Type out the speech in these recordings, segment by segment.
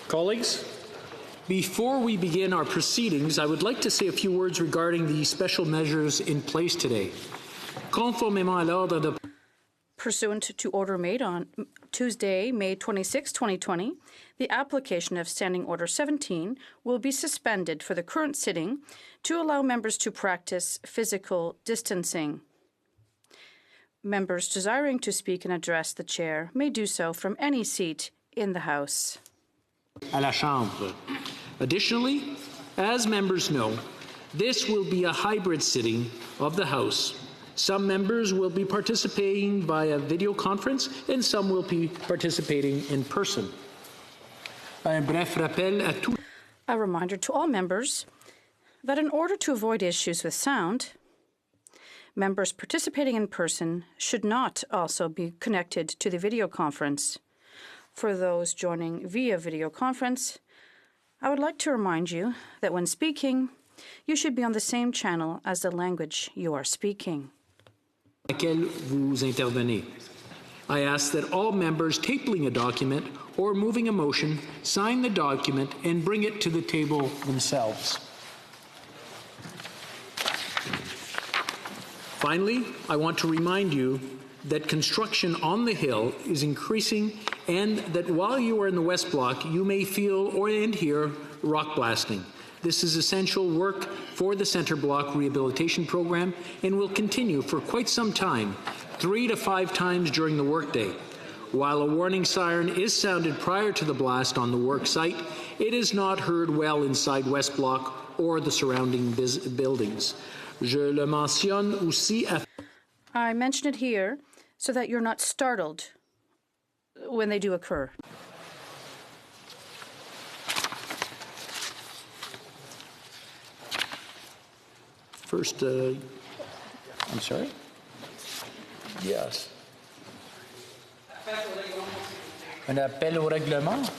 Colleagues, before we begin our proceedings, I would like to say a few words regarding the special measures in place today. Conformément à l'ordre de Pursuant to order made on Tuesday, May 26, 2020, the application of Standing Order 17 will be suspended for the current sitting to allow members to practice physical distancing. Members desiring to speak and address the chair may do so from any seat in the House. à la Chambre. Additionally, as members know, this will be a hybrid sitting of the House. Some members will be participating via video conference and some will be participating in person. Un bref rappel à tous. A reminder to all members that in order to avoid issues with sound, members participating in person should not also be connected to the video conference. For those joining via video conference, I would like to remind you that when speaking, you should be on the same channel as the language you are speaking. Laquelle vous intervenez. I ask that all members tabling a document or moving a motion sign the document and bring it to the table themselves. Finally, I want to remind you that construction on the Hill is increasing and that while you are in the West Block, you may feel and hear rock blasting. This is essential work for the Centre Block Rehabilitation Program and will continue for quite some time, 3 to 5 times during the workday. While a warning siren is sounded prior to the blast on the work site, it is not heard well inside West Block or the surrounding buildings. Je le mentionne aussi I mention it here so that you're not startled when they do occur. First, I'm sorry? Yes. Un appel au règlement?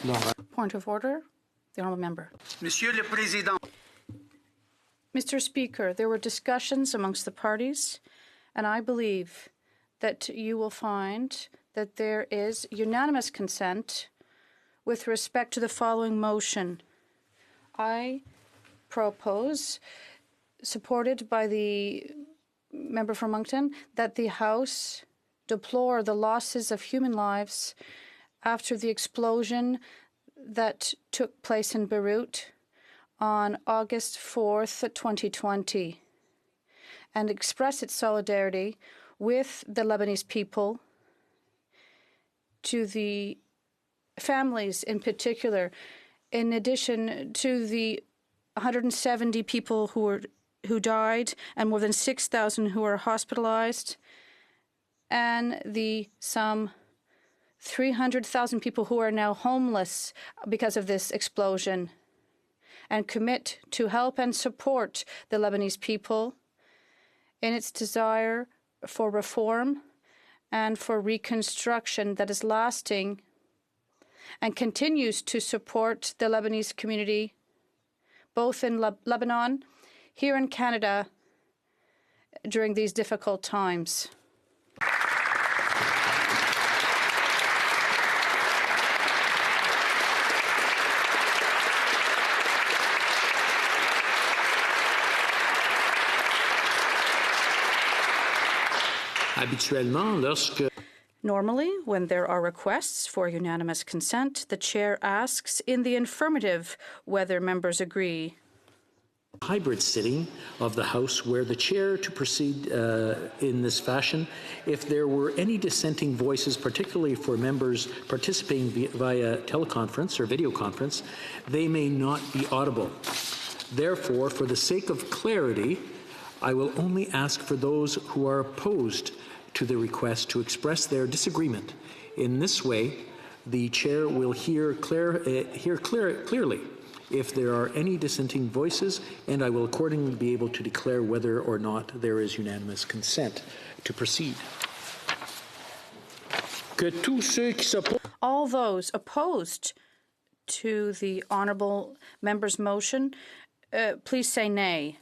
Point of order. The Honourable Member. Monsieur le Président. Mr. Speaker, there were discussions amongst the parties, and I believe that you will find that there is unanimous consent with respect to the following motion. I propose, supported by the member from Moncton, that the House deplore the losses of human lives after the explosion that took place in Beirut on August 4th, 2020, and express its solidarity with the Lebanese people, to the families in particular, in addition to the 170 people who died and more than 6,000 who are hospitalized, and the some 300,000 people who are now homeless because of this explosion, and commit to help and support the Lebanese people in its desire for reform and for reconstruction that is lasting, and continues to support the Lebanese community, both in Lebanon, here in Canada, during these difficult times. Habituellement, lorsque Normally, when there are requests for unanimous consent, the chair asks in the affirmative whether members agree. hybrid sitting of the House where the chair to proceed in this fashion, if there were any dissenting voices, particularly for members participating via teleconference or video conference, they may not be audible. Therefore, for the sake of clarity, I will only ask for those who are opposed to the request to express their disagreement. In this way, the chair will hear clearly if there are any dissenting voices, and I will accordingly be able to declare whether or not there is unanimous consent to proceed. All those opposed to the honourable member's motion, please say nay.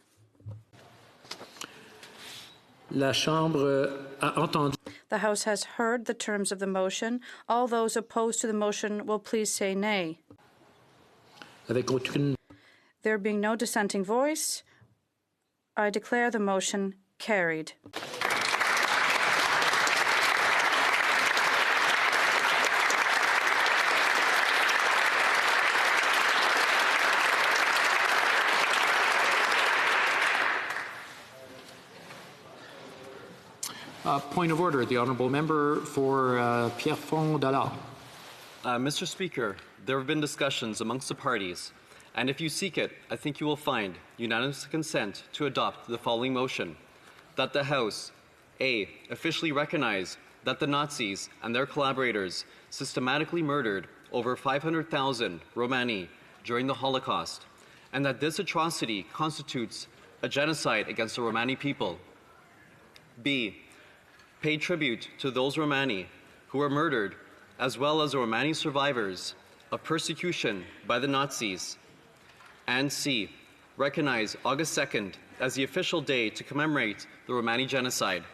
La Chambre a entendu. The House has heard the terms of the motion. All those opposed to the motion will please say nay. Avec aucune... There being no dissenting voice, I declare the motion carried. Point of order, the honourable member for Pierrefonds-Dallard. Mr. Speaker, there have been discussions amongst the parties, and if you seek it, I think you will find unanimous consent to adopt the following motion: that the House, A, officially recognize that the Nazis and their collaborators systematically murdered over 500,000 Romani during the Holocaust, and that this atrocity constitutes a genocide against the Romani people. B, pay tribute to those Romani who were murdered, as well as the Romani survivors of persecution by the Nazis. And C, recognize August 2nd as the official day to commemorate the Romani genocide,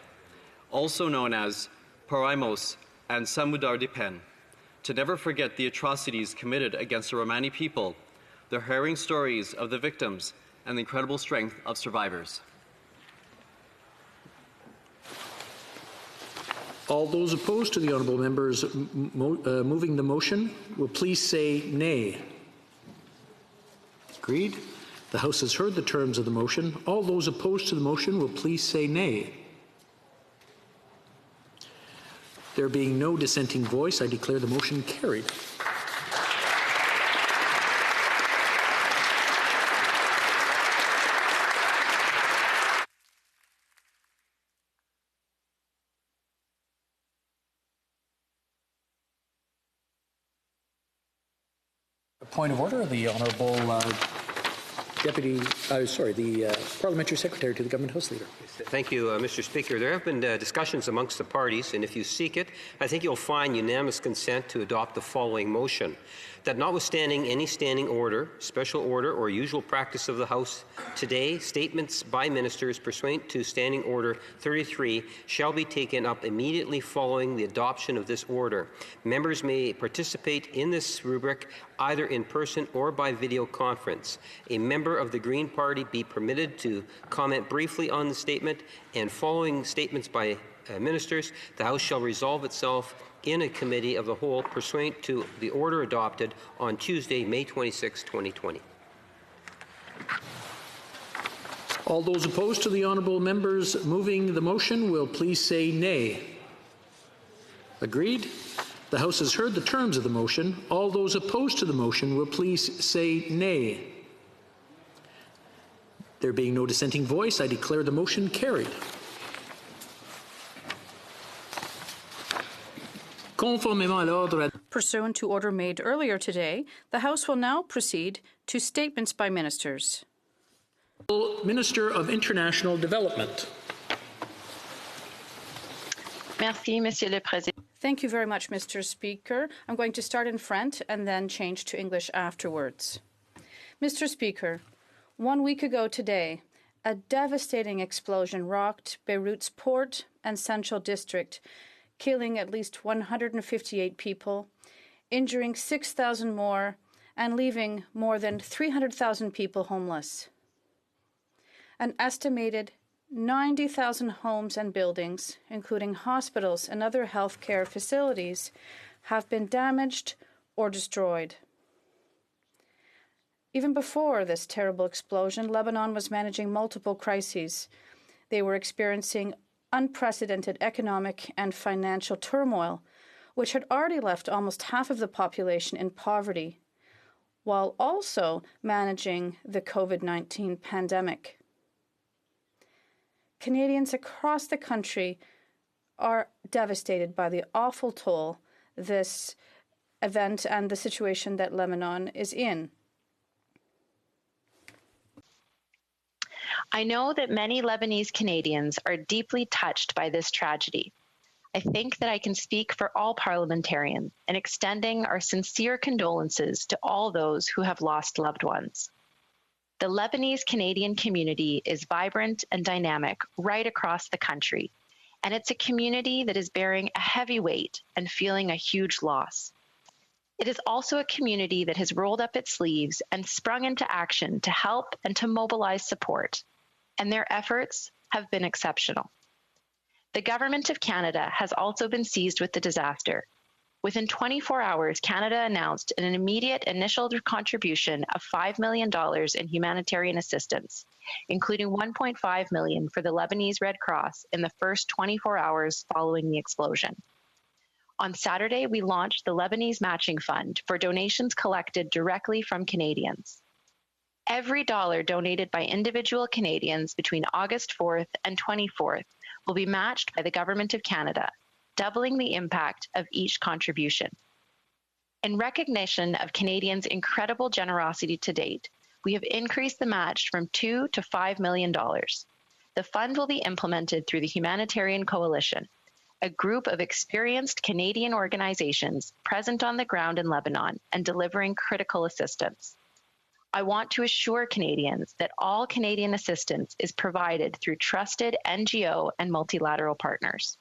also known as Paraimos and Samudar Dipen, to never forget the atrocities committed against the Romani people, the harrowing stories of the victims, and the incredible strength of survivors. All those opposed to the honourable members moving the motion will please say nay. Agreed. The House has heard the terms of the motion. All those opposed to the motion will please say nay. There being no dissenting voice, I declare the motion carried. Point of order, the Honourable Parliamentary Secretary to the Government House Leader. Thank you, Mr. Speaker. There have been discussions amongst the parties, and if you seek it, I think you'll find unanimous consent to adopt the following motion: that notwithstanding any standing order, special order, or usual practice of the House, today statements by ministers pursuant to Standing Order 33 shall be taken up immediately following the adoption of this order. Members may participate in this rubric either in person or by video conference. A member of the Green Party be permitted to comment briefly on the statement, and following statements by ministers, the House shall resolve itself in a committee of the whole pursuant to the order adopted on Tuesday, May 26, 2020. All those opposed to the honourable members moving the motion will please say nay. Agreed? The House has heard the terms of the motion. All those opposed to the motion will please say nay. There being no dissenting voice, I declare the motion carried. Pursuant to order made earlier today, the House will now proceed to statements by ministers. Minister of International Development. Merci, Monsieur le Président. Thank you very much, Mr. Speaker. I'm going to start in French and then change to English afterwards. Mr. Speaker, 1 week ago today, a devastating explosion rocked Beirut's port and central district, killing at least 158 people, injuring 6,000 more, and leaving more than 300,000 people homeless. An estimated 90,000 homes and buildings, including hospitals and other healthcare facilities, have been damaged or destroyed. Even before this terrible explosion, Lebanon was managing multiple crises. They were experiencing unprecedented economic and financial turmoil, which had already left almost half of the population in poverty, while also managing the COVID-19 pandemic. Canadians across the country are devastated by the awful toll this event and the situation that Lebanon is in. I know that many Lebanese Canadians are deeply touched by this tragedy. I think that I can speak for all parliamentarians in extending our sincere condolences to all those who have lost loved ones. The Lebanese Canadian community is vibrant and dynamic right across the country, and it's a community that is bearing a heavy weight and feeling a huge loss. It is also a community that has rolled up its sleeves and sprung into action to help and to mobilize support, and their efforts have been exceptional. The Government of Canada has also been seized with the disaster. Within 24 hours, Canada announced an immediate initial contribution of $5 million in humanitarian assistance, including $1.5 million for the Lebanese Red Cross in the first 24 hours following the explosion. On Saturday, we launched the Lebanese Matching Fund for donations collected directly from Canadians. Every dollar donated by individual Canadians between August 4th and 24th will be matched by the Government of Canada, doubling the impact of each contribution. In recognition of Canadians' incredible generosity to date, we have increased the match from $2 to $5 million. The fund will be implemented through the Humanitarian Coalition, a group of experienced Canadian organizations present on the ground in Lebanon and delivering critical assistance. I want to assure Canadians that all Canadian assistance is provided through trusted NGO and multilateral partners.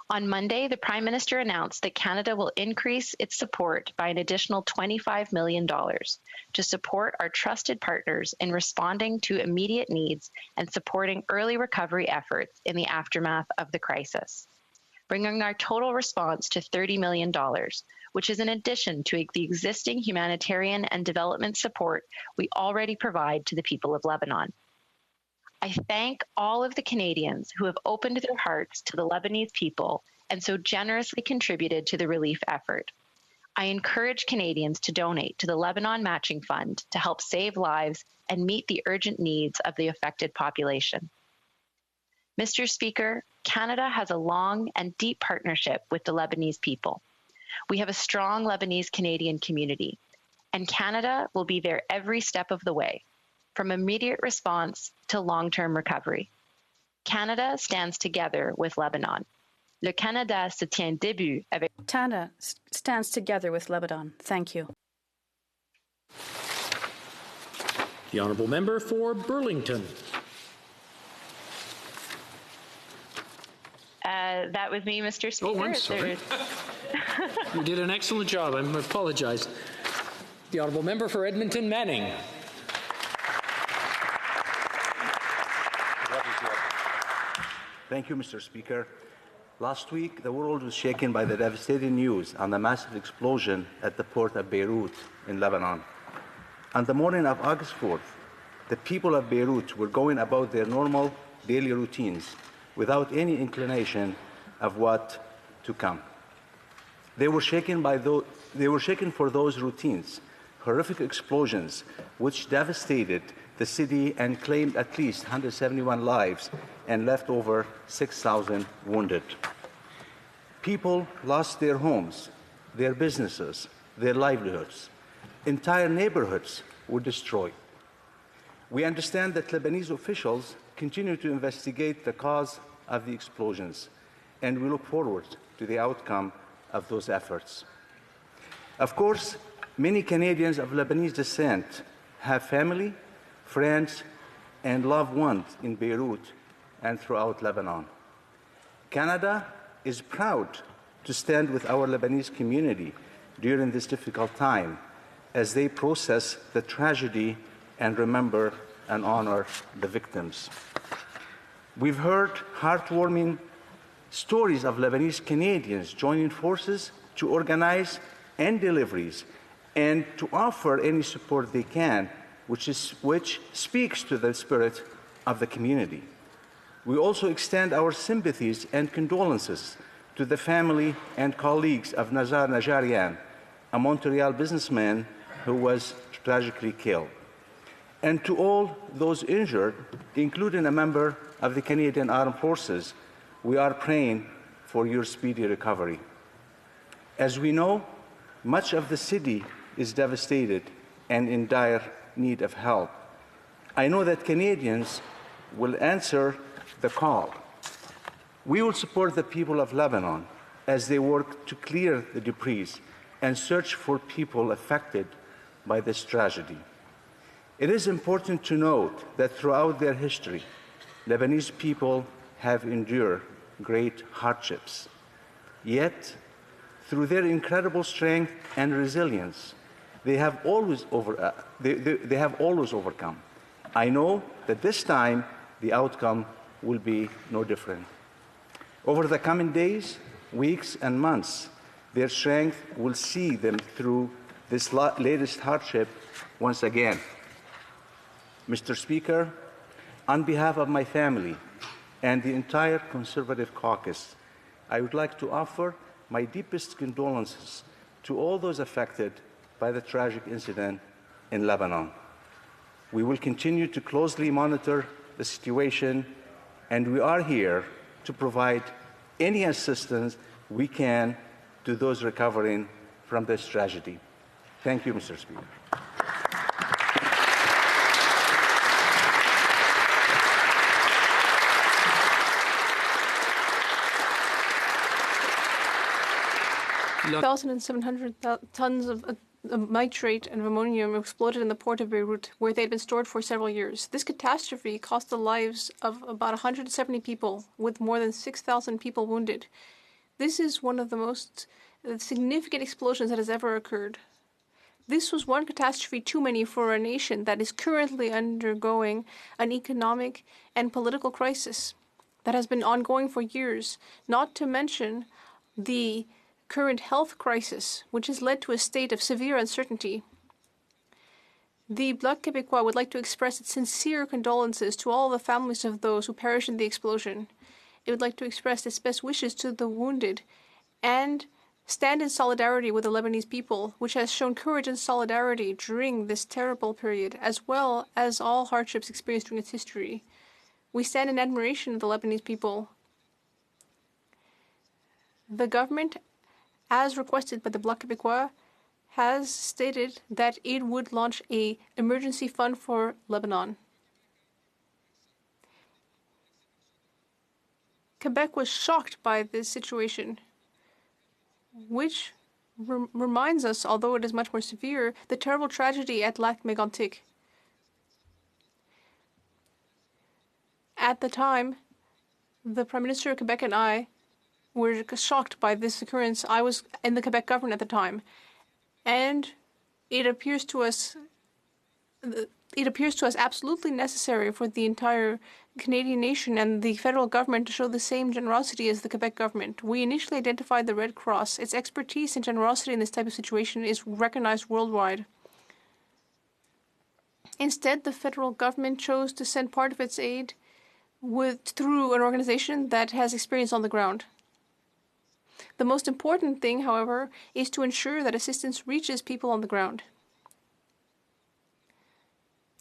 On Monday, the Prime Minister announced that Canada will increase its support by an additional $25 million to support our trusted partners in responding to immediate needs and supporting early recovery efforts in the aftermath of the crisis, bringing our total response to $30 million, which is in addition to the existing humanitarian and development support we already provide to the people of Lebanon. I thank all of the Canadians who have opened their hearts to the Lebanese people and so generously contributed to the relief effort. I encourage Canadians to donate to the Lebanon Matching Fund to help save lives and meet the urgent needs of the affected population. Mr. Speaker, Canada has a long and deep partnership with the Lebanese people. We have a strong Lebanese-Canadian community, and Canada will be there every step of the way, from immediate response to long-term recovery. Canada stands together with Lebanon. Le Canada se tient debout avec... Canada stands together with Lebanon. Thank you. The honourable member for Burlington. That was me, Mr. Speaker. Oh, I'm sorry. You did an excellent job. I apologize. The honourable member for Edmonton Manning. Thank you, Mr. Speaker. Last week, the world was shaken by the devastating news on the massive explosion at the port of Beirut in Lebanon. On the morning of August 4th, the people of Beirut were going about their normal daily routines without any inclination of what to come. They were shaken for those routines, horrific explosions which devastated the city and claimed at least 171 lives and left over 6,000 wounded. People lost their homes, their businesses, their livelihoods. Entire neighborhoods were destroyed. We understand that Lebanese officials continue to investigate the cause of the explosions, and we look forward to the outcome of those efforts. Of course, many Canadians of Lebanese descent have family, friends, and loved ones in Beirut and throughout Lebanon. Canada is proud to stand with our Lebanese community during this difficult time as they process the tragedy and remember and honor the victims. We've heard heartwarming stories of Lebanese Canadians joining forces to organize end deliveries and to offer any support they can, which speaks to the spirit of the community. We also extend our sympathies and condolences to the family and colleagues of Nazar Najarian, a Montreal businessman who was tragically killed, and to all those injured, including a member of the Canadian Armed Forces. We are praying for your speedy recovery. As we know, much of the city is devastated and in dire need of help. I know that Canadians will answer the call. We will support the people of Lebanon as they work to clear the debris and search for people affected by this tragedy. It is important to note that throughout their history, Lebanese people have endured great hardships. Yet, Through their incredible strength and resilience, they have always overcome. I know that this time the outcome will be no different. Over the coming days, weeks, and months, their strength will see them through this latest hardship once again. Mr. Speaker, on behalf of my family and the entire Conservative caucus, I would like to offer my deepest condolences to all those affected by the tragic incident in Lebanon. We will continue to closely monitor the situation, and we are here to provide any assistance we can to those recovering from this tragedy. Thank you, Mr. Speaker. Thousand and 700 tons of nitrate and ammonium exploded in the port of Beirut, where they had been stored for several years. This catastrophe cost the lives of about 170 people, with more than 6,000 people wounded. This is one of the most significant explosions that has ever occurred. This was one catastrophe too many for a nation that is currently undergoing an economic and political crisis that has been ongoing for years, not to mention the current health crisis, which has led to a state of severe uncertainty. The Bloc Québécois would like to express its sincere condolences to all the families of those who perished in the explosion. It would like to express its best wishes to the wounded and stand in solidarity with the Lebanese people, which has shown courage and solidarity during this terrible period, as well as all hardships experienced during its history. We stand in admiration of the Lebanese people. The government, as requested by the Bloc Québécois, has stated that it would launch an emergency fund for Lebanon. Quebec was shocked by this situation, which reminds us, although it is much more severe, the terrible tragedy at Lac Mégantic. At the time, the Prime Minister of Quebec and I were shocked by this occurrence. I was in the Quebec government at the time, and it appears to us absolutely necessary for the entire Canadian nation and the federal government to show the same generosity as the Quebec government. We initially identified the Red Cross. Its expertise and generosity in this type of situation is recognized worldwide. Instead, the federal government chose to send part of its aid through an organization that has experience on the ground. The most important thing, however, is to ensure that assistance reaches people on the ground.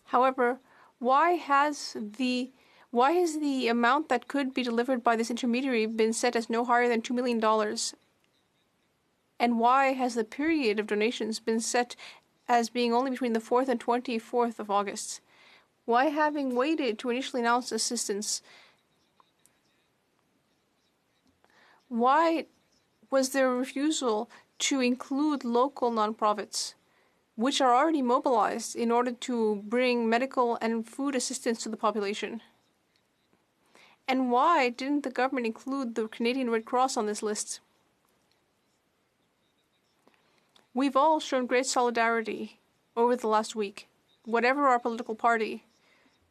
However, why has the amount that could be delivered by this intermediary been set as no higher than $2 million? And why has the period of donations been set as being only between the 4th and 24th of August? Why, having waited to initially announce assistance, why was there a refusal to include local nonprofits, which are already mobilized in order to bring medical and food assistance to the population? And why didn't the government include the Canadian Red Cross on this list? We've all shown great solidarity over the last week, whatever our political party.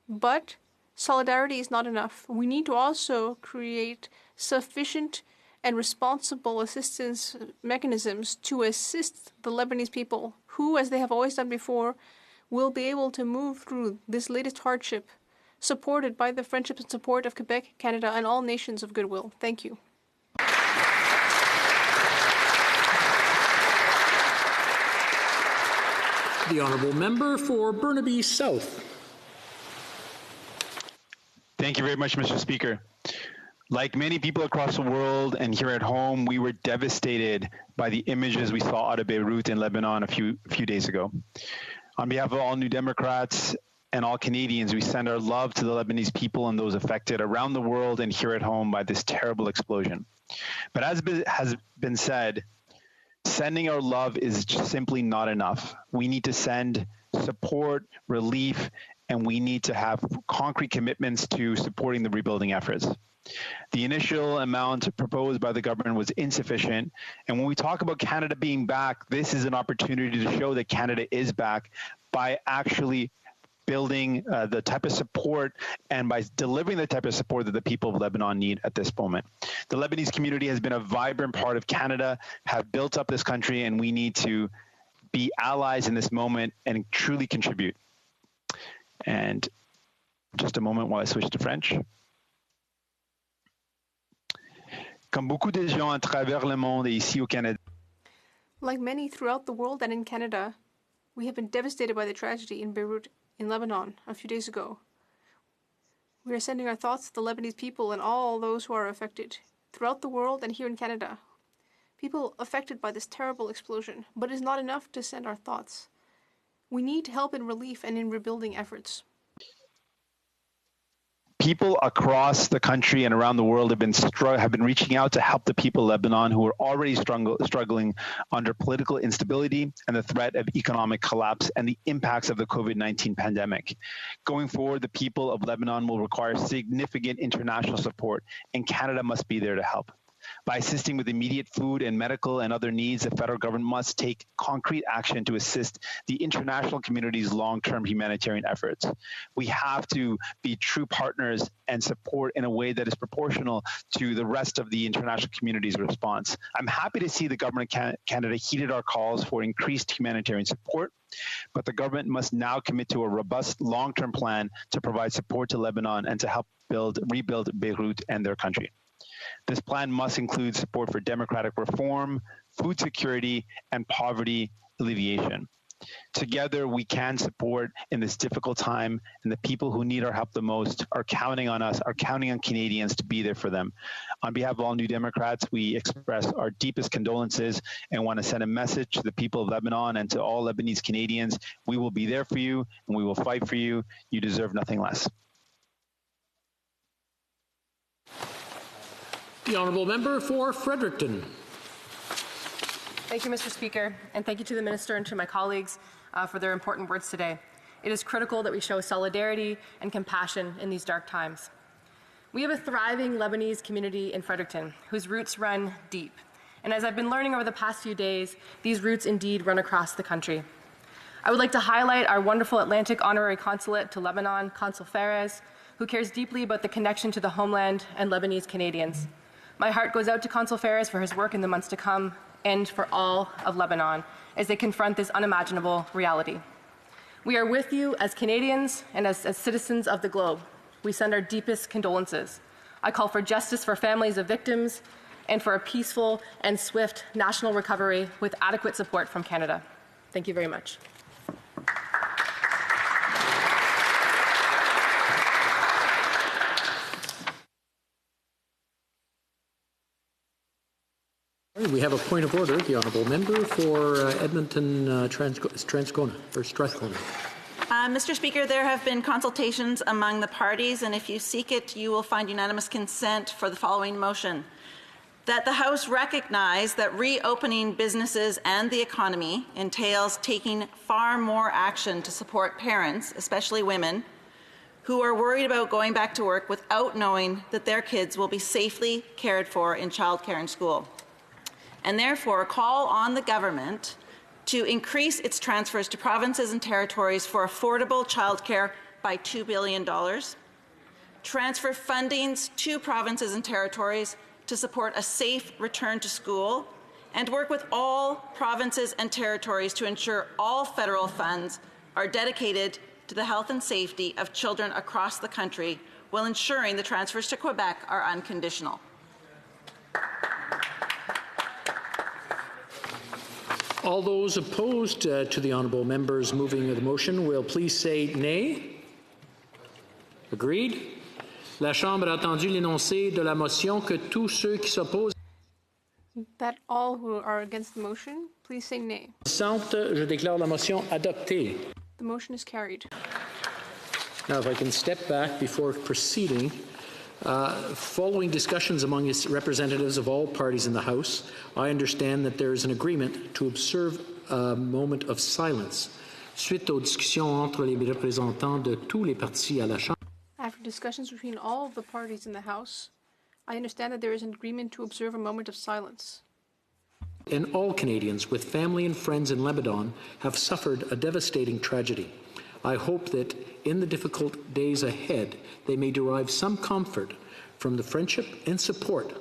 But solidarity is not enough. We need to also create sufficient and responsible assistance mechanisms to assist the Lebanese people who, as they have always done before, will be able to move through this latest hardship, supported by the friendship and support of Quebec, Canada, and all nations of goodwill. Thank you. The Honourable Member for Burnaby South. Thank you very much, Mr. Speaker. Like many people across the world and here at home, we were devastated by the images we saw out of Beirut in Lebanon a few days ago. On behalf of all New Democrats and all Canadians, we send our love to the Lebanese people and those affected around the world and here at home by this terrible explosion. But as has been said, sending our love is just simply not enough. We need to send support, relief, and we need to have concrete commitments to supporting the rebuilding efforts. The initial amount proposed by the government was insufficient. And when we talk about Canada being back, this is an opportunity to show that Canada is back by actually building the type of support and by delivering the type of support that the people of Lebanon need at this moment. The Lebanese community has been a vibrant part of Canada, have built up this country, and we need to be allies in this moment and truly contribute. And just a moment while I switch to French. Comme beaucoup de gens à travers le monde et ici au Canada. Like many throughout the world and in Canada, we have been devastated by the tragedy in Beirut, in Lebanon, a few days ago. We are sending our thoughts to the Lebanese people and all those who are affected, throughout the world and here in Canada. People affected by this terrible explosion, but it is not enough to send our thoughts. We need help in relief and in rebuilding efforts. People across the country and around the world have been reaching out to help the people of Lebanon who are already struggling under political instability and the threat of economic collapse and the impacts of the COVID-19 pandemic. Going forward, the people of Lebanon will require significant international support, and Canada must be there to help. By assisting with immediate food and medical and other needs, the federal government must take concrete action to assist the international community's long-term humanitarian efforts. We have to be true partners and support in a way that is proportional to the rest of the international community's response. I'm happy to see the government of Canada heeded our calls for increased humanitarian support, but the government must now commit to a robust long-term plan to provide support to Lebanon and to help rebuild Beirut and their country. This plan must include support for democratic reform, food security, and poverty alleviation. Together, we can support in this difficult time, and the people who need our help the most are counting on us, are counting on Canadians to be there for them. On behalf of all New Democrats, we express our deepest condolences and want to send a message to the people of Lebanon and to all Lebanese Canadians. We will be there for you, and we will fight for you. You deserve nothing less. The Honourable Member for Fredericton. Thank you, Mr. Speaker, and thank you to the Minister and to my colleagues for their important words today. It is critical that we show solidarity and compassion in these dark times. We have a thriving Lebanese community in Fredericton whose roots run deep. And as I've been learning over the past few days, these roots indeed run across the country. I would like to highlight our wonderful Atlantic Honorary Consulate to Lebanon, Consul Ferez, who cares deeply about the connection to the homeland and Lebanese Canadians. My heart goes out to Consul Ferez for his work in the months to come and for all of Lebanon as they confront this unimaginable reality. We are with you as Canadians and as citizens of the globe. We send our deepest condolences. I call for justice for families of victims and for a peaceful and swift national recovery with adequate support from Canada. Thank you very much. We have a point of order. The Honourable Member for Edmonton Transcona, or Strathcona. Mr. Speaker, there have been consultations among the parties, and if you seek it, you will find unanimous consent for the following motion. That the House recognize that reopening businesses and the economy entails taking far more action to support parents, especially women, who are worried about going back to work without knowing that their kids will be safely cared for in childcare and school. And therefore call on the government to increase its transfers to provinces and territories for affordable childcare by $2 billion, transfer fundings to provinces and territories to support a safe return to school, and work with all provinces and territories to ensure all federal funds are dedicated to the health and safety of children across the country, while ensuring the transfers to Quebec are unconditional. All those opposed to the Honourable Members moving the motion will please say nay. Agreed. La Chambre a entendu l'énoncé de la motion que tous ceux qui s'opposent. That all who are against the motion, please say nay. Je déclare la motion adoptée. The motion is carried. Now, if I can step back before proceeding, following discussions among representatives of all parties in the House, I understand that there is an agreement to observe a moment of silence Suite aux discussions entre les représentants de tous les partis à la Chambre, After discussions between all of the parties in the House, I understand that there is an agreement to observe a moment of silence. and all Canadians with family and friends in Lebanon have suffered a devastating tragedy. I hope that in the difficult days ahead, they may derive some comfort from the friendship and support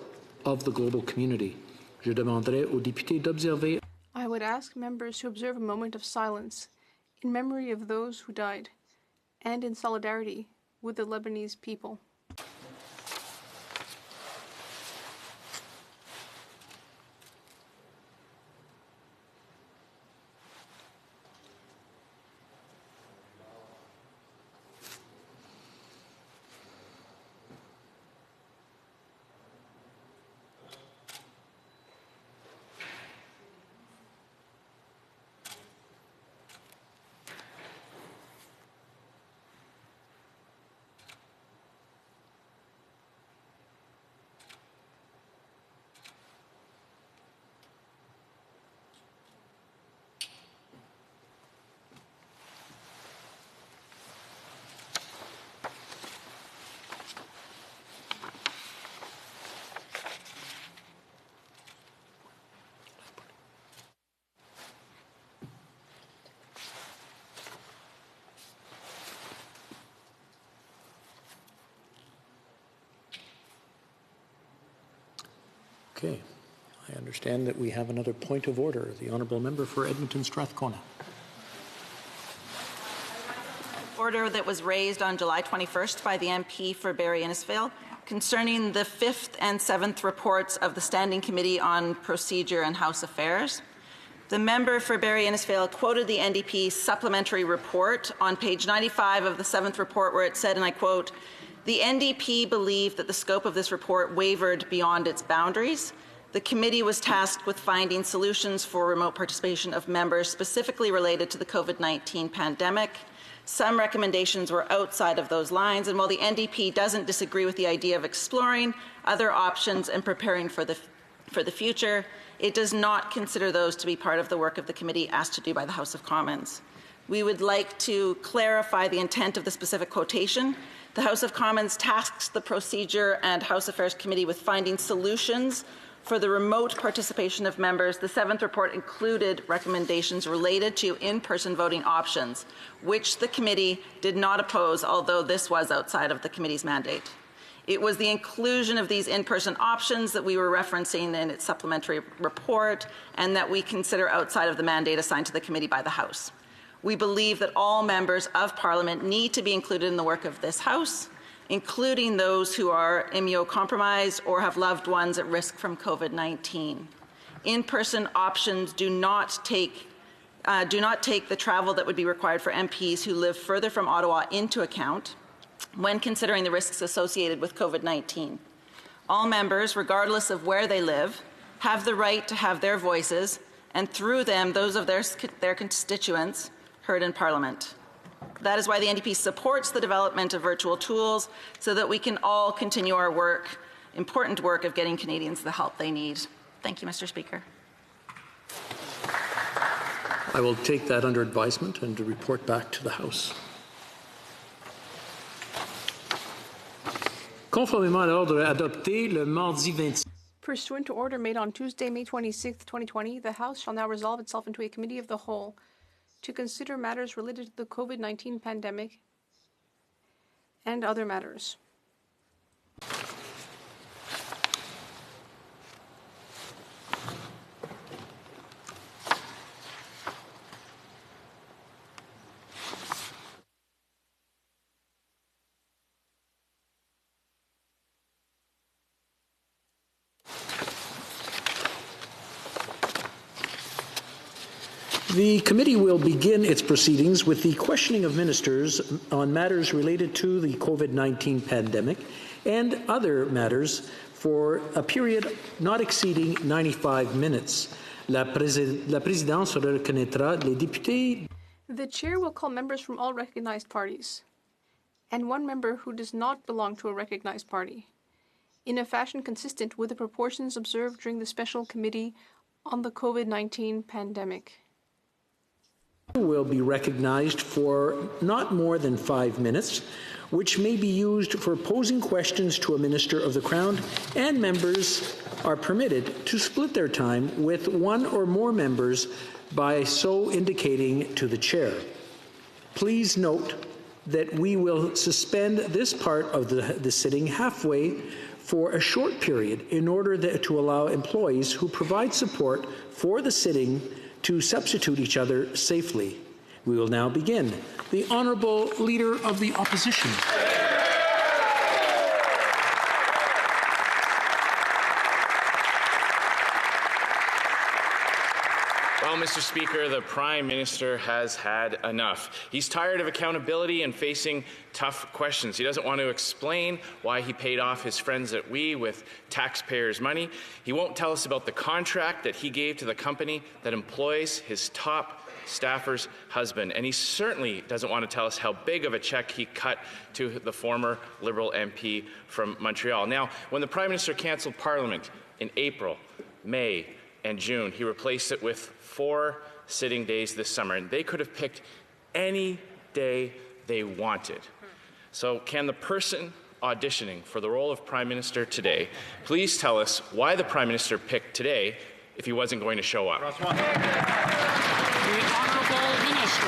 of the global community. Je demanderai aux députés d'observer. I would ask members to observe a moment of silence in memory of those who died and in solidarity with the Lebanese people. Okay. I understand that we have another point of order. The Honourable Member for Edmonton Strathcona. Order that was raised on July 21st by the MP for Barrie Innisfail concerning the 5th and 7th reports of the Standing Committee on Procedure and House Affairs. The member for Barrie Innisfail quoted the NDP supplementary report on page 95 of the 7th report, where it said, and I quote, "The NDP believed that the scope of this report wavered beyond its boundaries. The committee was tasked with finding solutions for remote participation of members specifically related to the COVID-19 pandemic. Some recommendations were outside of those lines, and while the NDP doesn't disagree with the idea of exploring other options and preparing for the future, it does not consider those to be part of the work of the committee asked to do by the House of Commons." We would like to clarify the intent of the specific quotation. The House of Commons tasks the Procedure and House Affairs Committee with finding solutions for the remote participation of members. The 7th report included recommendations related to in-person voting options, which the committee did not oppose, although this was outside of the committee's mandate. It was the inclusion of these in-person options that we were referencing in its supplementary report and that we consider outside of the mandate assigned to the committee by the House. We believe that all members of Parliament need to be included in the work of this House, including those who are immunocompromised or have loved ones at risk from COVID-19. In-person options do not take the travel that would be required for MPs who live further from Ottawa into account when considering the risks associated with COVID-19. All members, regardless of where they live, have the right to have their voices, and through them, those of their constituents, heard in Parliament. That is why the NDP supports the development of virtual tools so that we can all continue our work, important work of getting Canadians the help they need. Thank you, Mr. Speaker. I will take that under advisement and to report back to the House. Conformément à l'ordre adopté le mardi 26. Pursuant to order made on Tuesday, May 26, 2020, the House shall now resolve itself into a committee of the whole to consider matters related to the COVID-19 pandemic and other matters. The committee will begin its proceedings with the questioning of ministers on matters related to the COVID-19 pandemic and other matters for a period not exceeding 95 minutes. La présidence reconnaîtra les députés. The chair will call members from all recognized parties and one member who does not belong to a recognized party, in a fashion consistent with the proportions observed during the special committee on the COVID-19 pandemic. Will be recognized for not more than 5 minutes, which may be used for posing questions to a Minister of the Crown, and members are permitted to split their time with one or more members by so indicating to the Chair. Please note that we will suspend this part of the sitting halfway for a short period in order to allow employees who provide support for the sitting to substitute each other safely. We will now begin. The Honourable Leader of the Opposition. Well, Mr. Speaker, the Prime Minister has had enough. He's tired of accountability and facing tough questions. He doesn't want to explain why he paid off his friends at WE with taxpayers' money. He won't tell us about the contract that he gave to the company that employs his top staffer's husband. And he certainly doesn't want to tell us how big of a check he cut to the former Liberal MP from Montreal. Now, when the Prime Minister cancelled Parliament in April, May, and June, he replaced it with 4 sitting days this summer, and they could have picked any day they wanted. So can the person auditioning for the role of Prime Minister today please tell us why the Prime Minister picked today if he wasn't going to show up? The Honourable Minister.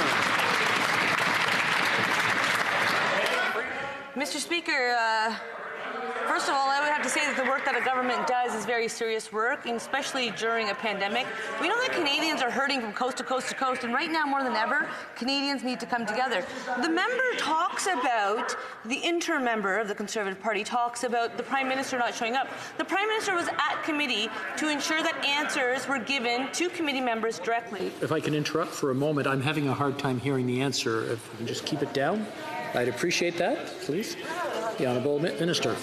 Mr. Speaker, first of all, I would have to say that the work that a government does is very serious work, and especially during a pandemic. We know that Canadians are hurting from coast to coast to coast, and right now more than ever, Canadians need to come together. The member talks about, the interim member of the Conservative Party talks about the Prime Minister not showing up. The Prime Minister was at committee to ensure that answers were given to committee members directly. If I can interrupt for a moment, I'm having a hard time hearing the answer. If you can just keep it down, I'd appreciate that, please. The Honourable Minister.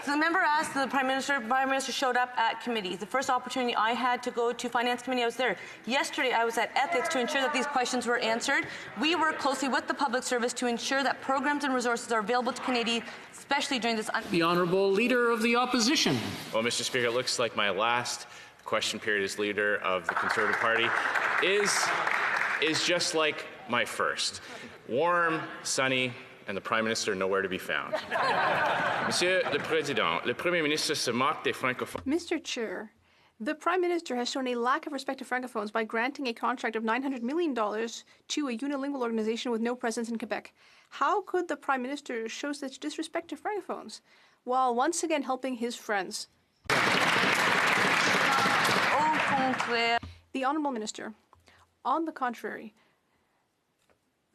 So the member asked the Prime Minister showed up at committee. The first opportunity I had to go to Finance Committee, I was there. Yesterday, I was at Ethics to ensure that these questions were answered. We work closely with the Public Service to ensure that programs and resources are available to Canadians, especially during this... The Honourable Leader of the Opposition. Well, Mr. Speaker, it looks like my last question period as Leader of the Conservative Party is just like my first. Warm, sunny, and the Prime Minister nowhere to be found. Monsieur le Président, le Premier Ministre se moque des francophones. Mr. Chair, the Prime Minister has shown a lack of respect to francophones by granting a contract of $900 million to a unilingual organization with no presence in Quebec. How could the Prime Minister show such disrespect to francophones while once again helping his friends? The Honourable Minister, on the contrary,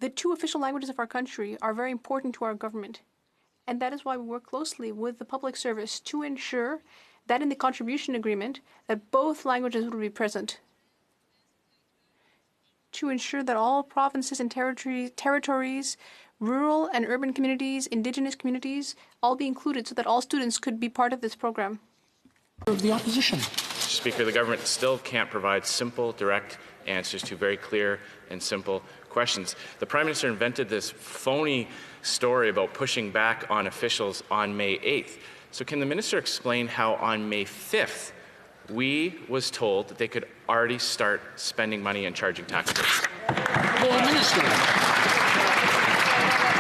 the 2 official languages of our country are very important to our government, and that is why we work closely with the Public Service to ensure that in the contribution agreement that both languages will be present, to ensure that all provinces and territories, rural and urban communities, Indigenous communities, all be included so that all students could be part of this program. Of the Opposition. Mr. Speaker, the government still can't provide simple, direct answers to very clear and simple questions. The Prime Minister invented this phony story about pushing back on officials on May 8th. So can the Minister explain how on May 5th we was told that they could already start spending money and charging taxpayers? The Minister.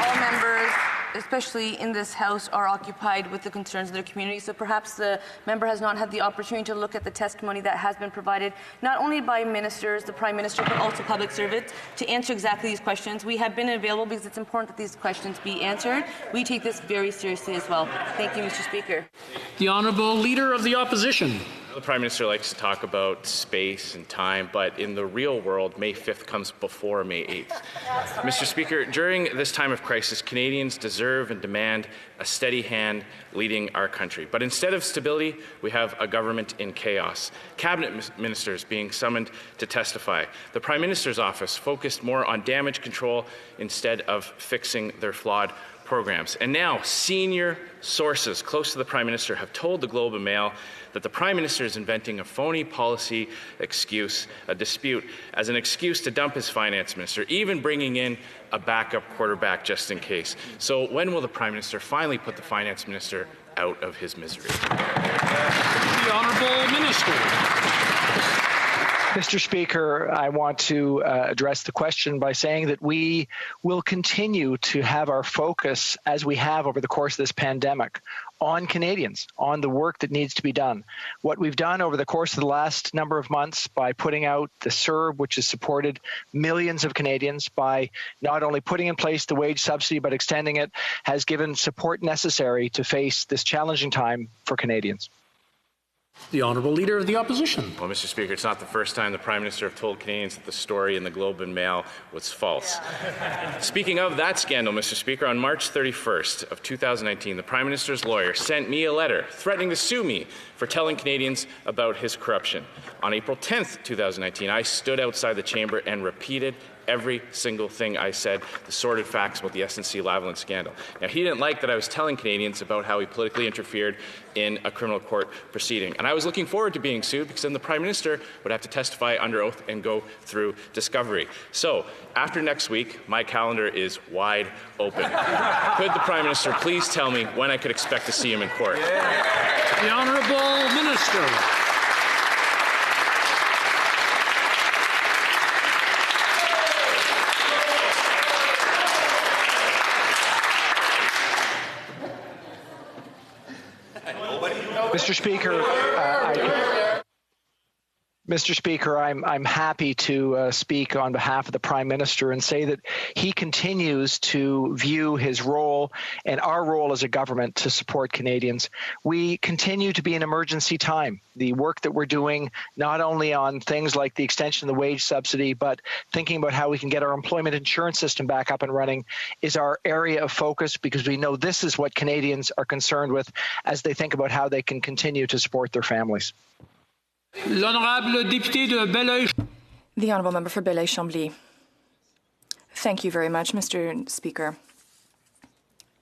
All members, especially in this House, are occupied with the concerns of their community, so perhaps the member has not had the opportunity to look at the testimony that has been provided, not only by ministers, the Prime Minister, but also public servants, to answer exactly these questions. We have been available because it's important that these questions be answered. We take this very seriously as well. Thank you, Mr. Speaker. The Honourable Leader of the Opposition. The Prime Minister likes to talk about space and time, but in the real world, May 5th comes before May 8th. Mr. Speaker, during this time of crisis, Canadians deserve and demand a steady hand leading our country. But instead of stability, we have a government in chaos. Cabinet ministers being summoned to testify. The Prime Minister's office focused more on damage control instead of fixing their flawed programs. And now, senior sources close to the Prime Minister have told the Globe and Mail that the Prime Minister is inventing a phony policy excuse, a dispute, as an excuse to dump his finance minister, even bringing in a backup quarterback just in case. So when will the Prime Minister finally put the finance minister out of his misery? The Honourable Minister. Mr. Speaker, I want to address the question by saying that we will continue to have our focus, as we have over the course of this pandemic, on Canadians, on the work that needs to be done. What we've done over the course of the last number of months by putting out the CERB, which has supported millions of Canadians, by not only putting in place the wage subsidy but extending it, has given support necessary to face this challenging time for Canadians. The Honourable Leader of the Opposition. Well, Mr. Speaker, it's not the first time the Prime Minister have told Canadians that the story in the Globe and Mail was false. Speaking of that scandal, Mr. Speaker, on March 31st of 2019, the Prime Minister's lawyer sent me a letter threatening to sue me for telling Canadians about his corruption. On April 10th, 2019, I stood outside the chamber and repeated every single thing I said, the sordid facts about the SNC-Lavalin scandal. Now, he didn't like that I was telling Canadians about how he politically interfered in a criminal court proceeding. And I was looking forward to being sued because then the Prime Minister would have to testify under oath and go through discovery. So, after next week, my calendar is wide open. Could the Prime Minister please tell me when I could expect to see him in court? The Honourable Minister. Mr. Speaker, I'm happy to speak on behalf of the Prime Minister and say that he continues to view his role and our role as a government to support Canadians. We continue to be in emergency time. The work that we're doing, not only on things like the extension of the wage subsidy, but thinking about how we can get our employment insurance system back up and running, is our area of focus, because we know this is what Canadians are concerned with as they think about how they can continue to support their families. The Honourable Member for Belleuil-Chambly. Thank you very much, Mr. Speaker.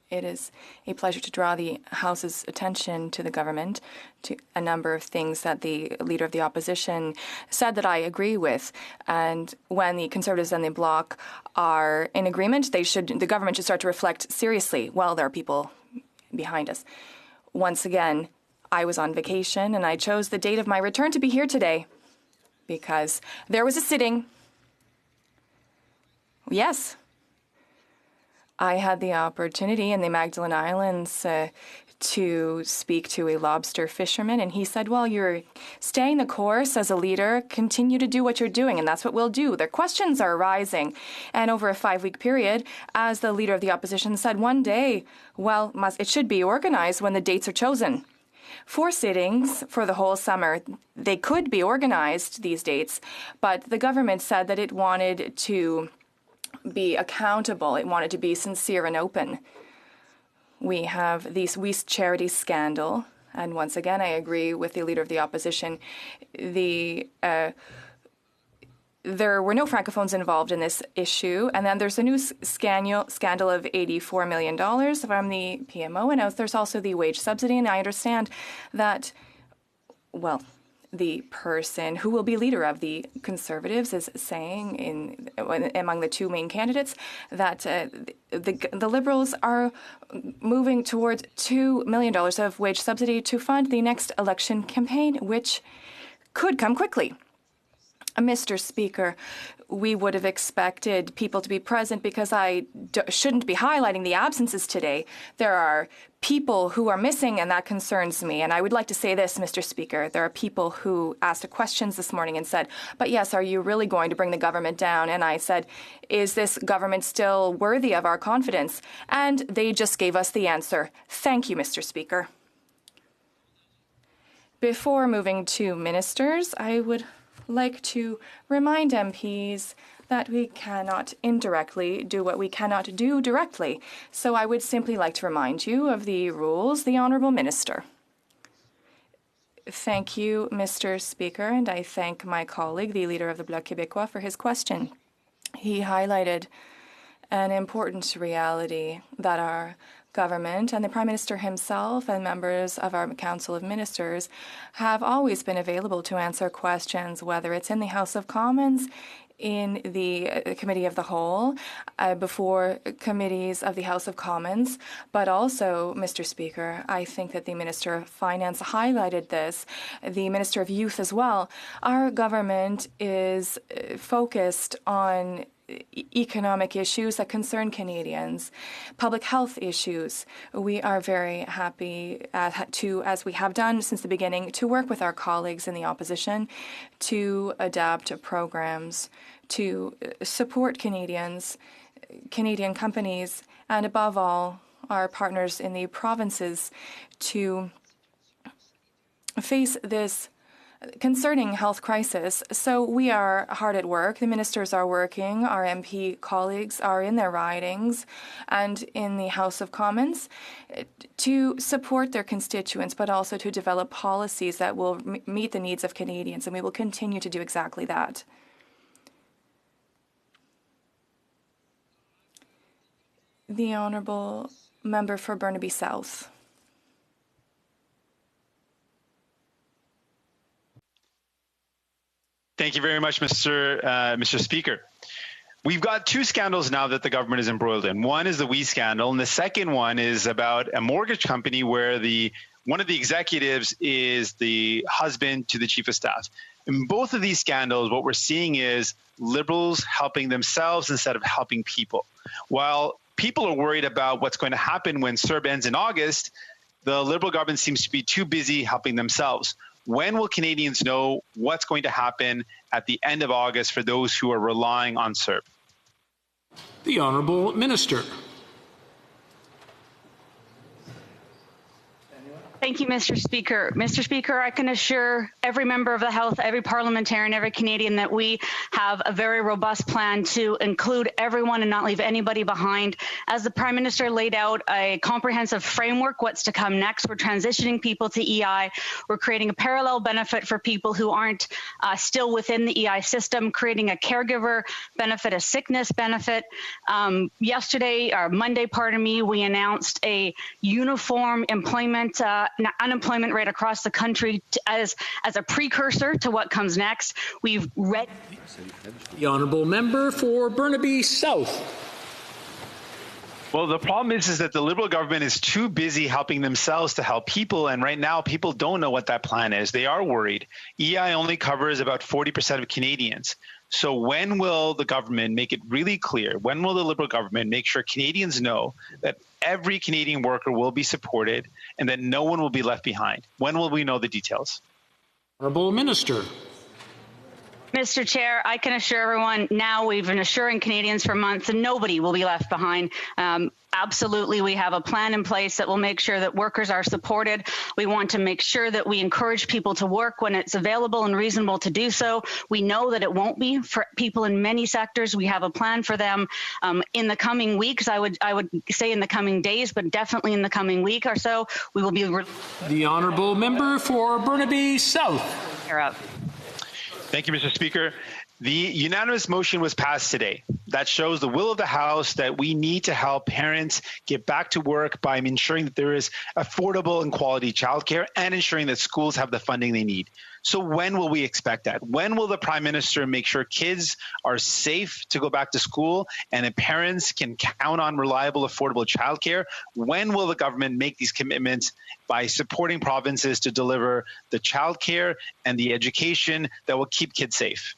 It is a pleasure to draw the House's attention to the government, to a number of things that the Leader of the Opposition said that I agree with. And when the Conservatives and the Bloc are in agreement, the government should start to reflect seriously. Well, there are people behind us. Once again, I was on vacation and I chose the date of my return to be here today because there was a sitting. Yes. I had the opportunity in the Magdalen Islands to speak to a lobster fisherman, and he said, well, you're staying the course as a leader. Continue to do what you're doing, and that's what we'll do. Their questions are arising. And over a 5-week period, as the Leader of the Opposition said, one day, well, it should be organized when the dates are chosen. 4 sittings for the whole summer. They could be organized, these dates, but the government said that it wanted to be accountable. It wanted to be sincere and open. We have the Swiss charity scandal, and once again, I agree with the Leader of the Opposition. There were no Francophones involved in this issue. And then there's a new scandal of $84 million from the PMO. And there's also the wage subsidy. And I understand that, well, the person who will be leader of the Conservatives is saying among the 2 main candidates that the Liberals are moving towards $2 million of wage subsidy to fund the next election campaign, which could come quickly. Mr. Speaker, we would have expected people to be present because I shouldn't be highlighting the absences today. There are people who are missing, and that concerns me. And I would like to say this, Mr. Speaker. There are people who asked questions this morning and said, but yes, are you really going to bring the government down? And I said, is this government still worthy of our confidence? And they just gave us the answer. Thank you, Mr. Speaker. Before moving to ministers, I would like to remind MPs that we cannot indirectly do what we cannot do directly. So I would simply like to remind you of the rules. The Honourable Minister. Thank you, Mr. Speaker, and I thank my colleague, the Leader of the Bloc Québécois, for his question. He highlighted an important reality that our government and the Prime Minister himself and members of our Council of Ministers have always been available to answer questions, whether it's in the House of Commons, in the Committee of the Whole, before committees of the House of Commons. But also, Mr. Speaker, I think that the Minister of Finance highlighted this, the Minister of Youth as well. Our government is focused on economic issues that concern Canadians, public health issues. We are very happy as we have done since the beginning, to work with our colleagues in the opposition to adapt programs to support Canadians, Canadian companies, and above all, our partners in the provinces to face this concerning health crisis. So we are hard at work. The ministers are working. Our MP colleagues are in their ridings and in the House of Commons to support their constituents, but also to develop policies that will meet the needs of Canadians. And we will continue to do exactly that. The Honourable Member for Burnaby South. Thank you very much, Mr. Speaker. We've got two scandals now that the government is embroiled in. One is the WE scandal, and the second one is about a mortgage company where one of the executives is the husband to the chief of staff. In both of these scandals, what we're seeing is Liberals helping themselves instead of helping people. While people are worried about what's going to happen when CERB ends in August, the Liberal government seems to be too busy helping themselves. When will Canadians know what's going to happen at the end of August for those who are relying on CERB? The Honourable Minister. Thank you, Mr. Speaker. Mr. Speaker, I can assure every member of the House, every parliamentarian, every Canadian that we have a very robust plan to include everyone and not leave anybody behind. As the Prime Minister laid out a comprehensive framework, what's to come next, we're transitioning people to EI. We're creating a parallel benefit for people who aren't still within the EI system, creating a caregiver benefit, a sickness benefit. Monday, we announced a uniform unemployment rate across the country as a precursor to what comes next. We've read the Honourable Member for Burnaby South. Well, the problem is that the Liberal government is too busy helping themselves to help people, and right now people don't know what that plan is. They are worried. EI only covers about 40% of Canadians. So when will the government make it really clear? When will the Liberal government make sure Canadians know that every Canadian worker will be supported and that no one will be left behind? When will we know the details? Honourable Minister. Mr. Chair, I can assure everyone now, we've been assuring Canadians for months and nobody will be left behind. Absolutely, we have a plan in place that will make sure that workers are supported. We want to make sure that we encourage people to work when it's available and reasonable to do so. We know that it won't be for people in many sectors. We have a plan for them in the coming weeks. I would say in the coming days, but definitely in the coming week or so, we will be. The Honourable Member for Burnaby South. Thank you, Mr. Speaker. The unanimous motion was passed today. That shows the will of the House that we need to help parents get back to work by ensuring that there is affordable and quality childcare and ensuring that schools have the funding they need. So when will we expect that? When will the Prime Minister make sure kids are safe to go back to school and that parents can count on reliable, affordable childcare? When will the government make these commitments by supporting provinces to deliver the childcare and the education that will keep kids safe?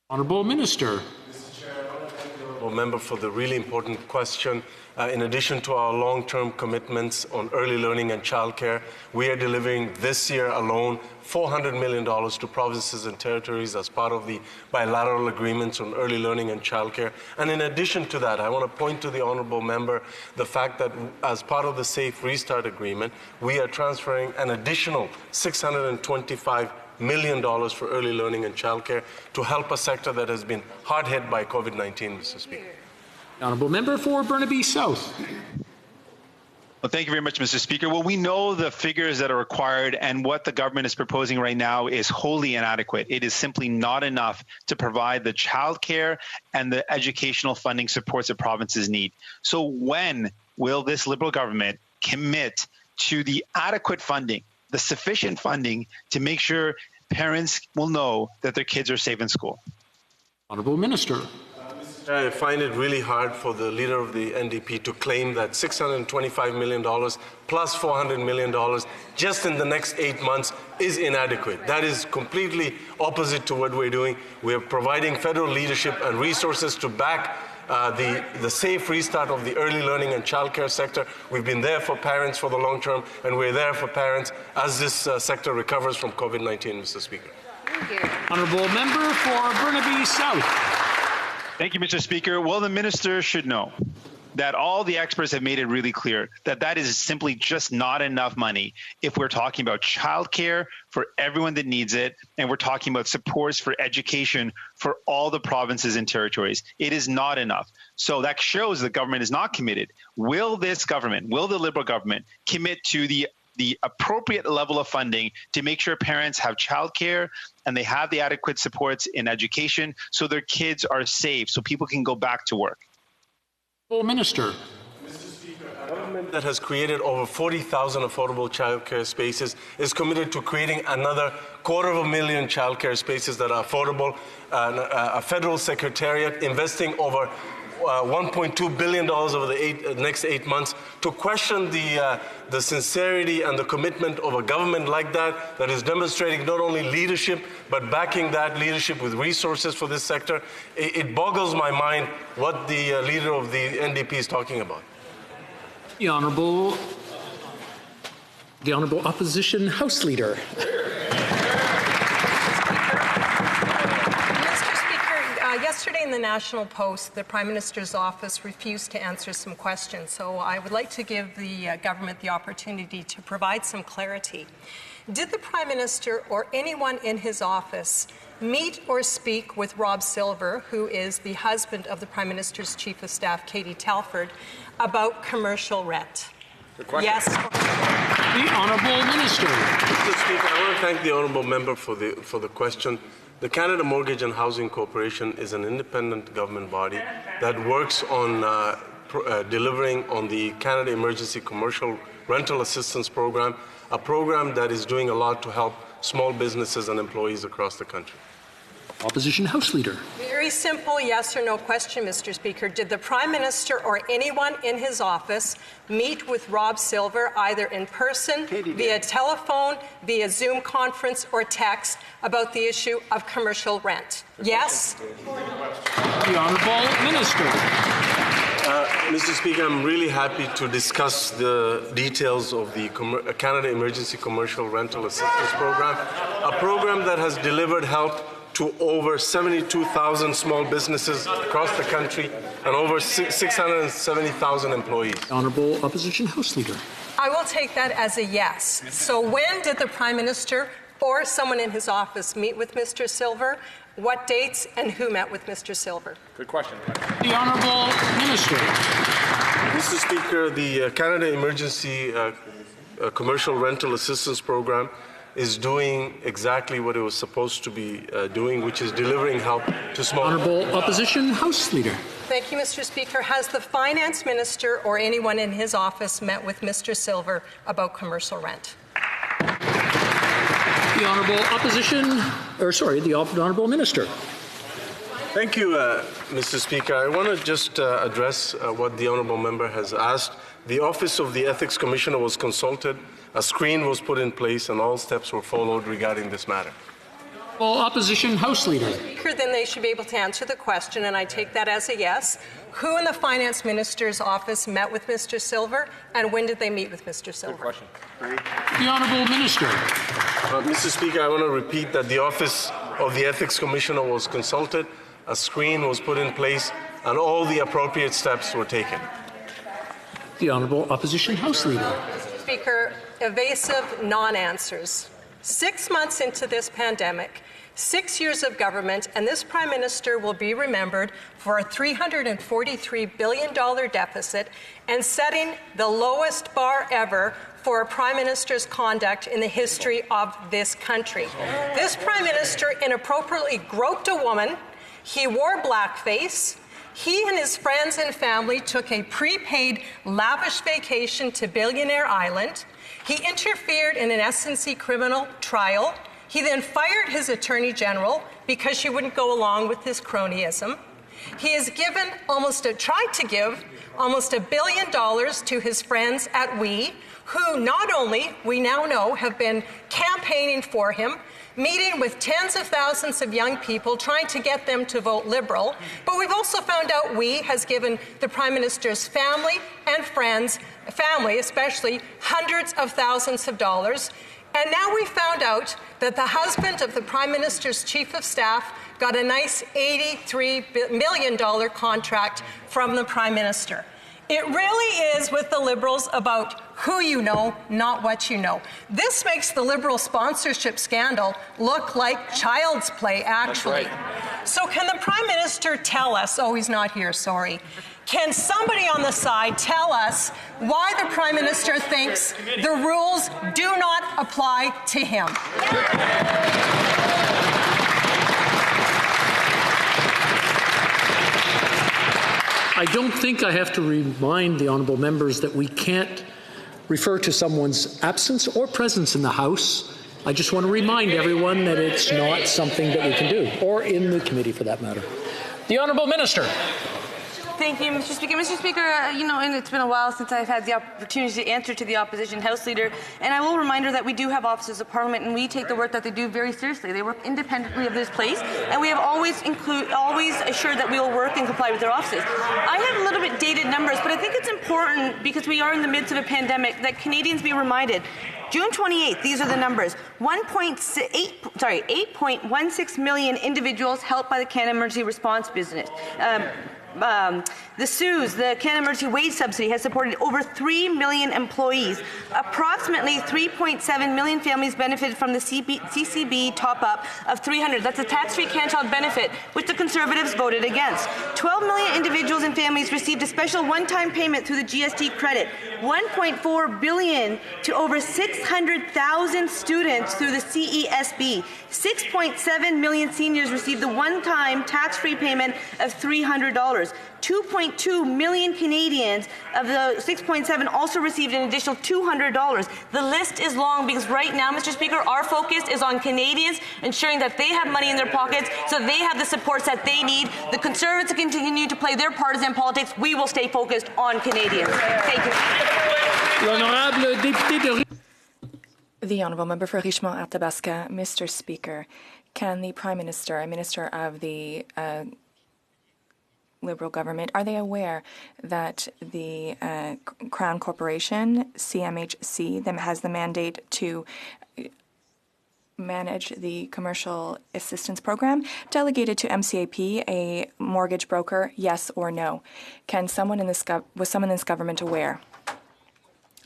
Honourable Minister. Mr. Chair, I want to thank the Honourable Member for the really important question. In addition to our long-term commitments on early learning and childcare, we are delivering this year alone $400 million to provinces and territories as part of the bilateral agreements on early learning and childcare. And in addition to that, I want to point to the Honourable Member the fact that as part of the Safe Restart Agreement, we are transferring an additional $625 million for early learning and childcare to help a sector that has been hard hit by COVID-19, Mr. Speaker. Honourable Member for Burnaby South. Well, thank you very much, Mr. Speaker. Well, we know the figures that are required, and what the government is proposing right now is wholly inadequate. It is simply not enough to provide the childcare and the educational funding supports that provinces need. So when will this Liberal government commit to the adequate funding, the sufficient funding to make sure parents will know that their kids are safe in school? Honourable Minister. I find it really hard for the leader of the NDP to claim that $625 million plus $400 million just in the next 8 months is inadequate. That is completely opposite to what we're doing. We're providing federal leadership and resources to back the safe restart of the early learning and childcare sector. We've been there for parents for the long term, and we're there for parents as this sector recovers from COVID-19, Mr. Speaker. Thank you. Honourable Member for Burnaby South. Thank you, Mr. Speaker. Well, the minister should know that all the experts have made it really clear that that is simply just not enough money if we're talking about childcare for everyone that needs it, and we're talking about supports for education for all the provinces and territories. It is not enough. So that shows the government is not committed. Will this government, will the Liberal government commit to the appropriate level of funding to make sure parents have childcare and they have the adequate supports in education so their kids are safe, so people can go back to work? Minister. A government that has created over 40,000 affordable childcare spaces is committed to creating another 250,000 childcare spaces that are affordable. A federal secretariat investing over $1.2 billion over the next 8 months. To question the sincerity and the commitment of a government like that is demonstrating not only leadership but backing that leadership with resources for this sector, it boggles my mind what the leader of the NDP is talking about. The Honourable Opposition House Leader. Yesterday in the National Post, the Prime Minister's office refused to answer some questions, so I would like to give the government the opportunity to provide some clarity. Did the Prime Minister or anyone in his office meet or speak with Rob Silver, who is the husband of the Prime Minister's Chief of Staff, Katie Telford, about commercial rent? Yes. The Honourable Minister. Mr. Speaker, I want to thank the Honourable Member for the question. The Canada Mortgage and Housing Corporation is an independent government body that works on delivering on the Canada Emergency Commercial Rental Assistance Program, a program that is doing a lot to help small businesses and employees across the country. Opposition House Leader. Very simple yes or no question, Mr. Speaker. Did the Prime Minister or anyone in his office meet with Rob Silver either in person, via telephone, via Zoom conference or text about the issue of commercial rent? Yes? The Honourable Minister. Mr. Speaker, I'm really happy to discuss the details of the Canada Emergency Commercial Rental Assistance Program, a program that has delivered help to over 72,000 small businesses across the country and over 670,000 employees. Honourable Opposition House Leader. I will take that as a yes. So when did the Prime Minister or someone in his office meet with Mr. Silver? What dates and who met with Mr. Silver? Good question. The Honourable Minister. Mr. Speaker, the Canada Emergency Commercial Rental Assistance Program is doing exactly what it was supposed to be doing, which is delivering help to small... Honourable Opposition House Leader. Thank you, Mr. Speaker. Has the Finance Minister or anyone in his office met with Mr. Silver about commercial rent? The Honourable Honourable Minister. Thank you, Mr. Speaker. I want to just address what the Honourable Member has asked. The Office of the Ethics Commissioner was consulted, a screen was put in place, and all steps were followed regarding this matter. Well, Opposition House Leader. Speaker, then they should be able to answer the question, and I take that as a yes. Who in the Finance Minister's office met with Mr. Silver, and when did they meet with Mr. Silver? Good question. The Honourable Minister. Mr. Speaker, I want to repeat that the Office of the Ethics Commissioner was consulted, a screen was put in place, and all the appropriate steps were taken. The Honourable Opposition House Leader. Mr. Speaker, evasive non-answers. 6 months into this pandemic, 6 years of government, and this Prime Minister will be remembered for a $343 billion deficit and setting the lowest bar ever for a Prime Minister's conduct in the history of this country. This Prime Minister inappropriately groped a woman. He wore blackface. He and his friends and family took a prepaid, lavish vacation to Billionaire Island. He interfered in an SNC criminal trial. He then fired his Attorney General, because she wouldn't go along with his cronyism. He has tried to give almost $1 billion to his friends at HoC, who not only, we now know, have been campaigning for him, meeting with tens of thousands of young people, trying to get them to vote Liberal. But we've also found out HoC has given the Prime Minister's family and friends, family especially, hundreds of thousands of dollars. And now we found out that the husband of the Prime Minister's Chief of Staff got a nice $83 million contract from the Prime Minister. It really is, with the Liberals, about who you know, not what you know. This makes the Liberal sponsorship scandal look like child's play, actually. That's right. So can the Prime Minister tell us, oh, he's not here, sorry. Can somebody on the side tell us why the Prime Minister thinks the rules do not apply to him? I don't think I have to remind the honourable members that we can't refer to someone's absence or presence in the House. I just want to remind everyone that it's not something that we can do, or in the committee for that matter. The Honourable Minister. Thank you, Mr. Speaker. Mr. Speaker, and it's been a while since I've had the opportunity to answer to the opposition House Leader, and I will remind her that we do have officers of Parliament, and we take the work that they do very seriously. They work independently of this place, and we have always assured that we will work and comply with their offices. I have a little bit dated numbers, but I think it's important, because we are in the midst of a pandemic, that Canadians be reminded. June 28th, these are the numbers. 8.16 million individuals helped by the Canada Emergency Response Business. The CEWS, the Canada Emergency Wage Subsidy, has supported over 3 million employees. Approximately 3.7 million families benefited from the CCB top-up of $300. That's a tax-free Canada benefit, which the Conservatives voted against. 12 million individuals and families received a special one-time payment through the GST credit. 1.4 billion to over 600,000 students through the CESB. 6.7 million seniors received the one-time tax-free payment of $300. 2.2 million Canadians of the 6.7 also received an additional $200. The list is long, because right now, Mr. Speaker, our focus is on Canadians ensuring that they have money in their pockets so they have the supports that they need. The Conservatives continue to play their partisan politics. We will stay focused on Canadians. Thank you. The Honourable Member for Richmond-Athabasca. Mr. Speaker, can the Prime Minister and Minister of the Liberal government, are they aware that the Crown Corporation, CMHC, has the mandate to manage the commercial assistance program delegated to MCAP, a mortgage broker? Yes or no? Was someone in this government aware?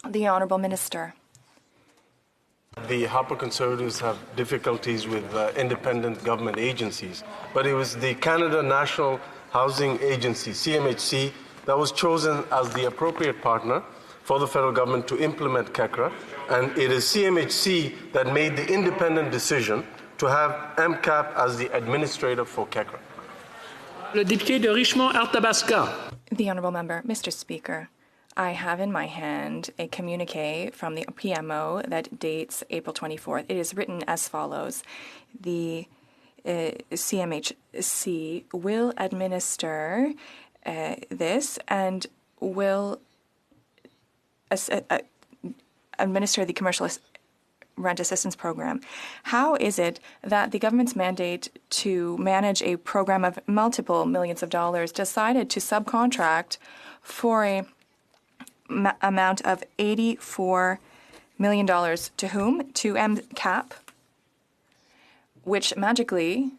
The Honourable Minister. The Harper Conservatives have difficulties with independent government agencies, but it was the Canada National Housing Agency, CMHC, that was chosen as the appropriate partner for the federal government to implement KECRA, and it is CMHC that made the independent decision to have MCAP as the administrator for KECRA. Le député de Richmond-Athabasca. The Honourable Member. Mr. Speaker, I have in my hand a communique from the PMO that dates April 24th. It is written as follows. The CMHC will administer this and will administer the commercial rent assistance program. How is it that the government's mandate to manage a program of multiple millions of dollars decided to subcontract for a amount of $84 million to whom? To MCAP, which magically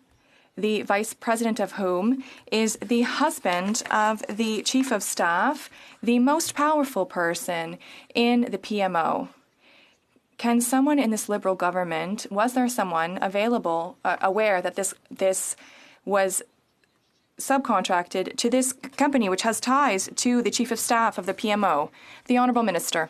the vice president of whom is the husband of the chief of staff, the most powerful person in the PMO. Can someone in this Liberal government, was there someone available, aware that this was subcontracted to this company which has ties to the chief of staff of the PMO? The Honourable Minister.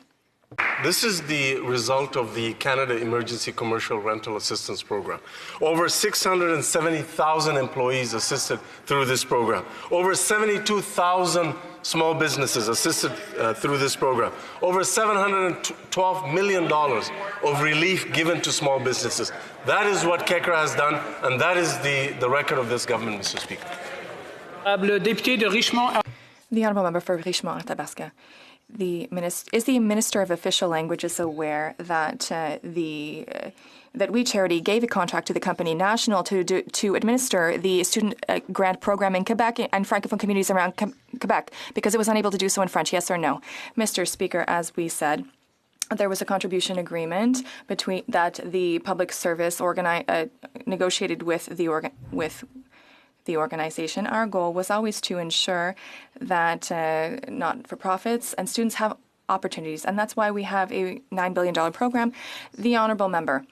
This is the result of the Canada Emergency Commercial Rental Assistance Program. Over 670,000 employees assisted through this program. Over 72,000 small businesses assisted through this program. Over $712 million of relief given to small businesses. That is what KECRA has done, and that is the record of this government, Mr. Speaker. The honourable member for Richmond-Athabasca. Is the Minister of Official Languages aware that that We Charity gave a contract to the company National to administer the student grant program in Quebec and Francophone communities around Quebec because it was unable to do so in French? Yes or no? Mr. Speaker, as we said, there was a contribution agreement between that the public service negotiated with the organization. Our goal was always to ensure that not-for-profits and students have opportunities, and that's why we have a $9 billion program. The honourable member.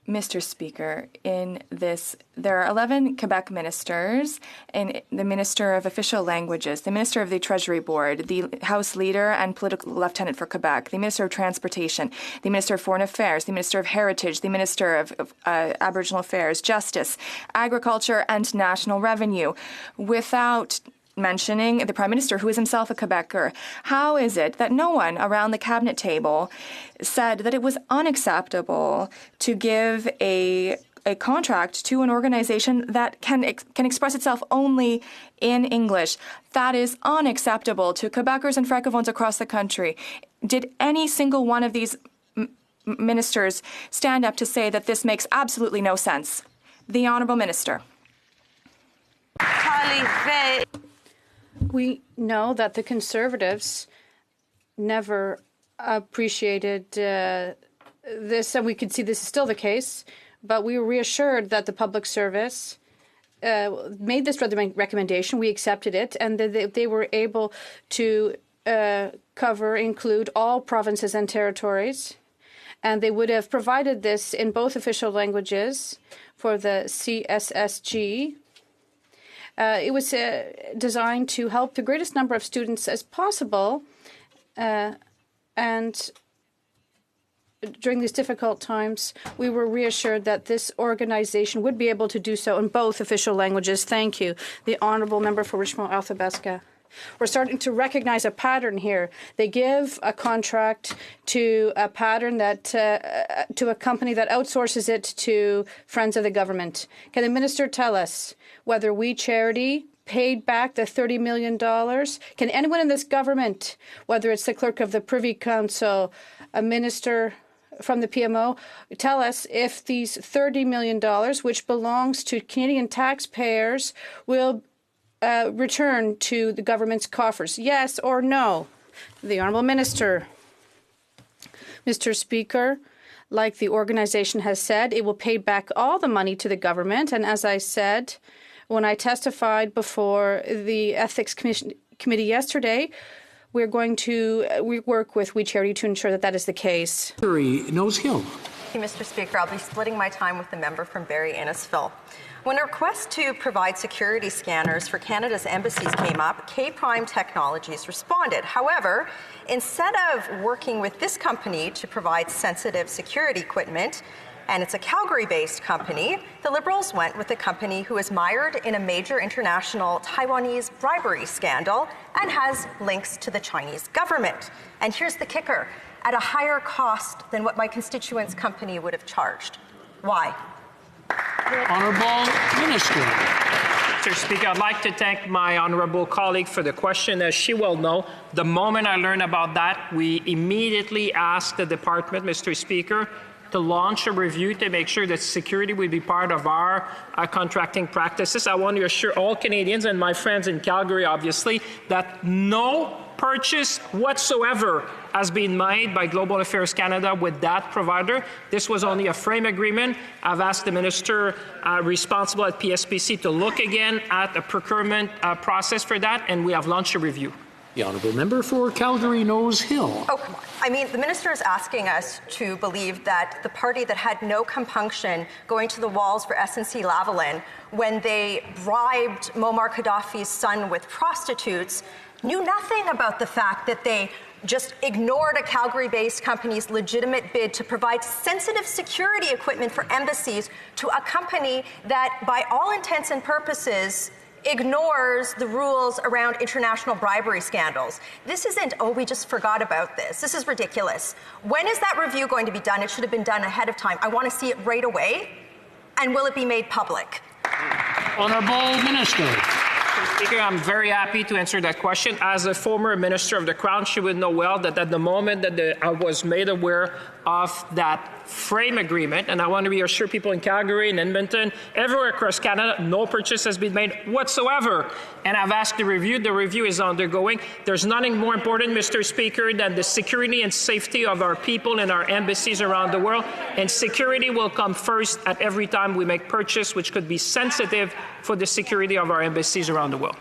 Mr. Speaker, in this, there are 11 Quebec ministers, and the Minister of Official Languages, the Minister of the Treasury Board, the House Leader and Political Lieutenant for Quebec, the Minister of Transportation, the Minister of Foreign Affairs, the Minister of Heritage, the Minister of Aboriginal Affairs, Justice, Agriculture and National Revenue, without mentioning the Prime Minister, who is himself a Quebecer. How is it that no one around the cabinet table said that it was unacceptable to give a contract to an organization that can express itself only in English? That is unacceptable to Quebecers and Francophones across the country. Did any single one of these ministers stand up to say that this makes absolutely no sense? The Honourable Minister. We know that the Conservatives never appreciated this, and we could see this is still the case, but we were reassured that the public service made this recommendation. We accepted it, and they were able to include all provinces and territories, and they would have provided this in both official languages for the CSSG. It was designed to help the greatest number of students as possible, and during these difficult times, we were reassured that this organization would be able to do so in both official languages. Thank you. The honourable member for Richmond-Athabasca. We're starting to recognize a pattern here. They give a contract to a pattern that to a company that outsources it to friends of the government. Can the minister tell us whether We Charity paid back the $30 million? Can anyone in this government, whether it's the clerk of the Privy Council, a minister from the PMO, tell us if these $30 million, which belongs to Canadian taxpayers, will return to the government's coffers? Yes or no? The Honourable Minister. Mr. Speaker, like the organization has said, it will pay back all the money to the government. And as I said, when I testified before the Ethics Committee yesterday, we're going to work with We Charity to ensure that that is the case. Nose Hill. Thank you, Mr. Speaker. I'll be splitting my time with the member from Barrie-Innisfil. When a request to provide security scanners for Canada's embassies came up, K-Prime Technologies responded. However, instead of working with this company to provide sensitive security equipment, and it's a Calgary-based company, the Liberals went with a company who is mired in a major international Taiwanese bribery scandal and has links to the Chinese government. And here's the kicker: at a higher cost than what my constituent's company would have charged. Why? Honourable Minister. Mr. Speaker, I'd like to thank my honourable colleague for the question. As she will know, the moment I learned about that, we immediately asked the department, Mr. Speaker, to launch a review to make sure that security would be part of our contracting practices. I want to assure all Canadians and my friends in Calgary, obviously, that no purchase whatsoever has been made by Global Affairs Canada with that provider. This was only a frame agreement. I've asked the minister responsible at PSPC to look again at the procurement process for that, and we have launched a review. The honourable member for Calgary Nose Hill. Oh, come on. I mean, the minister is asking us to believe that the party that had no compunction going to the walls for SNC-Lavalin when they bribed Muammar Gaddafi's son with prostitutes knew nothing about the fact that they just ignored a Calgary-based company's legitimate bid to provide sensitive security equipment for embassies to a company that, by all intents and purposes, ignores the rules around international bribery scandals. This isn't, oh, we just forgot about this. This is ridiculous. When is that review going to be done? It should have been done ahead of time. I want to see it right away. And will it be made public? Honourable Minister. Mr. Speaker, I'm very happy to answer that question. As a former Minister of the Crown, she would know well that at the moment that I was made aware of that frame agreement, and I want to reassure people in Calgary and Edmonton, everywhere across Canada, no purchase has been made whatsoever. And I've asked the review. The review is undergoing. There's nothing more important, Mr. Speaker, than the security and safety of our people and our embassies around the world. And security will come first at every time we make purchase, which could be sensitive for the security of our embassies around the world.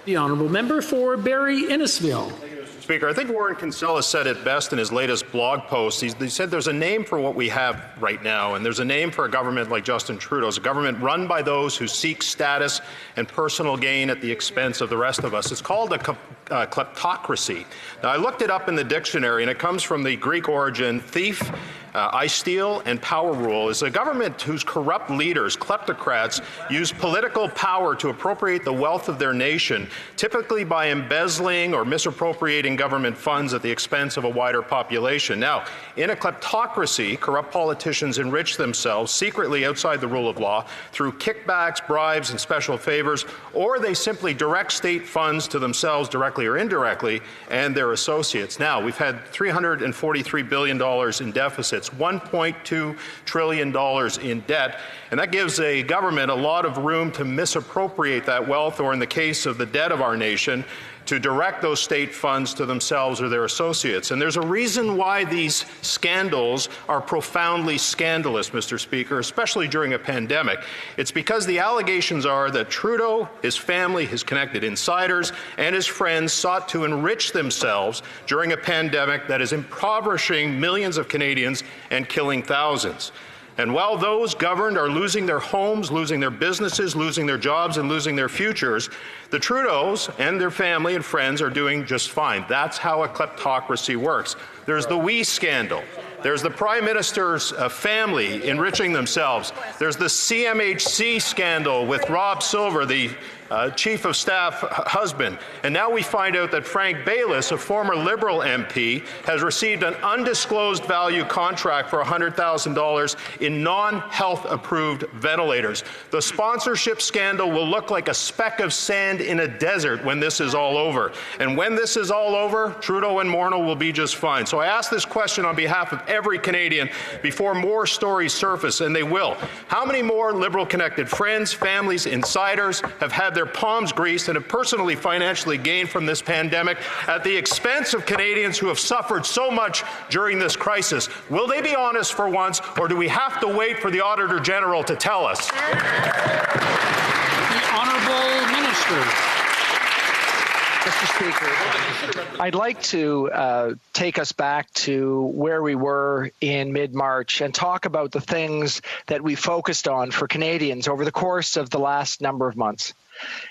The honourable member for Barrie Innisfil. Speaker, I think Warren Kinsella said it best in his latest blog post. He said there's a name for what we have right now, and there's a name for a government like Justin Trudeau's, a government run by those who seek status and personal gain at the expense of the rest of us. It's called a kleptocracy. Now, I looked it up in the dictionary, and it comes from the Greek origin thief, I steal, and power rule is a government whose corrupt leaders, kleptocrats, use political power to appropriate the wealth of their nation, typically by embezzling or misappropriating government funds at the expense of a wider population. Now, in a kleptocracy, corrupt politicians enrich themselves secretly outside the rule of law through kickbacks, bribes, and special favors, or they simply direct state funds to themselves directly or indirectly and their associates. Now, we've had $343 billion in deficits, $1.2 trillion in debt, and that gives a government a lot of room to misappropriate that wealth, or in the case of the debt of our nation, to direct those state funds to themselves or their associates. And there's a reason why these scandals are profoundly scandalous, Mr. Speaker, especially during a pandemic. It's because the allegations are that Trudeau, his family, his connected insiders, and his friends sought to enrich themselves during a pandemic that is impoverishing millions of Canadians and killing thousands. And while those governed are losing their homes, losing their businesses, losing their jobs, and losing their futures, the Trudeaus and their family and friends are doing just fine. That's how a kleptocracy works. There's the WE scandal. There's the Prime Minister's family enriching themselves. There's the CMHC scandal with Rob Silver, the Chief of Staff husband. And now we find out that Frank Baylis, a former Liberal MP, has received an undisclosed value contract for $100,000 in non-health approved ventilators. The sponsorship scandal will look like a speck of sand in a desert when this is all over. And when this is all over, Trudeau and Morneau will be just fine. So I ask this question on behalf of every Canadian before more stories surface, and they will. How many more Liberal-connected friends, families, insiders have had their palms greased and have personally financially gained from this pandemic at the expense of Canadians who have suffered so much during this crisis? Will they be honest for once, or do we have to wait for the Auditor General to tell us? The Honourable Minister. Mr. Speaker, I'd like to take us back to where we were in mid-March and talk about the things that we focused on for Canadians over the course of the last number of months.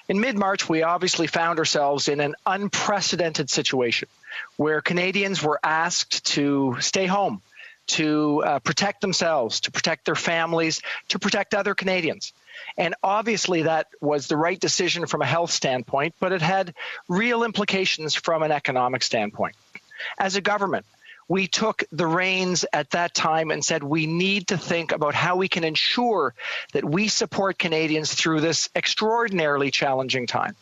In mid-March, we obviously found ourselves in an unprecedented situation where Canadians were asked to stay home, to protect themselves, to protect their families, to protect other Canadians. And obviously that was the right decision from a health standpoint, but it had real implications from an economic standpoint. As a government, we took the reins at that time and said we need to think about how we can ensure that we support Canadians through this extraordinarily challenging time.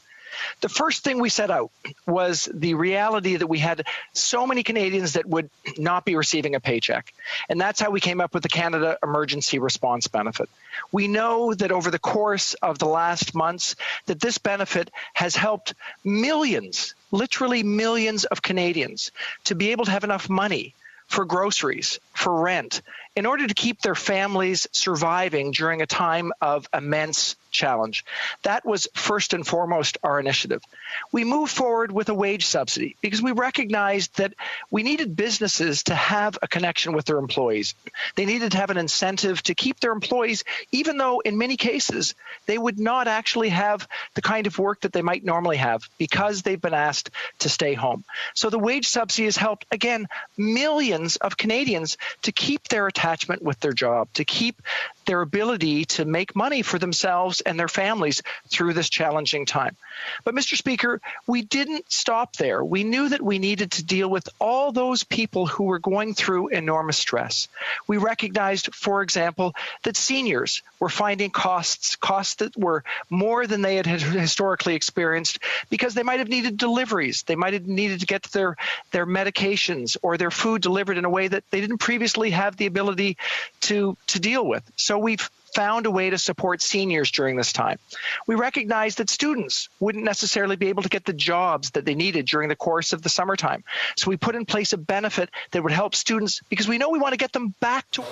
The first thing we set out was the reality that we had so many Canadians that would not be receiving a paycheck. And that's how we came up with the Canada Emergency Response Benefit. We know that over the course of the last months that this benefit has helped millions, literally millions of Canadians to be able to have enough money for groceries, for rent, in order to keep their families surviving during a time of immense challenge. That was first and foremost our initiative. We moved forward with a wage subsidy because we recognized that we needed businesses to have a connection with their employees. They needed to have an incentive to keep their employees, even though in many cases they would not actually have the kind of work that they might normally have because they've been asked to stay home. So the wage subsidy has helped, again, millions of Canadians to keep their attachment with their job, to keep their ability to make money for themselves and their families through this challenging time. But Mr. Speaker, we didn't stop there. We knew that we needed to deal with all those people who were going through enormous stress. We recognized, for example, that seniors were finding costs that were more than they had historically experienced because they might have needed deliveries. They might have needed to get their medications or their food delivered in a way that they didn't previously have the ability to deal with. So we've found a way to support seniors during this time. We recognize that students wouldn't necessarily be able to get the jobs that they needed during the course of the summertime. So we put in place a benefit that would help students because we know we want to get them back to...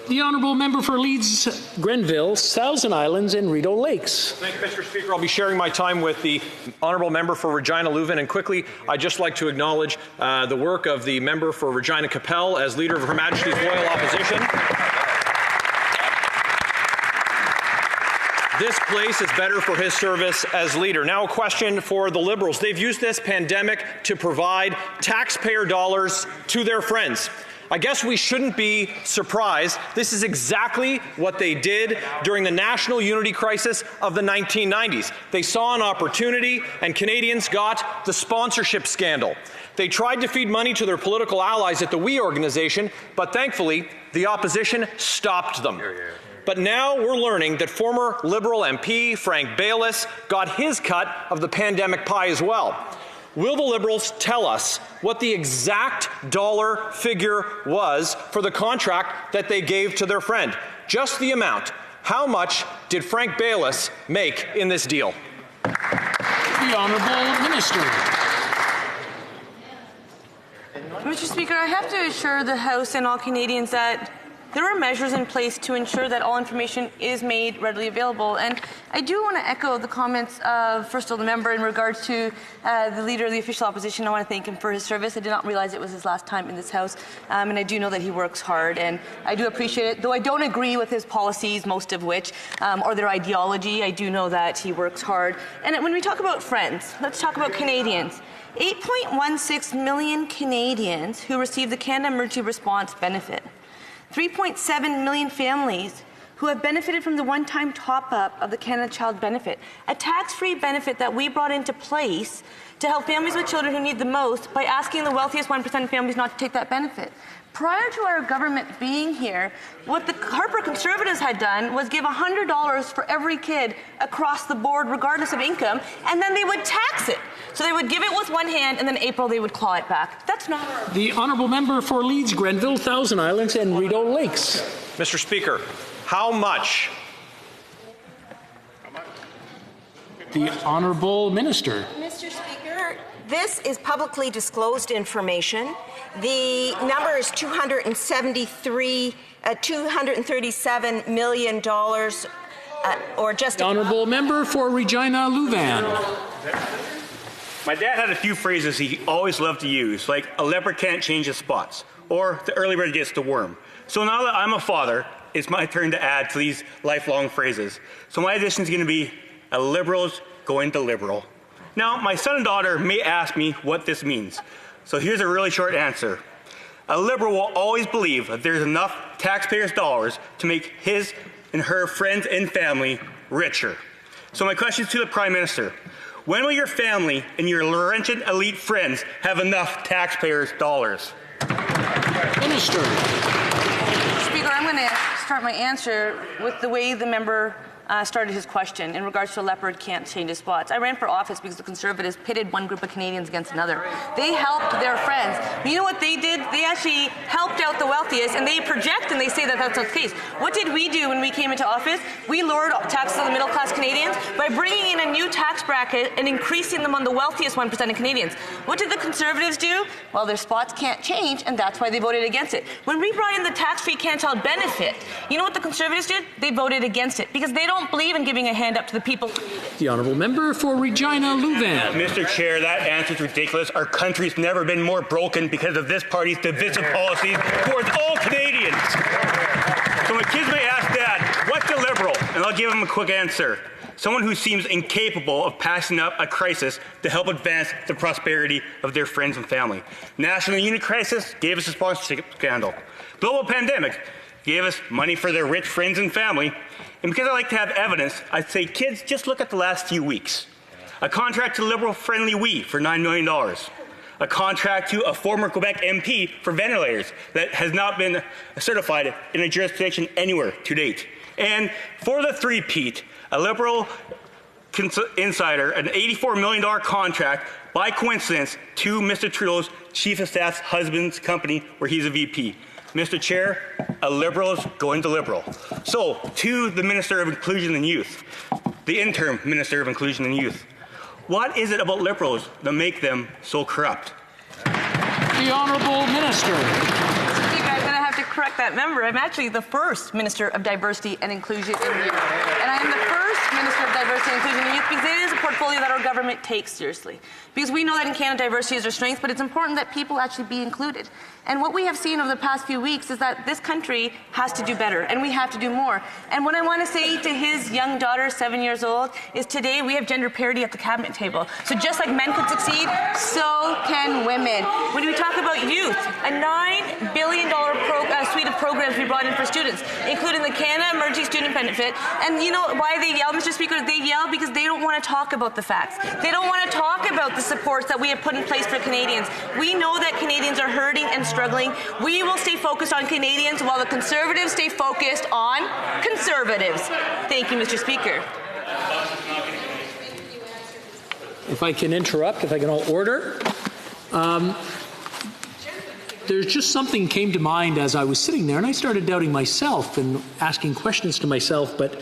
The Honourable Member for Leeds, Grenville, Thousand Islands and Rideau Lakes. Thank you, Mr. Speaker. I'll be sharing my time with the Honourable Member for Regina Leuven, and quickly I'd just like to acknowledge the work of the Member for Regina Capel as Leader of Her Majesty's Loyal Opposition. This place is better for his service as leader. Now a question for the Liberals. They've used this pandemic to provide taxpayer dollars to their friends. I guess we shouldn't be surprised. This is exactly what they did during the national unity crisis of the 1990s. They saw an opportunity, and Canadians got the sponsorship scandal. They tried to feed money to their political allies at the WE organization, but thankfully, the opposition stopped them. But now we're learning that former Liberal MP Frank Baylis got his cut of the pandemic pie as well. Will the Liberals tell us what the exact dollar figure was for the contract that they gave to their friend? Just the amount. How much did Frank Baylis make in this deal? The Honourable Minister. Mr. Speaker, I have to assure the House and all Canadians that there are measures in place to ensure that all information is made readily available. And I do want to echo the comments of, first of all, the member in regards to the Leader of the Official Opposition. I want to thank him for his service. I did not realize it was his last time in this House. And I do know that he works hard. And I do appreciate it. Though I don't agree with his policies, most of which, or their ideology, I do know that he works hard. And when we talk about friends, let's talk about Canadians. 8.16 million Canadians who receive the Canada Emergency Response Benefit. 3.7 million families who have benefited from the one-time top-up of the Canada Child Benefit, a tax-free benefit that we brought into place to help families with children who need the most by asking the wealthiest 1% of families not to take that benefit. Prior to our government being here, what the Harper Conservatives had done was give $100 for every kid across the board, regardless of income, and then they would tax it. So they would give it with one hand, and then April they would claw it back. That's not... The Honourable Member for Leeds, Grenville, Thousand Islands and Rideau Lakes. Mr. Speaker, how much? The Honourable Minister. Mr. Speaker, this is publicly disclosed information. The number is $237 million, or just... The Honourable Member for Regina Leuven. My dad had a few phrases he always loved to use, like a leopard can't change his spots, or the early bird gets the worm. So now that I'm a father, it's my turn to add to these lifelong phrases. So my addition is going to be a liberal's going to liberal. Now, my son and daughter may ask me what this means. So here's a really short answer. A liberal will always believe that there's enough taxpayers' dollars to make his and her friends and family richer. So my question is to the Prime Minister. When will your family and your Laurentian elite friends have enough taxpayers' dollars? Minister. Speaker, I'm going to start my answer with the way the member started his question in regards to a leopard can't change his spots. I ran for office because the Conservatives pitted one group of Canadians against another. They helped their friends. But you know what they did? They actually helped out the wealthiest, and they project and they say that that's not the case. What did we do when we came into office? We lowered taxes on the middle-class Canadians by bringing in a new tax bracket and increasing them on the wealthiest 1% of Canadians. What did the Conservatives do? Well, their spots can't change, and that's why they voted against it. When we brought in the tax-free can't-child benefit, you know what the Conservatives did? They voted against it because they don't believe in giving a hand up to the people. The Honourable Member for Regina Louvain. Mr. Chair, that answer is ridiculous. Our country's never been more broken because of this party's divisive policies towards all Canadians. So my kids may ask Dad, what's a Liberal? And I'll give them a quick answer. Someone who seems incapable of passing up a crisis to help advance the prosperity of their friends and family. National unit crisis gave us a sponsorship scandal. Global pandemic gave us money for their rich friends and family. And because I like to have evidence, I'd say, kids, just look at the last few weeks. A contract to Liberal-friendly We for $9 million. A contract to a former Quebec MP for ventilators that has not been certified in a jurisdiction anywhere to date. And for the three-peat, a Liberal insider, an $84 million contract, by coincidence, to Mr. Trudeau's Chief of Staff's husband's company, where he's a VP. Mr. Chair, a Liberal is going to Liberal. So, to the Minister of Inclusion and Youth, the interim Minister of Inclusion and Youth, what is it about Liberals that make them so corrupt? The Honourable Minister. I'm going to have to correct that member. I'm actually the first Minister of Diversity and Inclusion in Youth. And I am the first Minister of Diversity and Inclusion in Youth because it is a portfolio that our government takes seriously. Because we know that in Canada, diversity is our strength, but it's important that people actually be included. And what we have seen over the past few weeks is that this country has to do better, and we have to do more. And what I want to say to his young daughter, 7 years old, is today we have gender parity at the cabinet table. So just like men could succeed, so can women. When we talk about youth, a $9 billion suite of programs we brought in for students, including the Canada Emergency Student Benefit. And you know why they yell, Mr. Speaker? They yell because they don't want to talk about the facts. They don't want to talk about the supports that we have put in place for Canadians. We know that Canadians are hurting and struggling. We will stay focused on Canadians while the Conservatives stay focused on Conservatives. Thank you, Mr. Speaker. If I can interrupt, if I can all order. There's just something came to mind as I was sitting there, and I started doubting myself and asking questions to myself. But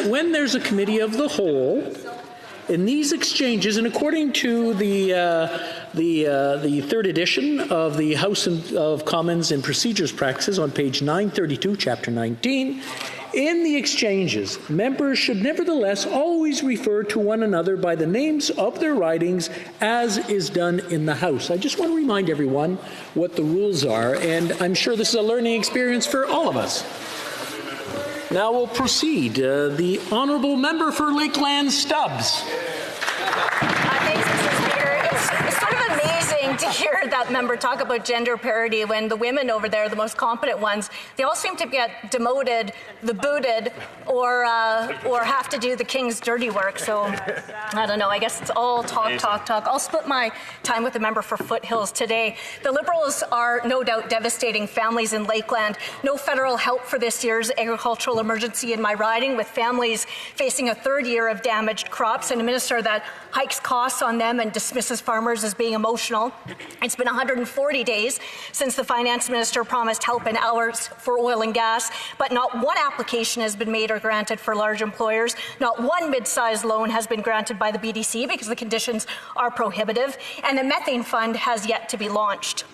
when there's a committee of the whole, in these exchanges, and according to the third edition of the House of Commons and Procedures Practices on page 932, chapter 19, in the exchanges, members should nevertheless always refer to one another by the names of their ridings, as is done in the House. I just want to remind everyone what the rules are, and I'm sure this is a learning experience for all of us. Now we'll proceed. The Honourable Member for Lakeland Stubbs. Thanks, Mr. Speaker. It's sort of amazing to hear that member talk about gender parity when the women over there, the most competent ones, they all seem to get demoted, booted, or have to do the king's dirty work. So I don't know. I guess it's all talk. I'll split my time with the member for Foothills today. The Liberals are no doubt devastating families in Lakeland. No federal help for this year's agricultural emergency in my riding, with families facing a third year of damaged crops and a minister that hikes costs on them and dismisses farmers as being emotional. It's been 140 days since the finance minister promised help in hours for oil and gas, but not one application has been made or granted for large employers. Not one mid-sized loan has been granted by the BDC because the conditions are prohibitive, and a methane fund has yet to be launched.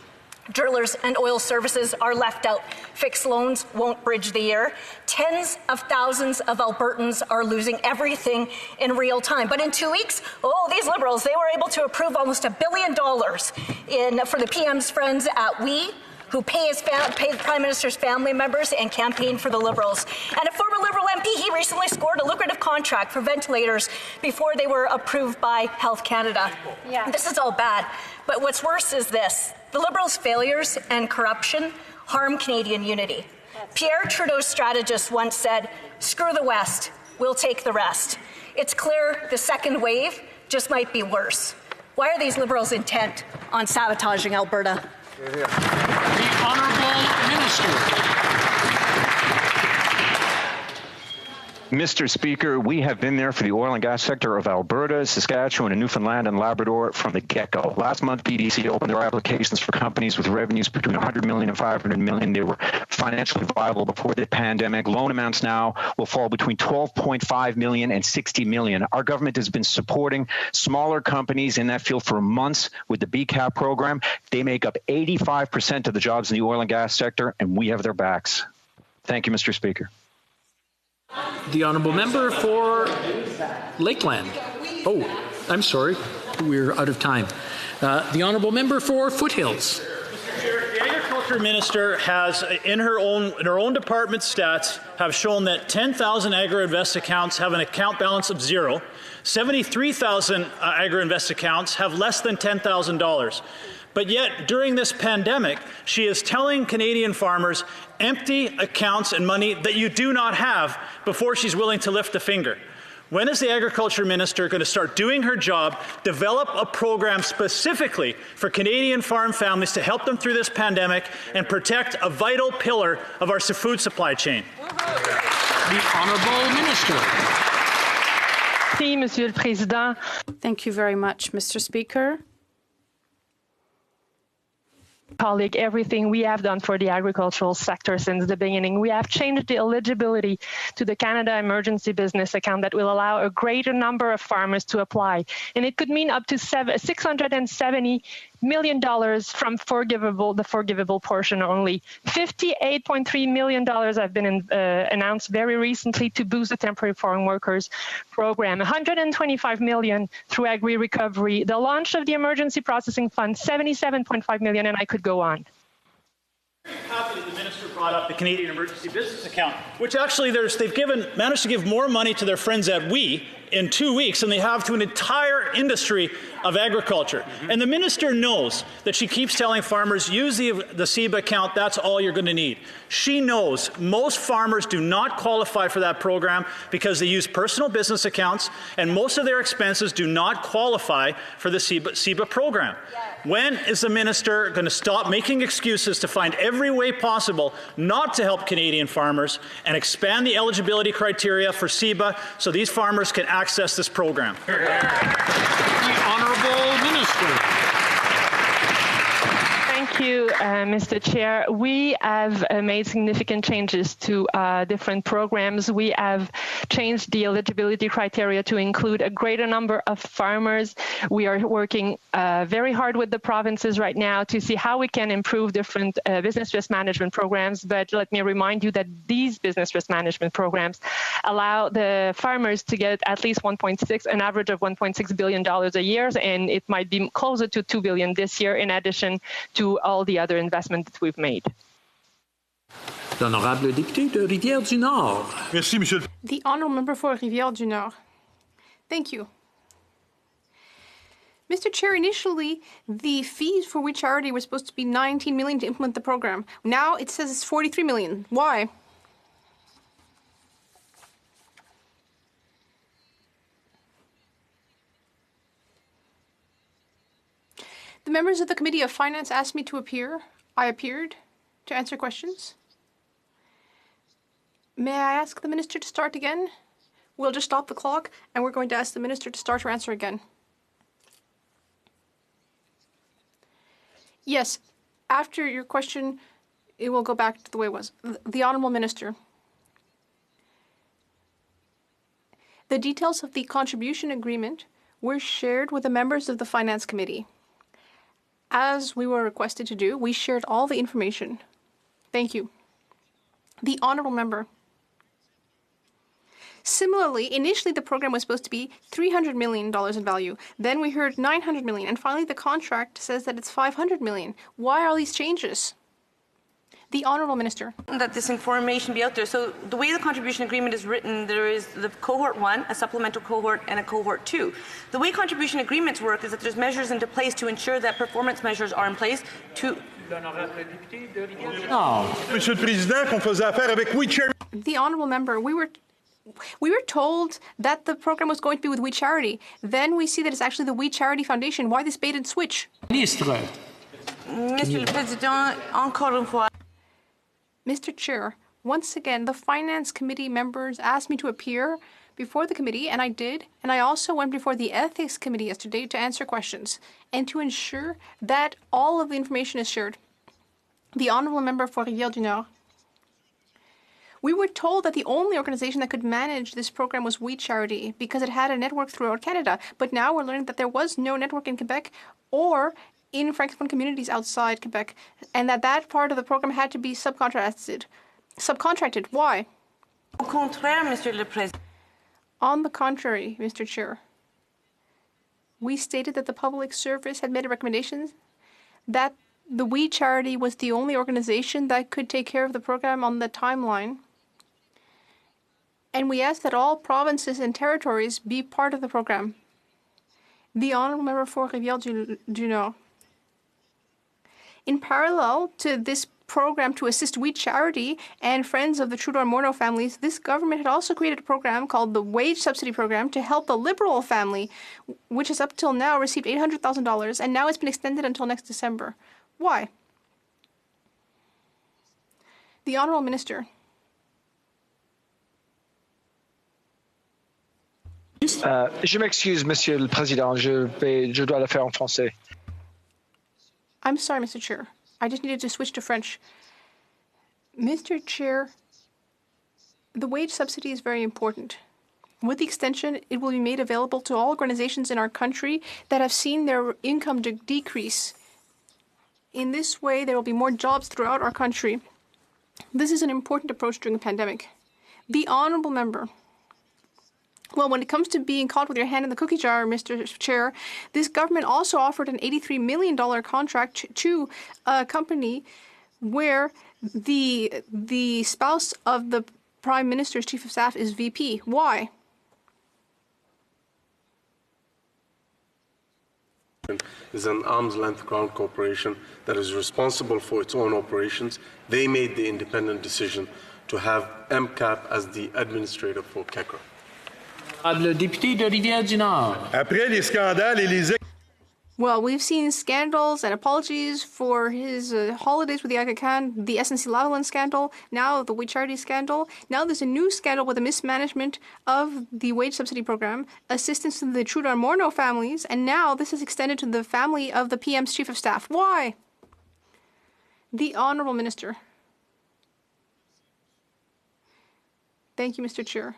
Drillers and oil services are left out. Fixed loans won't bridge the year. Tens of thousands of Albertans are losing everything in real time. But in 2 weeks, these Liberals, they were able to approve almost $1 billion for the PM's friends at WE, who pay the Prime Minister's family members and campaign for the Liberals. And a former Liberal MP, he recently scored a lucrative contract for ventilators before they were approved by Health Canada. Yeah. This is all bad. But what's worse is this. The Liberals' failures and corruption harm Canadian unity. Pierre Trudeau's strategist once said, "Screw the West, we'll take the rest." It's clear the second wave just might be worse. Why are these Liberals intent on sabotaging Alberta? The Honourable Minister. Mr. Speaker, we have been there for the oil and gas sector of Alberta, Saskatchewan, and Newfoundland and Labrador from the get-go. Last month, BDC opened their applications for companies with revenues between $100 million and $500 million. They were financially viable before the pandemic. Loan amounts now will fall between $12.5 million and $60 million. Our government has been supporting smaller companies in that field for months with the BCAP program. They make up 85% of the jobs in the oil and gas sector, and we have their backs. Thank you, Mr. Speaker. The honourable member for Lakeland. Oh, I'm sorry, we're out of time. The honourable member for Foothills. The Agriculture Minister has, in her own department stats, have shown that 10,000 agri-invest accounts have an account balance of zero. 73,000 agri-invest accounts have less than $10,000. But yet, during this pandemic, she is telling Canadian farmers empty accounts and money that you do not have before she's willing to lift a finger. When is the Agriculture Minister going to start doing her job, develop a program specifically for Canadian farm families to help them through this pandemic and protect a vital pillar of our food supply chain? The Honourable Minister. Thank you very much, Mr. Speaker. Colleague, everything we have done for the agricultural sector since the beginning. We have changed the eligibility to the Canada Emergency Business Account that will allow a greater number of farmers to apply. And it could mean up to $670 million from the forgivable portion only. $58.3 million have been announced very recently to boost the temporary foreign workers program. $125 million through agri-recovery. The launch of the emergency processing fund, $77.5 million, and I could go on. Happy the minister brought up the Canadian Emergency Business Account, which actually they've managed to give more money to their friends at WE in 2 weeks than they have to an entire industry of agriculture. And the minister knows that she keeps telling farmers, use the CEBA account, that's all you're going to need. She knows most farmers do not qualify for that program because they use personal business accounts, and most of their expenses do not qualify for the CEBA program. When is the minister going to stop making excuses to find every way possible not to help Canadian farmers and expand the eligibility criteria for CEBA so these farmers can access this program? The Honourable Minister. Thank you, Mr. Chair. We have made significant changes to different programs. We have changed the eligibility criteria to include a greater number of farmers. We are working very hard with the provinces right now to see how we can improve different business risk management programs. But let me remind you that these business risk management programs allow the farmers to get at least an average of $1.6 billion a year, and it might be closer to $2 billion this year, in addition to all the other investments that we've made. L'honorable député de Rivière-du-Nord. Merci, monsieur. The honourable member for Rivière-du-Nord. Thank you. Mr. Chair, initially, the fees for We Charity were supposed to be $19 million to implement the program. Now it says it's $43 million. Why? The members of the Committee of Finance asked me to appear. I appeared to answer questions. May I ask the Minister to start again? We'll just stop the clock, and we're going to ask the Minister to start her answer again. Yes, after your question, it will go back to the way it was. The Honourable Minister. The details of the contribution agreement were shared with the members of the Finance Committee. As we were requested to do, we shared all the information. Thank you. The Honourable Member. Similarly, initially the program was supposed to be $300 million in value. Then we heard $900 million, and finally the contract says that it's $500 million. Why are these changes? The Honourable Minister. That this information be out there. So the way the contribution agreement is written, there is the cohort 1, a supplemental cohort, and a cohort 2. The way contribution agreements work is that there's measures into place to ensure that performance measures are in place to... Monsieur le Président, qu'on faisait affaire avec We Charity. The Honourable Member, we were told that the program was going to be with We Charity. Then we see that it's actually the We Charity Foundation. Why this bait and switch? Monsieur le Président, encore une fois. Mr. Chair, Once again, the Finance Committee members asked me to appear before the committee, and I did. And I also went before the Ethics Committee yesterday to answer questions and to ensure that all of the information is shared. The Honourable Member for Rivière du Nord. We were told that the only organization that could manage this program was We Charity because it had a network throughout Canada. But now we're learning that there was no network in Quebec or in Francophone communities outside Quebec, and that part of the program had to be subcontracted. Why? Au contraire, Monsieur le Président. On the contrary, Mr. Chair, we stated that the public service had made a recommendation that the We Charity was the only organization that could take care of the program on the timeline. And we asked that all provinces and territories be part of the program. The Honourable Member for Rivière du Nord. In parallel to this program to assist We Charity and friends of the Trudeau and Morneau families, this government had also created a program called the Wage Subsidy Program to help the Liberal family, which has up till now received $800,000, and now it's been extended until next December. Why? The Honourable Minister. Je m'excuse, Monsieur le Président. Je dois le faire en français. I'm sorry, Mr. Chair. I just needed to switch to French. Mr. Chair, the wage subsidy is very important. With the extension, it will be made available to all organizations in our country that have seen their income decrease. In this way, there will be more jobs throughout our country. This is an important approach during a pandemic. The Honourable Member. Well, when it comes to being caught with your hand in the cookie jar, Mr. Chair, this government also offered an $83 million contract to a company where the spouse of the Prime Minister's Chief of Staff is VP. Why? Is an arm's-length Crown corporation that is responsible for its own operations. They made the independent decision to have MCAP as the administrator for KECRA. Le député de Rivière-du-Nord. Après les scandales et les... Well, we've seen scandals and apologies for his holidays with the Aga Khan, the SNC-Lavalin scandal, now the We Charity scandal. Now there's a new scandal with the mismanagement of the wage subsidy program, assistance to the Trudeau and Morneau families, and now this is extended to the family of the PM's Chief of Staff. Why? The Honourable Minister. Thank you, Mr. Chair.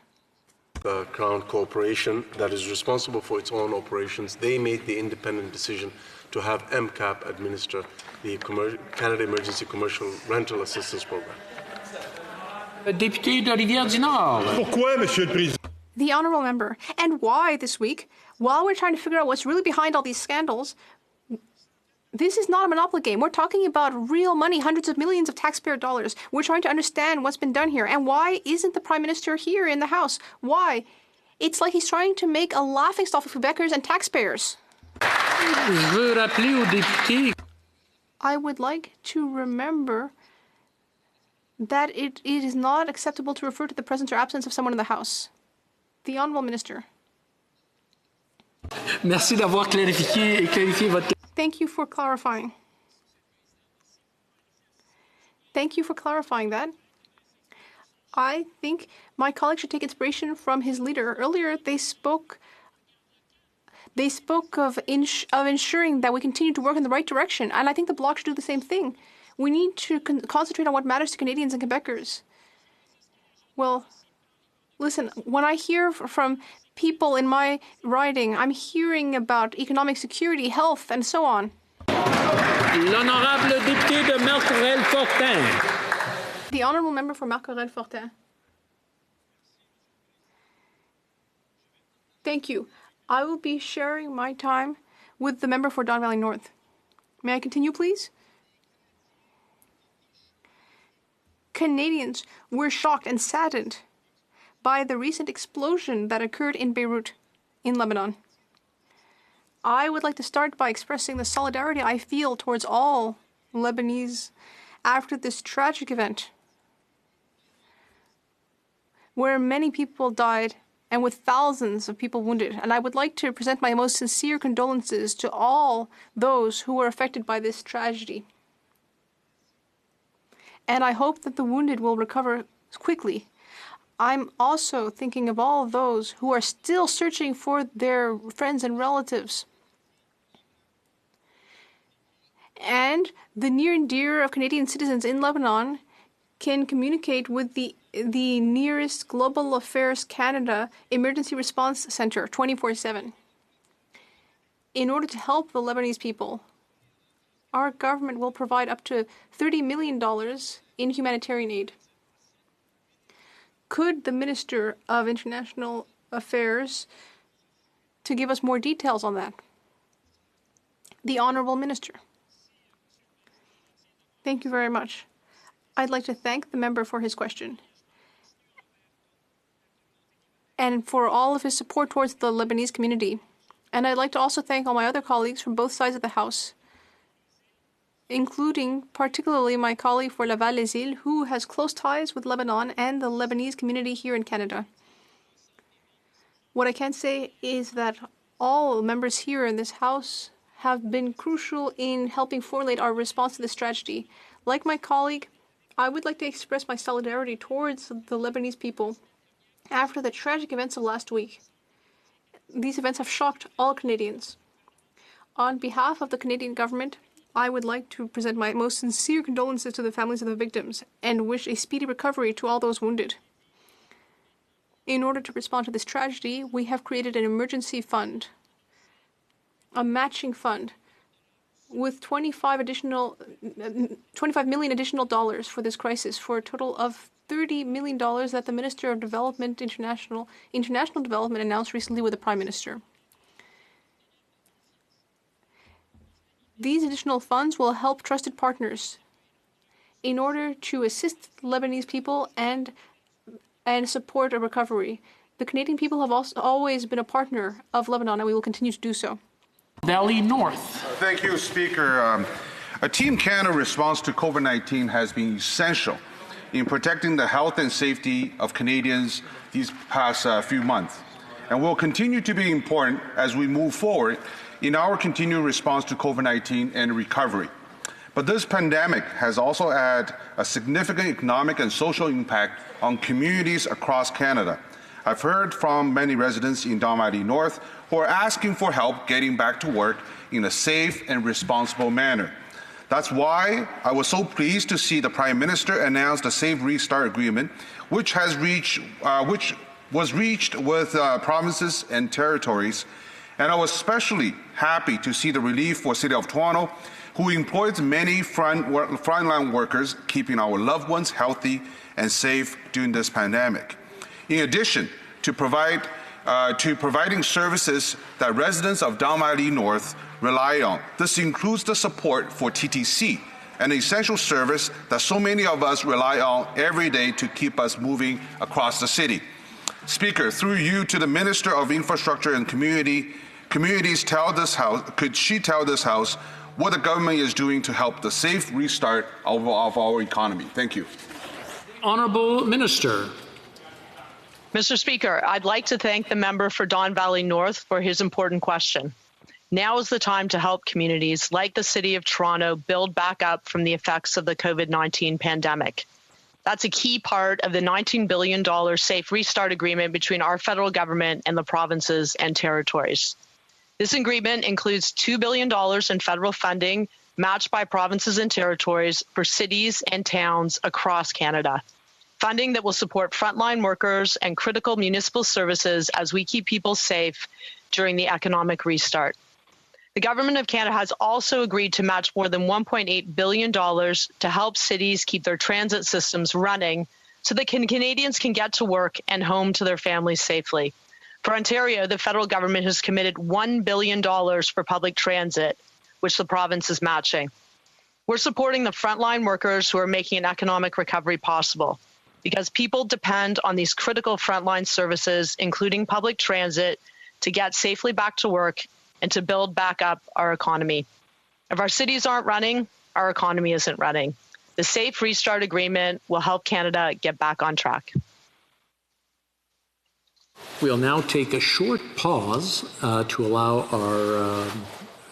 The Crown Corporation that is responsible for its own operations, they made the independent decision to have MCAP administer the Canada Emergency Commercial Rental Assistance Program. Le député de Rivière-du-Nord. Pourquoi, Monsieur le Président? The Honourable Member. And why this week, while we're trying to figure out what's really behind all these scandals, this is not a monopoly game. We're talking about real money, hundreds of millions of taxpayer dollars. We're trying to understand what's been done here. And why isn't the Prime Minister here in the House? Why? It's like he's trying to make a laughingstock of Quebecers and taxpayers. I would like to remember that it is not acceptable to refer to the presence or absence of someone in the House. The Honourable Minister. Merci d'avoir clarifié votre... Thank you for clarifying. Thank you for clarifying that. I think my colleague should take inspiration from his leader. Earlier, they spoke of ensuring that we continue to work in the right direction, and I think the Bloc should do the same thing. We need to concentrate on what matters to Canadians and Quebecers. Well, listen, when I hear from people in my riding, I'm hearing about economic security, health, and so on. L'honorable député de Marc-Aurèle-Fortin. The Honourable Member for Marc-Aurèle-Fortin. Thank you. I will be sharing my time with the member for Don Valley North. May I continue, please? Canadians were shocked and saddened by the recent explosion that occurred in Beirut, in Lebanon. I would like to start by expressing the solidarity I feel towards all Lebanese after this tragic event, where many people died and with thousands of people wounded. And I would like to present my most sincere condolences to all those who were affected by this tragedy. And I hope that the wounded will recover quickly. I'm also thinking of all those who are still searching for their friends and relatives. And the near and dear of Canadian citizens in Lebanon can communicate with the nearest Global Affairs Canada Emergency Response Center 24/7. In order to help the Lebanese people, our government will provide up to $30 million in humanitarian aid. Could the Minister of International Affairs to give us more details on that? The Honourable Minister. Thank you very much. I'd like to thank the member for his question and for all of his support towards the Lebanese community. And I'd like to also thank all my other colleagues from both sides of the House, including particularly my colleague for Laval-les-Îles, who has close ties with Lebanon and the Lebanese community here in Canada. What I can say is that all members here in this House have been crucial in helping formulate our response to this tragedy. Like my colleague, I would like to express my solidarity towards the Lebanese people after the tragic events of last week. These events have shocked all Canadians. On behalf of the Canadian government, I would like to present my most sincere condolences to the families of the victims and wish a speedy recovery to all those wounded. In order to respond to this tragedy, we have created an emergency fund, a matching fund, with $25 million additional dollars for this crisis, for a total of $30 million that the Minister of Development, International Development announced recently with the Prime Minister. These additional funds will help trusted partners in order to assist Lebanese people and support a recovery. The Canadian people have also always been a partner of Lebanon, and we will continue to do so. Valley North. Thank you, Speaker. A Team Canada response to COVID-19 has been essential in protecting the health and safety of Canadians these past few months, and will continue to be important as we move forward in our continued response to COVID-19 and recovery. But this pandemic has also had a significant economic and social impact on communities across Canada. I've heard from many residents in Don Valley North who are asking for help getting back to work in a safe and responsible manner. That's why I was so pleased to see the Prime Minister announce the Safe Restart Agreement, which was reached with provinces and territories. And I was especially happy to see the relief for City of Toronto, who employs many frontline workers, keeping our loved ones healthy and safe during this pandemic. In addition to providing services that residents of Don Valley North rely on, this includes the support for TTC, an essential service that so many of us rely on every day to keep us moving across the city. Speaker, through you to the Minister of Infrastructure and Communities, could she tell this House what the government is doing to help the safe restart of our economy? Thank you. Honourable Minister. Mr. Speaker, I'd like to thank the member for Don Valley North for his important question. Now is the time to help communities like the City of Toronto build back up from the effects of the COVID-19 pandemic. That's a key part of the $19 billion Safe Restart Agreement between our federal government and the provinces and territories. This agreement includes $2 billion in federal funding matched by provinces and territories for cities and towns across Canada. Funding that will support frontline workers and critical municipal services as we keep people safe during the economic restart. The Government of Canada has also agreed to match more than $1.8 billion to help cities keep their transit systems running so that Canadians can get to work and home to their families safely. For Ontario, the federal government has committed $1 billion for public transit, which the province is matching. We're supporting the frontline workers who are making an economic recovery possible, because people depend on these critical frontline services, including public transit, to get safely back to work and to build back up our economy. If our cities aren't running, our economy isn't running. The Safe Restart Agreement will help Canada get back on track. We'll now take a short pause to allow our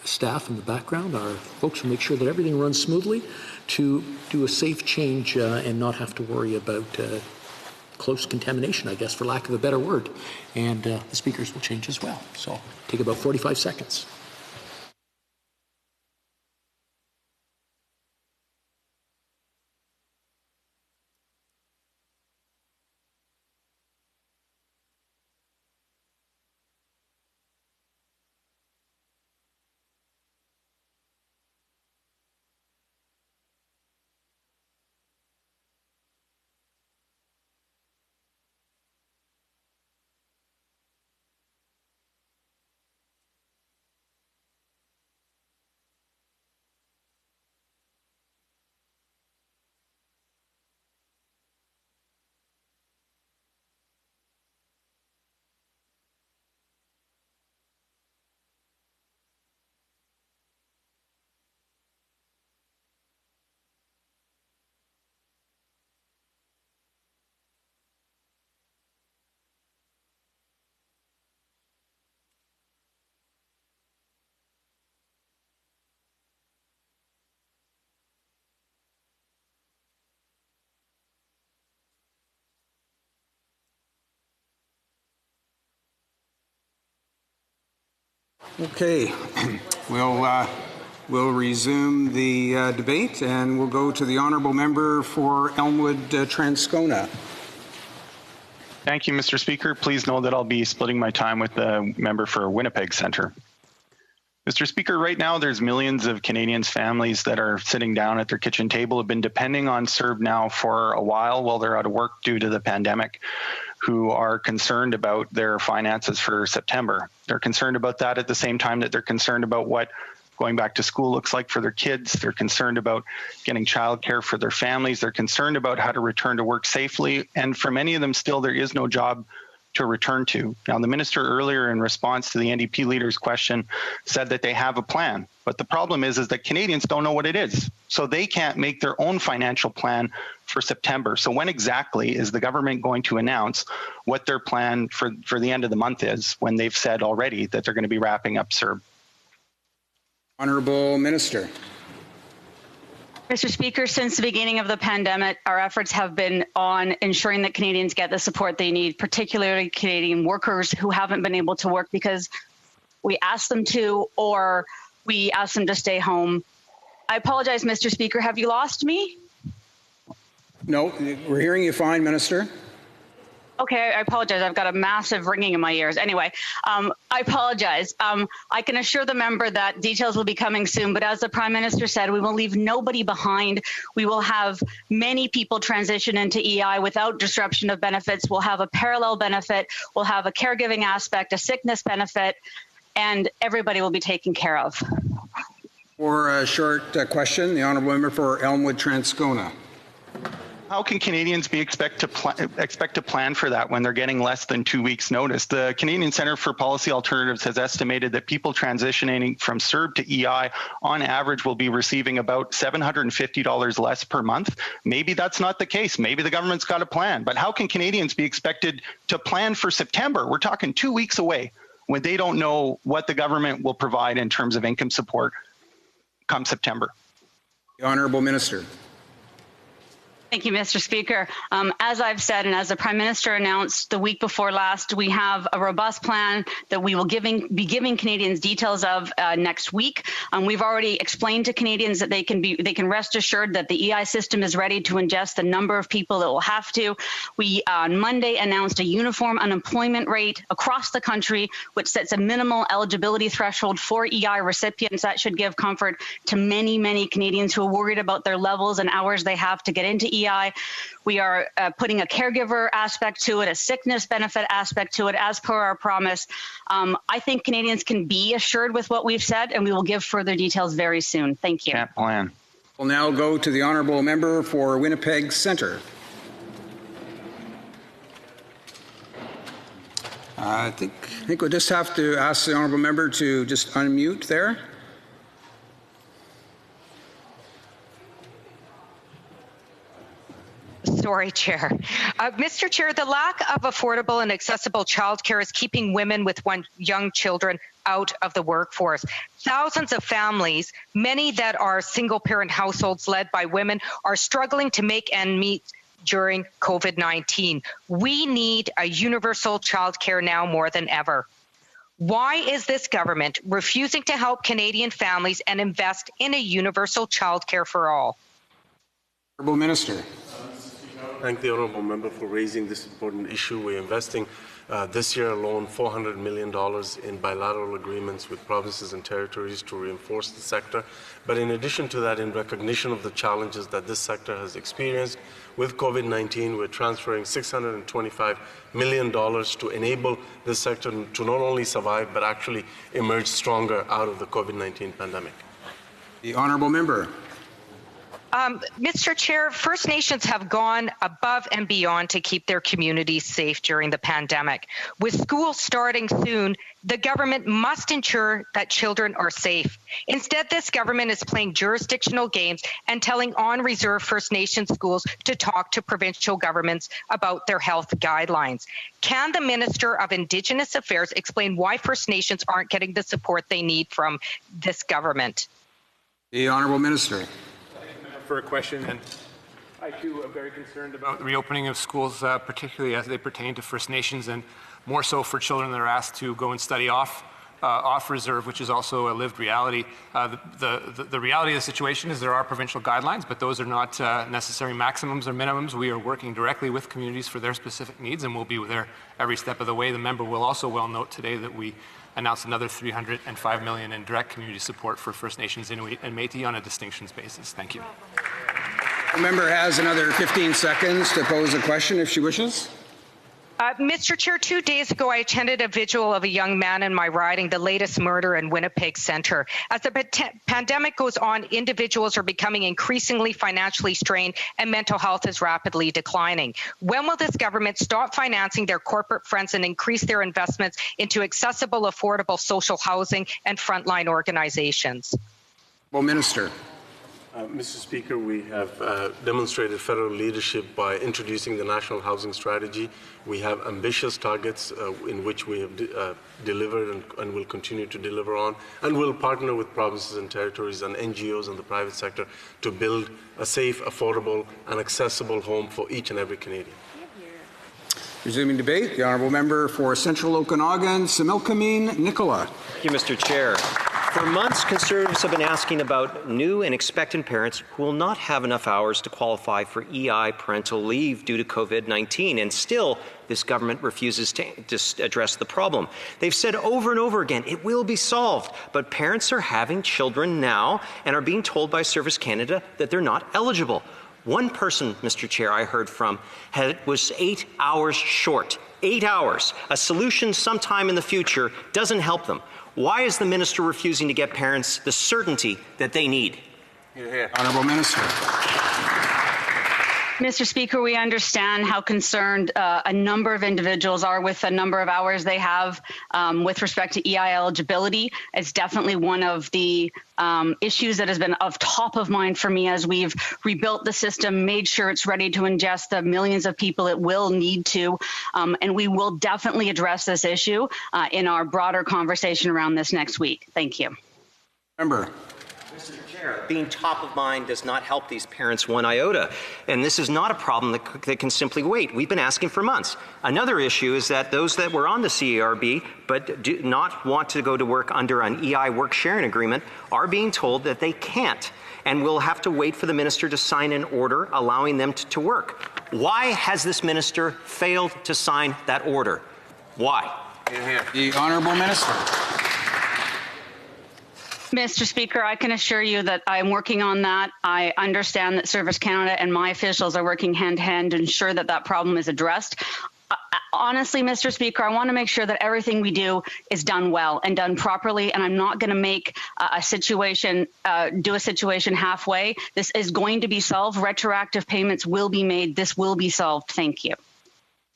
staff in the background, our folks who make sure that everything runs smoothly, to do a safe change and not have to worry about close contamination, I guess, for lack of a better word. And the speakers will change as well. So take about 45 seconds. Okay, we'll resume the debate, and we'll go to the honourable member for Elmwood Transcona. Thank you, Mr. Speaker. Please know that I'll be splitting my time with the member for Winnipeg Centre. Mr. Speaker, right now there's millions of Canadians' families that are sitting down at their kitchen table, have been depending on CERB now for a while they're out of work due to the pandemic, who are concerned about their finances for September. They're concerned about that at the same time that they're concerned about what going back to school looks like for their kids. They're concerned about getting childcare for their families. They're concerned about how to return to work safely. And for many of them still, there is no job to return to. Now, the minister earlier in response to the NDP leader's question said that they have a plan. But the problem is that Canadians don't know what it is. So they can't make their own financial plan for September. So when exactly is the government going to announce what their plan for the end of the month is, when they've said already that they're going to be wrapping up CERB? Honourable Minister. Mr. Speaker, since the beginning of the pandemic, our efforts have been on ensuring that Canadians get the support they need, particularly Canadian workers who haven't been able to work because we asked them to or we asked them to stay home. I apologize, Mr. Speaker. Have you lost me? No, we're hearing you fine, Minister. Okay, I apologize. I've got a massive ringing in my ears. Anyway, I apologize. I can assure the member that details will be coming soon, but as the Prime Minister said, we will leave nobody behind. We will have many people transition into EI without disruption of benefits. We'll have a parallel benefit. We'll have a caregiving aspect, a sickness benefit, and everybody will be taken care of. For a short question, the honourable member for Elmwood Transcona. How can Canadians expect to plan for that when they're getting less than 2 weeks' notice? The Canadian Centre for Policy Alternatives has estimated that people transitioning from CERB to EI on average will be receiving about $750 less per month. Maybe that's not the case. Maybe the government's got a plan. But how can Canadians be expected to plan for September? We're talking 2 weeks away when they don't know what the government will provide in terms of income support come September. The Honourable Minister. Thank you, Mr. Speaker. As I've said, and as the Prime Minister announced the week before last, we have a robust plan that we will be giving Canadians details of next week. We've already explained to Canadians that they can rest assured that the EI system is ready to ingest the number of people that will have to. We on Monday announced a uniform unemployment rate across the country, which sets a minimal eligibility threshold for EI recipients. That should give comfort to many, many Canadians who are worried about their levels and hours they have to get into EI. We are putting a caregiver aspect to it, a sickness benefit aspect to it, as per our promise. I think Canadians can be assured with what we've said, and we will give further details very soon. Thank you. Can't plan. We'll now go to the honourable member for Winnipeg Centre. I think we'll just have to ask the honourable member to just unmute there. Sorry, Chair. Mr. Chair, the lack of affordable and accessible childcare is keeping women with young children out of the workforce. Thousands of families, many that are single-parent households led by women, are struggling to make ends meet during COVID-19. We need a universal childcare now more than ever. Why is this government refusing to help Canadian families and invest in a universal childcare for all? Honourable Minister. Thank the honourable member for raising this important issue. We're investing this year alone $400 million in bilateral agreements with provinces and territories to reinforce the sector. But in addition to that, in recognition of the challenges that this sector has experienced with COVID-19, we're transferring $625 million to enable this sector to not only survive but actually emerge stronger out of the COVID-19 pandemic. The honourable member. Mr. Chair, First Nations have gone above and beyond to keep their communities safe during the pandemic. With schools starting soon, the government must ensure that children are safe. Instead, this government is playing jurisdictional games and telling on-reserve First Nation schools to talk to provincial governments about their health guidelines. Can the Minister of Indigenous Affairs explain why First Nations aren't getting the support they need from this government? The honourable Minister. For a question, and I too am very concerned about the reopening of schools, particularly as they pertain to First Nations, and more so for children that are asked to go and study off reserve, which is also a lived reality. The reality of the situation is there are provincial guidelines, but those are not necessary maximums or minimums. We are working directly with communities for their specific needs, and we'll be there every step of the way. The member will also well note today that we announced another $305 million in direct community support for First Nations, Inuit, and Métis on a distinctions basis. Thank you. The member has another 15 seconds to pose a question if she wishes. Mr. Chair, 2 days ago, I attended a vigil of a young man in my riding, the latest murder in Winnipeg Centre. As the pandemic goes on, individuals are becoming increasingly financially strained and mental health is rapidly declining. When will this government stop financing their corporate friends and increase their investments into accessible, affordable social housing and frontline organizations? Well, Minister. Mr. Speaker, we have demonstrated federal leadership by introducing the National Housing Strategy. We have ambitious targets in which we have delivered and will continue to deliver on, and we'll partner with provinces and territories and NGOs and the private sector to build a safe, affordable, and accessible home for each and every Canadian. Resuming debate, the honourable member for Central Okanagan, Similkameen Nicola. Thank you, Mr. Chair. For months, Conservatives have been asking about new and expectant parents who will not have enough hours to qualify for EI parental leave due to COVID-19, and still this government refuses to address the problem. They've said over and over again, it will be solved, but parents are having children now and are being told by Service Canada that they're not eligible. One person, Mr. Chair, I heard from was 8 hours short. 8 hours. A solution sometime in the future doesn't help them. Why is the minister refusing to get parents the certainty that they need? Honourable Minister. Mr. Speaker, we understand how concerned a number of individuals are with the number of hours they have with respect to EI eligibility. It's definitely one of the issues that has been of top of mind for me as we've rebuilt the system, made sure it's ready to ingest the millions of people it will need to, and we will definitely address this issue in our broader conversation around this next week. Thank you. Member. Mr. Chair, being top of mind does not help these parents one iota, and this is not a problem that can simply wait. We've been asking for months. Another issue is that those that were on the CERB but do not want to go to work under an EI work sharing agreement are being told that they can't, and will have to wait for the minister to sign an order allowing them to work. Why has this minister failed to sign that order? Why? The Honourable Minister. Mr. Speaker, I can assure you that I'm working on that. I understand that Service Canada and my officials are working hand-in-hand to ensure that that problem is addressed. Honestly, Mr. Speaker, I want to make sure that everything we do is done well and done properly, and I'm not going to make a situation halfway. This is going to be solved. Retroactive payments will be made. This will be solved. Thank you.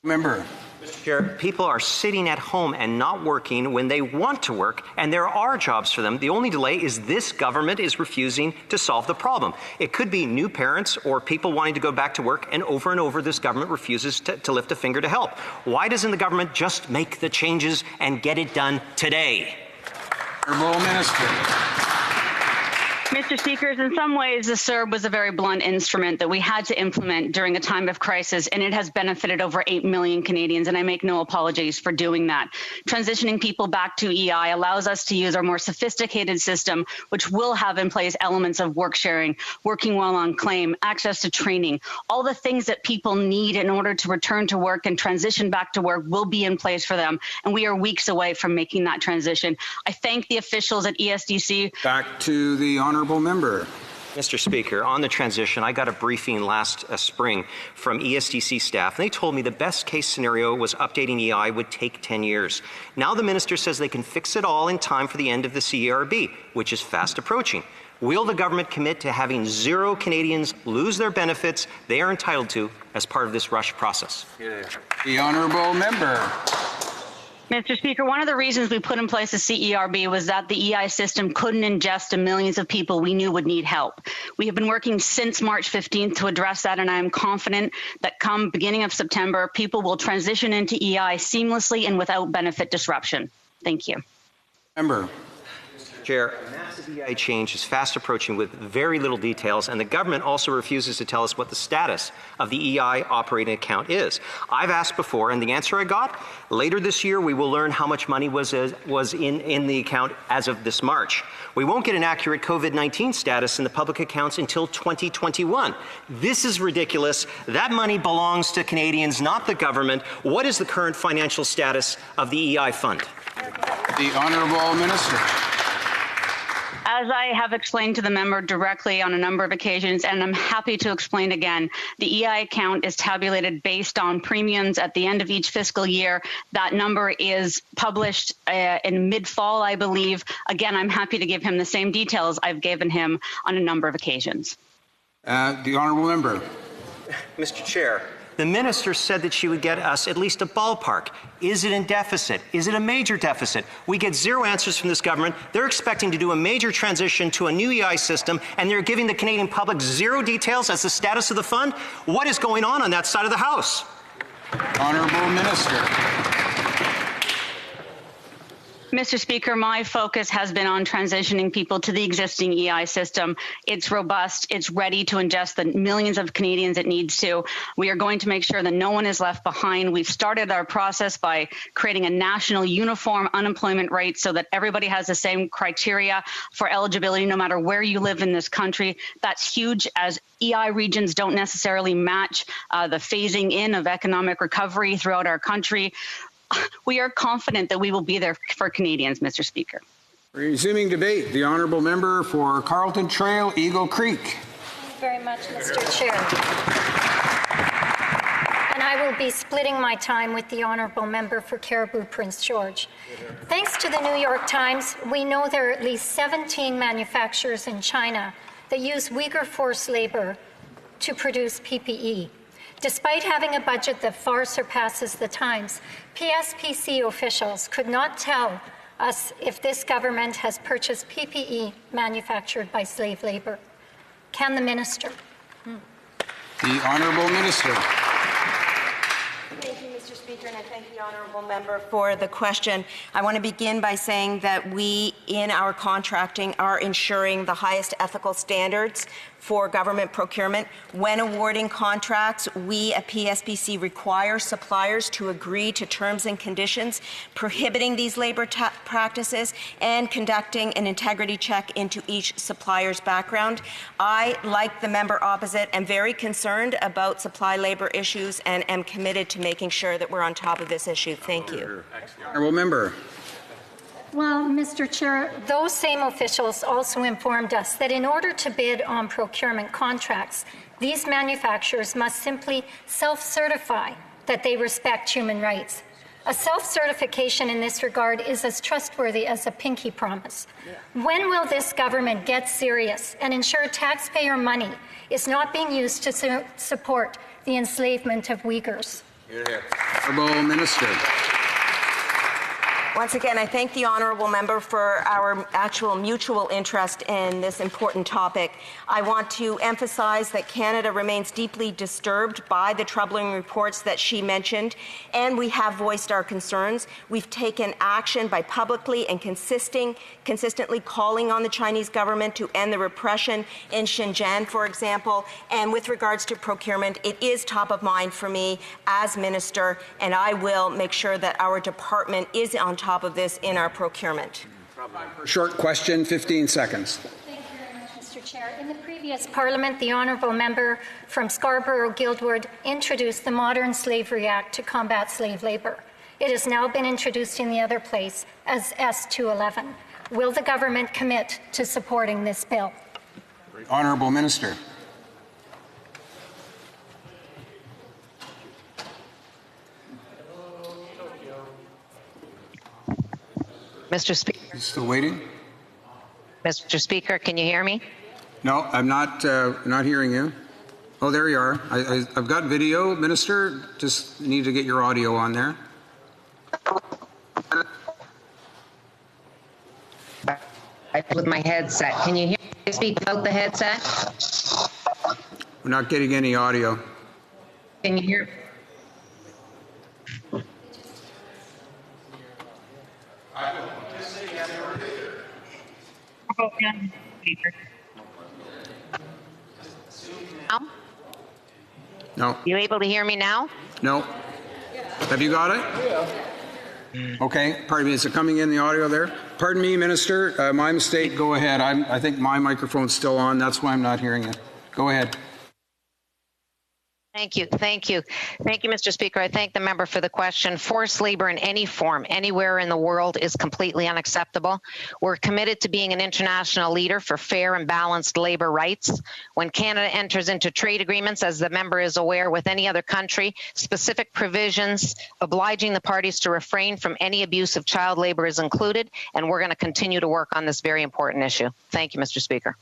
Member. Mr. Chair, people are sitting at home and not working when they want to work, and there are jobs for them. The only delay is this government is refusing to solve the problem. It could be new parents or people wanting to go back to work, and over this government refuses to lift a finger to help. Why doesn't the government just make the changes and get it done today? Honourable Minister. Mr. Speaker, in some ways, the CERB was a very blunt instrument that we had to implement during a time of crisis, and it has benefited over 8 million Canadians, and I make no apologies for doing that. Transitioning people back to EI allows us to use our more sophisticated system, which will have in place elements of work sharing, working while on claim, access to training. All the things that people need in order to return to work and transition back to work will be in place for them, and we are weeks away from making that transition. I thank the officials at ESDC. Back to the honourable member. Mr. Speaker, on the transition, I got a briefing last spring from ESDC staff, and they told me the best case scenario was updating EI would take 10 years. Now the minister says they can fix it all in time for the end of the CERB, which is fast approaching. Will the government commit to having 0 Canadians lose their benefits they are entitled to as part of this rush process? The honourable member. Mr. Speaker, one of the reasons we put in place the CERB was that the EI system couldn't ingest the millions of people we knew would need help. We have been working since March 15th to address that, and I am confident that come beginning of September, people will transition into EI seamlessly and without benefit disruption. Thank you. Member. Chair, a massive EI change is fast approaching with very little details, and the government also refuses to tell us what the status of the EI operating account is. I've asked before, and the answer I got, later this year we will learn how much money was in the account as of this March. We won't get an accurate COVID-19 status in the public accounts until 2021. This is ridiculous. That money belongs to Canadians, not the government. What is the current financial status of the EI fund? The honourable minister. As I have explained to the member directly on a number of occasions, and I'm happy to explain again, the EI account is tabulated based on premiums at the end of each fiscal year. That number is published in mid-fall, I believe. Again, I'm happy to give him the same details I've given him on a number of occasions. The honourable member. Mr. Chair, the minister said that she would get us at least a ballpark. Is it in deficit? Is it a major deficit? We get 0 answers from this government. They're expecting to do a major transition to a new EI system, and they're giving the Canadian public 0 details as the status of the fund. What is going on that side of the House? Honourable minister. Mr. Speaker, my focus has been on transitioning people to the existing EI system. It's robust. It's ready to ingest the millions of Canadians it needs to. We are going to make sure that no one is left behind. We've started our process by creating a national uniform unemployment rate so that everybody has the same criteria for eligibility no matter where you live in this country. That's huge, as EI regions don't necessarily match the phasing in of economic recovery throughout our country. We are confident that we will be there for Canadians, Mr. Speaker. Resuming debate, the honourable member for Carlton Trail, Eagle Creek. Thank you very much, Mr. Chair. And I will be splitting my time with the honourable member for Cariboo Prince George. Thanks to the New York Times, we know there are at least 17 manufacturers in China that use Uyghur forced labour to produce PPE. Despite having a budget that far surpasses the Times, PSPC officials could not tell us if this government has purchased PPE manufactured by slave labour. Can the minister? The honourable minister. Thank you, Mr. Speaker, and I thank the honourable member for the question. I want to begin by saying that we, in our contracting, are ensuring the highest ethical standards for government procurement. When awarding contracts, we at PSPC require suppliers to agree to terms and conditions prohibiting these labour practices and conducting an integrity check into each supplier's background. I, like the member opposite, am very concerned about supply labour issues and am committed to making sure that we're on top of this issue. Thank you. Honourable member. Well, Mr. Chair, those same officials also informed us that in order to bid on procurement contracts, these manufacturers must simply self-certify that they respect human rights. A self-certification in this regard is as trustworthy as a pinky promise. When will this government get serious and ensure taxpayer money is not being used to support the enslavement of Uyghurs? Honourable Minister. Once again, I thank the honourable member for our actual mutual interest in this important topic. I want to emphasize that Canada remains deeply disturbed by the troubling reports that she mentioned, and we have voiced our concerns. We've taken action by publicly and consistently calling on the Chinese government to end the repression in Xinjiang, for example. And with regards to procurement, it is top of mind for me as Minister, and I will make sure that our department is on top of this in our procurement. Short question, 15 seconds. Thank you very much, Mr. Chair. In the previous Parliament, the honourable member from Scarborough-Guildwood introduced the Modern Slavery Act to combat slave labour. It has now been introduced in the other place as S211. Will the government commit to supporting this bill? Honourable Minister. Mr. Speaker. Still waiting? Mr. Speaker, can you hear me? No, I'm not hearing you. Oh, there you are. I've got video, Minister. Just need to get your audio on there. With my headset. Can you hear me speak without the headset? We're not getting any audio. Can you hear? No. You able to hear me now? No. Have you got it? Yeah. Okay. Pardon me. Is it coming in the audio there? Pardon me, Minister. My mistake. Go ahead. I think my microphone's still on. That's why I'm not hearing it. Go ahead. Thank you. Thank you. Thank you, Mr. Speaker. I thank the member for the question. Forced labor in any form, anywhere in the world, is completely unacceptable. We're committed to being an international leader for fair and balanced labor rights. When Canada enters into trade agreements, as the member is aware, with any other country, specific provisions obliging the parties to refrain from any abuse of child labor is included, and we're going to continue to work on this very important issue. Thank you, Mr. Speaker.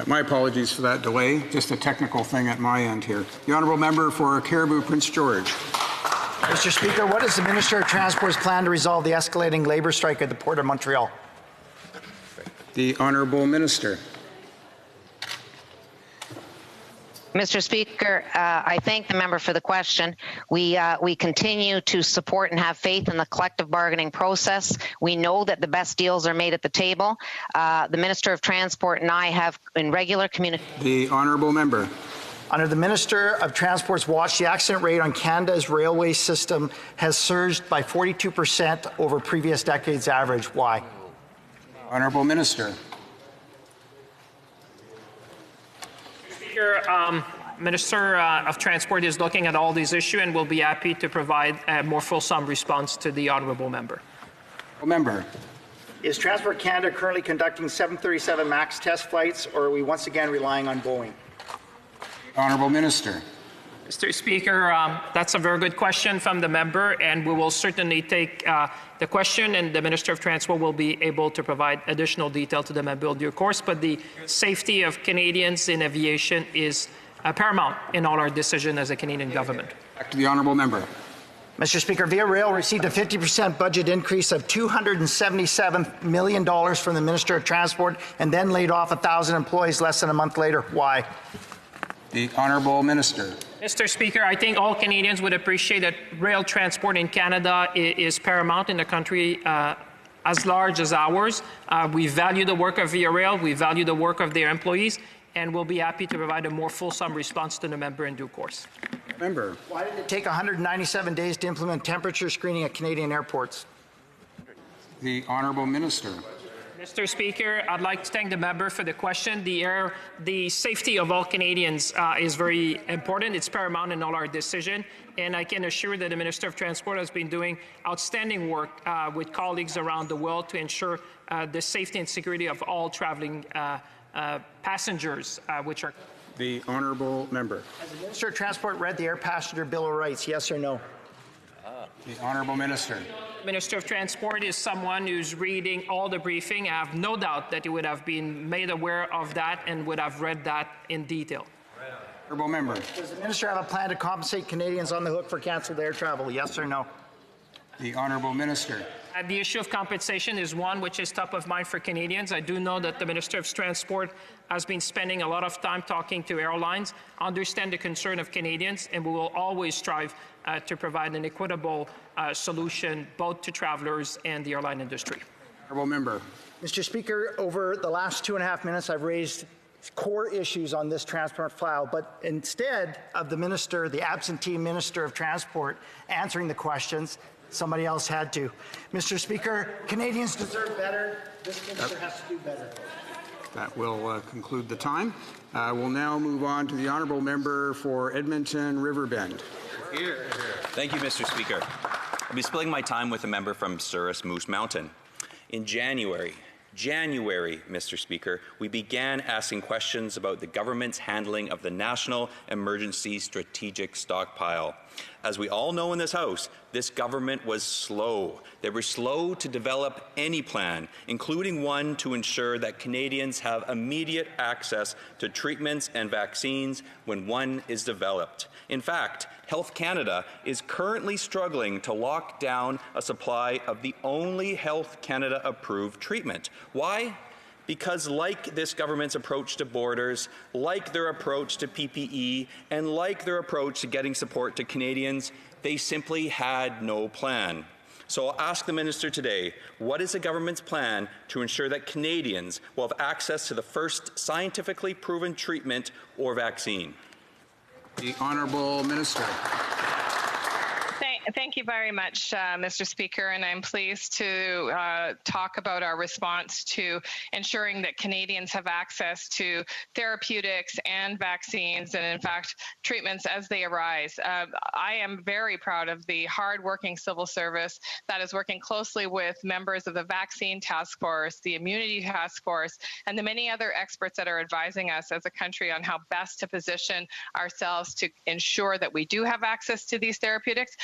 My apologies for that delay. Just a technical thing at my end here. The honourable member for Caribou Prince George. Mr. Speaker, what is the Minister of Transport's plan to resolve the escalating labour strike at the Port of Montreal? The honourable minister. Mr. Speaker, I thank the member for the question. We continue to support and have faith in the collective bargaining process. We know that the best deals are made at the table. The Minister of Transport and I have in regular communication. The honourable member. Under the Minister of Transport's watch, the accident rate on Canada's railway system has surged by 42% over previous decades' average. Why? Honourable Minister. Minister of Transport is looking at all these issues and will be happy to provide a more fulsome response to the honourable member. Member. Is Transport Canada currently conducting 737 MAX test flights, or are we once again relying on Boeing? Honourable Minister. Mr. Speaker, that's a very good question from the member, and we will certainly take the question, and the Minister of Transport will be able to provide additional detail to the member in due course. But the safety of Canadians in aviation is paramount in all our decisions as a Canadian government. Back to the honourable member. Mr. Speaker, Via Rail received a 50% budget increase of $277 million from the Minister of Transport and then laid off 1,000 employees less than a month later. Why? The honourable minister. Mr. Speaker, I think all Canadians would appreciate that rail transport in Canada is paramount in a country as large as ours. We value the work of Via Rail, we value the work of their employees, and we'll be happy to provide a more fulsome response to the member in due course. Member. Why did it take 197 days to implement temperature screening at Canadian airports? The honourable minister. Mr. Speaker, I'd like to thank the member for the question. The safety of all Canadians is very important. It's paramount in all our decisions. And I can assure that the Minister of Transport has been doing outstanding work with colleagues around the world to ensure the safety and security of all traveling passengers, which are... The honourable member. Has the Minister of Transport read the Air Passenger Bill of Rights, yes or no? The honourable minister. Minister of Transport is someone who's reading all the briefing. I have no doubt that he would have been made aware of that and would have read that in detail. Honourable member. Does the minister have a plan to compensate Canadians on the hook for cancelled air travel, yes or no? The Honourable Minister. The issue of compensation is one which is top of mind for Canadians. I do know that the Minister of Transport has been spending a lot of time talking to airlines, understand the concern of Canadians, and we will always strive to provide an equitable solution both to travellers and the airline industry. Honourable Member. Mr. Speaker, over the last 2.5 minutes, I've raised core issues on this transport file, but instead of the minister, the absentee Minister of Transport, answering the questions, somebody else had to. Mr. Speaker, Canadians deserve better. This minister has to do better. That will conclude the time. We'll now move on to the Honourable Member for Edmonton Riverbend. Here. Thank you, Mr. Speaker. I'll be splitting my time with a member from Souris Moose Mountain. In January, Mr. Speaker, we began asking questions about the government's handling of the National Emergency Strategic Stockpile. As we all know in this House, this government was slow. They were slow to develop any plan, including one to ensure that Canadians have immediate access to treatments and vaccines when one is developed. In fact, Health Canada is currently struggling to lock down a supply of the only Health Canada approved treatment. Why? Because like this government's approach to borders, like their approach to PPE, and like their approach to getting support to Canadians, they simply had no plan. So I'll ask the Minister today, what is the government's plan to ensure that Canadians will have access to the first scientifically proven treatment or vaccine? The Honourable Minister. Thank you very much, Mr. Speaker, and I'm pleased to talk about our response to ensuring that Canadians have access to therapeutics and vaccines and, in fact, treatments as they arise. I am very proud of the hard-working civil service that is working closely with members of the Vaccine Task Force, the Immunity Task Force, and the many other experts that are advising us as a country on how best to position ourselves to ensure that we do have access to these therapeutics.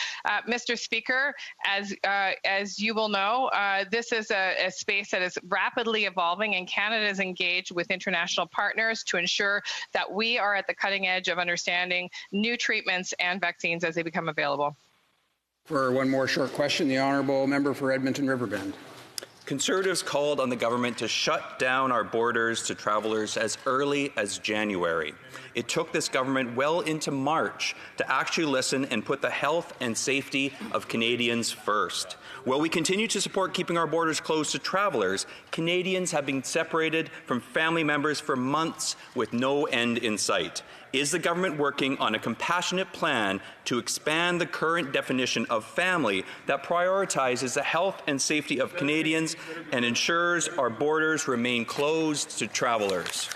Mr. Speaker, as you will know, this is a space that is rapidly evolving, and Canada is engaged with international partners to ensure that we are at the cutting edge of understanding new treatments and vaccines as they become available. For one more short question, the Honourable Member for Edmonton Riverbend. Conservatives called on the government to shut down our borders to travellers as early as January. It took this government well into March to actually listen and put the health and safety of Canadians first. While we continue to support keeping our borders closed to travellers, Canadians have been separated from family members for months with no end in sight. Is the government working on a compassionate plan to expand the current definition of family that prioritizes the health and safety of Canadians and ensures our borders remain closed to travellers?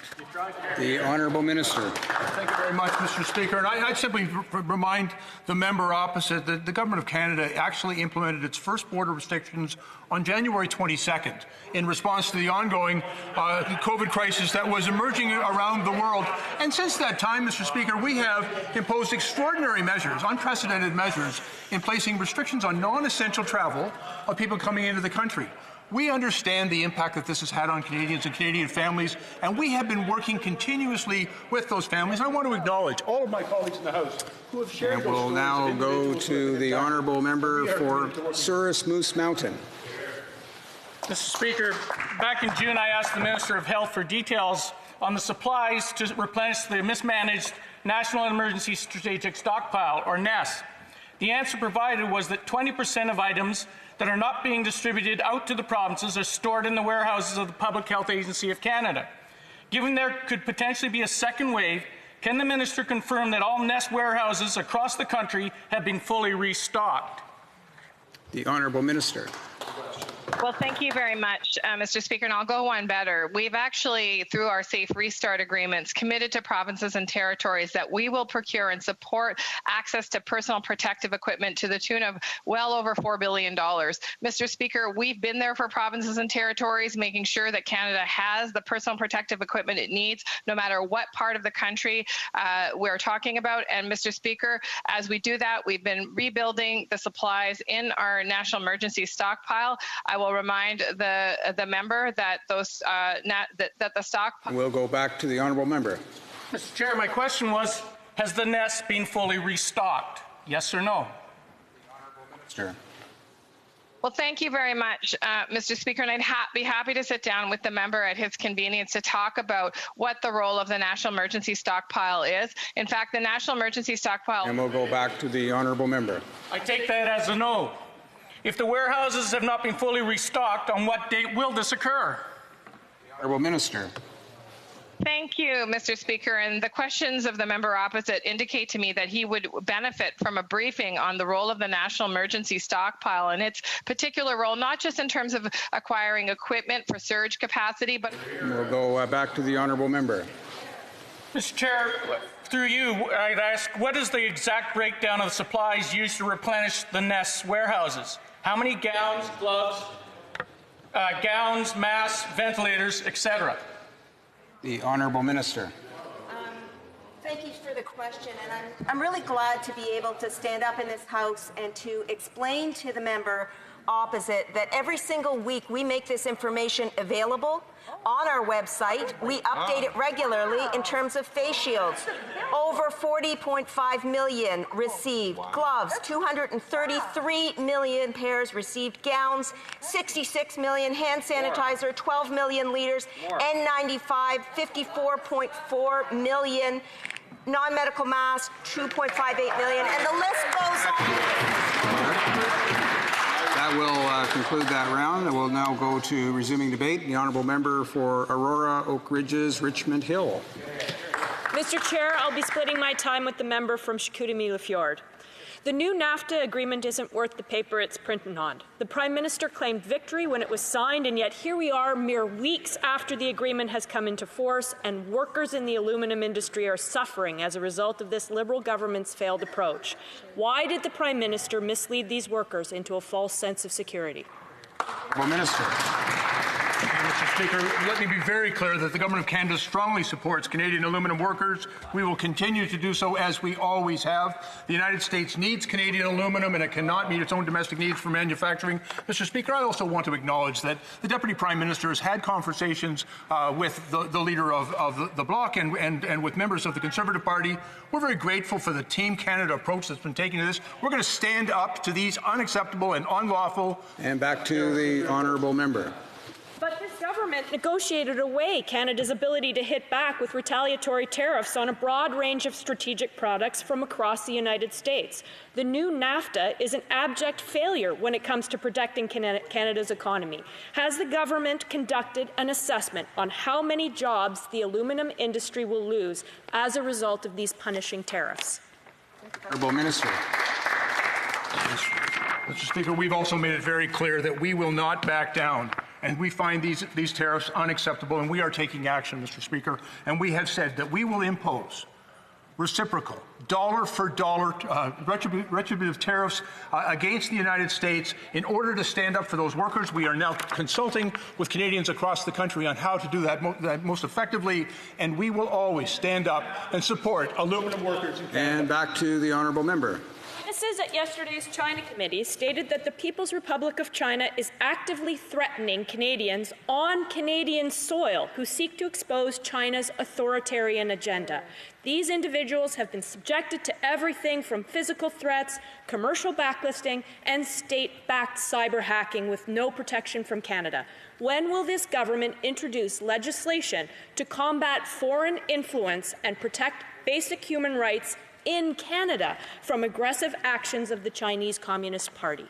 The Honourable Minister. Thank you very much, Mr. Speaker. And I'd simply remind the member opposite that the Government of Canada actually implemented its first border restrictions on January 22nd in response to the ongoing COVID crisis that was emerging around the world. And since that time, Mr. Speaker, we have imposed extraordinary measures, unprecedented measures, in placing restrictions on non-essential travel of people coming into the country. We understand the impact that this has had on Canadians and Canadian families, and we have been working continuously with those families. I want to acknowledge all of my colleagues in the House who have shared and those we'll now go to the Honourable Member for Souris Moose Mountain. Mr. Speaker, back in June, I asked the Minister of Health for details on the supplies to replenish the mismanaged National Emergency Strategic Stockpile, or NES. The answer provided was that 20% of items that are not being distributed out to the provinces are stored in the warehouses of the Public Health Agency of Canada. Given there could potentially be a second wave, can the Minister confirm that all NES warehouses across the country have been fully restocked? The Honourable Minister. Well, thank you very much, Mr. Speaker, and I'll go one better. We've actually, through our Safe Restart agreements, committed to provinces and territories that we will procure and support access to personal protective equipment to the tune of well over $4 billion. Mr. Speaker, we've been there for provinces and territories, making sure that Canada has the personal protective equipment it needs, no matter what part of the country we're talking about. And Mr. Speaker, as we do that, we've been rebuilding the supplies in our national emergency stockpile. I will remind the member that those that the stockpile. We'll go back to the Honourable Member. Mr. Chair, my question was, has the nest been fully restocked? Yes or no? Sure. Well, thank you very much, Mr. Speaker, and I'd be happy to sit down with the member at his convenience to talk about what the role of the National Emergency Stockpile is. In fact, the National Emergency Stockpile... And we'll go back to the honourable member. I take that as a no. If the warehouses have not been fully restocked, on what date will this occur? The honourable minister. Thank you, Mr. Speaker. And the questions of the member opposite indicate to me that he would benefit from a briefing on the role of the National Emergency Stockpile and its particular role, not just in terms of acquiring equipment for surge capacity, but... And we'll go back to the honourable member. Mr. Chair, through you, I'd ask, what is the exact breakdown of the supplies used to replenish the NEST warehouses? How many gowns, gloves, masks, ventilators, etc.? The honourable minister. Thank you for the question, and I'm really glad to be able to stand up in this House and to explain to the member opposite that every single week we make this information available on our website. We update it regularly in terms of face shields. Over 40.5 million received gloves, 233 million pairs received gowns, 66 million hand sanitizer, 12 million liters, N95, 54.4 million non-medical masks, 2.58 million, and the list goes on. That will conclude that round, and we'll now go to resuming debate. The honourable member for Aurora, Oak Ridges, Richmond Hill. Mr. Chair, I'll be splitting my time with the member from Chicoutimi-Le-Fjord. The new NAFTA agreement isn't worth the paper it's printed on. The Prime Minister claimed victory when it was signed, and yet here we are mere weeks after the agreement has come into force, and workers in the aluminum industry are suffering as a result of this Liberal government's failed approach. Why did the Prime Minister mislead these workers into a false sense of security? Well, Minister. Mr. Speaker, let me be very clear that the Government of Canada strongly supports Canadian aluminum workers. We will continue to do so as we always have. The United States needs Canadian aluminum, and it cannot meet its own domestic needs for manufacturing. Mr. Speaker, I also want to acknowledge that the Deputy Prime Minister has had conversations with the leader of the Bloc and with members of the Conservative Party. We're very grateful for the Team Canada approach that's been taken to this. We're going to stand up to these unacceptable and unlawful... And back to the honourable member. But this government negotiated away Canada's ability to hit back with retaliatory tariffs on a broad range of strategic products from across the United States. The new NAFTA is an abject failure when it comes to protecting Canada's economy. Has the government conducted an assessment on how many jobs the aluminum industry will lose as a result of these punishing tariffs? Honourable Minister. Mr. Speaker, we've also made it very clear that we will not back down. And we find these tariffs unacceptable, and we are taking action, Mr. Speaker. And we have said that we will impose reciprocal, dollar-for-dollar retributive tariffs against the United States in order to stand up for those workers. We are now consulting with Canadians across the country on how to do that most effectively, and we will always stand up and support aluminum workers in Canada. And back to the honourable member. Witnesses at yesterday's China committee stated that the People's Republic of China is actively threatening Canadians on Canadian soil who seek to expose China's authoritarian agenda. These individuals have been subjected to everything from physical threats, commercial blacklisting, and state-backed cyber hacking with no protection from Canada. When will this government introduce legislation to combat foreign influence and protect basic human rights in Canada from aggressive actions of the Chinese Communist Party?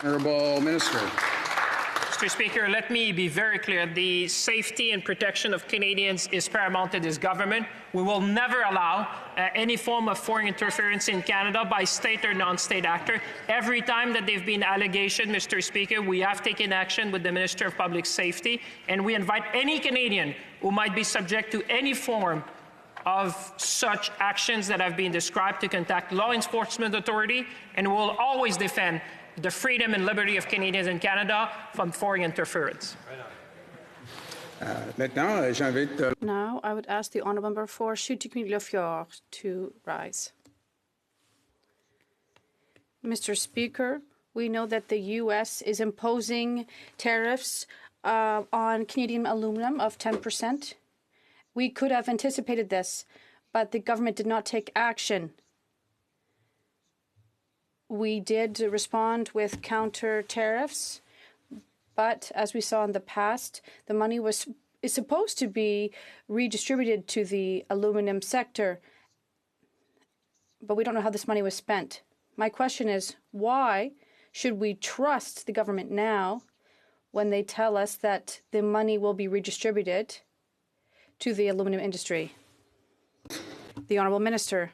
Honourable Minister. Mr. Speaker, let me be very clear. The safety and protection of Canadians is paramount to this government. We will never allow any form of foreign interference in Canada by state or non-state actor. Every time that there have been allegations, Mr. Speaker, we have taken action with the Minister of Public Safety, and we invite any Canadian who might be subject to any form of such actions that have been described to contact law enforcement authority, and will always defend the freedom and liberty of Canadians in Canada from foreign interference. Now I would ask the honourable member for Chicoutimi-Le-Fjord to rise. Mr. Speaker, we know that the U.S. is imposing tariffs on Canadian aluminum of 10%. We could have anticipated this, but the government did not take action. we did respond with counter tariffs, but as we saw in the past, the money is supposed to be redistributed to the aluminum sector, but we don't know how this money was spent. My question is, why should we trust the government now when they tell us that the money will be redistributed to the aluminum industry? The Honourable Minister.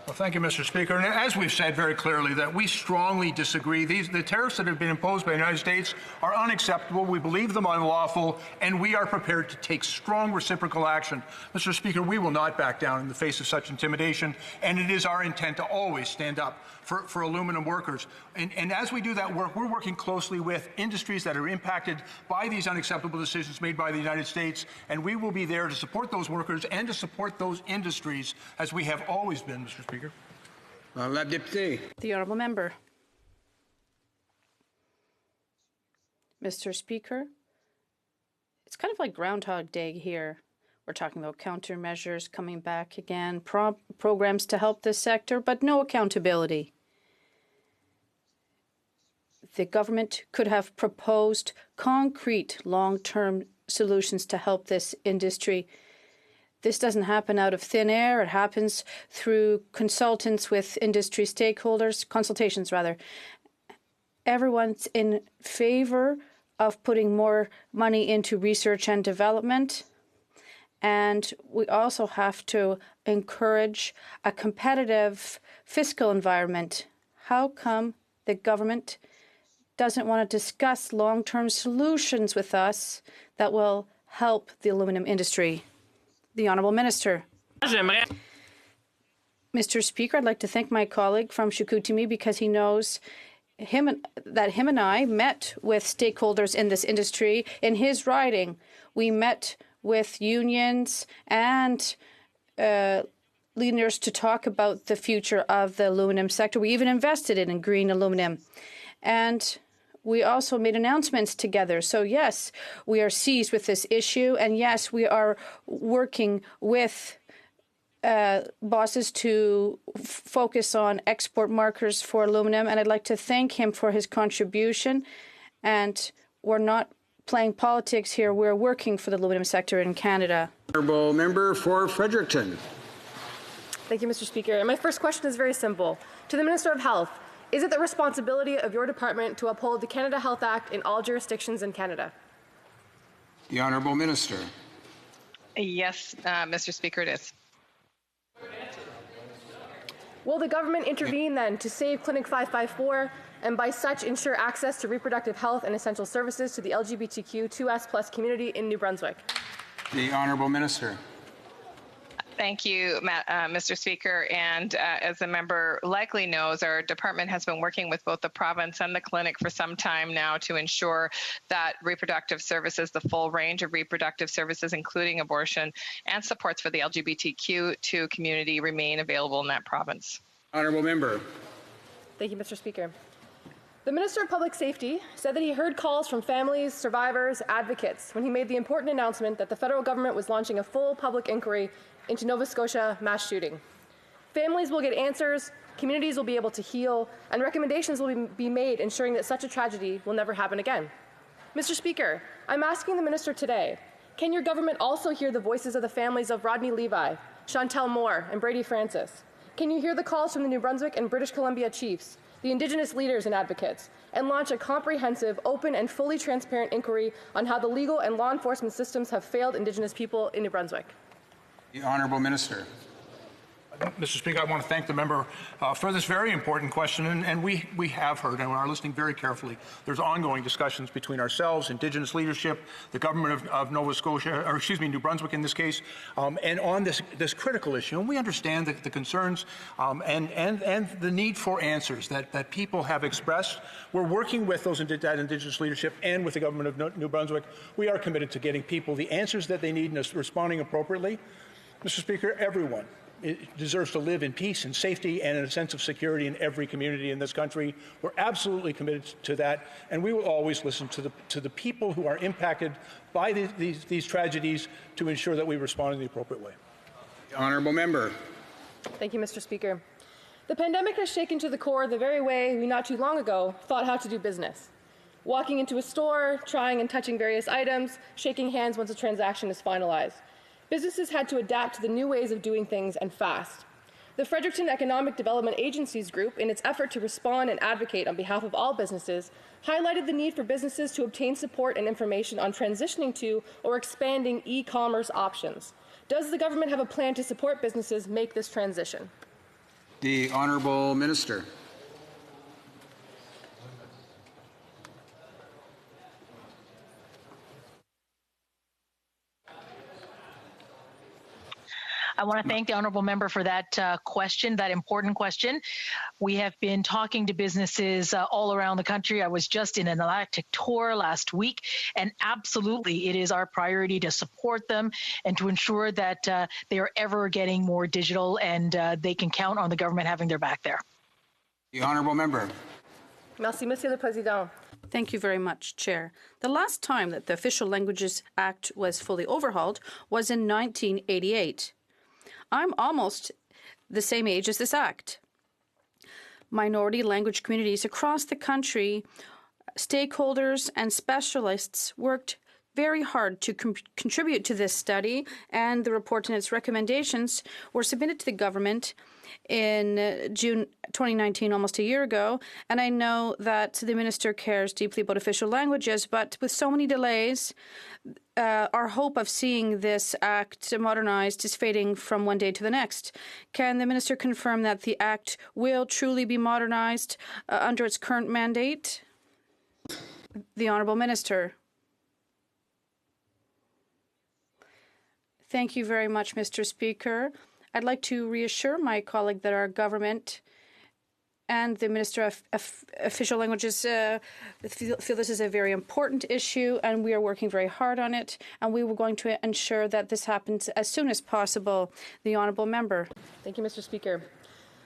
Well, thank you, Mr. Speaker. And as we've said very clearly, that we strongly disagree. The tariffs that have been imposed by the United States are unacceptable. We believe them unlawful, and we are prepared to take strong reciprocal action. Mr. Speaker, we will not back down in the face of such intimidation, and it is our intent to always stand up for aluminum workers. And as we do that work, we're working closely with industries that are impacted by these unacceptable decisions made by the United States, and we will be there to support those workers and to support those industries as we have always been, Mr. Speaker. The Honourable Member. Mr. Speaker, it's kind of like Groundhog Day here. We're talking about countermeasures coming back again, programs to help this sector, but no accountability. The government could have proposed concrete long-term solutions to help this industry. This doesn't happen out of thin air. It happens through consultations with industry stakeholders, Everyone's in favor of putting more money into research and development. And we also have to encourage a competitive fiscal environment. How come the government doesn't want to discuss long-term solutions with us that will help the aluminum industry? The Honourable Minister. Mr. Speaker, I'd like to thank my colleague from Chicoutimi because he knows him and I met with stakeholders in this industry. In his riding, we met with unions and leaders to talk about the future of the aluminum sector. We even invested in green aluminum. And we also made announcements together. So, yes, we are seized with this issue. And, yes, we are working with bosses to focus on export markers for aluminum. And I'd like to thank him for his contribution. And we're not playing politics here. We're working for the aluminum sector in Canada. Honourable Member for Fredericton. Thank you, Mr. Speaker. And my first question is very simple. To the Minister of Health, is it the responsibility of your department to uphold the Canada Health Act in all jurisdictions in Canada? The Honourable Minister. Yes, Mr. Speaker, it is. Will the government intervene then to save Clinic 554 and by such ensure access to reproductive health and essential services to the LGBTQ2S+ community in New Brunswick? The Honourable Minister. Thank you, Mr. Speaker. And as the member likely knows, our department has been working with both the province and the clinic for some time now to ensure that reproductive services, the full range of reproductive services, including abortion and supports for the LGBTQ2 community, remain available in that province. Honourable Member. Thank you, Mr. Speaker. The Minister of Public Safety said that he heard calls from families, survivors, advocates when he made the important announcement that the federal government was launching a full public inquiry into Nova Scotia mass shooting. Families will get answers, communities will be able to heal, and recommendations will be made ensuring that such a tragedy will never happen again. Mr. Speaker, I'm asking the Minister today, can your government also hear the voices of the families of Rodney Levi, Chantel Moore, and Brady Francis? Can you hear the calls from the New Brunswick and British Columbia chiefs, the Indigenous leaders and advocates, and launch a comprehensive, open, and fully transparent inquiry on how the legal and law enforcement systems have failed Indigenous people in New Brunswick? The Honourable Minister. Mr. Speaker, I want to thank the member for this very important question, and we have heard and are listening very carefully. There's ongoing discussions between ourselves, Indigenous leadership, the government of Nova Scotia, or excuse me, New Brunswick in this case, and on this critical issue. And we understand the concerns and the need for answers that people have expressed. We're working with that Indigenous leadership and with the government of New Brunswick. We are committed to getting people the answers that they need and responding appropriately. Mr. Speaker, everyone deserves to live in peace and safety and in a sense of security in every community in this country. We're absolutely committed to that, and we will always listen to the people who are impacted by these tragedies to ensure that we respond in the appropriate way. The Honourable Member. Thank you, Mr. Speaker. The pandemic has shaken to the core the very way we not too long ago thought how to do business. Walking into a store, trying and touching various items, shaking hands once a transaction is finalized. Businesses had to adapt to the new ways of doing things and fast. The Fredericton Economic Development Agencies Group, in its effort to respond and advocate on behalf of all businesses, highlighted the need for businesses to obtain support and information on transitioning to or expanding e-commerce options. Does the government have a plan to support businesses make this transition? The Honourable Minister. I want to thank the honourable member for that question, that important question. We have been talking to businesses all around the country. I was just in an electric tour last week, and absolutely it is our priority to support them and to ensure that they are ever getting more digital and they can count on the government having their back there. The honourable member. Merci, Monsieur le Président. Thank you very much, Chair. The last time that the Official Languages Act was fully overhauled was in 1988. I'm almost the same age as this act. Minority language communities across the country, stakeholders and specialists worked very hard to contribute to this study, and the report and its recommendations were submitted to the government in June 2019, almost a year ago. And I know that the Minister cares deeply about official languages, but with so many delays, our hope of seeing this act modernized is fading from one day to the next. Can the Minister confirm that the act will truly be modernized under its current mandate? The Honourable Minister. Thank you very much, Mr. Speaker. I'd like to reassure my colleague that our government and the Minister of Official Languages feel this is a very important issue, and we are working very hard on it, and we were going to ensure that this happens as soon as possible. The Honourable Member. Thank you, Mr. Speaker.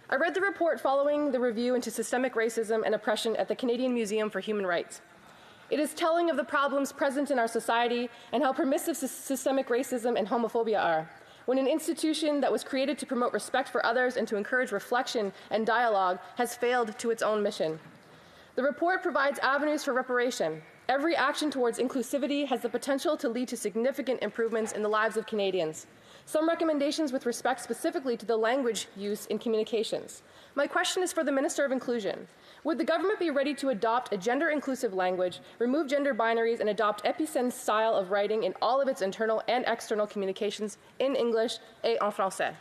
I read the report following the review into systemic racism and oppression at the Canadian Museum for Human Rights. It is telling of the problems present in our society and how permissive systemic racism and homophobia are. When an institution that was created to promote respect for others and to encourage reflection and dialogue has failed to its own mission. The report provides avenues for reparation. Every action towards inclusivity has the potential to lead to significant improvements in the lives of Canadians. Some recommendations with respect specifically to the language use in communications. My question is for the Minister of Inclusion. Would the government be ready to adopt a gender-inclusive language, remove gender binaries, and adopt Epicen's style of writing in all of its internal and external communications in English et en français?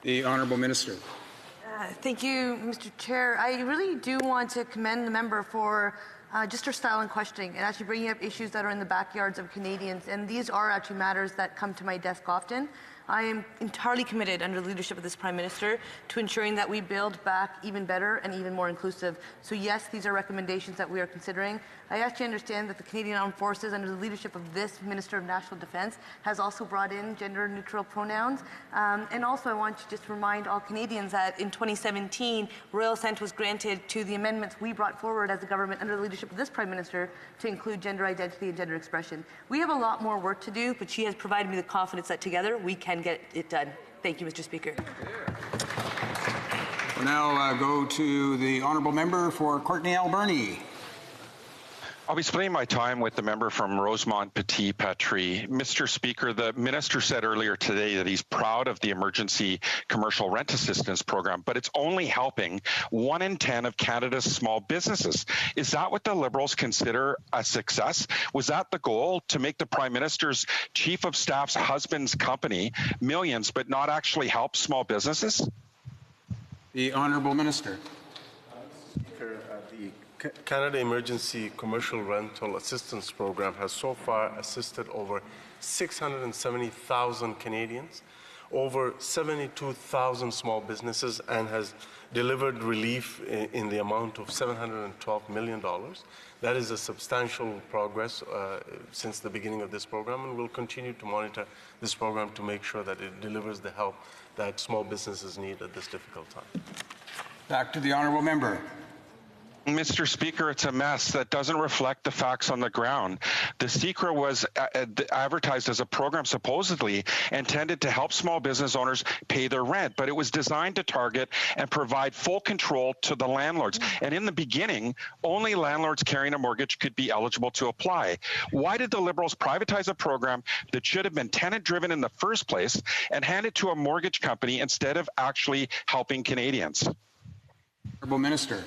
The Honourable Minister. Thank you, Mr. Chair. I really do want to commend the member for just her style in questioning and actually bringing up issues that are in the backyards of Canadians. And these are actually matters that come to my desk often. I am entirely committed, under the leadership of this Prime Minister, to ensuring that we build back even better and even more inclusive. So yes, these are recommendations that we are considering. I actually understand that the Canadian Armed Forces, under the leadership of this Minister of National Defence, has also brought in gender-neutral pronouns. And also I want to just remind all Canadians that in 2017, royal assent was granted to the amendments we brought forward as a government under the leadership of this Prime Minister to include gender identity and gender expression. We have a lot more work to do, but she has provided me the confidence that together we can get it done. Thank you, Mr. Speaker. We'll now go to the Honourable Member for Courtenay Alberni. I'll be splitting my time with the member from Rosemont Petit Patrie. Mr. Speaker, the minister said earlier today that he's proud of the emergency commercial rent assistance program, but it's only helping 1 in 10 of Canada's small businesses. Is that what the Liberals consider a success? Was that the goal, to make the Prime Minister's Chief of Staff's husband's company millions, but not actually help small businesses? The Honourable Minister. Speaker, the Canada Emergency Commercial Rental Assistance Program has so far assisted over 670,000 Canadians, over 72,000 small businesses, and has delivered relief in the amount of $712 million. That is a substantial progress since the beginning of this program, and we'll continue to monitor this program to make sure that it delivers the help that small businesses need at this difficult time. Back to the Honourable Member. Mr. Speaker, it's a mess that doesn't reflect the facts on the ground. The CECRA was advertised as a program supposedly intended to help small business owners pay their rent, but it was designed to target and provide full control to the landlords. And in the beginning, only landlords carrying a mortgage could be eligible to apply. Why did the Liberals privatize a program that should have been tenant-driven in the first place and hand it to a mortgage company instead of actually helping Canadians? Honourable Minister.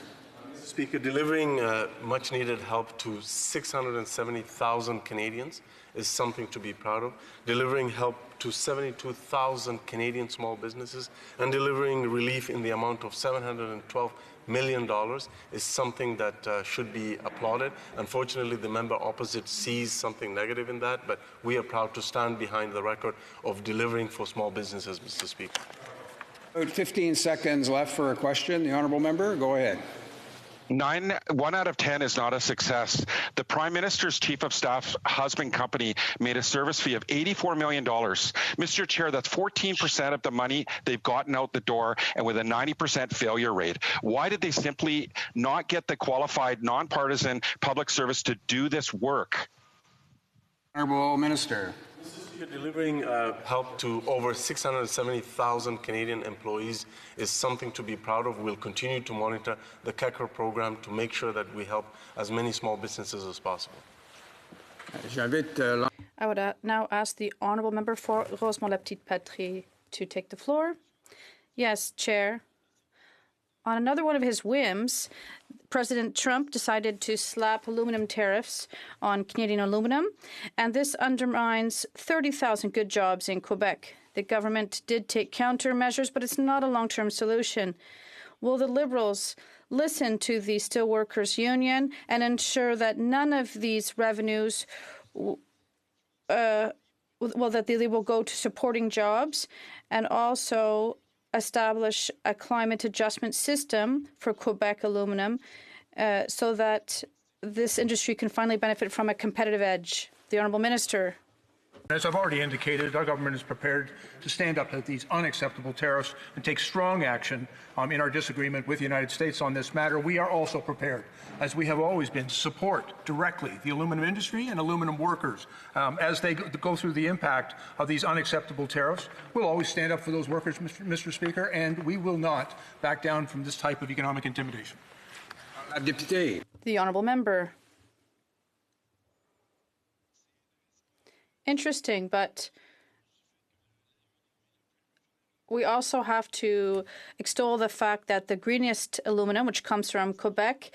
Speaker, delivering much-needed help to 670,000 Canadians is something to be proud of. Delivering help to 72,000 Canadian small businesses and delivering relief in the amount of $712 million is something that should be applauded. Unfortunately, the member opposite sees something negative in that, but we are proud to stand behind the record of delivering for small businesses, Mr. Speaker. About 15 seconds left for a question. The honourable member, go ahead. 1 out of 10 is not a success. The Prime Minister's Chief of Staff's husband company made a service fee of $84 million. Mr. Chair, that's 14% of the money they've gotten out the door and with a 90% failure rate. Why did they simply not get the qualified, nonpartisan public service to do this work? Honourable Minister. Delivering help to over 670,000 Canadian employees is something to be proud of. We'll continue to monitor the CACR program to make sure that we help as many small businesses as possible. I would now ask the honourable member for Rosemont-la-Petite-Patrie to take the floor. Yes, Chair. On another one of his whims, President Trump decided to slap aluminum tariffs on Canadian aluminum, and this undermines 30,000 good jobs in Quebec. The government did take countermeasures, but it's not a long-term solution. Will the Liberals listen to the Steelworkers Union and ensure that none of these revenues that they will go to supporting jobs, and also establish a climate adjustment system for Quebec aluminum so that this industry can finally benefit from a competitive edge? The Honourable Minister. As I've already indicated, our government is prepared to stand up to these unacceptable tariffs and take strong action in our disagreement with the United States on this matter. We are also prepared, as we have always been, to support directly the aluminum industry and aluminum workers as they go through the impact of these unacceptable tariffs. We'll always stand up for those workers, Mr. Speaker, and we will not back down from this type of economic intimidation. The Honourable Member. Interesting, but we also have to extol the fact that the greenest aluminum, which comes from Quebec,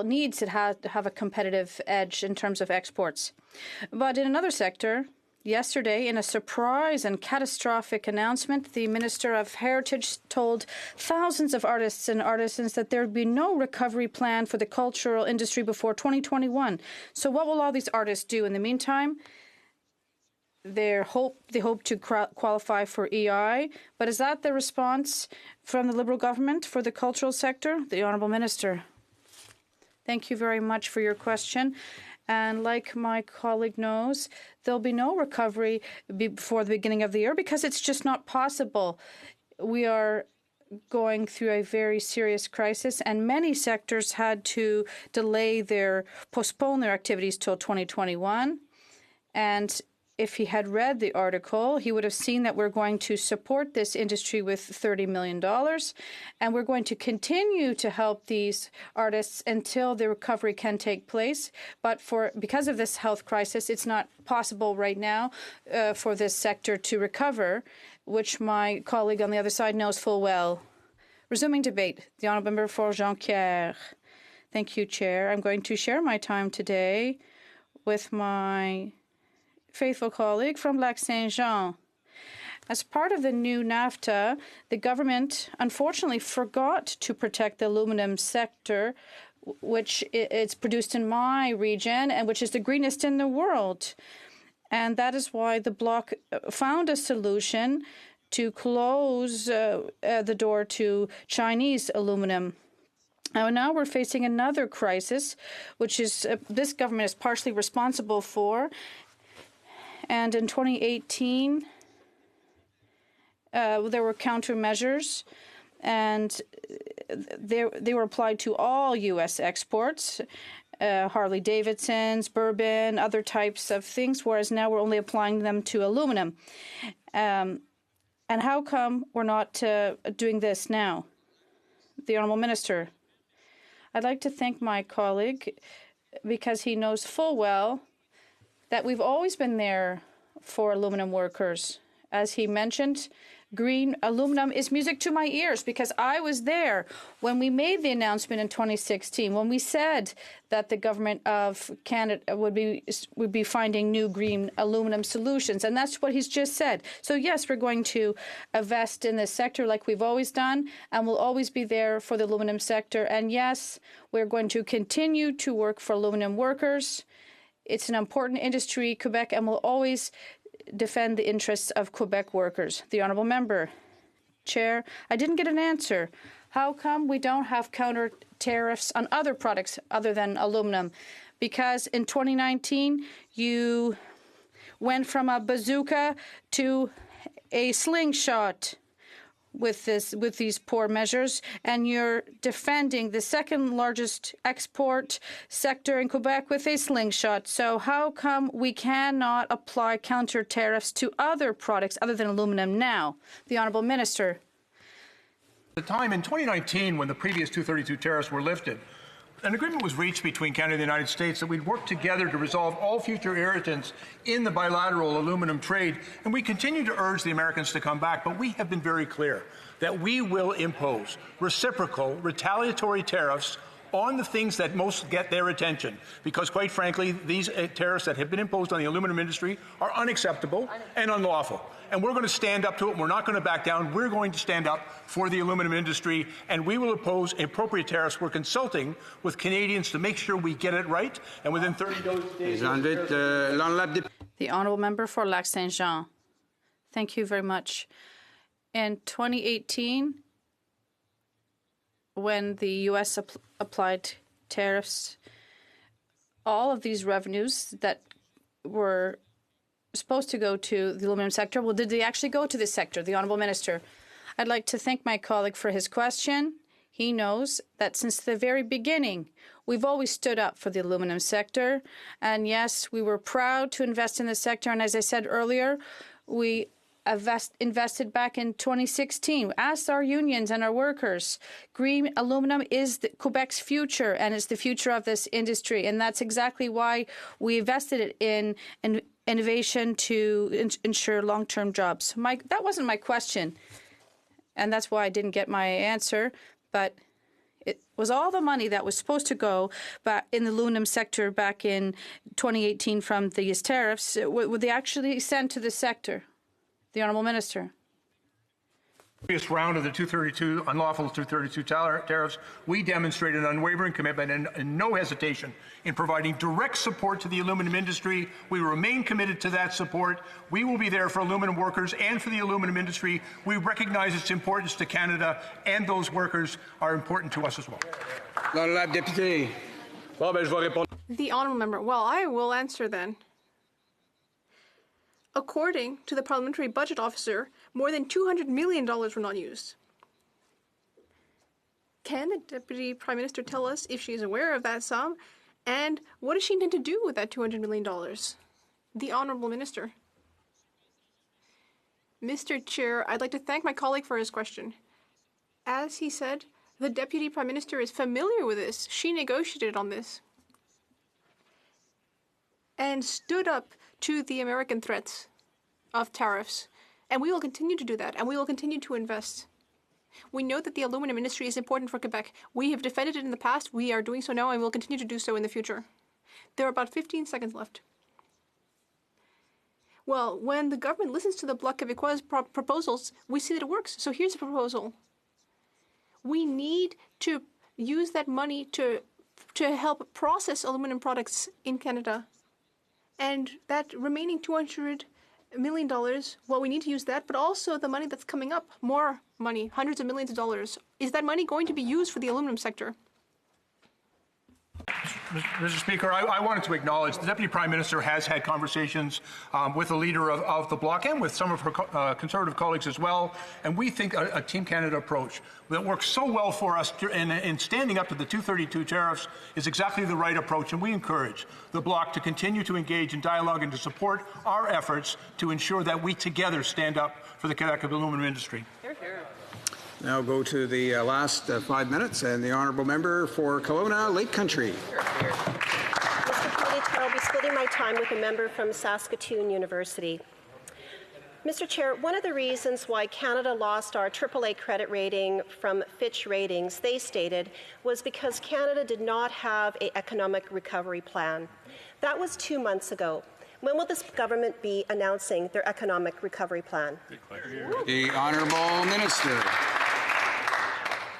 needs to have a competitive edge in terms of exports. But in another sector, yesterday, in a surprise and catastrophic announcement, the Minister of Heritage told thousands of artists and artisans that there would be no recovery plan for the cultural industry before 2021. So what will all these artists do in the meantime? They hope to qualify for EI, but is that the response from the Liberal government for the cultural sector? The Honourable Minister. Thank you very much for your question. And like my colleague knows, there'll be no recovery before the beginning of the year because it's just not possible. We are going through a very serious crisis, and many sectors had to postpone their activities till 2021. And if he had read the article, he would have seen that we're going to support this industry with $30 million, and we're going to continue to help these artists until the recovery can take place. But because of this health crisis, it's not possible right now for this sector to recover, which my colleague on the other side knows full well. Resuming debate, the Honourable Member for Jean-Pierre. Thank you, Chair. I'm going to share my time today with my faithful colleague from Lac-Saint-Jean. As part of the new NAFTA, the government unfortunately forgot to protect the aluminum sector, which it's produced in my region and which is the greenest in the world. And that is why the Bloc found a solution to close the door to Chinese aluminum. Now we're facing another crisis, which is this government is partially responsible for. And in 2018, there were countermeasures and they were applied to all U.S. exports, Harley Davidsons, bourbon, other types of things, whereas now we're only applying them to aluminum. And how come we're not doing this now? The Honourable Minister. I'd like to thank my colleague because he knows full well that we've always been there for aluminum workers. As he mentioned, green aluminum is music to my ears because I was there when we made the announcement in 2016, when we said that the government of Canada would be finding new green aluminum solutions. And that's what he's just said. So yes, we're going to invest in this sector like we've always done, and we'll always be there for the aluminum sector. And yes, we're going to continue to work for aluminum workers. It's an important industry, Quebec, and will always defend the interests of Quebec workers. The Honourable Member. Chair, I didn't get an answer. How come we don't have counter tariffs on other products other than aluminum? Because in 2019, you went from a bazooka to a slingshot with these poor measures, and you're defending the second largest export sector in Quebec with a slingshot. So how come we cannot apply counter tariffs to other products other than aluminum now? The Honourable Minister. At the time in 2019, when the previous 232 tariffs were lifted, an agreement was reached between Canada and the United States that we'd work together to resolve all future irritants in the bilateral aluminum trade, and we continue to urge the Americans to come back, but we have been very clear that we will impose reciprocal, retaliatory tariffs on the things that most get their attention, because quite frankly, these tariffs that have been imposed on the aluminum industry are unacceptable and unlawful. And we're going to stand up to it. We're not going to back down. We're going to stand up for the aluminum industry, and we will impose appropriate tariffs. We're consulting with Canadians to make sure we get it right, and within 30 days... The Honourable Member for Lac Saint-Jean. Thank you very much. In 2018, when the U.S. applied tariffs, all of these revenues that were supposed to go to the aluminum sector, well, did they actually go to this sector? The Honourable Minister. I'd like to thank my colleague for his question. He knows that since the very beginning, we've always stood up for the aluminum sector. And yes, we were proud to invest in the sector. And as I said earlier, we invested back in 2016. Asked our unions and our workers. Green aluminum is Quebec's future, and it's the future of this industry. And that's exactly why we invested it in innovation to ensure long-term jobs. That wasn't my question, and that's why I didn't get my answer. But it was all the money that was supposed to go back in the aluminum sector back in 2018 from these tariffs. Would they actually send to the sector? The Honourable Minister. Previous round of the 232 unlawful 232 tariffs, we demonstrated an unwavering commitment and no hesitation in providing direct support to the aluminum industry. We remain committed to that support. We will be there for aluminum workers and for the aluminum industry. We recognize its importance to Canada, and those workers are important to us as well. The Honourable Member. Well, I will answer then. According to the Parliamentary Budget Officer, more than $200 million were not used. Can the Deputy Prime Minister tell us if she is aware of that sum, and what does she intend to do with that $200 million? The Honourable Minister. Mr. Chair, I'd like to thank my colleague for his question. As he said, the Deputy Prime Minister is familiar with this. She negotiated on this and stood up to the American threats of tariffs. And we will continue to do that, and we will continue to invest. We know that the aluminum industry is important for Quebec. We have defended it in the past, we are doing so now, and will continue to do so in the future. There are about 15 seconds left. Well, when the government listens to the Bloc Québécois proposals, we see that it works. So here's the proposal. We need to use that money to help process aluminum products in Canada. And that remaining $200 million, well, we need to use that, but also the money that's coming up, more money, hundreds of millions of dollars. Is that money going to be used for the aluminum sector? Mr. Speaker, I wanted to acknowledge the Deputy Prime Minister has had conversations with the leader of the bloc and with some of her Conservative colleagues as well, and we think a Team Canada approach that works so well for us in standing up to the 232 tariffs is exactly the right approach, and we encourage the bloc to continue to engage in dialogue and to support our efforts to ensure that we together stand up for the Quebec aluminum industry. Hear, hear. Now go to the last 5 minutes, and the honourable member for Kelowna Lake Country. Mr. Committee Chair, I'll be splitting my time with a member from Saskatoon University. Mr. Chair, one of the reasons why Canada lost our AAA credit rating from Fitch Ratings, they stated, was because Canada did not have an economic recovery plan. That was 2 months ago. When will this government be announcing their economic recovery plan? The honourable minister.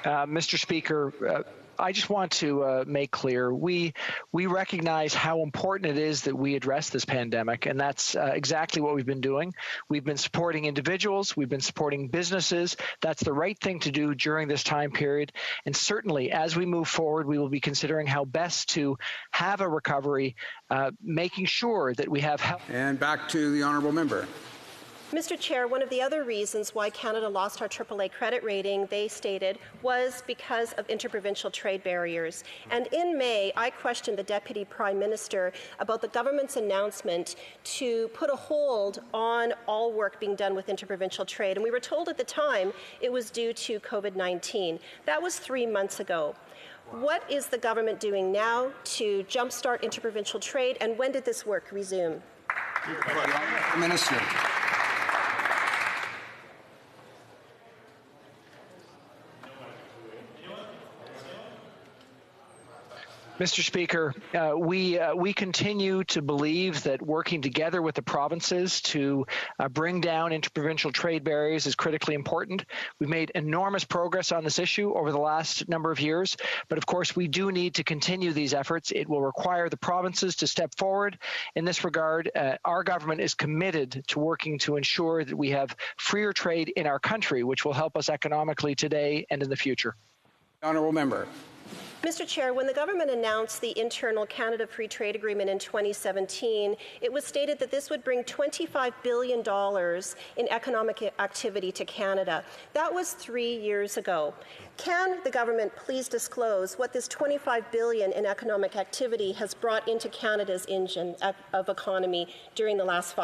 Mr. Speaker, I just want to make clear, we recognize how important it is that we address this pandemic, and that's exactly what we've been doing. We've been supporting individuals, we've been supporting businesses. That's the right thing to do during this time period. And certainly, as we move forward, we will be considering how best to have a recovery, making sure that we have help. And back to the honourable member. Mr. Chair, one of the other reasons why Canada lost our AAA credit rating, they stated, was because of interprovincial trade barriers. And in May, I questioned the Deputy Prime Minister about the government's announcement to put a hold on all work being done with interprovincial trade. And we were told at the time it was due to COVID-19. That was 3 months ago. What is the government doing now to jumpstart interprovincial trade, and when did this work resume? Minister. Mr. Speaker, we continue to believe that working together with the provinces to bring down interprovincial trade barriers is critically important. We've made enormous progress on this issue over the last number of years, but of course we do need to continue these efforts. It will require the provinces to step forward in this regard. Our government is committed to working to ensure that we have freer trade in our country, which will help us economically today and in the future. Honourable member. Mr. Chair, when the government announced the internal Canada Free Trade Agreement in 2017, it was stated that this would bring $25 billion in economic activity to Canada. That was 3 years ago. Can the government please disclose what this $25 billion in economic activity has brought into Canada's engine of economy during the last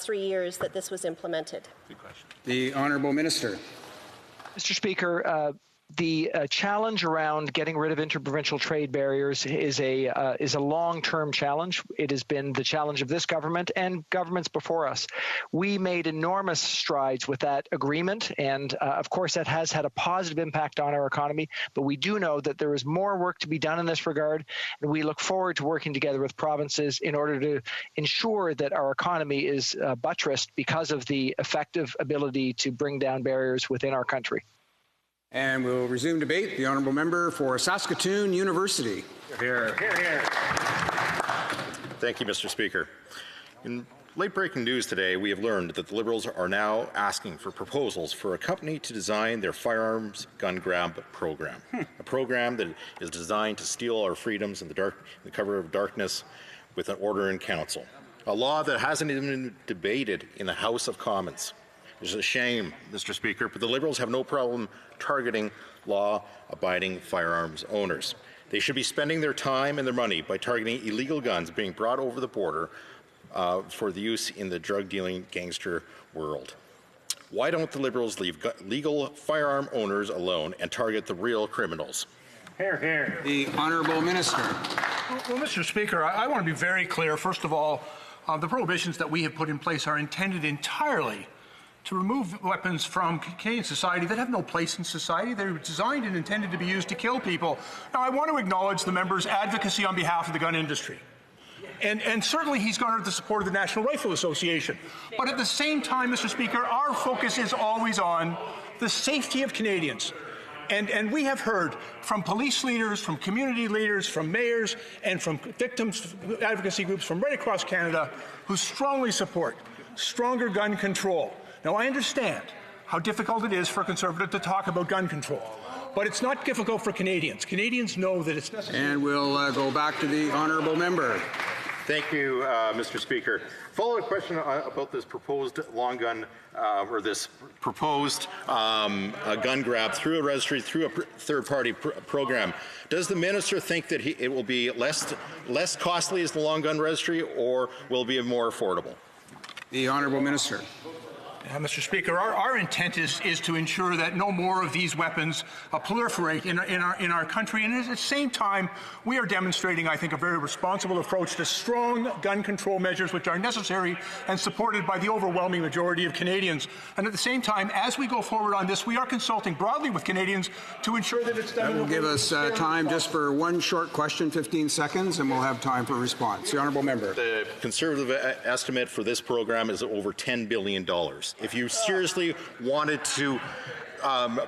3 years that this was implemented? Good question. The honourable minister. Mr. Speaker, the challenge around getting rid of interprovincial trade barriers is a long-term challenge. It has been the challenge of this government and governments before us. We made enormous strides with that agreement, and of course that has had a positive impact on our economy, but we do know that there is more work to be done in this regard, and we look forward to working together with provinces in order to ensure that our economy is buttressed because of the effective ability to bring down barriers within our country. And we'll resume debate. The honourable member for Saskatoon University. Here. Here, here. Thank you, Mr. Speaker. In late-breaking news today, we have learned that the Liberals are now asking for proposals for a company to design their firearms gun grab program, a program that is designed to steal our freedoms in the cover of darkness with an order in council, a law that hasn't even been debated in the House of Commons. It's a shame, Mr. Speaker, but the Liberals have no problem targeting law-abiding firearms owners. They should be spending their time and their money by targeting illegal guns being brought over the border for the use in the drug-dealing gangster world. Why don't the Liberals leave legal firearm owners alone and target the real criminals? Here, here. The honourable minister. Well, Mr. Speaker, I want to be very clear. First of all, the prohibitions that we have put in place are intended entirely to remove weapons from Canadian society that have no place in society. They're designed and intended to be used to kill people. Now, I want to acknowledge the member's advocacy on behalf of the gun industry. And certainly he's garnered the support of the National Rifle Association. But at the same time, Mr. Speaker, our focus is always on the safety of Canadians. And we have heard from police leaders, from community leaders, from mayors, and from victims advocacy groups from right across Canada who strongly support stronger gun control. Now, I understand how difficult it is for a Conservative to talk about gun control, but it's not difficult for Canadians. Canadians know that it's necessary. And we'll go back to the honourable member. Thank you, Mr. Speaker. Follow-up question about this proposed long gun, or this proposed gun grab through a registry, through a third-party program. Does the minister think that it will be less costly as the long gun registry, or will it be more affordable? The honourable minister. Mr. Speaker, our intent is to ensure that no more of these weapons proliferate in our country, and at the same time, we are demonstrating, I think, a very responsible approach to strong gun control measures which are necessary and supported by the overwhelming majority of Canadians. And at the same time, as we go forward on this, we are consulting broadly with Canadians to ensure that it's done. That will give us time just for one short question, 15 seconds, and we'll have time for response. The honourable member. The Conservative estimate for this program is over $10 billion. If you seriously wanted to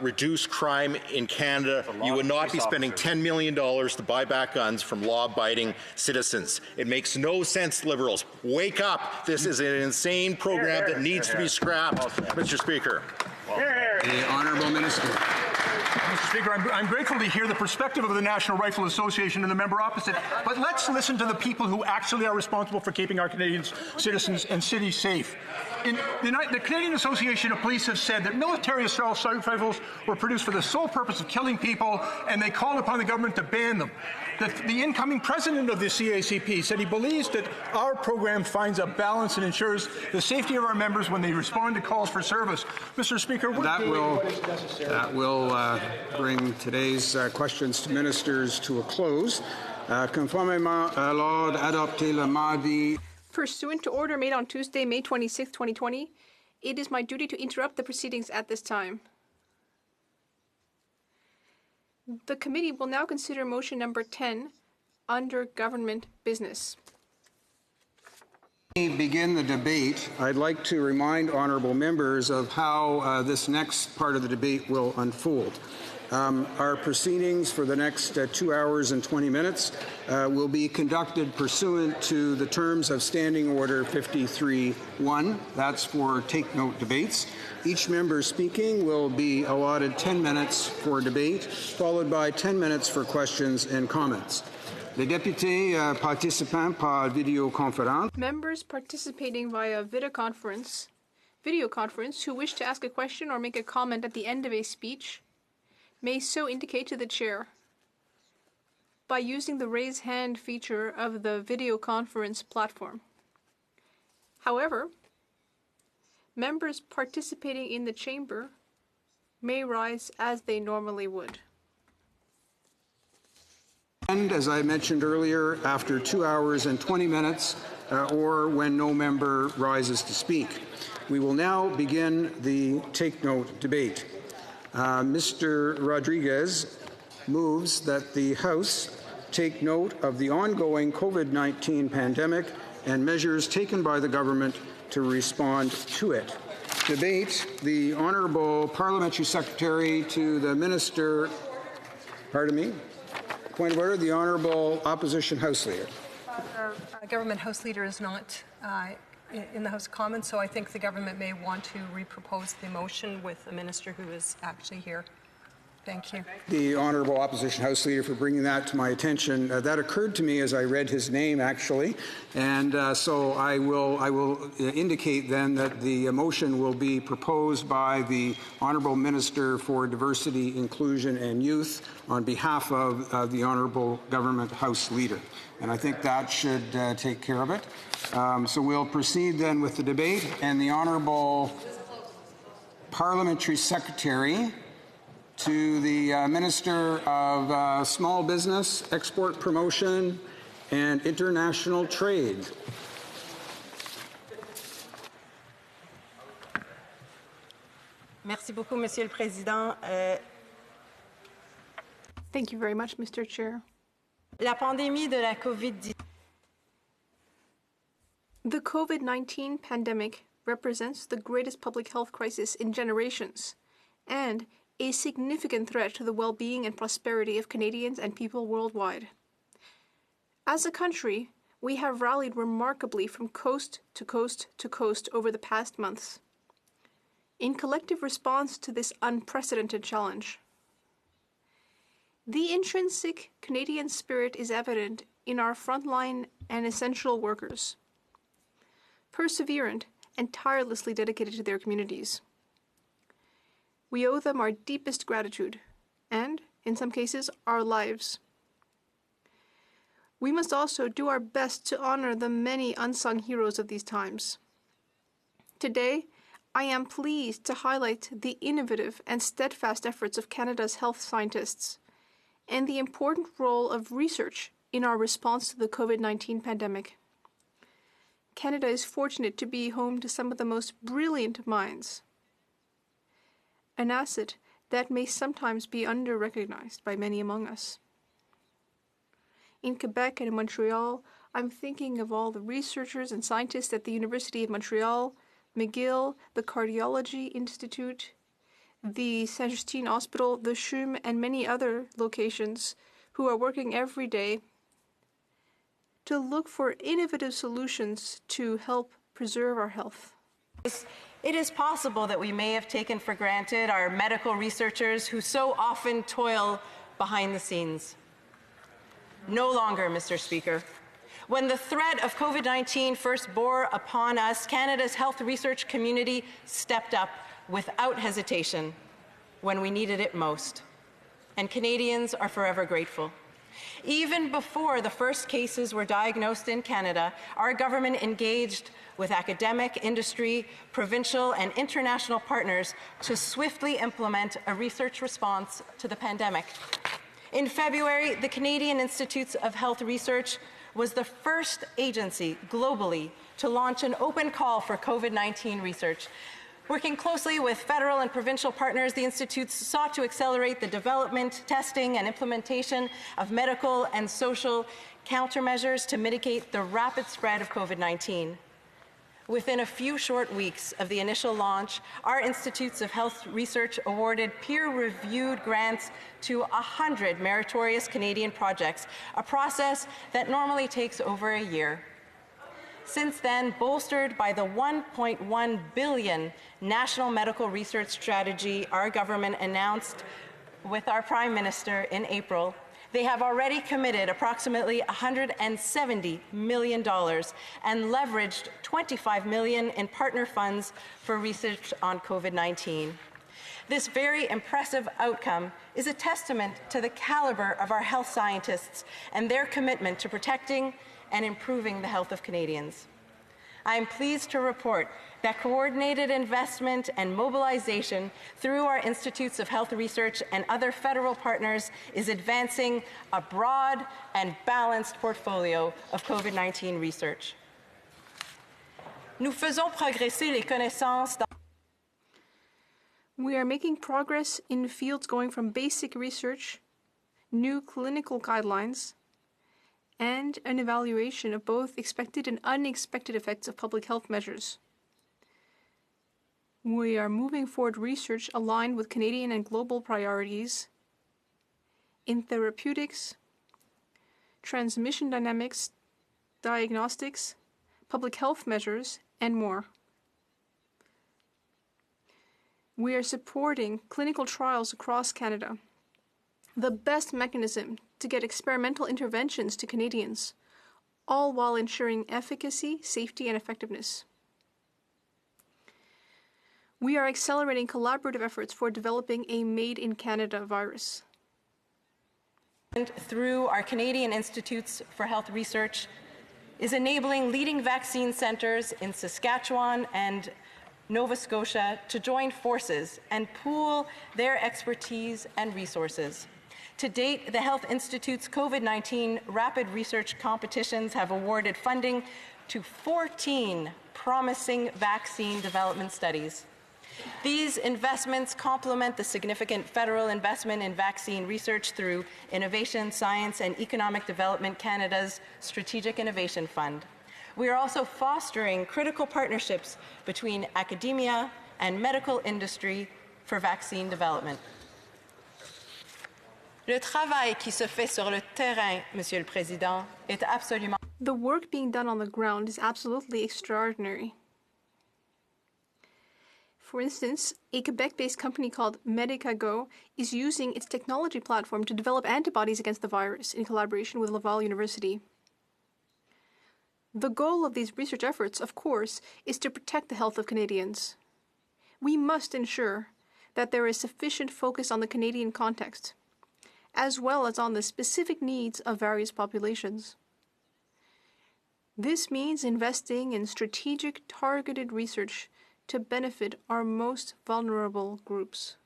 reduce crime in Canada, you would not be spending $10 million to buy back guns from law-abiding citizens. It makes no sense, Liberals. Wake up. This is an insane program that needs to be scrapped, Mr. Speaker. The honourable minister. Mr. Speaker, I'm grateful to hear the perspective of the National Rifle Association and the member opposite, but let's listen to the people who actually are responsible for keeping our Canadian citizens and cities safe. The Canadian Association of Police have said that military assault rifles were produced for the sole purpose of killing people, and they called upon the government to ban them. The incoming president of the CACP said he believes that our program finds a balance and ensures the safety of our members when they respond to calls for service. Mr. Speaker, that will bring today's questions to ministers to a close. Conformément à l'ordre adopté le mardi. Pursuant to order made on Tuesday, May 26, 2020, it is my duty to interrupt the proceedings at this time. The committee will now consider motion number 10 under government business. Before we begin the debate, I'd like to remind honourable members of how this next part of the debate will unfold. Our proceedings for the next 2 hours and 20 minutes will be conducted pursuant to the terms of Standing Order 53-1. That's for take-note debates. Each member speaking will be allotted 10 minutes for debate, followed by 10 minutes for questions and comments. Les députés participants par vidéoconférence. Members participating via video conference who wish to ask a question or make a comment at the end of a speech may so indicate to the chair by using the raise hand feature of the video conference platform. However, members participating in the chamber may rise as they normally would. And as I mentioned earlier, after 2 hours and 20 minutes, or when no member rises to speak. We will now begin the take-note debate. Mr. Rodriguez moves that the House take note of the ongoing COVID-19 pandemic and measures taken by the government to respond to it. Debate, the Honourable Parliamentary Secretary to the Minister, pardon me, point of order, the Honourable Opposition House Leader. Government House Leader is not in the House of Commons, so I think the government may want to repropose the motion with a minister who is actually here. Thank you. The Honourable Opposition House Leader for bringing that to my attention. That occurred to me as I read his name, actually, and so I will indicate then that the motion will be proposed by the Honourable Minister for Diversity, Inclusion and Youth on behalf of the Honourable Government House Leader. And I think that should take care of it. So we'll proceed then with the debate, and the Honourable Parliamentary Secretary to the Minister of Small Business, Export Promotion and International Trade. Merci beaucoup, Monsieur le Président. Thank you very much, Mr. Chair. La pandémie de la COVID-19. The COVID-19 pandemic represents the greatest public health crisis in generations and a significant threat to the well-being and prosperity of Canadians and people worldwide. As a country, we have rallied remarkably from coast to coast to coast over the past months in collective response to this unprecedented challenge. The intrinsic Canadian spirit is evident in our frontline and essential workers, perseverant and tirelessly dedicated to their communities. We owe them our deepest gratitude and, in some cases, our lives. We must also do our best to honor the many unsung heroes of these times. Today, I am pleased to highlight the innovative and steadfast efforts of Canada's health scientists and the important role of research in our response to the COVID-19 pandemic. Canada is fortunate to be home to some of the most brilliant minds, an asset that may sometimes be under-recognized by many among us. In Quebec and in Montreal, I'm thinking of all the researchers and scientists at the University of Montreal, McGill, the Cardiology Institute, the Saint-Justine Hospital, the CHUM, and many other locations who are working every day to look for innovative solutions to help preserve our health. It is possible that we may have taken for granted our medical researchers who so often toil behind the scenes. No longer, Mr. Speaker. When the threat of COVID-19 first bore upon us, Canada's health research community stepped up without hesitation when we needed it most. And Canadians are forever grateful. Even before the first cases were diagnosed in Canada, our government engaged with academic, industry, provincial, and international partners to swiftly implement a research response to the pandemic. In February, the Canadian Institutes of Health Research was the first agency globally to launch an open call for COVID-19 research. Working closely with federal and provincial partners, the institutes sought to accelerate the development, testing, and implementation of medical and social countermeasures to mitigate the rapid spread of COVID-19. Within a few short weeks of the initial launch, our Institutes of Health Research awarded peer-reviewed grants to 100 meritorious Canadian projects, a process that normally takes over a year. Since then, bolstered by the $1.1 billion National Medical Research Strategy our government announced with our Prime Minister in April, they have already committed approximately $170 million and leveraged $25 million in partner funds for research on COVID-19. This very impressive outcome is a testament to the caliber of our health scientists and their commitment to protecting and improving the health of Canadians. I am pleased to report that coordinated investment and mobilization through our Institutes of Health Research and other federal partners is advancing a broad and balanced portfolio of COVID-19 research. Nous faisons progresser les connaissances dans We are making progress in fields going from basic research, new clinical guidelines, and an evaluation of both expected and unexpected effects of public health measures. We are moving forward research aligned with Canadian and global priorities in therapeutics, transmission dynamics, diagnostics, public health measures, and more. We are supporting clinical trials across Canada, the best mechanism to get experimental interventions to Canadians, all while ensuring efficacy, safety, and effectiveness. We are accelerating collaborative efforts for developing a made-in-Canada virus. Through our Canadian Institutes for Health Research is enabling leading vaccine centers in Saskatchewan and Nova Scotia to join forces and pool their expertise and resources. To date, the Health Institute's COVID-19 rapid research competitions have awarded funding to 14 promising vaccine development studies. These investments complement the significant federal investment in vaccine research through Innovation, Science and Economic Development Canada's Strategic Innovation Fund. We are also fostering critical partnerships between academia and medical industry for vaccine development. Le travail qui se fait sur le terrain, Monsieur le Président, est absolument... The work being done on the ground is absolutely extraordinary. For instance, a Quebec-based company called Medicago is using its technology platform to develop antibodies against the virus in collaboration with Laval University. The goal of these research efforts, of course, is to protect the health of Canadians. We must ensure that there is sufficient focus on the Canadian context, as well as on the specific needs of various populations. This means investing in strategic, targeted research to benefit our most vulnerable groups.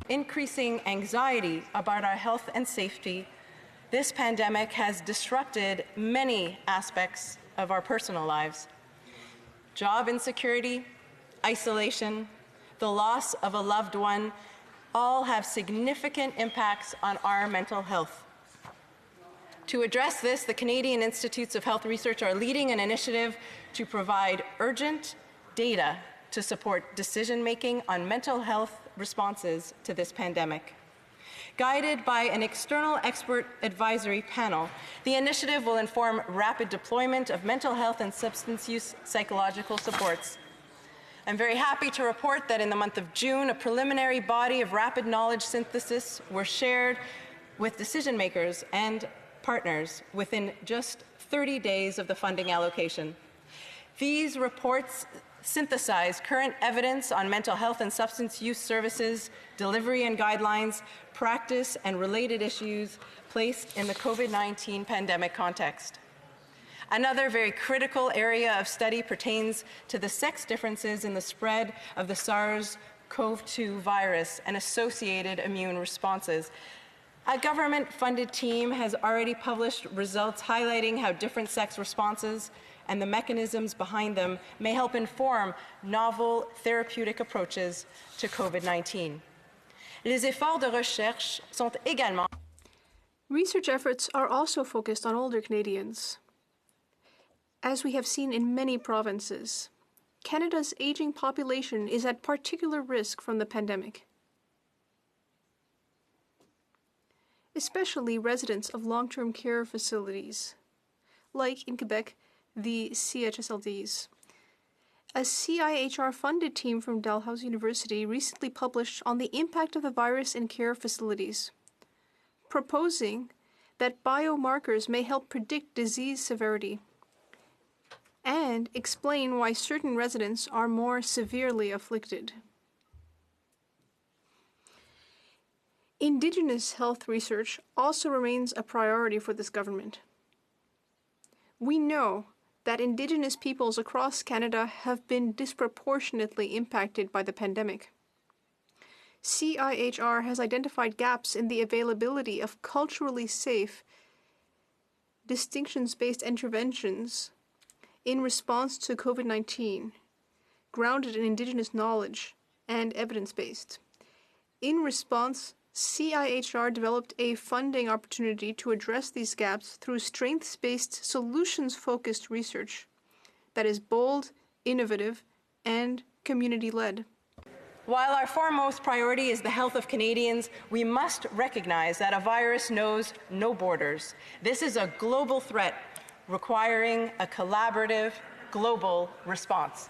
Increasing anxiety about our health and safety, this pandemic has disrupted many aspects of our personal lives. Job insecurity, isolation, the loss of a loved one, all have significant impacts on our mental health. To address this, the Canadian Institutes of Health Research are leading an initiative to provide urgent data to support decision-making on mental health responses to this pandemic. Guided by an external expert advisory panel, the initiative will inform rapid deployment of mental health and substance use psychological supports. I'm very happy to report that in the month of June, a preliminary body of rapid knowledge synthesis were shared with decision makers and partners within just 30 days of the funding allocation. These reports synthesize current evidence on mental health and substance use services, delivery and guidelines, practice, and related issues placed in the COVID-19 pandemic context. Another very critical area of study pertains to the sex differences in the spread of the SARS-CoV-2 virus and associated immune responses. A government-funded team has already published results highlighting how different sex responses and the mechanisms behind them may help inform novel therapeutic approaches to COVID-19. Les efforts de recherche sont également. Research efforts are also focused on older Canadians. As we have seen in many provinces, Canada's aging population is at particular risk from the pandemic. Especially residents of long-term care facilities, like in Quebec, the CHSLDs. A CIHR-funded team from Dalhousie University recently published on the impact of the virus in care facilities, proposing that biomarkers may help predict disease severity and explain why certain residents are more severely afflicted. Indigenous health research also remains a priority for this government. We know that Indigenous peoples across Canada have been disproportionately impacted by the pandemic. CIHR has identified gaps in the availability of culturally safe, distinctions-based interventions in response to COVID-19, grounded in Indigenous knowledge and evidence-based. In response, CIHR developed a funding opportunity to address these gaps through strengths-based, solutions-focused research that is bold, innovative, and community-led. While our foremost priority is the health of Canadians, we must recognize that a virus knows no borders. This is a global threat requiring a collaborative, global response.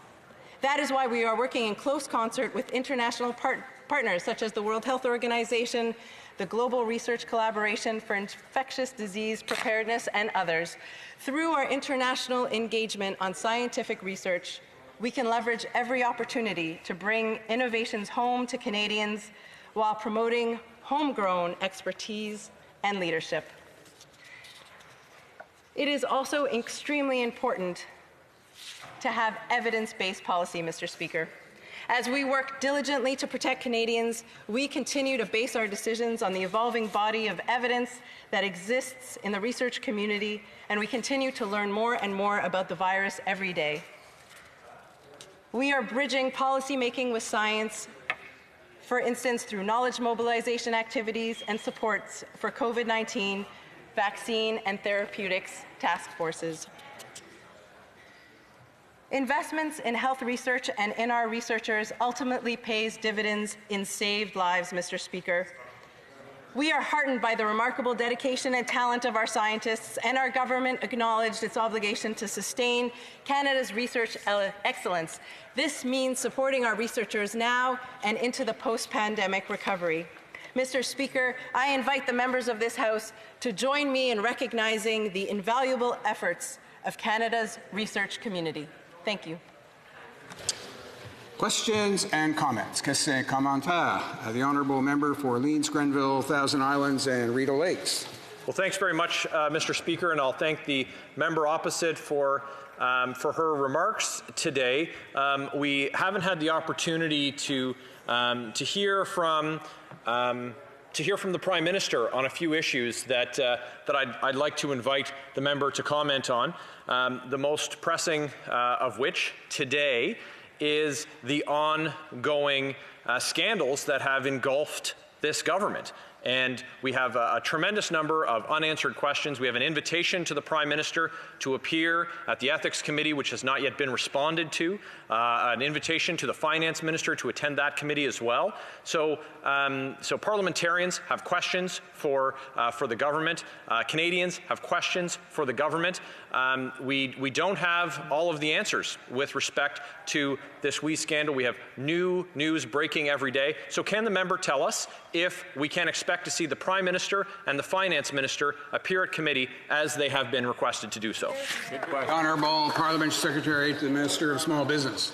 That is why we are working in close concert with international partners such as the World Health Organization, the Global Research Collaboration for Infectious Disease Preparedness, and others. Through our international engagement on scientific research, we can leverage every opportunity to bring innovations home to Canadians while promoting homegrown expertise and leadership. It is also extremely important to have evidence-based policy, Mr. Speaker. As we work diligently to protect Canadians, we continue to base our decisions on the evolving body of evidence that exists in the research community, and we continue to learn more and more about the virus every day. We are bridging policymaking with science, for instance, through knowledge mobilization activities and supports for COVID-19 vaccine and therapeutics task forces. Investments in health research and in our researchers ultimately pays dividends in saved lives, Mr. Speaker. We are heartened by the remarkable dedication and talent of our scientists, and our government acknowledged its obligation to sustain Canada's research excellence. This means supporting our researchers now and into the post-pandemic recovery. Mr. Speaker, I invite the members of this House to join me in recognizing the invaluable efforts of Canada's research community. Thank you. Questions and comments? Questions et commentaires. The honourable member for Orleans, Grenville, Thousand Islands and Rideau Lakes. Well, thanks very much, Mr. Speaker, and I'll thank the member opposite for her remarks today. We haven't had the opportunity to hear from the Prime Minister on a few issues that I'd like to invite the member to comment on. The most pressing of which today is the ongoing scandals that have engulfed this government. And we have a tremendous number of unanswered questions. We have an invitation to the Prime Minister to appear at the Ethics Committee, which has not yet been responded to, an invitation to the Finance Minister to attend that committee as well. So parliamentarians have questions for the government. Canadians have questions for the government. We don't have all of the answers with respect to this WE scandal. We have new news breaking every day. So can the member tell us if we can expect to see the Prime Minister and the Finance Minister appear at committee as they have been requested to do so? Honourable Parliament Secretary to the Minister of Small Business.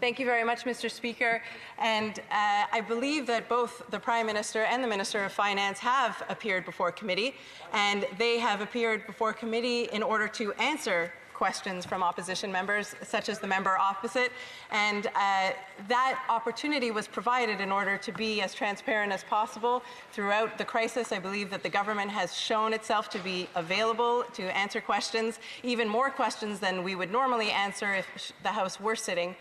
Thank you very much, Mr. Speaker. And I believe that both the Prime Minister and the Minister of Finance have appeared before committee, and they have appeared before committee in order to answer questions from opposition members, such as the member opposite. And that opportunity was provided in order to be as transparent as possible throughout the crisis. I believe that the government has shown itself to be available to answer questions, even more questions than we would normally answer if the House were sitting.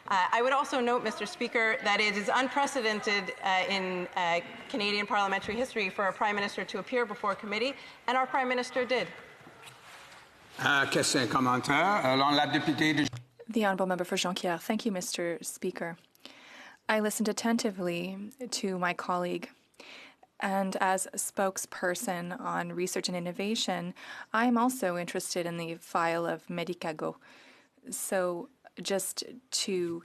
I would also note, Mr. Speaker, that it is unprecedented in Canadian parliamentary history for a Prime Minister to appear before committee, and our Prime Minister did. Question et commentaire. La députée de... The Honourable Member for Jonquière. Thank you, Mr. Speaker. I listened attentively to my colleague, and as a spokesperson on research and innovation, I am also interested in the file of Medicago. So just to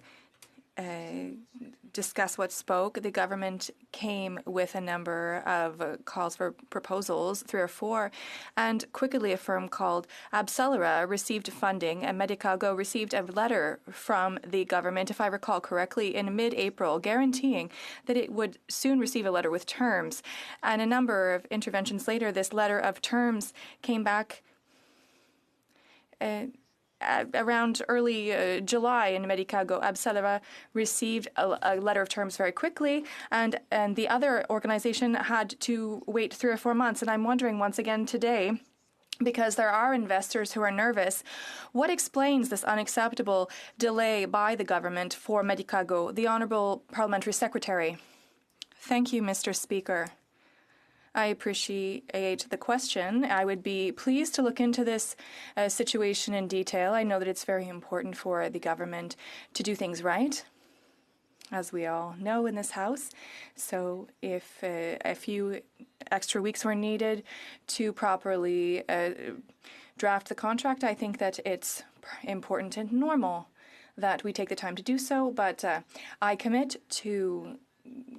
discuss what spoke, the government came with a number of calls for proposals, 3 or 4, and quickly a firm called Abcelera received funding, and Medicago received a letter from the government, if I recall correctly, in mid-April, guaranteeing that it would soon receive a letter with terms. And a number of interventions later, this letter of terms came back around early July in Medicago. Abcelera received a letter of terms very quickly, and the other organization had to wait 3 or 4 months. And I'm wondering once again today, because there are investors who are nervous, what explains this unacceptable delay by the government for Medicago? The Honourable Parliamentary Secretary. Thank you, Mr. Speaker. I appreciate the question. I would be pleased to look into this situation in detail. I know that it's very important for the government to do things right, as we all know in this House. So if a few extra weeks were needed to properly draft the contract, I think that it's important and normal that we take the time to do so. But I commit to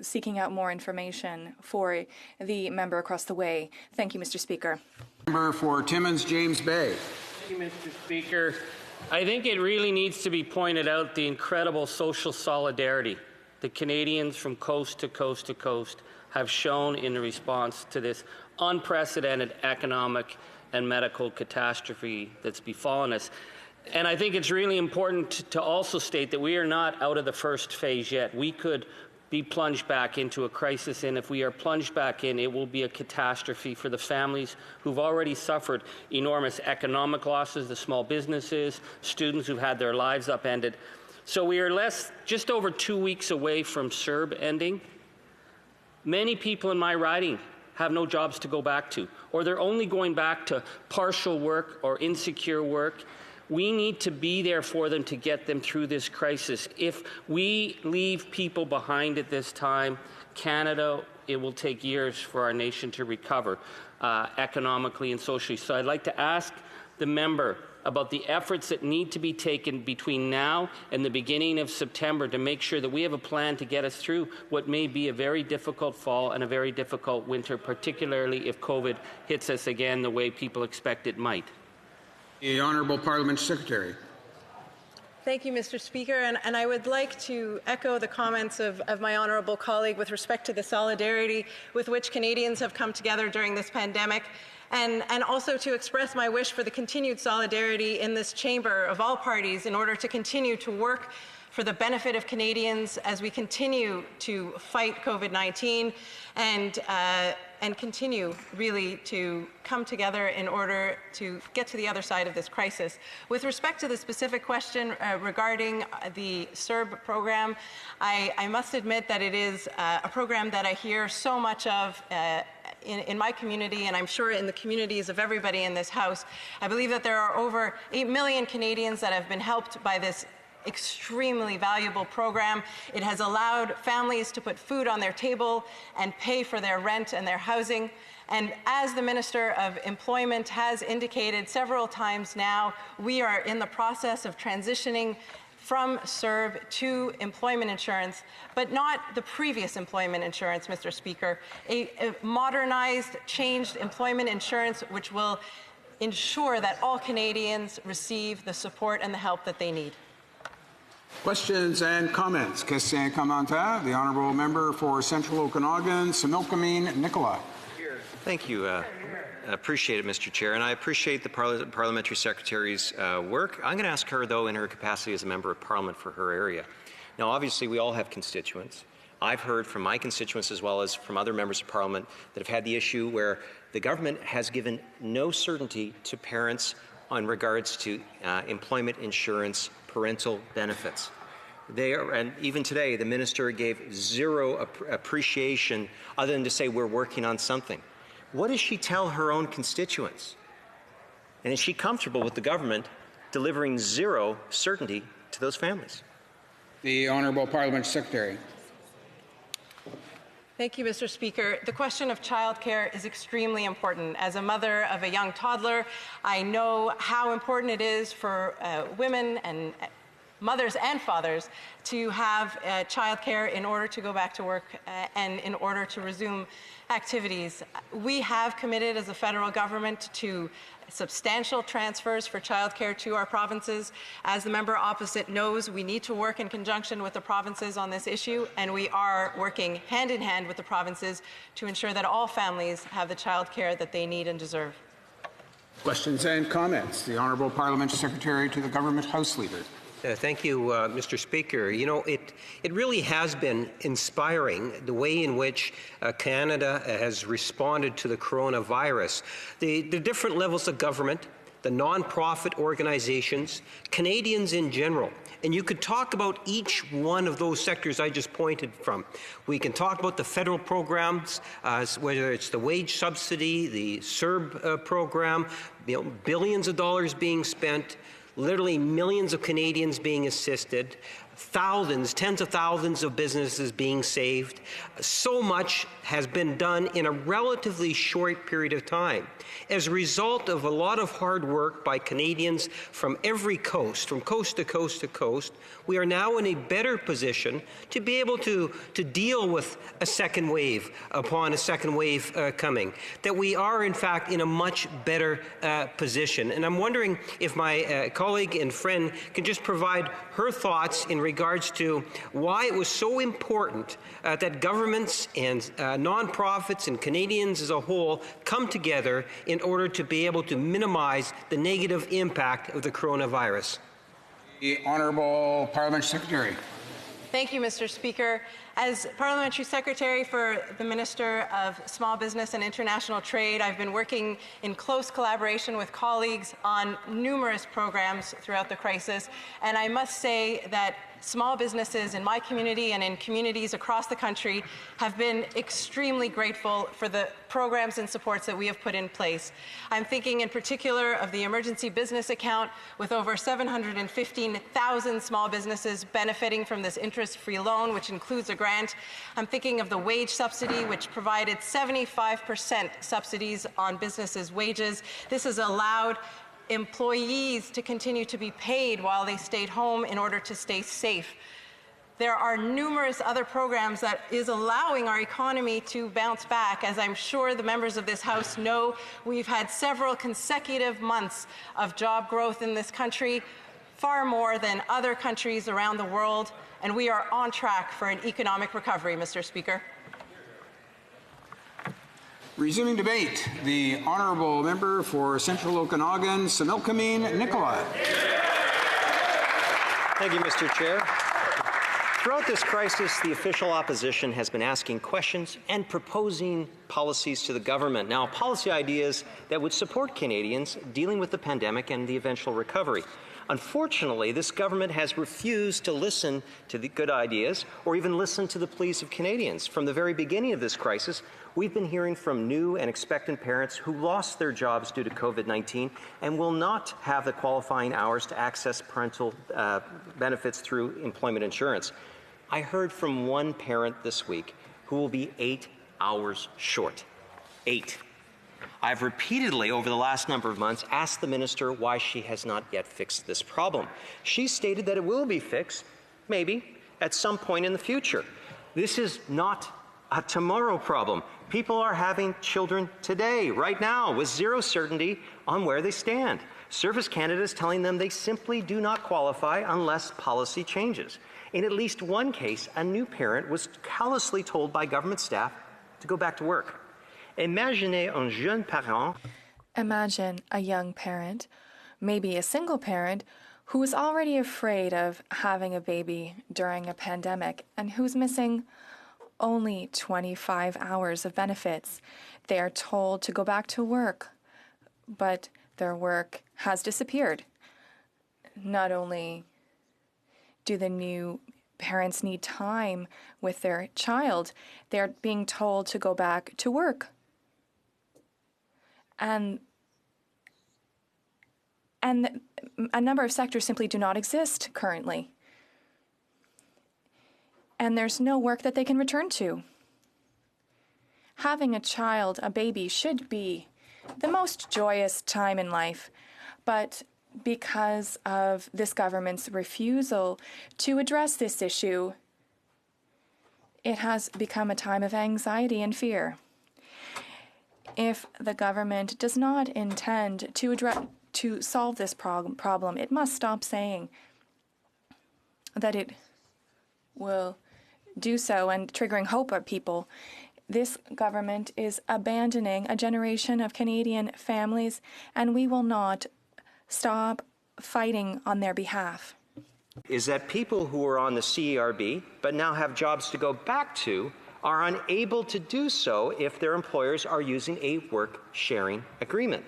seeking out more information for the member across the way. Thank you, Mr. Speaker. Member for Timmins, James Bay. Thank you, Mr. Speaker. I think it really needs to be pointed out the incredible social solidarity that Canadians from coast to coast to coast have shown in response to this unprecedented economic and medical catastrophe that's befallen us. And I think it's really important to also state that we are not out of the first phase yet. We could be plunged back into a crisis, and if we are plunged back in, it will be a catastrophe for the families who've already suffered enormous economic losses, the small businesses, students who've had their lives upended. So we are just over 2 weeks away from CERB ending. Many people in my riding have no jobs to go back to, or they're only going back to partial work or insecure work. We need to be there for them to get them through this crisis. If we leave people behind at this time, Canada it will take years for our nation to recover economically and socially. So I'd like to ask the member about the efforts that need to be taken between now and the beginning of September to make sure that we have a plan to get us through what may be a very difficult fall and a very difficult winter, particularly if COVID hits us again the way people expect it might. The Honourable Parliamentary Secretary. Thank you, Mr. Speaker, and I would like to echo the comments of my honourable colleague with respect to the solidarity with which Canadians have come together during this pandemic, and also to express my wish for the continued solidarity in this chamber of all parties in order to continue to work for the benefit of Canadians as we continue to fight COVID-19 and continue really to come together in order to get to the other side of this crisis. With respect to the specific question regarding the CERB program, I must admit that it is a program that I hear so much of in my community, and I'm sure in the communities of everybody in this House. I believe that there are over 8 million Canadians that have been helped by this extremely valuable program. It has allowed families to put food on their table and pay for their rent and their housing. And as the Minister of Employment has indicated several times now, we are in the process of transitioning from CERB to employment insurance, but not the previous employment insurance, Mr. Speaker, a modernized, changed employment insurance which will ensure that all Canadians receive the support and the help that they need. Questions and comments. Question commentaire. The Honourable Member for Central Okanagan, Similkameen, Nicola. Thank you. Appreciate it, Mr. Chair, and I appreciate the Parliamentary Secretary's work. I'm going to ask her, though, in her capacity as a Member of Parliament for her area. Now, obviously, we all have constituents. I've heard from my constituents as well as from other members of Parliament that have had the issue where the government has given no certainty to parents on regards to employment insurance parental benefits. And even today, the minister gave zero appreciation other than to say we're working on something. What does she tell her own constituents? And is she comfortable with the government delivering zero certainty to those families? The Honourable Parliamentary Secretary. Thank you, Mr. Speaker. The question of childcare is extremely important. As a mother of a young toddler, I know how important it is for women and mothers and fathers to have childcare in order to go back to work and in order to resume activities. We have committed as a federal government to substantial transfers for childcare to our provinces. As the member opposite knows, we need to work in conjunction with the provinces on this issue, and we are working hand in hand with the provinces to ensure that all families have the childcare that they need and deserve. Questions and comments. The Honourable Parliamentary Secretary to the Government House Leader. Thank you, Mr. Speaker. You know, it really has been inspiring the way in which Canada has responded to the coronavirus. The different levels of government, the non-profit organizations, Canadians in general. And you could talk about each one of those sectors I just pointed from. We can talk about the federal programs, whether it's the wage subsidy, the CERB program, billions of dollars being spent, literally millions of Canadians being assisted, thousands, tens of thousands of businesses being saved. So much has been done in a relatively short period of time. As a result of a lot of hard work by Canadians from every coast, from coast to coast to coast, we are now in a better position to be able to deal with a second wave upon a second wave coming. That we are, in fact, in a much better position. And I'm wondering if my colleague and friend can just provide her thoughts in regards to why it was so important that governments and nonprofits and Canadians as a whole come together in order to be able to minimize the negative impact of the coronavirus. The Honourable Parliamentary Secretary. Thank you, Mr. Speaker. As Parliamentary Secretary for the Minister of Small Business and International Trade, I've been working in close collaboration with colleagues on numerous programs throughout the crisis, and I must say that small businesses in my community and in communities across the country have been extremely grateful for the programs and supports that we have put in place. I'm thinking in particular of the emergency business account with over 715,000 small businesses benefiting from this interest-free loan, which includes a grant. I'm thinking of the wage subsidy, which provided 75% subsidies on businesses' wages. This has allowed employees to continue to be paid while they stayed home in order to stay safe. There are numerous other programs that is allowing our economy to bounce back. As I'm sure the members of this House know, we've had several consecutive months of job growth in this country, far more than other countries around the world, and we are on track for an economic recovery, Mr. Speaker. Resuming debate, the honourable member for Central Okanagan, Similkameen Nicola. Thank you, Mr. Chair. Throughout this crisis, the official opposition has been asking questions and proposing policies to the government. Now, policy ideas that would support Canadians dealing with the pandemic and the eventual recovery. Unfortunately, this government has refused to listen to the good ideas or even listen to the pleas of Canadians. From the very beginning of this crisis, we've been hearing from new and expectant parents who lost their jobs due to COVID-19 and will not have the qualifying hours to access parental benefits through employment insurance. I heard from one parent this week who will be 8 hours short. 8. I've repeatedly over the last number of months asked the minister why she has not yet fixed this problem. She stated that it will be fixed, maybe, at some point in the future. This is not a tomorrow problem. People are having children today, right now, with zero certainty on where they stand. Service Canada is telling them they simply do not qualify unless policy changes. In at least one case, a new parent was callously told by government staff to go back to work. Imaginez un jeune parent. Imagine a young parent, maybe a single parent, who is already afraid of having a baby during a pandemic and who's missing only 25 hours of benefits. They are told to go back to work, but their work has disappeared. Not only do the new parents need time with their child, they're being told to go back to work. And a number of sectors simply do not exist currently. And there's no work that they can return to. Having a child, a baby, should be the most joyous time in life, but because of this government's refusal to address this issue, it has become a time of anxiety and fear. If the government does not intend to solve this problem, it must stop saying that it will do so and triggering hope of people. This government is abandoning a generation of Canadian families, and we will not stop fighting on their behalf. Is that people who are on the CERB but now have jobs to go back to are unable to do so if their employers are using a work-sharing agreement.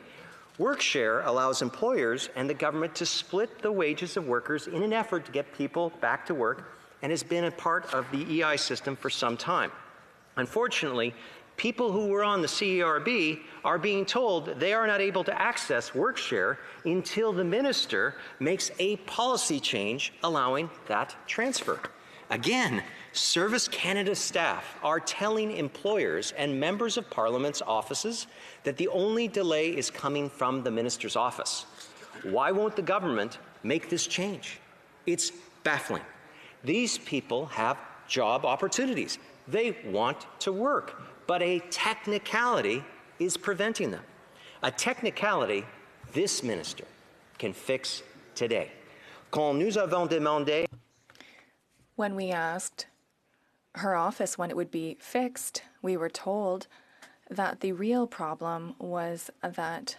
Work-share allows employers and the government to split the wages of workers in an effort to get people back to work and has been a part of the EI system for some time. Unfortunately, people who were on the CERB are being told they are not able to access work-share until the minister makes a policy change allowing that transfer. Again, Service Canada staff are telling employers and members of Parliament's offices that the only delay is coming from the minister's office. Why won't the government make this change? It's baffling. These people have job opportunities. They want to work, but a technicality is preventing them. A technicality this minister can fix today. Quand nous avons demandé... When we asked her office when it would be fixed, we were told that the real problem was that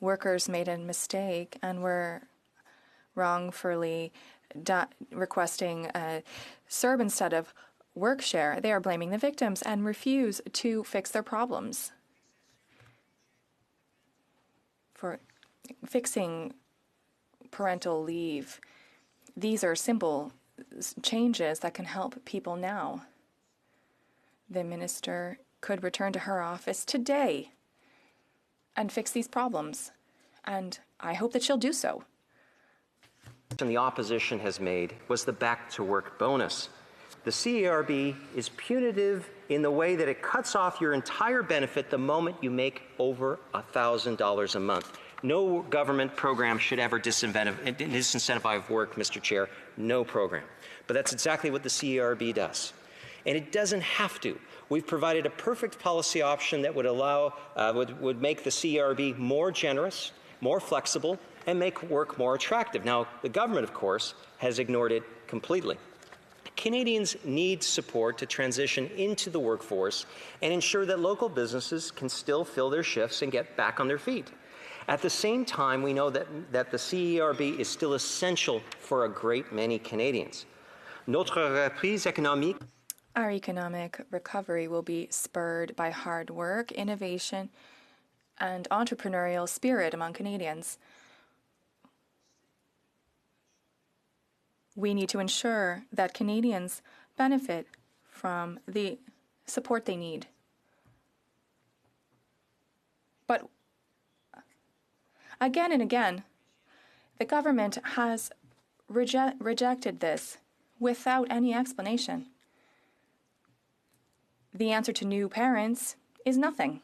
workers made a mistake and were wrongfully requesting a CERB instead of work share. They are blaming the victims and refuse to fix their problems. For fixing parental leave, these are simple changes that can help people now. The minister could return to her office today and fix these problems, and I hope that she'll do so. The opposition has made was the back-to-work bonus. The CERB is punitive in the way that it cuts off your entire benefit the moment you make over $1,000 a month. No government program should ever disincentivize work, Mr. Chair. No program. But that's exactly what the CERB does. And it doesn't have to. We've provided a perfect policy option that would allow, would make the CERB more generous, more flexible, and make work more attractive. Now, the government, of course, has ignored it completely. Canadians need support to transition into the workforce and ensure that local businesses can still fill their shifts and get back on their feet. At the same time, we know that the CERB is still essential for a great many Canadians. Notre reprise économique. Our economic recovery will be spurred by hard work, innovation, and entrepreneurial spirit among Canadians. We need to ensure that Canadians benefit from the support they need. But again and again, the government has rejected this without any explanation. The answer to new parents is nothing.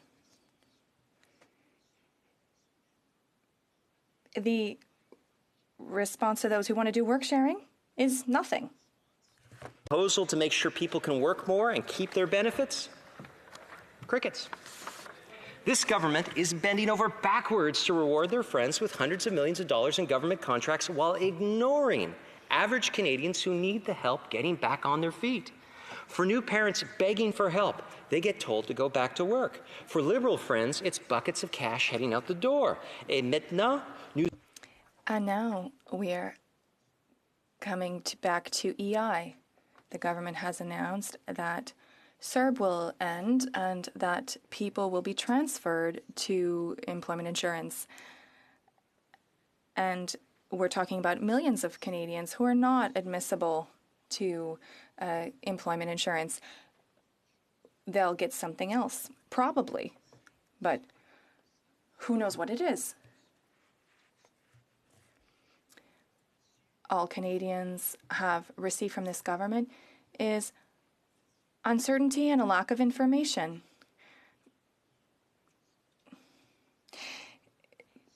The response to those who want to do work sharing is nothing. Proposal to make sure people can work more and keep their benefits? Crickets. This government is bending over backwards to reward their friends with hundreds of millions of dollars in government contracts while ignoring average Canadians who need the help getting back on their feet. For new parents begging for help, they get told to go back to work. For Liberal friends, it's buckets of cash heading out the door. And now we're coming back to EI. The government has announced that CERB will end and that people will be transferred to employment insurance. And we're talking about millions of Canadians who are not admissible to employment insurance. They'll get something else, probably, but who knows what it is? All Canadians have received from this government is uncertainty and a lack of information.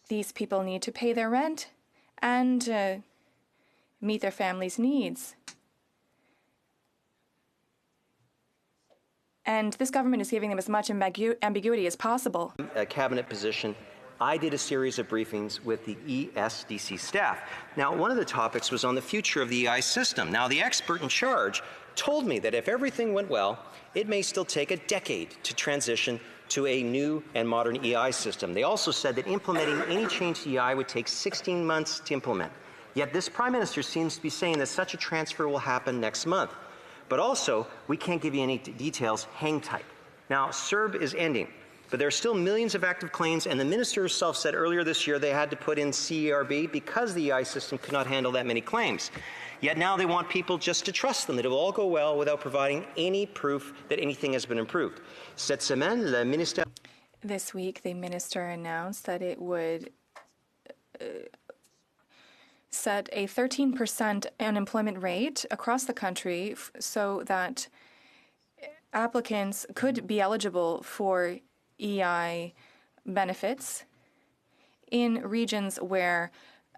These people need to pay their rent and meet their families' needs. And this government is giving them as much ambiguity as possible. A cabinet position. I did a series of briefings with the ESDC staff. Now, one of the topics was on the future of the EI system. Now, the expert in charge told me that if everything went well, it may still take a decade to transition to a new and modern EI system. They also said that implementing any change to EI would take 16 months to implement. Yet this Prime Minister seems to be saying that such a transfer will happen next month. But also, we can't give you any details, hang tight. Now, CERB is ending. But there are still millions of active claims, and the minister herself said earlier this year they had to put in CERB because the EI system could not handle that many claims. Yet now they want people just to trust them, that it will all go well without providing any proof that anything has been improved. Cette semaine, le ministère... This week, the minister announced that it would set a 13% unemployment rate across the country so that applicants could be eligible for EI benefits in regions where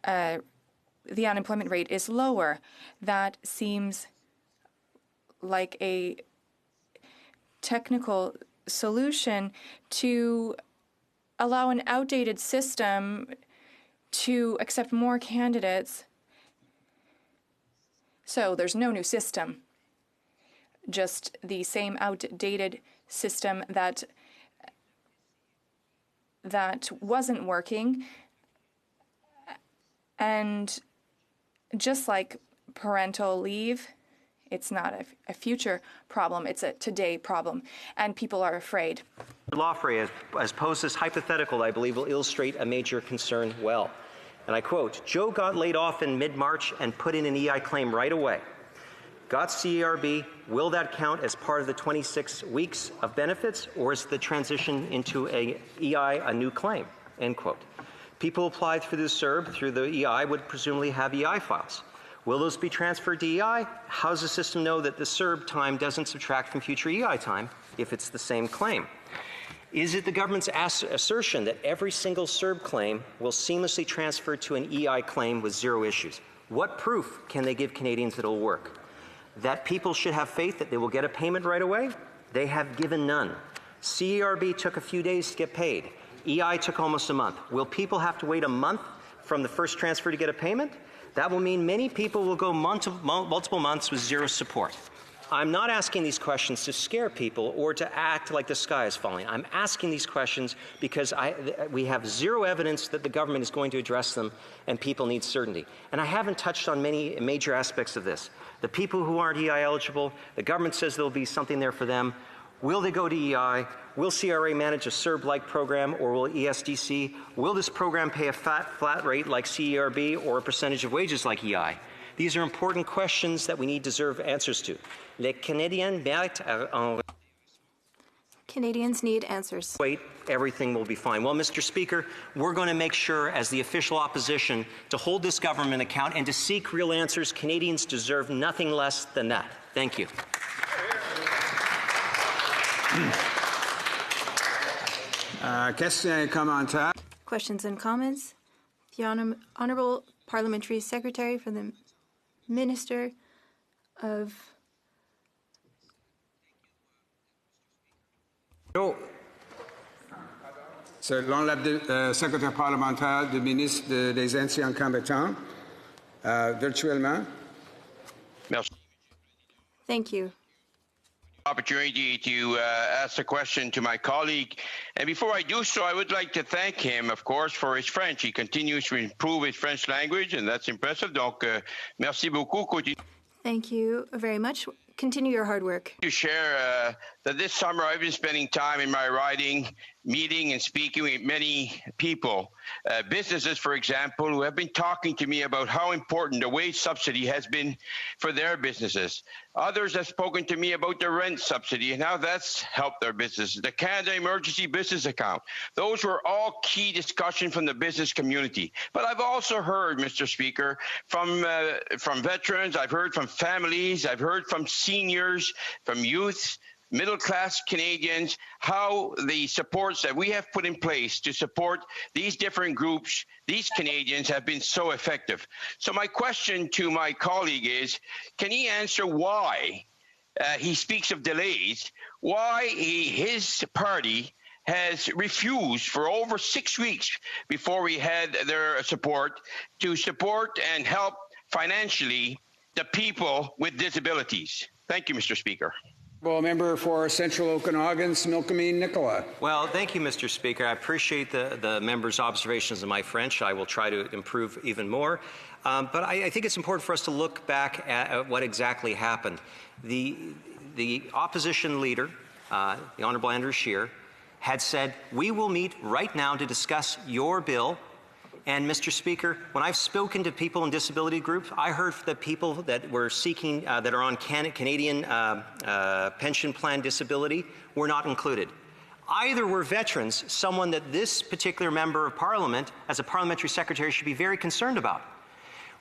the unemployment rate is lower. That seems like a technical solution to allow an outdated system to accept more candidates. So there's no new system, just the same outdated system that wasn't working. And just like parental leave, it's not a future problem, it's a today problem, and people are afraid. Lawfrey has posed this hypothetical I believe will illustrate a major concern well. And I quote, Joe got laid off in mid-March and put in an EI claim right away. Got CERB, will that count as part of the 26 weeks of benefits, or is the transition into a EI a new claim? End quote. People applied through the CERB, through the EI, would presumably have EI files. Will those be transferred to EI? How does the system know that the CERB time doesn't subtract from future EI time if it's the same claim? Is it the government's assertion that every single CERB claim will seamlessly transfer to an EI claim with zero issues? What proof can they give Canadians that it will work? That people should have faith that they will get a payment right away? They have given none. CERB took a few days to get paid. EI took almost a month. Will people have to wait a month from the first transfer to get a payment? That will mean many people will go multiple months with zero support. I'm not asking these questions to scare people or to act like the sky is falling. I'm asking these questions because we have zero evidence that the government is going to address them, and people need certainty. And I haven't touched on many major aspects of this. The people who aren't EI eligible, the government says there will be something there for them. Will they go to EI? Will CRA manage a CERB-like program, or will ESDC? Will this program pay a flat rate like CERB or a percentage of wages like EI? These are important questions that we deserve answers to. Canadians need answers. Wait, everything will be fine. Well, Mr. Speaker, we're going to make sure, as the official opposition, to hold this government account and to seek real answers. Canadians deserve nothing less than that. Thank you. Questions and comments. The Honourable Parliamentary Secretary for the Minister of... Selon la secrétaire parlementaire du ministre des Anciens combattants, virtuellement. Merci. Thank you. Opportunity to ask a question to my colleague. And before I do so, I would like to thank him, of course, for his French. He continues to improve his French language, and that's impressive. Donc, merci beaucoup. Thank you very much. Continue your hard work. To share that this summer I've been spending time in my riding, meeting and speaking with many people, businesses, for example, who have been talking to me about how important the wage subsidy has been for their businesses. Others have spoken to me about the rent subsidy and how that's helped their businesses, the Canada Emergency Business Account. Those were all key discussions from the business community. But I've also heard, Mr. Speaker, from veterans, I've heard from families, I've heard from seniors, from youth, middle-class Canadians, how the supports that we have put in place to support these different groups, these Canadians, have been so effective. So my question to my colleague is, can he answer why he speaks of delays, why his party has refused for over 6 weeks before we had their support to support and help financially the people with disabilities? Thank you, Mr. Speaker. Member for Central Okanagan, Similkameen Nicola. Well, thank you, Mr. Speaker. I appreciate the member's observations of my French. I will try to improve even more. But I think it's important for us to look back at what exactly happened. The opposition leader, the Honourable Andrew Scheer, had said, we will meet right now to discuss your bill. And, Mr. Speaker, when I've spoken to people in disability groups, I heard that people that were seeking, that are on Canadian pension plan disability, were not included. Either were veterans, someone that this particular member of Parliament, as a parliamentary secretary, should be very concerned about.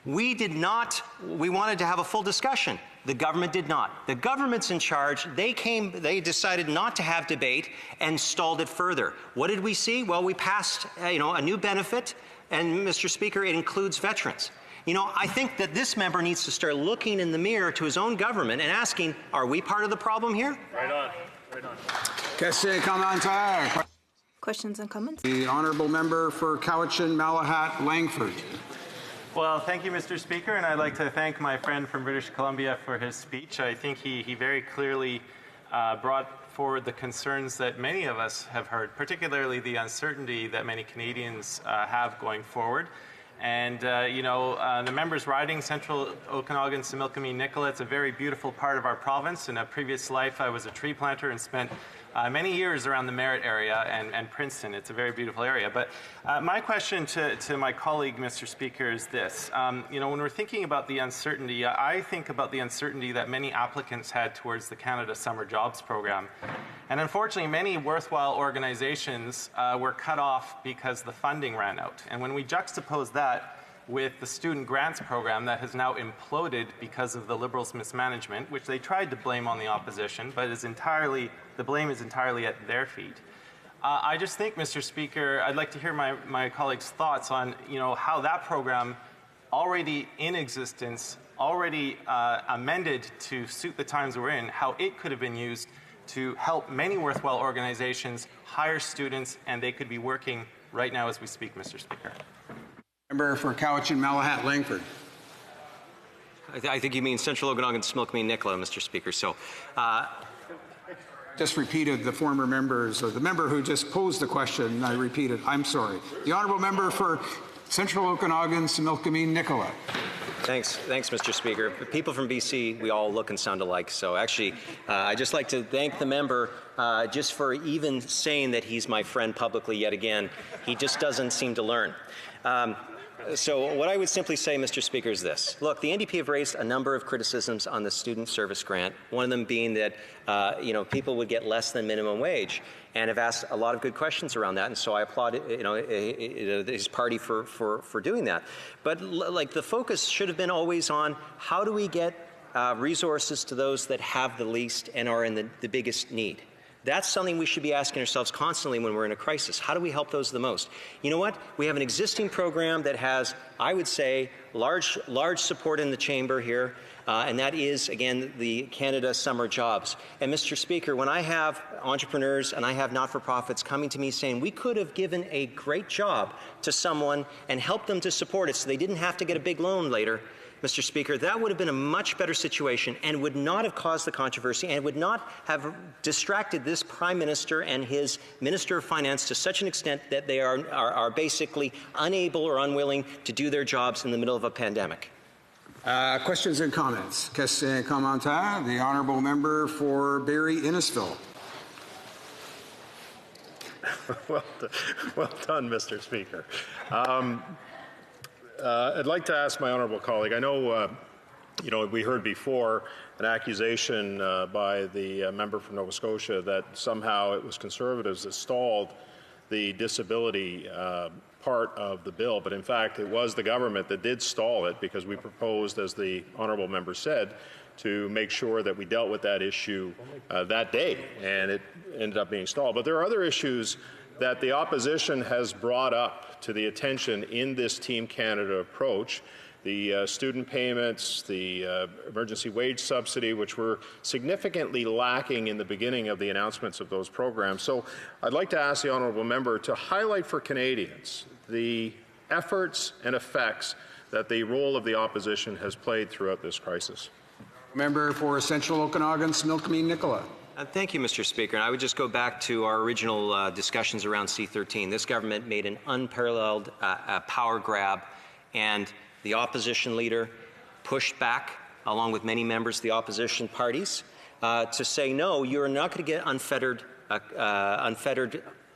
We wanted to have a full discussion. The government did not. The government's in charge. They decided not to have debate and stalled it further. What did we see? Well, we passed, a new benefit. And, Mr. Speaker, it includes veterans. I think that this member needs to start looking in the mirror to his own government and asking, are we part of the problem here? Right on. Right on. Questions and comments? The Honourable Member for Cowichan, Malahat, Langford. Well, thank you, Mr. Speaker, and I'd like to thank my friend from British Columbia for his speech. I think he very clearly brought forward the concerns that many of us have heard, particularly the uncertainty that many Canadians have going forward. And, the members riding Central Okanagan, Similkameen Nicola, it's a very beautiful part of our province. In a previous life, I was a tree planter and spent many years around the Merritt area and Princeton. It's a very beautiful area. But my question to my colleague, Mr. Speaker, is this. When we're thinking about the uncertainty, I think about the uncertainty that many applicants had towards the Canada Summer Jobs Program. And unfortunately, many worthwhile organizations were cut off because the funding ran out. And when we juxtapose that with the student grants program that has now imploded because of the Liberals' mismanagement, which they tried to blame on the opposition, but the blame is entirely at their feet. I just think, Mr. Speaker, I'd like to hear my colleagues' thoughts on, how that program, already in existence, already amended to suit the times we're in, how it could have been used to help many worthwhile organizations hire students, and they could be working right now as we speak, Mr. Speaker. Member for Cowichan, Malahat, Langford. I think you mean Central Okanagan, Smilkameen, Nicola, Mr. Speaker. So, just repeated the former members, or the member who just posed the question. I repeated. I'm sorry. The honourable member for Central Okanagan, Smilkameen, Nicola. Thanks, Mr. Speaker. People from BC, we all look and sound alike. So actually, I'd just like to thank the member just for even saying that he's my friend publicly yet again. He just doesn't seem to learn. So what I would simply say, Mr. Speaker, is this. Look, the NDP have raised a number of criticisms on the student service grant, one of them being that, people would get less than minimum wage, and have asked a lot of good questions around that, and so I applaud, his party for doing that. But, the focus should have been always on how do we get resources to those that have the least and are in the biggest need. That's something we should be asking ourselves constantly when we're in a crisis. How do we help those the most? You know what? We have an existing program that has, I would say, large support in the chamber here, and that is, again, the Canada Summer Jobs. And Mr. Speaker, when I have entrepreneurs and I have not-for-profits coming to me saying we could have given a great job to someone and helped them to support it so they didn't have to get a big loan later, Mr. Speaker, that would have been a much better situation and would not have caused the controversy and would not have distracted this Prime Minister and his Minister of Finance to such an extent that they are basically unable or unwilling to do their jobs in the middle of a pandemic. Questions and comments? Questions et commentaires. The honourable member for Barrie Innisfil. Well done, Mr. Speaker. I'd like to ask my honourable colleague. I know, we heard before an accusation by the member from Nova Scotia that somehow it was Conservatives that stalled the disability part of the bill, but in fact it was the government that did stall it because we proposed, as the honourable member said, to make sure that we dealt with that issue that day, and it ended up being stalled. But there are other issues that the opposition has brought up to the attention in this Team Canada approach. The student payments, the emergency wage subsidy, which were significantly lacking in the beginning of the announcements of those programs. So I'd like to ask the honourable member to highlight for Canadians the efforts and effects that the role of the opposition has played throughout this crisis. Member for Central Okanagan, Smilkameen, Nicola. Thank you, Mr. Speaker. And I would just go back to our original discussions around C-13. This government made an unparalleled power grab, and the opposition leader pushed back, along with many members of the opposition parties, to say, no, you're not going to get unfettered,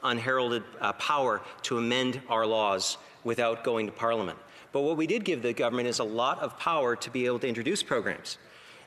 unheralded power to amend our laws without going to Parliament. But what we did give the government is a lot of power to be able to introduce programs.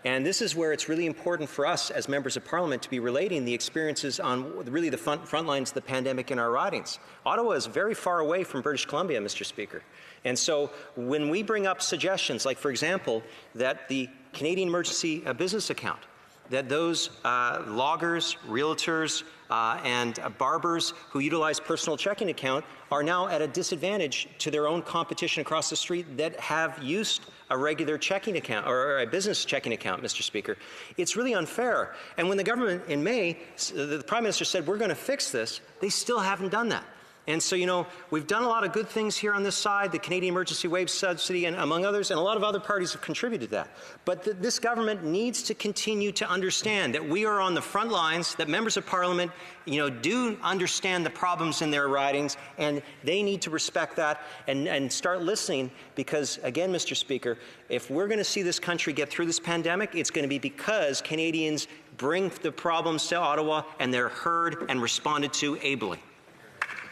And this is where it's really important for us as members of Parliament to be relating the experiences on really the front lines of the pandemic in our ridings. Ottawa is very far away from British Columbia, Mr. Speaker. And so when we bring up suggestions, like, for example, that the Canadian Emergency Business Account, that those loggers, realtors, and barbers who utilize personal checking account are now at a disadvantage to their own competition across the street that have used a regular checking account or a business checking account, Mr. Speaker. It's really unfair. And when the government in May, the Prime Minister said, we're going to fix this, they still haven't done that. And so, we've done a lot of good things here on this side, the Canadian Emergency Wage Subsidy, and among others, and a lot of other parties have contributed to that. But this government needs to continue to understand that we are on the front lines, that members of Parliament, do understand the problems in their ridings, and they need to respect that and start listening because, again, Mr. Speaker, if we're going to see this country get through this pandemic, it's going to be because Canadians bring the problems to Ottawa and they're heard and responded to ably.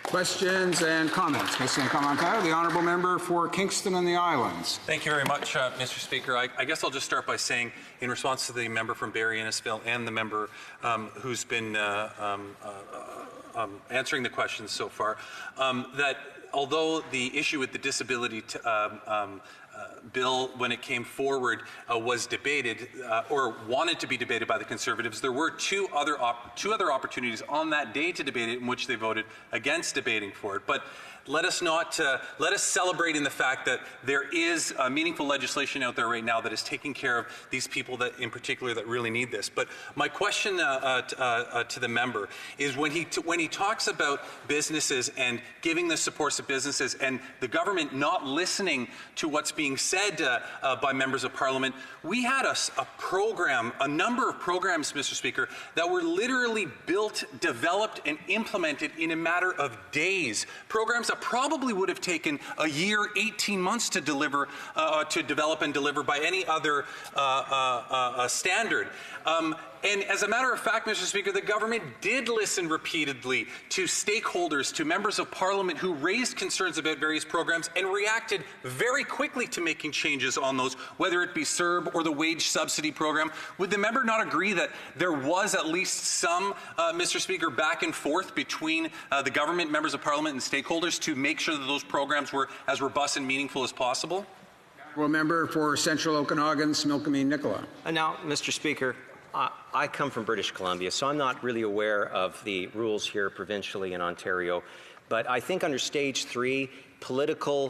Questions and comments. Questions and commentaires. The honourable member for Kingston and the Islands. Thank you very much, Mr. Speaker. I guess I'll just start by saying, in response to the member from Barrie Innisfil and the member who's been answering the questions so far, that although the issue with the disability bill, when it came forward, was debated or wanted to be debated by the Conservatives, there were two other opportunities on that day to debate it in which they voted against debating for it. But let us celebrate in the fact that there is meaningful legislation out there right now that is taking care of these people that, in particular, that really need this. But my question to the member is when he talks about businesses and giving the supports to businesses and the government not listening to what's being said by members of Parliament, we had a number of programs, Mr. Speaker, that were literally built, developed, and implemented in a matter of days. Programs that probably would have taken a year, 18 months to develop and deliver by any other standard. And as a matter of fact, Mr. Speaker, the government did listen repeatedly to stakeholders, to members of Parliament who raised concerns about various programs and reacted very quickly to making changes on those, whether it be CERB or the wage subsidy program. Would the member not agree that there was at least some, Mr. Speaker, back and forth between the government, members of Parliament, and stakeholders to make sure that those programs were as robust and meaningful as possible? Well, member for Central Okanagan, Smilkameen Nicola. Now, Mr. Speaker, I come from British Columbia, so I'm not really aware of the rules here provincially in Ontario. But I think under Stage 3, political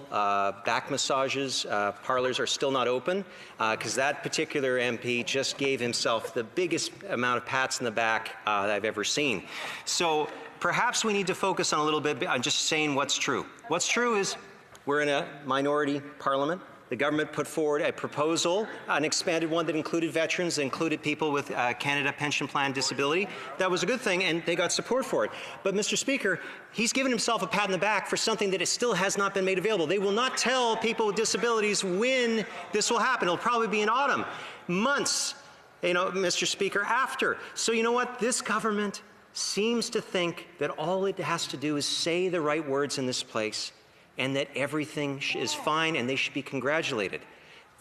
back massages, parlors are still not open because that particular MP just gave himself the biggest amount of pats in the back that I've ever seen. So perhaps we need to focus on a little bit on just saying what's true. What's true is we're in a minority parliament. The government put forward a proposal, an expanded one that included veterans, included people with Canada Pension Plan disability. That was a good thing, and they got support for it. But, Mr. Speaker, he's given himself a pat on the back for something that still has not been made available. They will not tell people with disabilities when this will happen. It'll probably be in autumn, months, Mr. Speaker, after. So you know what? This government seems to think that all it has to do is say the right words in this place, and that everything is fine and they should be congratulated.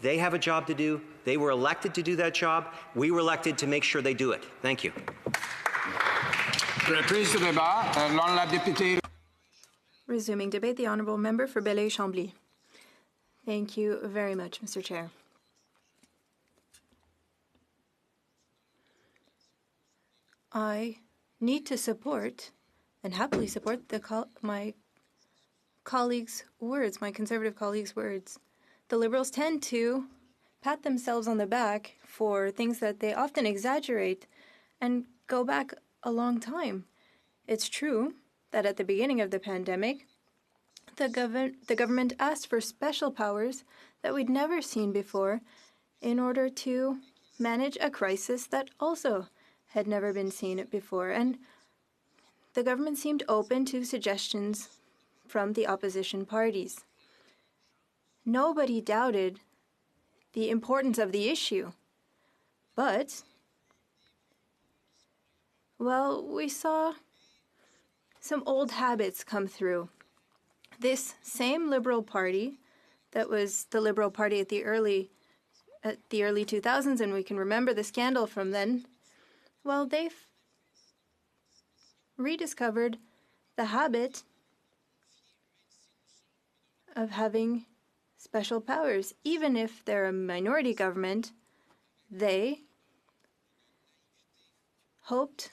They have a job to do. They were elected to do that job. We were elected to make sure they do it. Thank you. Resuming debate, the Honourable Member for Belleuil-Chambly. Thank you very much, Mr. Chair. I need to support and happily support my colleagues' words, my Conservative colleagues' words. The Liberals tend to pat themselves on the back for things that they often exaggerate and go back a long time. It's true that at the beginning of the pandemic, the government asked for special powers that we'd never seen before in order to manage a crisis that also had never been seen before. And the government seemed open to suggestions from the opposition parties. Nobody doubted the importance of the issue. But, well, we saw some old habits come through. This same Liberal Party that was the Liberal Party at the early 2000s, and we can remember the scandal from then, well, they've rediscovered the habit of having special powers. Even if they're a minority government, they hoped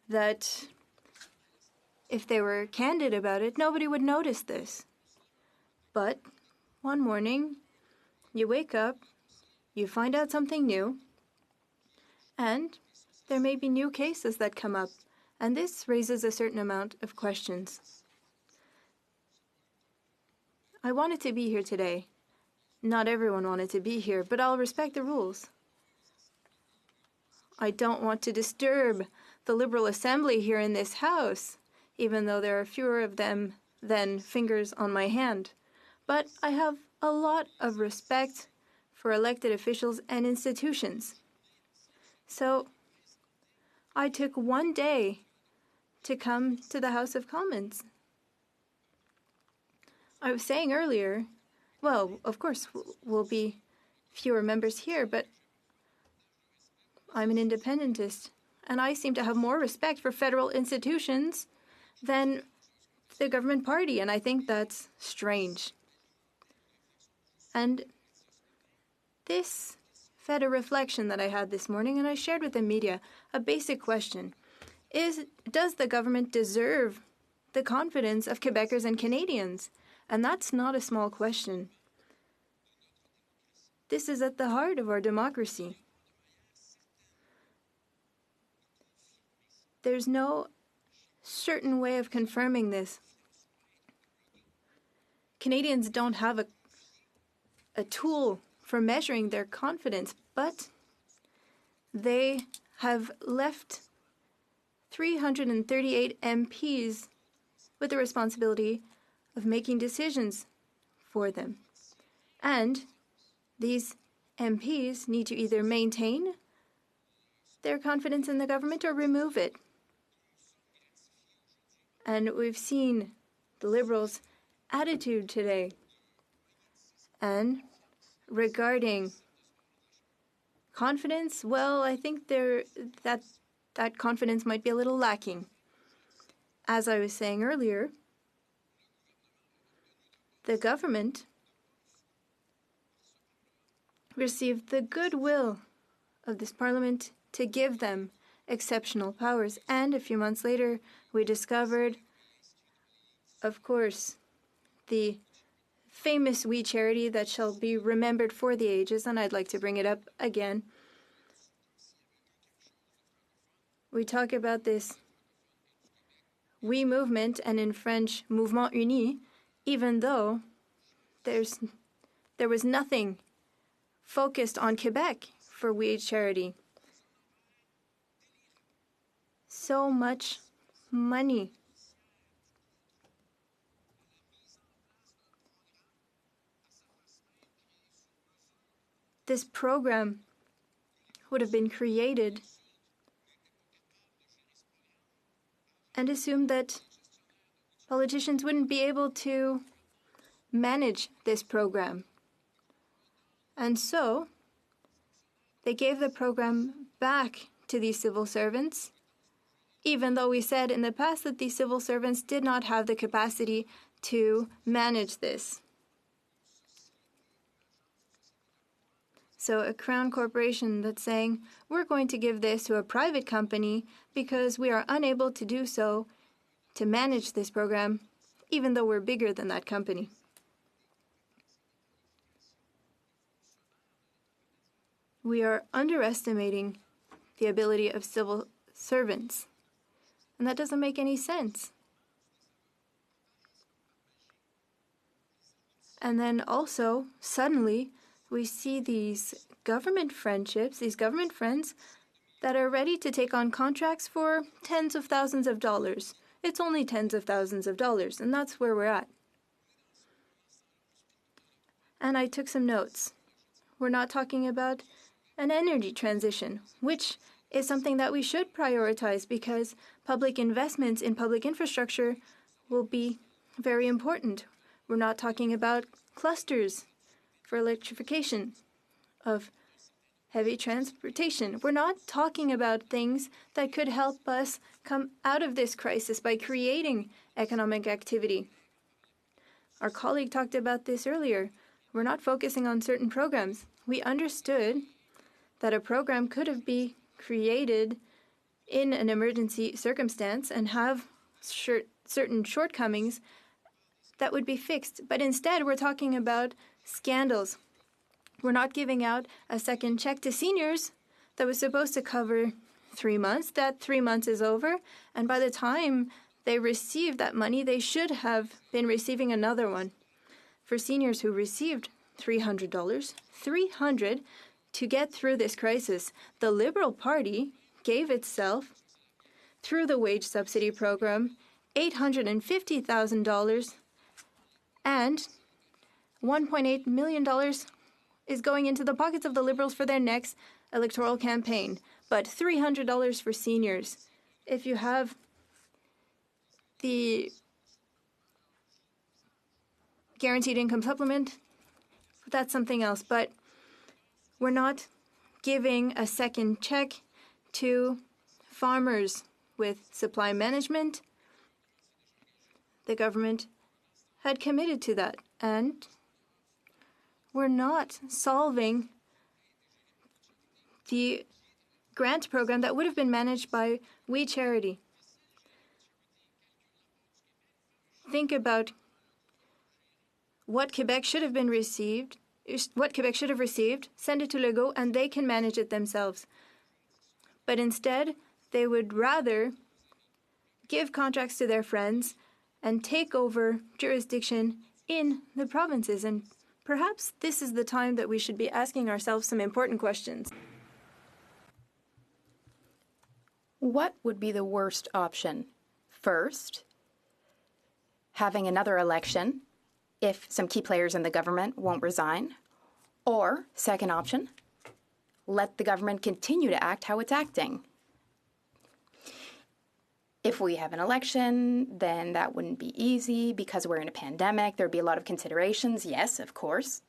that if they were candid about it, nobody would notice this. But one morning, you wake up, you find out something new, and there may be new cases that come up, and this raises a certain amount of questions. I wanted to be here today. Not everyone wanted to be here, but I'll respect the rules. I don't want to disturb the Liberal Assembly here in this House, even though there are fewer of them than fingers on my hand. But I have a lot of respect for elected officials and institutions. So I took one day to come to the House of Commons. I was saying earlier, well, of course, we'll be fewer members here, but I'm an independentist, and I seem to have more respect for federal institutions than the government party, and I think that's strange. And this fed a reflection that I had this morning, and I shared with the media a basic question. Does the government deserve the confidence of Quebecers and Canadians? And that's not a small question. This is at the heart of our democracy. There's no certain way of confirming this. Canadians don't have a tool for measuring their confidence, but they have left 338 MPs with the responsibility of making decisions for them. And these MPs need to either maintain their confidence in the government or remove it. And we've seen the Liberals' attitude today. And regarding confidence, well, I think that confidence might be a little lacking. As I was saying earlier, the government received the goodwill of this Parliament to give them exceptional powers. And a few months later, we discovered, of course, the famous We Charity that shall be remembered for the ages, and I'd like to bring it up again. We talk about this We movement, and in French, Mouvement Uni, even though there was nothing focused on Quebec for We Charity. So much money. This program would have been created and assumed that politicians wouldn't be able to manage this program. And so they gave the program back to these civil servants, even though we said in the past that these civil servants did not have the capacity to manage this. So a Crown corporation that's saying, we're going to give this to a private company because we are unable to do so to manage this program, even though we're bigger than that company. We are underestimating the ability of civil servants, and that doesn't make any sense. And then also, suddenly, we see these government friendships, these government friends that are ready to take on contracts for tens of thousands of dollars. It's only tens of thousands of dollars, and that's where we're at. And I took some notes. We're not talking about an energy transition, which is something that we should prioritize because public investments in public infrastructure will be very important. We're not talking about clusters for electrification of heavy transportation. We're not talking about things that could help us come out of this crisis by creating economic activity. Our colleague talked about this earlier. We're not focusing on certain programs. We understood that a program could have been created in an emergency circumstance and have certain shortcomings that would be fixed. But instead, we're talking about scandals. We're not giving out a second check to seniors that was supposed to cover 3 months. That 3 months is over, and by the time they receive that money, they should have been receiving another one. For seniors who received $300, $300 to get through this crisis, the Liberal Party gave itself, through the wage subsidy program, $850,000, and $1.8 million is going into the pockets of the Liberals for their next electoral campaign. But $300 for seniors. If you have the guaranteed income supplement, that's something else. But we're not giving a second check to farmers with supply management. the government had committed to that, and we're not solving the grant program that would have been managed by We Charity. Think about what Quebec should have received, send it to Legault, and they can manage it themselves. But instead, they would rather give contracts to their friends and take over jurisdiction in the provinces. And perhaps this is the time that we should be asking ourselves some important questions. What would be the worst option? First, having another election if some key players in the government won't resign. Or, second option, let the government continue to act how it's acting. If we have an election, then that wouldn't be easy because we're in a pandemic. There'd be a lot of considerations. Yes, of course.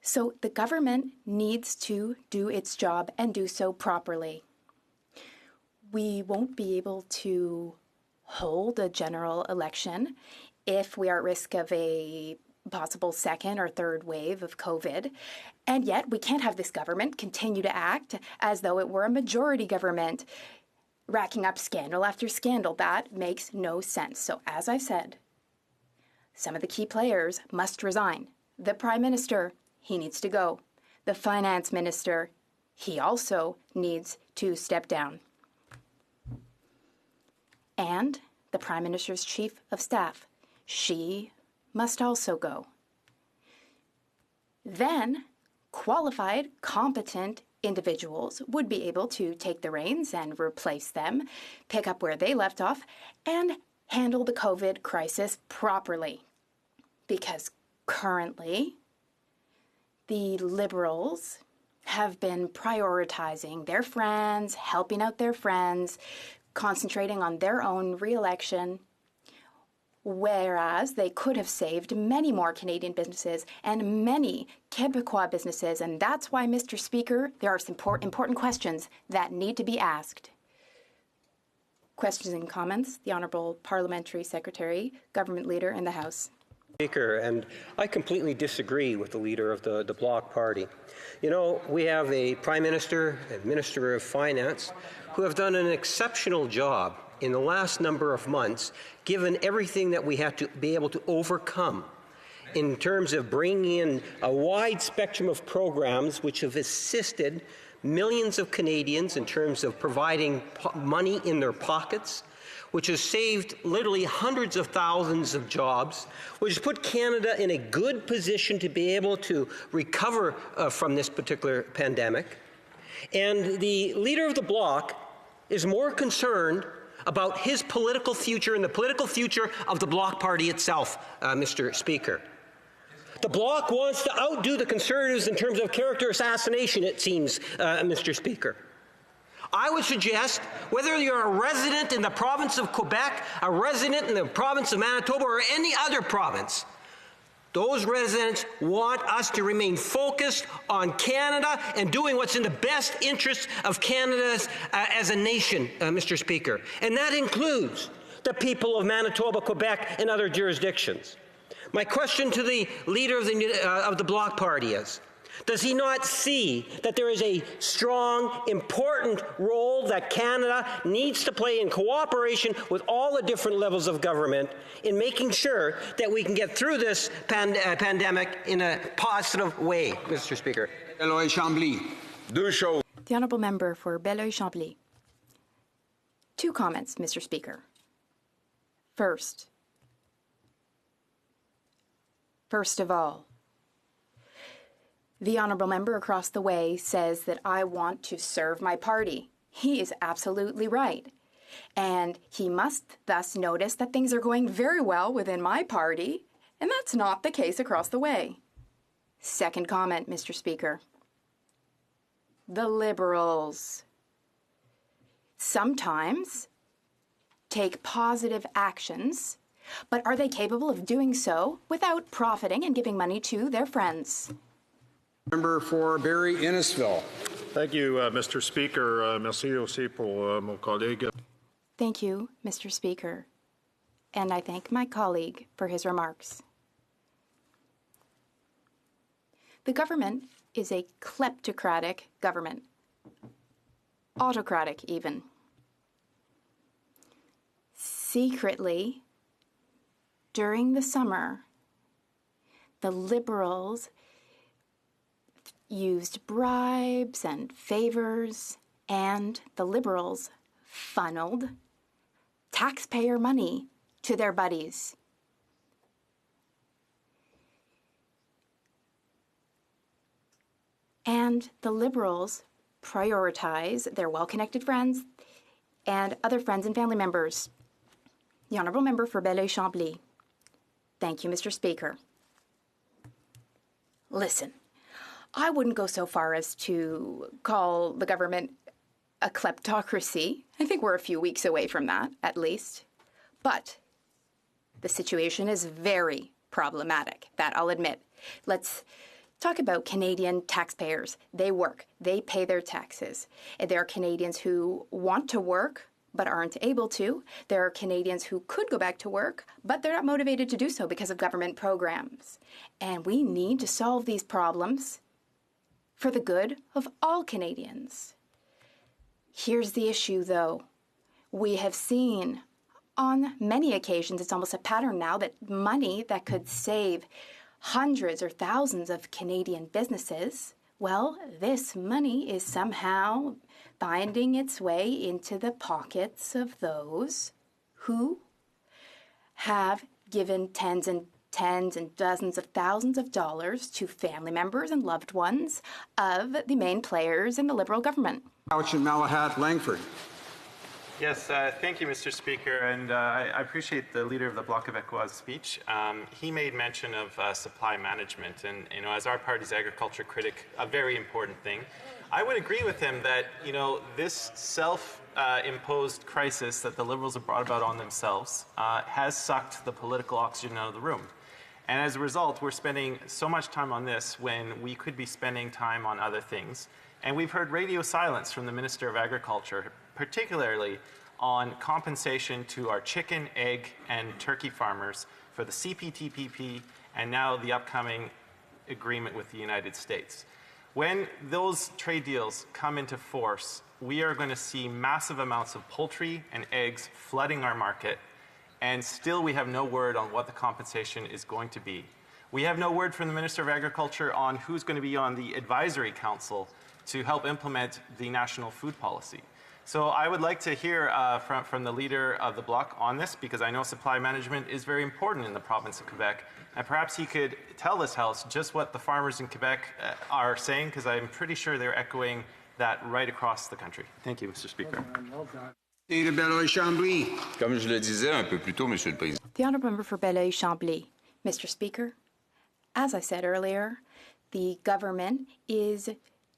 So the government needs to do its job and do so properly. We won't be able to hold a general election if we are at risk of a possible second or third wave of COVID. And yet we can't have this government continue to act as though it were a majority government, racking up scandal after scandal. That makes no sense. So as I said, some of the key players must resign. The Prime Minister, he needs to go. The Finance Minister, he also needs to step down. And the Prime Minister's Chief of Staff, she must also go. Then, qualified, competent individuals would be able to take the reins and replace them, pick up where they left off, and handle the COVID crisis properly. Because currently, the Liberals have been prioritizing their friends, helping out their friends, concentrating on their own re-election, whereas they could have saved many more Canadian businesses and many Quebecois businesses. And that's why, Mr. Speaker, there are some important questions that need to be asked. Questions and comments? The Honourable Parliamentary Secretary, Government Leader in the House. Speaker, and I completely disagree with the leader of the Bloc Party. You know, we have a Prime Minister and Minister of Finance who have done an exceptional job in the last number of months, given everything that we had to be able to overcome in terms of bringing in a wide spectrum of programs which have assisted millions of Canadians in terms of providing money in their pockets, which has saved literally hundreds of thousands of jobs, which has put Canada in a good position to be able to recover from this particular pandemic. And the leader of the Bloc is more concerned about his political future and the political future of the Bloc Party itself, Mr. Speaker. The Bloc wants to outdo the Conservatives in terms of character assassination, it seems, Mr. Speaker. I would suggest, whether you're a resident in the province of Quebec, a resident in the province of Manitoba, or any other province, those residents want us to remain focused on Canada and doing what's in the best interest of Canada as a nation, Mr. Speaker. And that includes the people of Manitoba, Quebec, and other jurisdictions. My question to the leader of the Bloc Party is, does he not see that there is a strong, important role that Canada needs to play in cooperation with all the different levels of government in making sure that we can get through this pandemic in a positive way, Mr. Speaker? The Honourable Member for Belleuil-Chambly. 2 comments, Mr. Speaker. First of all, the Honourable Member across the way says that I want to serve my party. He is absolutely right. And he must thus notice that things are going very well within my party, and that's not the case across the way. Second comment, Mr. Speaker. The Liberals sometimes take positive actions, but are they capable of doing so without profiting and giving money to their friends? Member for Barrie Innisfil. Thank you, Mr. Speaker. Merci aussi pour mon collègue. Thank you, Mr. Speaker. and I thank my colleague for his remarks. The government is a kleptocratic government, autocratic even. Secretly, during the summer, the Liberals used bribes and favors, and the Liberals funneled taxpayer money to their buddies. And the Liberals prioritize their well-connected friends and other friends and family members. The Honourable Member for Belleuil-Chambly. Thank you, Mr. Speaker. Listen, I wouldn't go so far as to call the government a kleptocracy. I think we're a few weeks away from that, at least. But the situation is very problematic, that I'll admit. Let's talk about Canadian taxpayers. They work, they pay their taxes. There are Canadians who want to work but aren't able to. There are Canadians who could go back to work, but they're not motivated to do so because of government programs. And we need to solve these problems for the good of all Canadians. Here's the issue, though. We have seen on many occasions, it's almost a pattern now, that money that could save hundreds or thousands of Canadian businesses, well, this money is somehow finding its way into the pockets of those who have given tens and dozens of thousands of dollars to family members and loved ones of the main players in the Liberal government. Couch and Malahat Langford. Yes, thank you, Mr. Speaker, and I appreciate the Leader of the Bloc Québécois speech. He made mention of supply management, and as our party's agriculture critic, a very important thing. I would agree with him that this self-imposed crisis that the Liberals have brought about on themselves has sucked the political oxygen out of the room. And as a result, we're spending so much time on this when we could be spending time on other things. And we've heard radio silence from the Minister of Agriculture, particularly on compensation to our chicken, egg, and turkey farmers for the CPTPP and now the upcoming agreement with the United States. When those trade deals come into force, we are going to see massive amounts of poultry and eggs flooding our market, and still we have no word on what the compensation is going to be. We have no word from the Minister of Agriculture on who's going to be on the advisory council to help implement the national food policy. So I would like to hear from the Leader of the Bloc on this, because I know supply management is very important in the province of Quebec. And perhaps he could tell this House just what the farmers in Quebec are saying, because I'm pretty sure they're echoing that right across the country. Thank you, Mr. Speaker. The Honourable Member for Belleuil-Chambly. Mr. Speaker, as I said earlier, the government is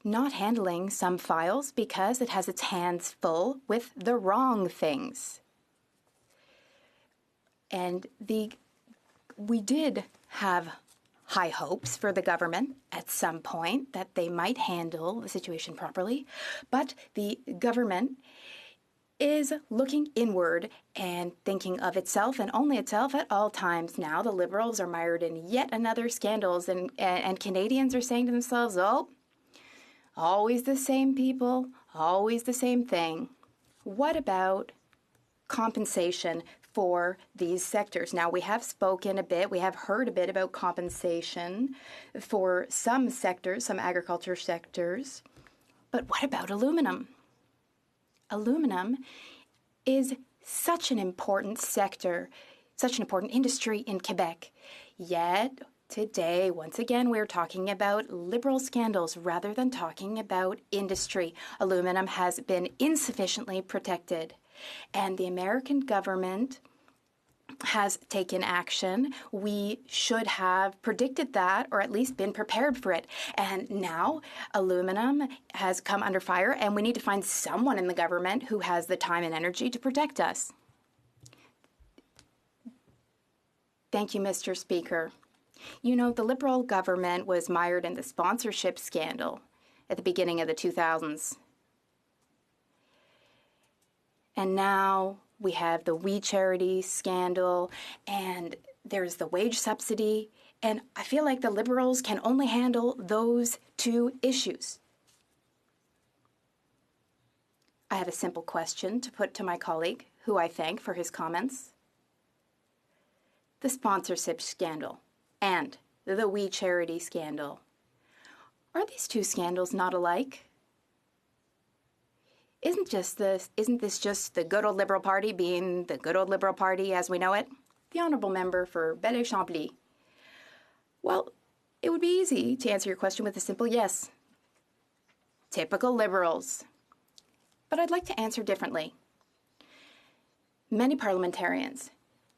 not handling some files because it has its hands full with the wrong things. And we did have high hopes for the government at some point that they might handle the situation properly, but the government is looking inward and thinking of itself and only itself at all times now. The Liberals are mired in yet another scandals, and Canadians are saying to themselves, oh, always the same people, always the same thing. What about compensation for these sectors? Now, we have spoken a bit, we have heard a bit about compensation for some sectors, some agriculture sectors, but what about aluminum? Aluminum is such an important sector, such an important industry in Quebec. Yet, today, once again, we're talking about Liberal scandals rather than talking about industry. Aluminum has been insufficiently protected, and the American government has taken action. We should have predicted that, or at least been prepared for it. And now aluminum has come under fire, and we need to find someone in the government who has the time and energy to protect us. Thank you, Mr. Speaker. The Liberal government was mired in the sponsorship scandal at the beginning of the 2000s. And now We have the We Charity scandal, and there's the wage subsidy, and I feel like the Liberals can only handle those two issues. I have a simple question to put to my colleague, who I thank for his comments. The sponsorship scandal and the We Charity scandal. Are these two scandals not alike? Isn't this just the good old Liberal Party being the good old Liberal Party as we know it? The honourable member for Belleuil-Chambly. Well, it would be easy to answer your question with a simple yes. Typical Liberals. But I'd like to answer differently. Many parliamentarians,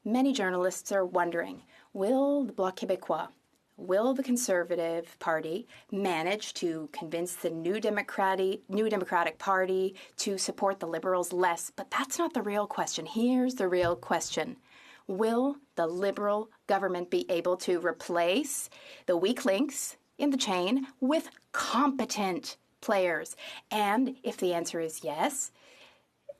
many journalists are wondering, will the Bloc Québécois, will the Conservative Party manage to convince the New Democratic Party to support the Liberals less? But that's not the real question. Here's the real question. Will the Liberal government be able to replace the weak links in the chain with competent players? And if the answer is yes,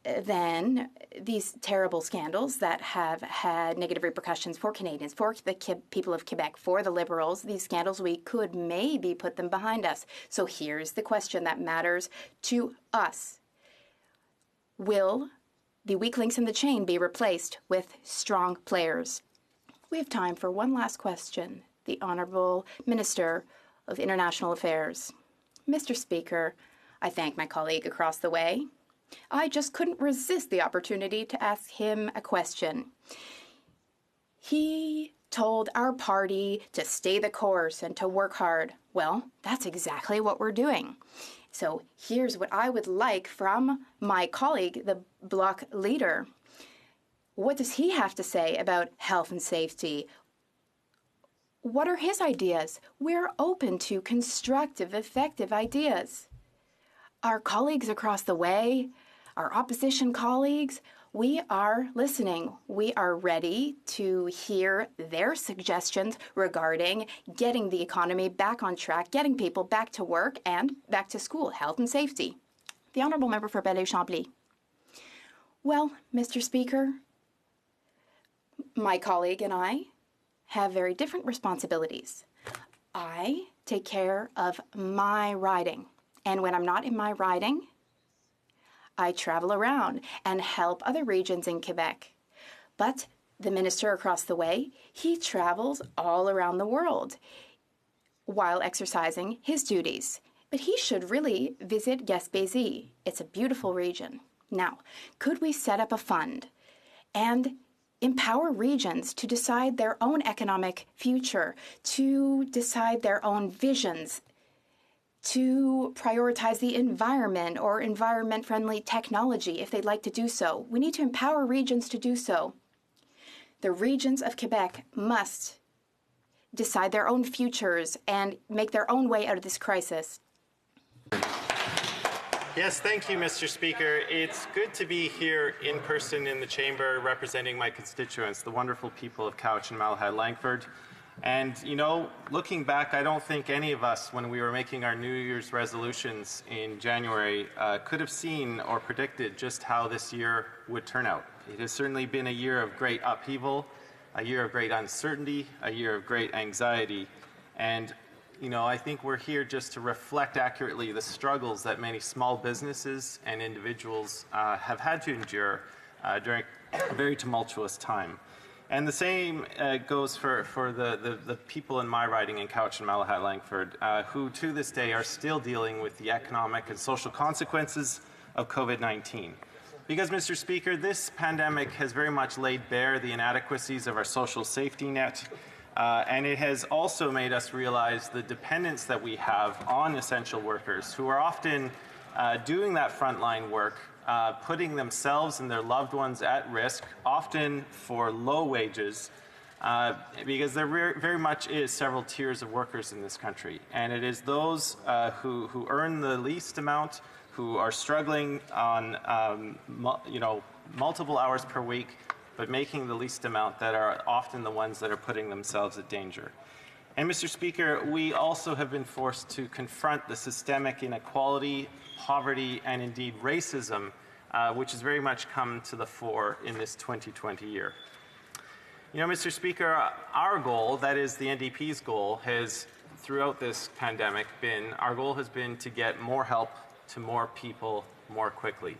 then these terrible scandals that have had negative repercussions for Canadians, for the people of Quebec, for the Liberals, these scandals, we could maybe put them behind us. So here's the question that matters to us. Will the weak links in the chain be replaced with strong players? We have time for one last question. The Honourable Minister of International Affairs. Mr. Speaker, I thank my colleague across the way. I just couldn't resist the opportunity to ask him a question. He told our party to stay the course and to work hard. Well, that's exactly what we're doing. So here's what I would like from my colleague, the Bloc leader. What does he have to say about health and safety? What are his ideas? We're open to constructive, effective ideas. Our colleagues across the way, our opposition colleagues, we are listening. We are ready to hear their suggestions regarding getting the economy back on track, getting people back to work and back to school, health and safety. The Honourable Member for Belleuil-Chambly. Well, Mr. Speaker, my colleague and I have very different responsibilities. I take care of my riding. And when I'm not in my riding, I travel around and help other regions in Quebec. But the minister across the way, he travels all around the world while exercising his duties. But he should really visit Gaspésie. It's a beautiful region. Now, could we set up a fund and empower regions to decide their own economic future, to decide their own visions, to prioritize the environment or environment-friendly technology if they'd like to do so? We need to empower regions to do so. The regions of Quebec must decide their own futures and make their own way out of this crisis. Yes, thank you, Mr. Speaker. It's good to be here in person in the chamber representing my constituents, the wonderful people of Cowichan and Malahide-Langford. And, you know, looking back, I don't think any of us, when we were making our New Year's resolutions in January, could have seen or predicted just how this year would turn out. It has certainly been a year of great upheaval, a year of great uncertainty, a year of great anxiety. And, you know, I think we're here just to reflect accurately the struggles that many small businesses and individuals have had to endure during a very tumultuous time. And the same goes for the people in my riding in Cowichan and Malahide-Langford, who to this day are still dealing with the economic and social consequences of COVID-19. Because, Mr. Speaker, this pandemic has very much laid bare the inadequacies of our social safety net, and it has also made us realize the dependence that we have on essential workers who are often doing that frontline work, putting themselves and their loved ones at risk, often for low wages, because there very much is several tiers of workers in this country. And it is those who earn the least amount, who are struggling on multiple hours per week, but making the least amount, that are often the ones that are putting themselves at danger. And Mr. Speaker, we also have been forced to confront the systemic inequality, poverty, and indeed racism which has very much come to the fore in this 2020 year. You know, Mr. Speaker, our goal, that is the NDP's goal, has throughout this pandemic our goal has been to get more help to more people more quickly.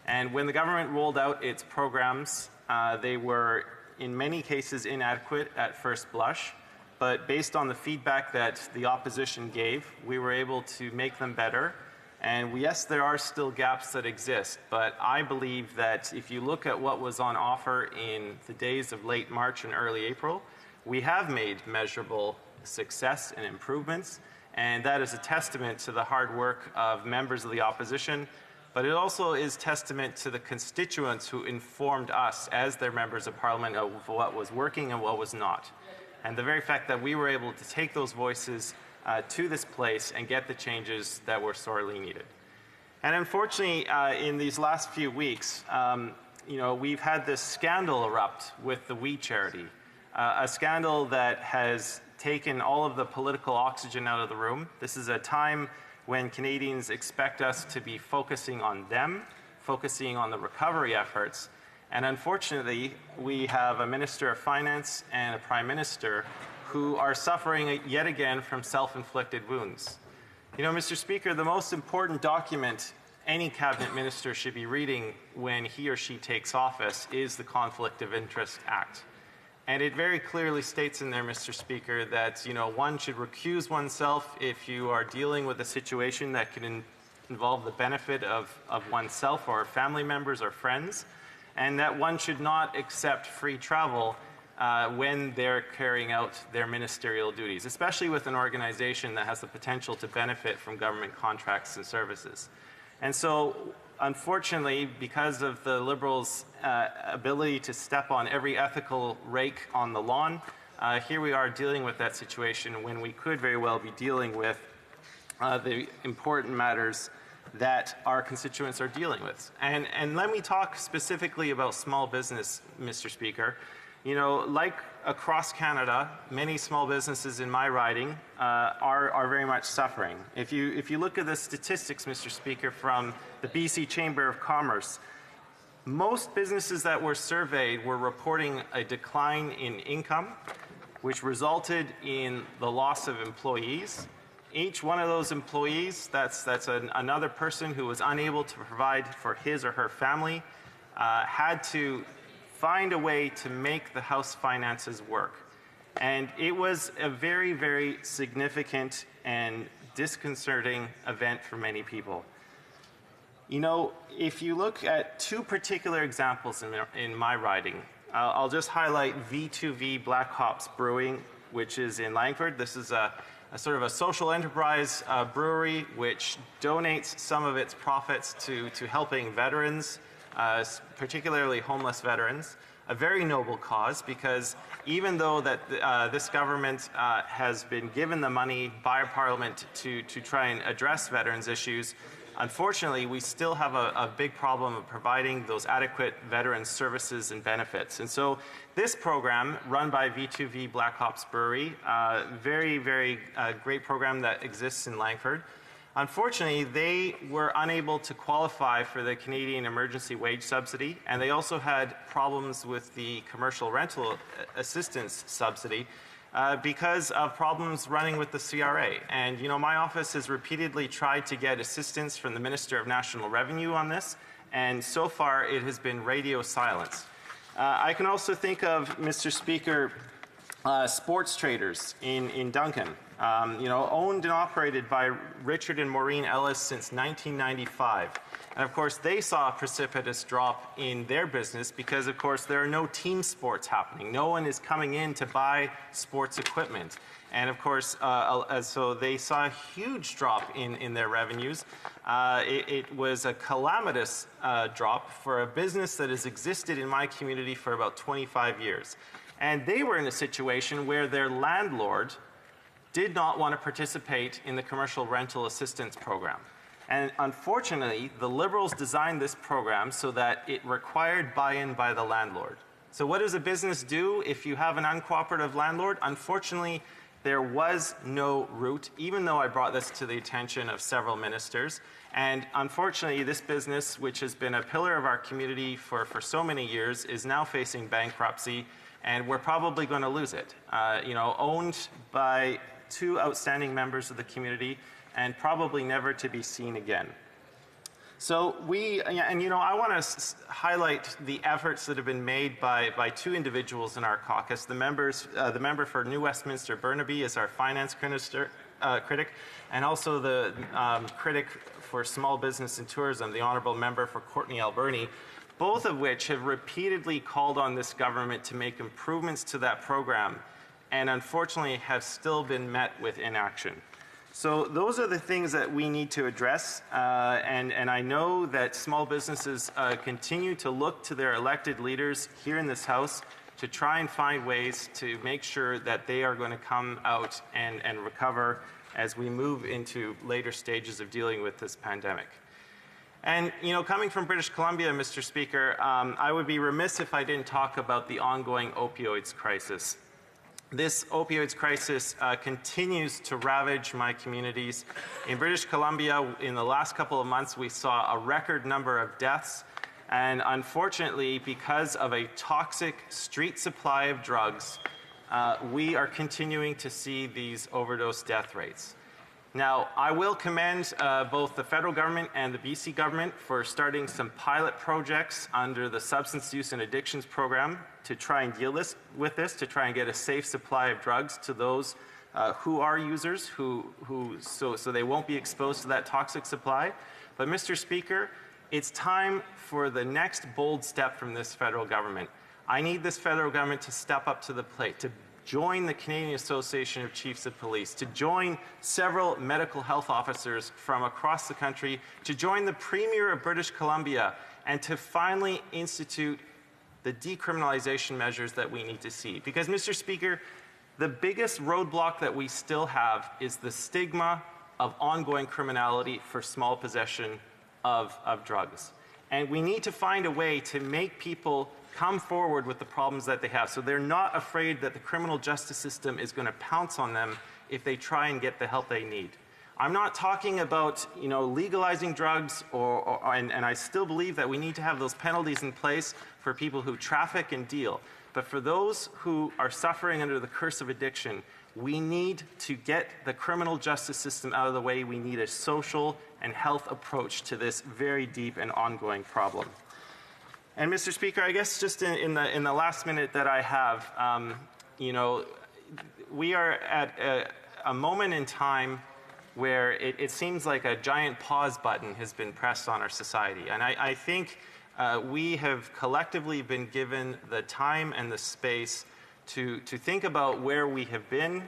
And when the government rolled out its programs, they were in many cases inadequate at first blush, but based on the feedback that the opposition gave, we were able to make them better. And yes, there are still gaps that exist, but I believe that if you look at what was on offer in the days of late March and early April, we have made measurable success and improvements, and that is a testament to the hard work of members of the opposition, but it also is testament to the constituents who informed us as their members of parliament of what was working and what was not. And the very fact that we were able to take those voices to this place and get the changes that were sorely needed. And unfortunately, in these last few weeks, you know, we've had this scandal erupt with the We Charity, a scandal that has taken all of the political oxygen out of the room. This is a time when Canadians expect us to be focusing on them, focusing on the recovery efforts. And unfortunately, we have a Minister of Finance and a Prime Minister who are suffering yet again from self-inflicted wounds. You know, Mr. Speaker, the most important document any cabinet minister should be reading when he or she takes office is the Conflict of Interest Act. And it very clearly states in there, Mr. Speaker, that, you know, one should recuse oneself if you are dealing with a situation that can involve the benefit of oneself or family members or friends, and that one should not accept free travel when they're carrying out their ministerial duties, especially with an organization that has the potential to benefit from government contracts and services. And so, unfortunately, because of the Liberals' ability to step on every ethical rake on the lawn, here we are dealing with that situation when we could very well be dealing with the important matters that our constituents are dealing with. And let me talk specifically about small business, Mr. Speaker. You know, like across Canada, many small businesses in my riding are very much suffering. If you look at the statistics, Mr. Speaker, from the BC Chamber of Commerce, most businesses that were surveyed were reporting a decline in income, which resulted in the loss of employees. Each one of those employees, that's another person who was unable to provide for his or her family, had to find a way to make the house finances work. And it was a very, very significant and disconcerting event for many people. You know, if you look at two particular examples in my riding, I'll just highlight V2V Black Hops Brewing, which is in Langford. This is a sort of a social enterprise brewery which donates some of its profits to helping veterans, particularly homeless veterans, a very noble cause, because even though that this government has been given the money by Parliament to try and address veterans' issues, unfortunately, we still have a big problem of providing those adequate veterans services and benefits. And so this program, run by V2V Black Hops Brewery, very, very great program that exists in Langford. Unfortunately, they were unable to qualify for the Canadian Emergency Wage Subsidy, and they also had problems with the Commercial Rental Assistance Subsidy because of problems running with the CRA. And, you know, my office has repeatedly tried to get assistance from the Minister of National Revenue on this, and so far it has been radio silence. I can also think of, Mr. Speaker, sports traders in Duncan. You know, owned and operated by Richard and Maureen Ellis since 1995. And of course, they saw a precipitous drop in their business because, of course, there are no team sports happening. No one is coming in to buy sports equipment. And of course, so they saw a huge drop in their revenues. It was a calamitous drop for a business that has existed in my community for about 25 years. And they were in a situation where their landlord did not want to participate in the Commercial Rental Assistance Program. And unfortunately, the Liberals designed this program so that it required buy-in by the landlord. So what does a business do if you have an uncooperative landlord? Unfortunately, There was no route, even though I brought this to the attention of several ministers. And unfortunately, this business, which has been a pillar of our community for so many years, is now facing bankruptcy, and we're probably going to lose it. Owned by 2 outstanding members of the community, and probably never to be seen again. So I want to highlight the efforts that have been made by 2 individuals in our caucus. The member for New Westminster Burnaby is our finance critic, and also the critic for small business and tourism, the honourable member for Courtenay Alberni, both of which have repeatedly called on this government to make improvements to that program, and unfortunately have still been met with inaction. So those are the things that we need to address, and I know that small businesses continue to look to their elected leaders here in this House to try and find ways to make sure that they are going to come out and recover as we move into later stages of dealing with this pandemic. And, coming from British Columbia, Mr. Speaker, I would be remiss if I didn't talk about the ongoing opioids crisis. This opioids crisis continues to ravage my communities. In British Columbia, in the last couple of months, we saw a record number of deaths. And unfortunately, because of a toxic street supply of drugs, we are continuing to see these overdose death rates. Now, I will commend both the federal government and the BC government for starting some pilot projects under the Substance Use and Addictions Program to try and deal with this, to try and get a safe supply of drugs to those who are users, so they won't be exposed to that toxic supply. But, Mr. Speaker, it's time for the next bold step from this federal government. I need this federal government to step up to the plate, to join the Canadian Association of Chiefs of Police, to join several medical health officers from across the country, to join the Premier of British Columbia, and to finally institute the decriminalization measures that we need to see. Because, Mr. Speaker, the biggest roadblock that we still have is the stigma of ongoing criminality for small possession of drugs. And we need to find a way to make people come forward with the problems that they have, so they're not afraid that the criminal justice system is going to pounce on them if they try and get the help they need. I'm not talking about legalizing drugs, and I still believe that we need to have those penalties in place for people who traffic and deal. But for those who are suffering under the curse of addiction, we need to get the criminal justice system out of the way. We need a social and health approach to this very deep and ongoing problem. And, Mr. Speaker, I guess just in the last minute that I have, we are at a moment in time where it seems like a giant pause button has been pressed on our society. And I think we have collectively been given the time and the space to think about where we have been,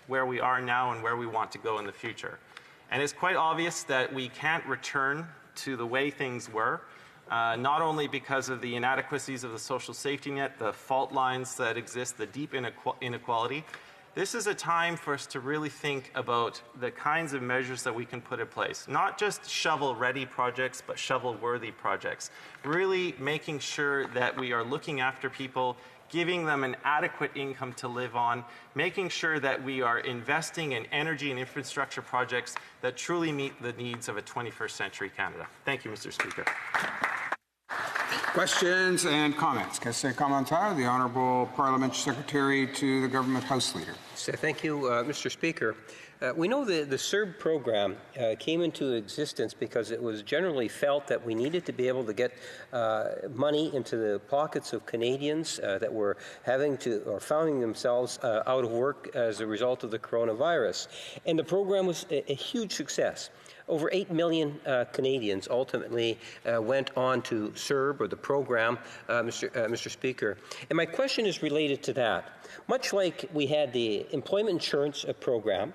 where we are now, and where we want to go in the future. And it's quite obvious that we can't return to the way things were. Not only because of the inadequacies of the social safety net, the fault lines that exist, the deep inequality. This is a time for us to really think about the kinds of measures that we can put in place. Not just shovel-ready projects, but shovel-worthy projects. Really making sure that we are looking after people, giving them an adequate income to live on, making sure that we are investing in energy and infrastructure projects that truly meet the needs of a 21st century Canada. Thank you, Mr. Speaker. Questions and comments. Question commentaire, the Honourable Parliamentary Secretary to the Government House Leader. Thank you, Mr. Speaker. We know the CERB program came into existence because it was generally felt that we needed to be able to get money into the pockets of Canadians that were having to or finding themselves out of work as a result of the coronavirus. And the program was a huge success. Over 8 million Canadians ultimately went on to CERB, or the program, Mr. Speaker. And my question is related to that. Much like we had the employment insurance program,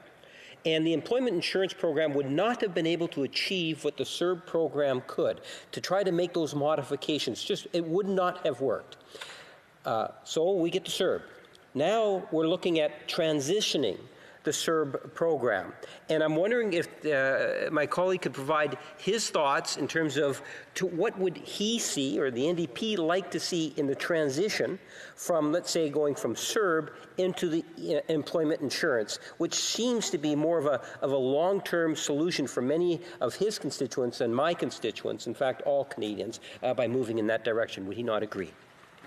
and the employment insurance program would not have been able to achieve what the CERB program could, to try to make those modifications. It would not have worked. So we get to CERB. Now we're looking at transitioning the the CERB program. And I'm wondering if my colleague could provide his thoughts in terms of what would he see, or the NDP like to see, in the transition from, let's say, going from CERB into the employment insurance, which seems to be more of a long-term solution for many of his constituents and my constituents, in fact, all Canadians, by moving in that direction. Would he not agree?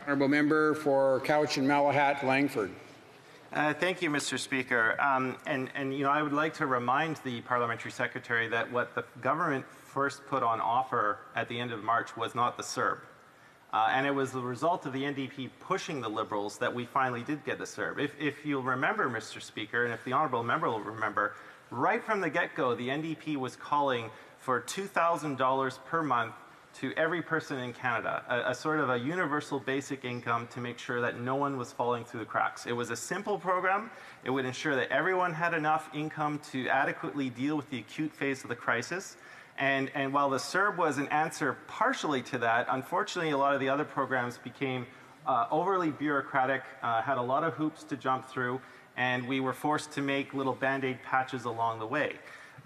Honourable Member for Cowichan Malahat Langford. Thank you, Mr. Speaker. And you know, I would like to remind the Parliamentary Secretary that what the government first put on offer at the end of March was not the CERB. And it was the result of the NDP pushing the Liberals that we finally did get the CERB. If you'll remember, Mr. Speaker, and if the Honourable Member will remember, right from the get-go, the NDP was calling for $2,000 per month to every person in Canada, a sort of a universal basic income to make sure that no one was falling through the cracks. It was a simple program. It would ensure that everyone had enough income to adequately deal with the acute phase of the crisis. And while the CERB was an answer partially to that, unfortunately a lot of the other programs became overly bureaucratic, had a lot of hoops to jump through, and we were forced to make little Band-Aid patches along the way.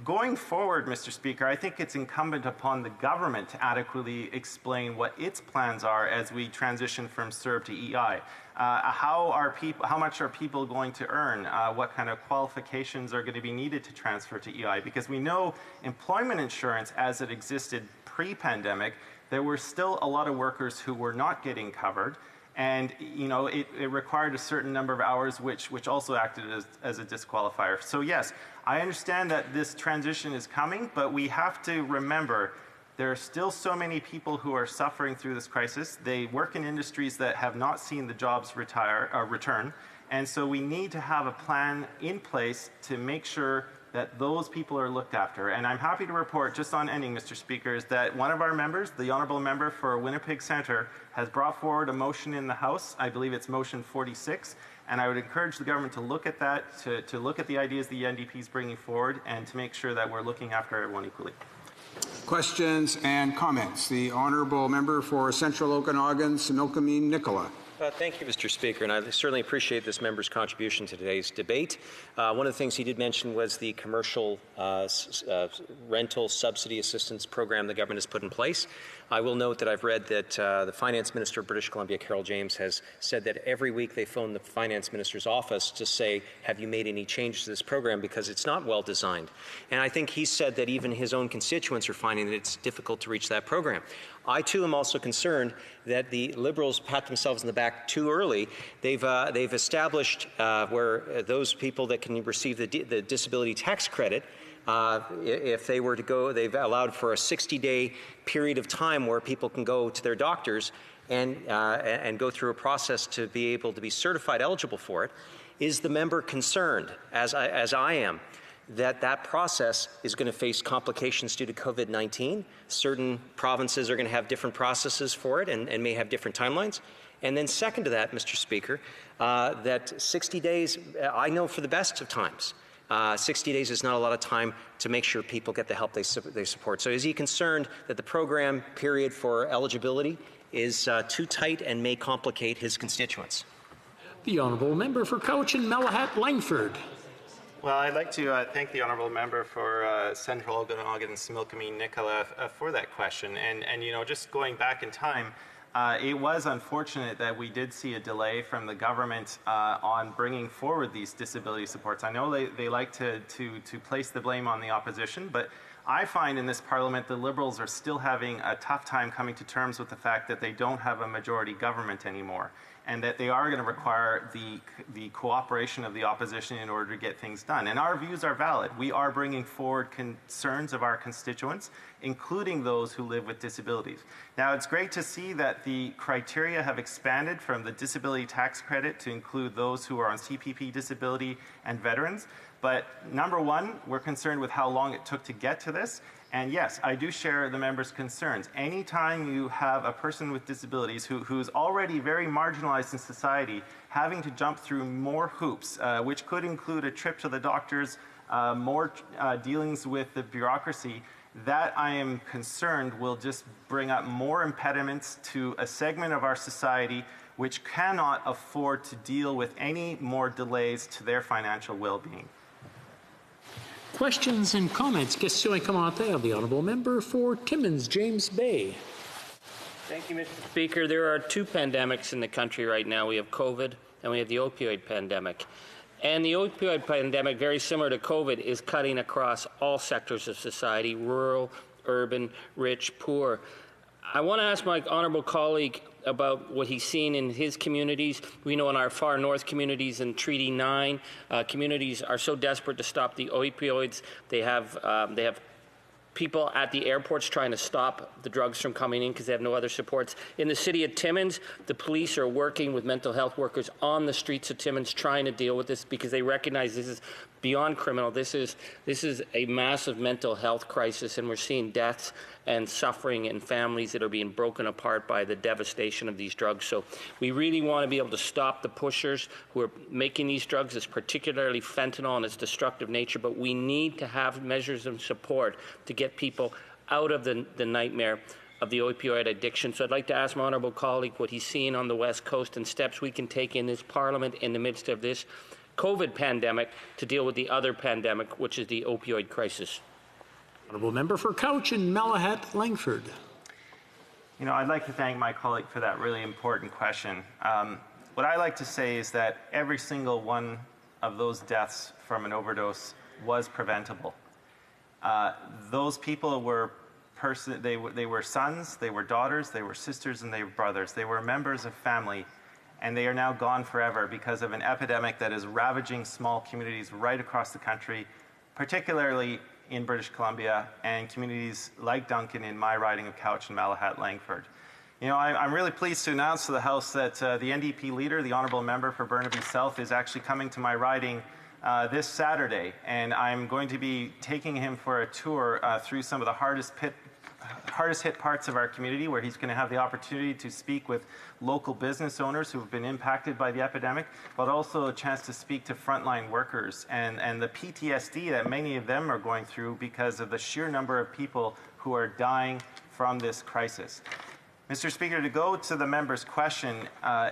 Going forward, Mr. Speaker, I think it's incumbent upon the government to adequately explain what its plans are as we transition from CERB to EI. How much are people going to earn? What kind of qualifications are going to be needed to transfer to EI? Because we know employment insurance, as it existed pre-pandemic, there were still a lot of workers who were not getting covered. And you know, it required a certain number of hours, which also acted as a disqualifier. So yes, I understand that this transition is coming, but we have to remember there are still so many people who are suffering through this crisis. They work in industries that have not seen the jobs return. And so we need to have a plan in place to make sure that those people are looked after. And I'm happy to report, just on ending, Mr. Speaker, is that one of our members, the Honourable Member for Winnipeg Centre, has brought forward a motion in the House. I believe it's motion 46. And I would encourage the government to look at that, to look at the ideas the NDP is bringing forward, and to make sure that we're looking after everyone equally. Questions and comments. The Honourable Member for Central Okanagan, Similkameen Nicola. Thank you, Mr. Speaker, and I certainly appreciate this member's contribution to today's debate. One of the things he did mention was the commercial rental subsidy assistance program the government has put in place. I will note that I've read that the Finance Minister of British Columbia, Carol James, has said that every week they phone the Finance Minister's office to say, have you made any changes to this program, because it's not well designed. And I think he said that even his own constituents are finding that it's difficult to reach that program. I, too, am also concerned that the Liberals pat themselves in the back too early. They've established where those people that can receive the disability tax credit, if they were to go, they've allowed for a 60-day period of time where people can go to their doctors and go through a process to be able to be certified eligible for it. Is the member concerned, as I am, that process is going to face complications due to COVID-19? Certain provinces are going to have different processes for it and may have different timelines. And then second to that, Mr. Speaker, that 60 days, I know for the best of times, 60 days is not a lot of time to make sure people get the help they support. So is he concerned that the program period for eligibility is too tight and may complicate his constituents? The Honourable Member for Cowichan Malahat Langford. Well, I'd like to thank the Honourable Member for Central Okanagan Similkameen Nicola for that question. And you know, just going back in time, it was unfortunate that we did see a delay from the government on bringing forward these disability supports. I know they like to place the blame on the opposition, but I find in this Parliament the Liberals are still having a tough time coming to terms with the fact that they don't have a majority government anymore, and that they are going to require the cooperation of the opposition in order to get things done. And our views are valid. We are bringing forward concerns of our constituents, including those who live with disabilities. Now, it's great to see that the criteria have expanded from the disability tax credit to include those who are on CPP disability and veterans. But number one, we're concerned with how long it took to get to this. And yes, I do share the members' concerns. Anytime you have a person with disabilities who's already very marginalized in society, having to jump through more hoops, which could include a trip to the doctors, more dealings with the bureaucracy, that I am concerned will just bring up more impediments to a segment of our society which cannot afford to deal with any more delays to their financial well-being. Questions and comments. Questions et commentaires. The Honourable Member for Timmins, James Bay. Thank you, Mr. Speaker. There are two pandemics in the country right now. We have COVID and we have the opioid pandemic. And the opioid pandemic, very similar to COVID, is cutting across all sectors of society, rural, urban, rich, poor. I want to ask my honourable colleague about what he's seen in his communities. We know in our far north communities in Treaty 9, communities are so desperate to stop the opioids. They have people at the airports trying to stop the drugs from coming in because they have no other supports. In the city of Timmins, the police are working with mental health workers on the streets of Timmins trying to deal with this because they recognize this is beyond criminal. This is a massive mental health crisis, and we're seeing deaths and suffering in families that are being broken apart by the devastation of these drugs. So we really want to be able to stop the pushers who are making these drugs. It's particularly fentanyl and its destructive nature, but we need to have measures of support to get people out of the nightmare of the opioid addiction. So I'd like to ask my honourable colleague what he's seeing on the West Coast and steps we can take in this Parliament in the midst of this COVID pandemic to deal with the other pandemic, which is the opioid crisis. Honourable Member for Cowichan, Malahat, Langford. You know, I'd like to thank my colleague for that really important question. What I like to say is that every single one of those deaths from an overdose was preventable. Those people were they were sons, they were daughters, they were sisters, and they were brothers. They were members of family, and they are now gone forever because of an epidemic that is ravaging small communities right across the country, particularly in British Columbia and communities like Duncan in my riding of Cowichan, Malahat, Langford. You know, I'm really pleased to announce to the House that the NDP leader, the Honourable Member for Burnaby South, is actually coming to my riding this Saturday, and I'm going to be taking him for a tour through some of the hardest hit parts of our community, where he's going to have the opportunity to speak with local business owners who have been impacted by the epidemic, but also a chance to speak to frontline workers and the PTSD that many of them are going through because of the sheer number of people who are dying from this crisis. Mr. Speaker, to go to the member's question,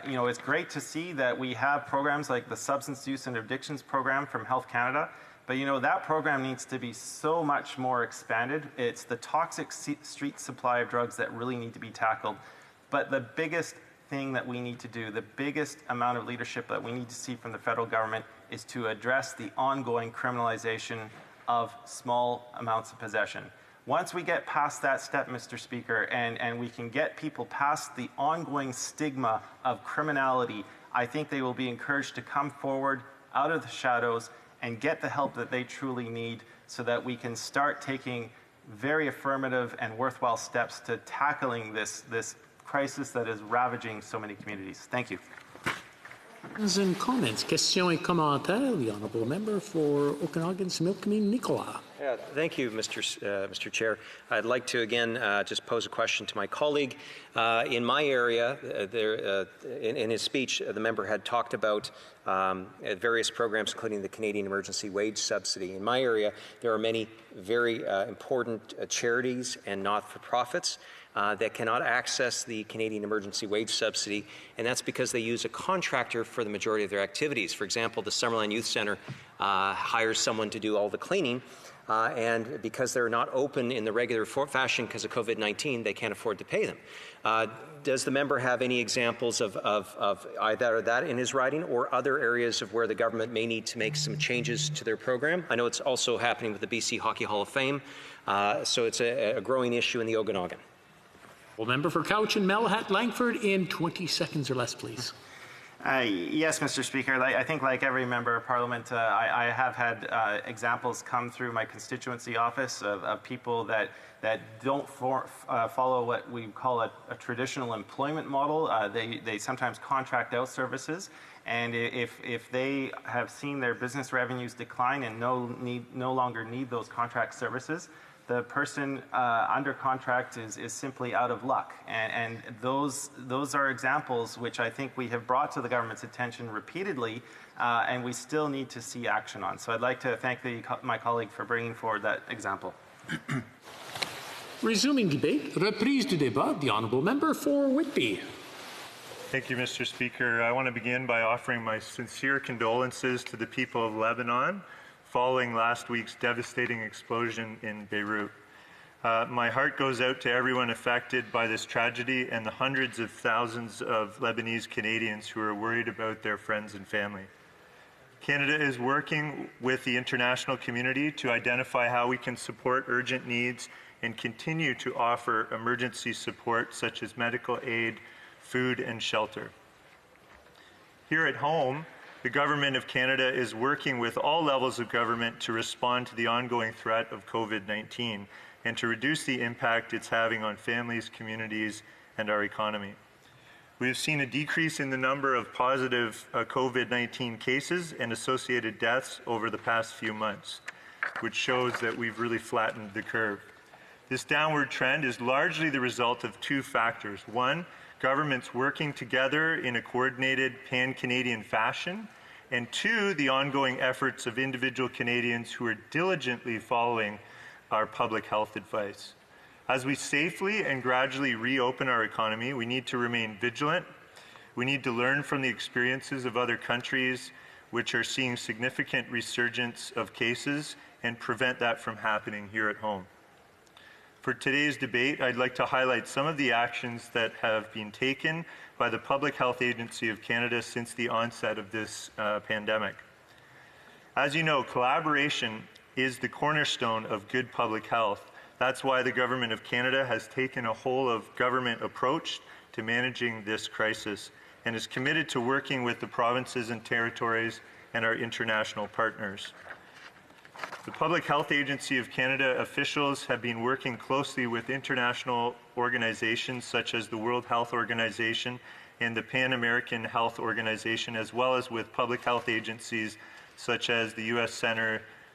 you know, it's great to see that we have programs like the Substance Use and Addictions Program from Health Canada. But, you know, that program needs to be so much more expanded. It's the toxic street supply of drugs that really need to be tackled. But the biggest thing that we need to do, the biggest amount of leadership that we need to see from the federal government is to address the ongoing criminalization of small amounts of possession. Once we get past that step, Mr. Speaker, and we can get people past the ongoing stigma of criminality, I think they will be encouraged to come forward out of the shadows and get the help that they truly need so that we can start taking very affirmative and worthwhile steps to tackling this crisis that is ravaging so many communities. Thank you. And comments. Questions et commentaires. The Honourable Member for Okanagan, Similkameen, Nicola. Yeah, thank you, Mr. Chair. I'd like to again just pose a question to my colleague. In my area, in his speech, the member had talked about various programs, including the Canadian Emergency Wage Subsidy. In my area, there are many very important charities and not-for-profits that cannot access the Canadian Emergency Wage Subsidy, and that's because they use a contractor for the majority of their activities. For example, the Summerland Youth Centre hires someone to do all the cleaning, and because they're not open in the regular fashion because of COVID-19, they can't afford to pay them. Does the member have any examples of either that in his riding or other areas of where the government may need to make some changes to their program? I know it's also happening with the BC Hockey Hall of Fame, so it's a growing issue in the Okanagan. Well, member for Cowichan, Malahat, Langford, in 20 seconds or less, please. Yes, Mr. Speaker. I think like every member of Parliament, I have had examples come through my constituency office of people that don't follow what we call a traditional employment model. They sometimes contract out services, and if they have seen their business revenues decline and no longer need those contract services, the person under contract is simply out of luck. And those are examples which I think we have brought to the government's attention repeatedly, and we still need to see action on. So I'd like to thank my colleague for bringing forward that example. Resuming debate, reprise du débat, the Honourable Member for Whitby. Thank you, Mr. Speaker. I want to begin by offering my sincere condolences to the people of Lebanon following last week's devastating explosion in Beirut. My heart goes out to everyone affected by this tragedy and the hundreds of thousands of Lebanese Canadians who are worried about their friends and family. Canada is working with the international community to identify how we can support urgent needs and continue to offer emergency support such as medical aid, food, and shelter. Here at home, the Government of Canada is working with all levels of government to respond to the ongoing threat of COVID-19 and to reduce the impact it's having on families, communities, and our economy. We have seen a decrease in the number of positive COVID-19 cases and associated deaths over the past few months, which shows that we've really flattened the curve. This downward trend is largely the result of two factors. One, governments working together in a coordinated pan-Canadian fashion, and two, the ongoing efforts of individual Canadians who are diligently following our public health advice. As we safely and gradually reopen our economy, we need to remain vigilant. We need to learn from the experiences of other countries which are seeing significant resurgence of cases and prevent that from happening here at home. For today's debate, I'd like to highlight some of the actions that have been taken by the Public Health Agency of Canada since the onset of this pandemic. As you know, collaboration is the cornerstone of good public health. That's why the Government of Canada has taken a whole-of-government approach to managing this crisis and is committed to working with the provinces and territories and our international partners. The Public Health Agency of Canada officials have been working closely with international organizations such as the World Health Organization and the Pan American Health Organization, as well as with public health agencies such as the U.S.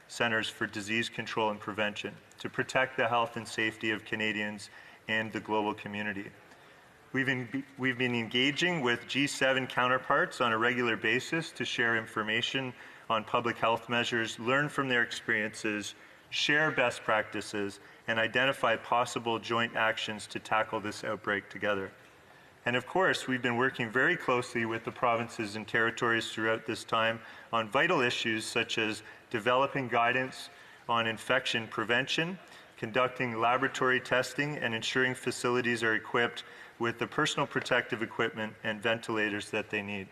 Centers for Disease Control and Prevention, to protect the health and safety of Canadians and the global community. We've been engaging with G7 counterparts on a regular basis to share information on public health measures, learn from their experiences, share best practices, and identify possible joint actions to tackle this outbreak together. And of course, we've been working very closely with the provinces and territories throughout this time on vital issues such as developing guidance on infection prevention, conducting laboratory testing, and ensuring facilities are equipped with the personal protective equipment and ventilators that they need.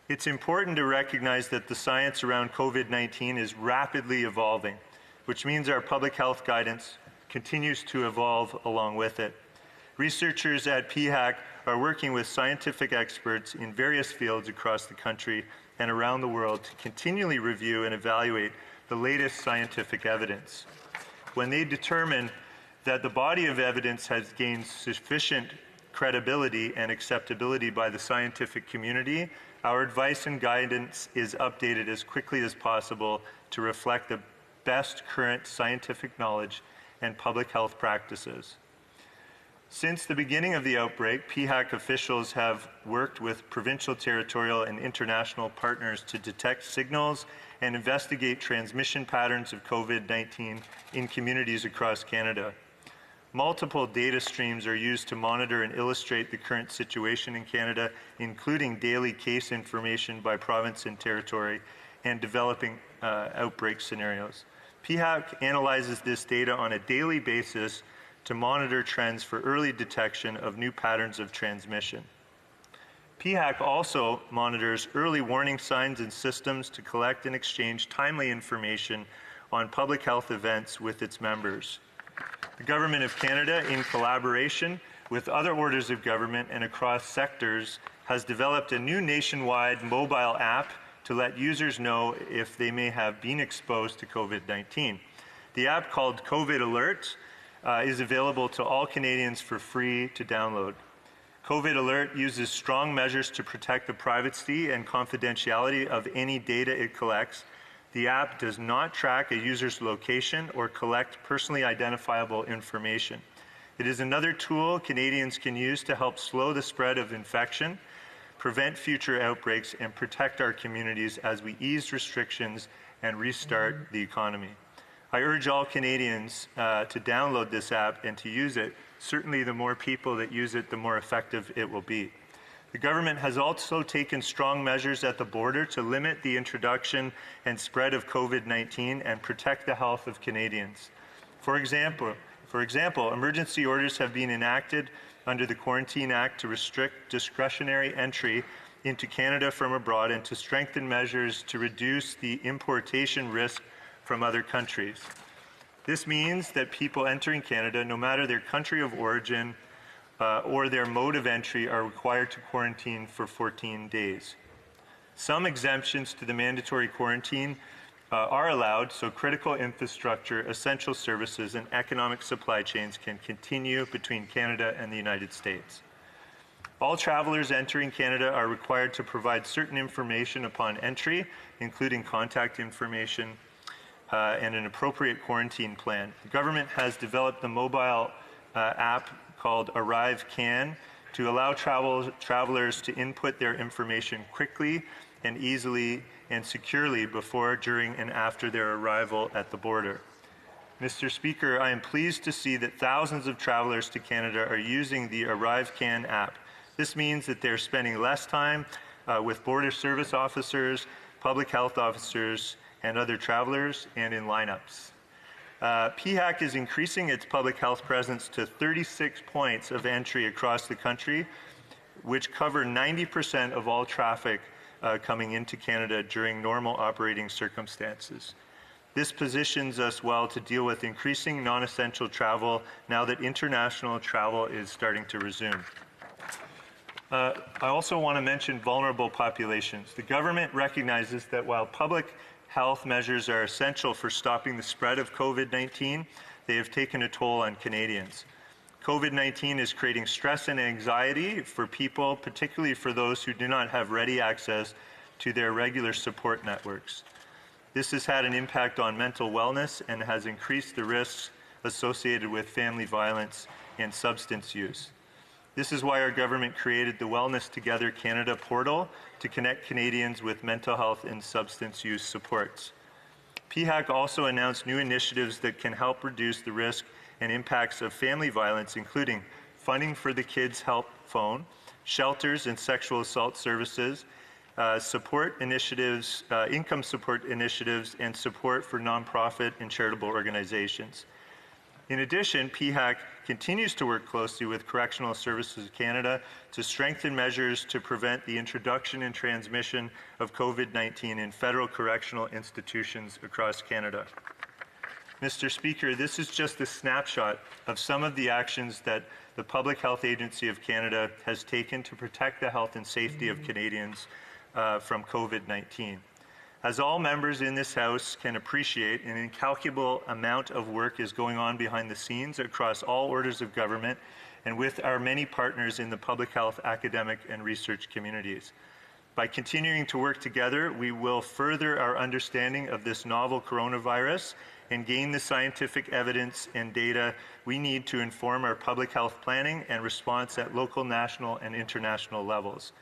It's important to recognize that the science around COVID-19 is rapidly evolving, which means our public health guidance continues to evolve along with it. Researchers at PHAC are working with scientific experts in various fields across the country and around the world to continually review and evaluate the latest scientific evidence. When they determine that the body of evidence has gained sufficient credibility and acceptability by the scientific community, our advice and guidance is updated as quickly as possible to reflect the best current scientific knowledge and public health practices. Since the beginning of the outbreak, PHAC officials have worked with provincial, territorial, and international partners to detect signals and investigate transmission patterns of COVID-19 in communities across Canada. Multiple data streams are used to monitor and illustrate the current situation in Canada, including daily case information by province and territory and developing outbreak scenarios. PHAC analyzes this data on a daily basis to monitor trends for early detection of new patterns of transmission. PHAC also monitors early warning signs and systems to collect and exchange timely information on public health events with its members. The Government of Canada, in collaboration with other orders of government and across sectors, has developed a new nationwide mobile app to let users know if they may have been exposed to COVID-19. The app, called COVID Alert, is available to all Canadians for free to download. COVID Alert uses strong measures to protect the privacy and confidentiality of any data it collects. The app does not track a user's location or collect personally identifiable information. It is another tool Canadians can use to help slow the spread of infection, prevent future outbreaks, and protect our communities as we ease restrictions and restart the economy. I urge all Canadians to download this app and to use it. Certainly, the more people that use it, the more effective it will be. The government has also taken strong measures at the border to limit the introduction and spread of COVID-19 and protect the health of Canadians. For example, emergency orders have been enacted under the Quarantine Act to restrict discretionary entry into Canada from abroad and to strengthen measures to reduce the importation risk from other countries. This means that people entering Canada, no matter their country of origin or their mode of entry, are required to quarantine for 14 days. Some exemptions to the mandatory quarantine are allowed, so critical infrastructure, essential services, and economic supply chains can continue between Canada and the United States. All travelers entering Canada are required to provide certain information upon entry, including contact information and an appropriate quarantine plan. The government has developed the mobile app called Arrive Can to allow travelers to input their information quickly and easily and securely before, during, and after their arrival at the border. Mr. Speaker, I am pleased to see that thousands of travelers to Canada are using the Arrive Can app. This means that they're spending less time with border service officers, public health officers, and other travelers, and in lineups. PHAC is increasing its public health presence to 36 points of entry across the country, which cover 90% of all traffic coming into Canada during normal operating circumstances. This positions us well to deal with increasing non-essential travel now that international travel is starting to resume. I also want to mention vulnerable populations. The government recognizes that while public health measures are essential for stopping the spread of COVID-19, they have taken a toll on Canadians. COVID-19 is creating stress and anxiety for people, particularly for those who do not have ready access to their regular support networks. This has had an impact on mental wellness and has increased the risks associated with family violence and substance use. This is why our government created the Wellness Together Canada portal to connect Canadians with mental health and substance use supports. PHAC also announced new initiatives that can help reduce the risk and impacts of family violence, including funding for the Kids Help Phone, shelters and sexual assault services, support initiatives, income support initiatives, and support for nonprofit and charitable organizations. In addition, PHAC continues to work closely with Correctional Services Canada to strengthen measures to prevent the introduction and transmission of COVID-19 in federal correctional institutions across Canada. Mr. Speaker, this is just a snapshot of some of the actions that the Public Health Agency of Canada has taken to protect the health and safety of Canadians from COVID-19. As all members in this House can appreciate, an incalculable amount of work is going on behind the scenes across all orders of government and with our many partners in the public health, academic, and research communities. By continuing to work together, we will further our understanding of this novel coronavirus and gain the scientific evidence and data we need to inform our public health planning and response at local, national, and international levels.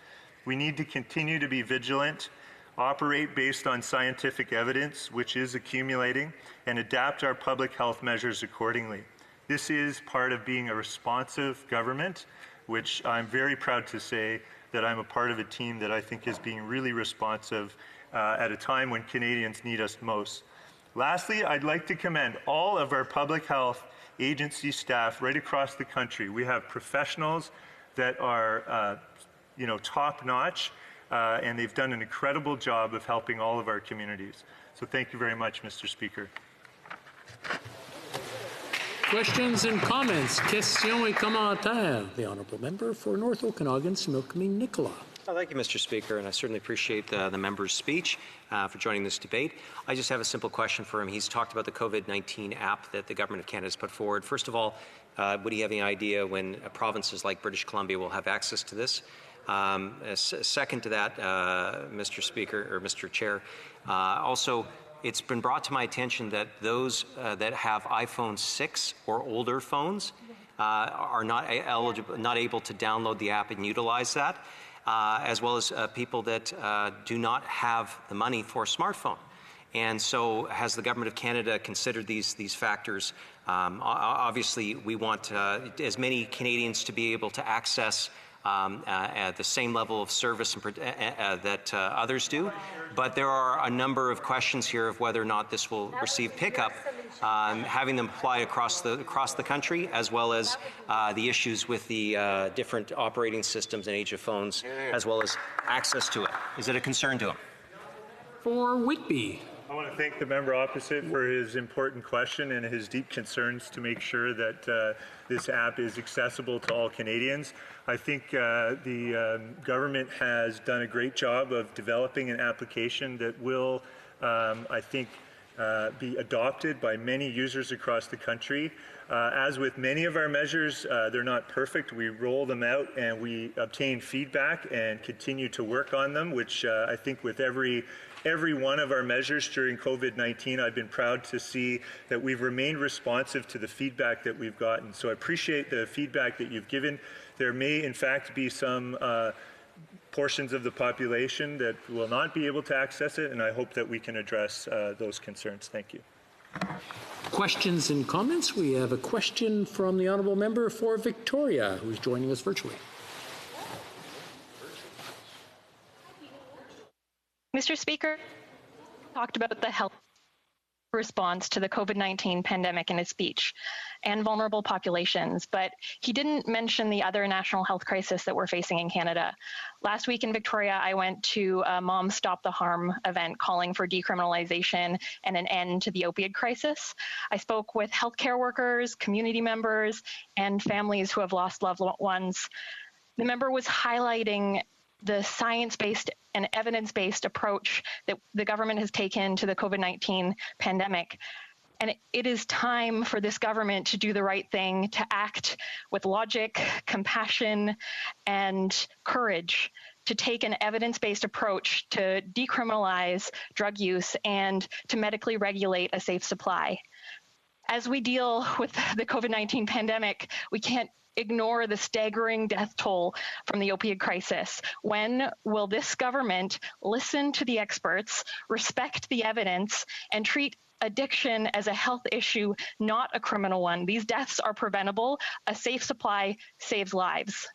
We need to continue to be vigilant, operate based on scientific evidence, which is accumulating, and adapt our public health measures accordingly. This is part of being a responsive government, which I'm very proud to say that I'm a part of a team that I think is being really responsive at a time when Canadians need us most. Lastly, I'd like to commend all of our public health agency staff right across the country. We have professionals that are top-notch, and they've done an incredible job of helping all of our communities. So thank you very much, Mr. Speaker. Questions and comments. Questions et commentaires. The Honourable Member for North Okanagan, Similkameen Nicola. Well, thank you, Mr. Speaker, and I certainly appreciate the member's speech for joining this debate. I just have a simple question for him. He's talked about the COVID-19 app that the Government of Canada has put forward. First of all, would he have any idea when provinces like British Columbia will have access to this? Second to that, Mr. Speaker, or Mr. Chair, also, it's been brought to my attention that those that have iPhone 6 or older phones are not able to download the app and utilize that, as well as people that do not have the money for a smartphone. And so has the Government of Canada considered these factors? Obviously, we want as many Canadians to be able to access at the same level of service that others do. But there are a number of questions here of whether or not this will receive pickup, having them apply across the country, as well as the issues with the different operating systems and age of phones, as well as access to it. Is it a concern to him? For Whitby. I want to thank the member opposite for his important question and his deep concerns to make sure that this app is accessible to all Canadians. I think the government has done a great job of developing an application that will, I think, be adopted by many users across the country. As with many of our measures, they're not perfect. We roll them out and we obtain feedback and continue to work on them, which I think with every one of our measures during COVID-19, I've been proud to see that we've remained responsive to the feedback that we've gotten. So I appreciate the feedback that you've given. There may, in fact, be some portions of the population that will not be able to access it, and I hope that we can address those concerns. Thank you. Questions and comments? We have a question from the honourable member for Victoria, who's joining us virtually. Mr. Speaker, talked about the health response to the COVID-19 pandemic in his speech and vulnerable populations, but he didn't mention the other national health crisis that we're facing in Canada. Last week in Victoria, I went to a Mom Stop the Harm event calling for decriminalization and an end to the opioid crisis. I spoke with healthcare workers, community members, and families who have lost loved ones. The member was highlighting the science-based and evidence-based approach that the government has taken to the COVID-19 pandemic. And it is time for this government to do the right thing, to act with logic, compassion, and courage, to take an evidence-based approach to decriminalize drug use and to medically regulate a safe supply. As we deal with the COVID-19 pandemic, we can't ignore the staggering death toll from the opioid crisis. When will this government listen to the experts, respect the evidence, and treat addiction as a health issue, not a criminal one? These deaths are preventable. A safe supply saves lives.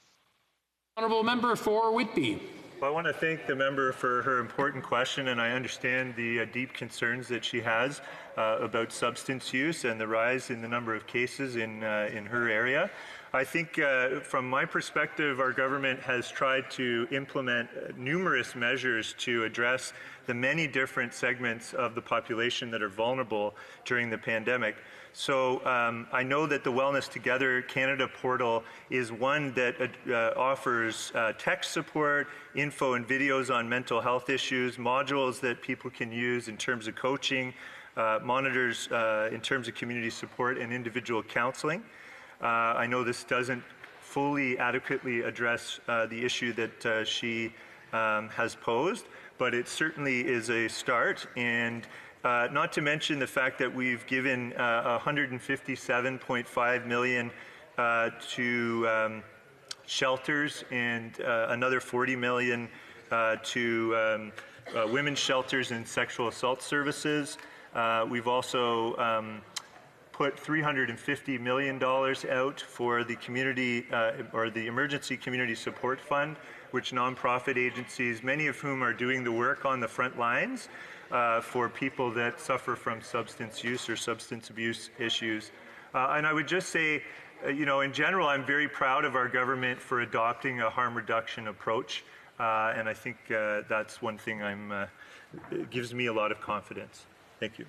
Honourable member for Whitby. Well, I want to thank the member for her important question, and I understand the deep concerns that she has about substance use and the rise in the number of cases in her area. I think from my perspective, our government has tried to implement numerous measures to address the many different segments of the population that are vulnerable during the pandemic. So I know that the Wellness Together Canada portal is one that offers text support, info and videos on mental health issues, modules that people can use in terms of coaching, monitors in terms of community support and individual counseling. I know this doesn't fully adequately address the issue that she has posed, but it certainly is a start. And not to mention the fact that we've given $157.5 million to shelters and another $40 million to women's shelters and sexual assault services. We've also put $350 million out for the community or the Emergency Community Support Fund, which nonprofit agencies, many of whom are doing the work on the front lines for people that suffer from substance use or substance abuse issues. And I would just say, you know, in general, I'm very proud of our government for adopting a harm reduction approach. And I think that's one thing it gives me a lot of confidence. Thank you.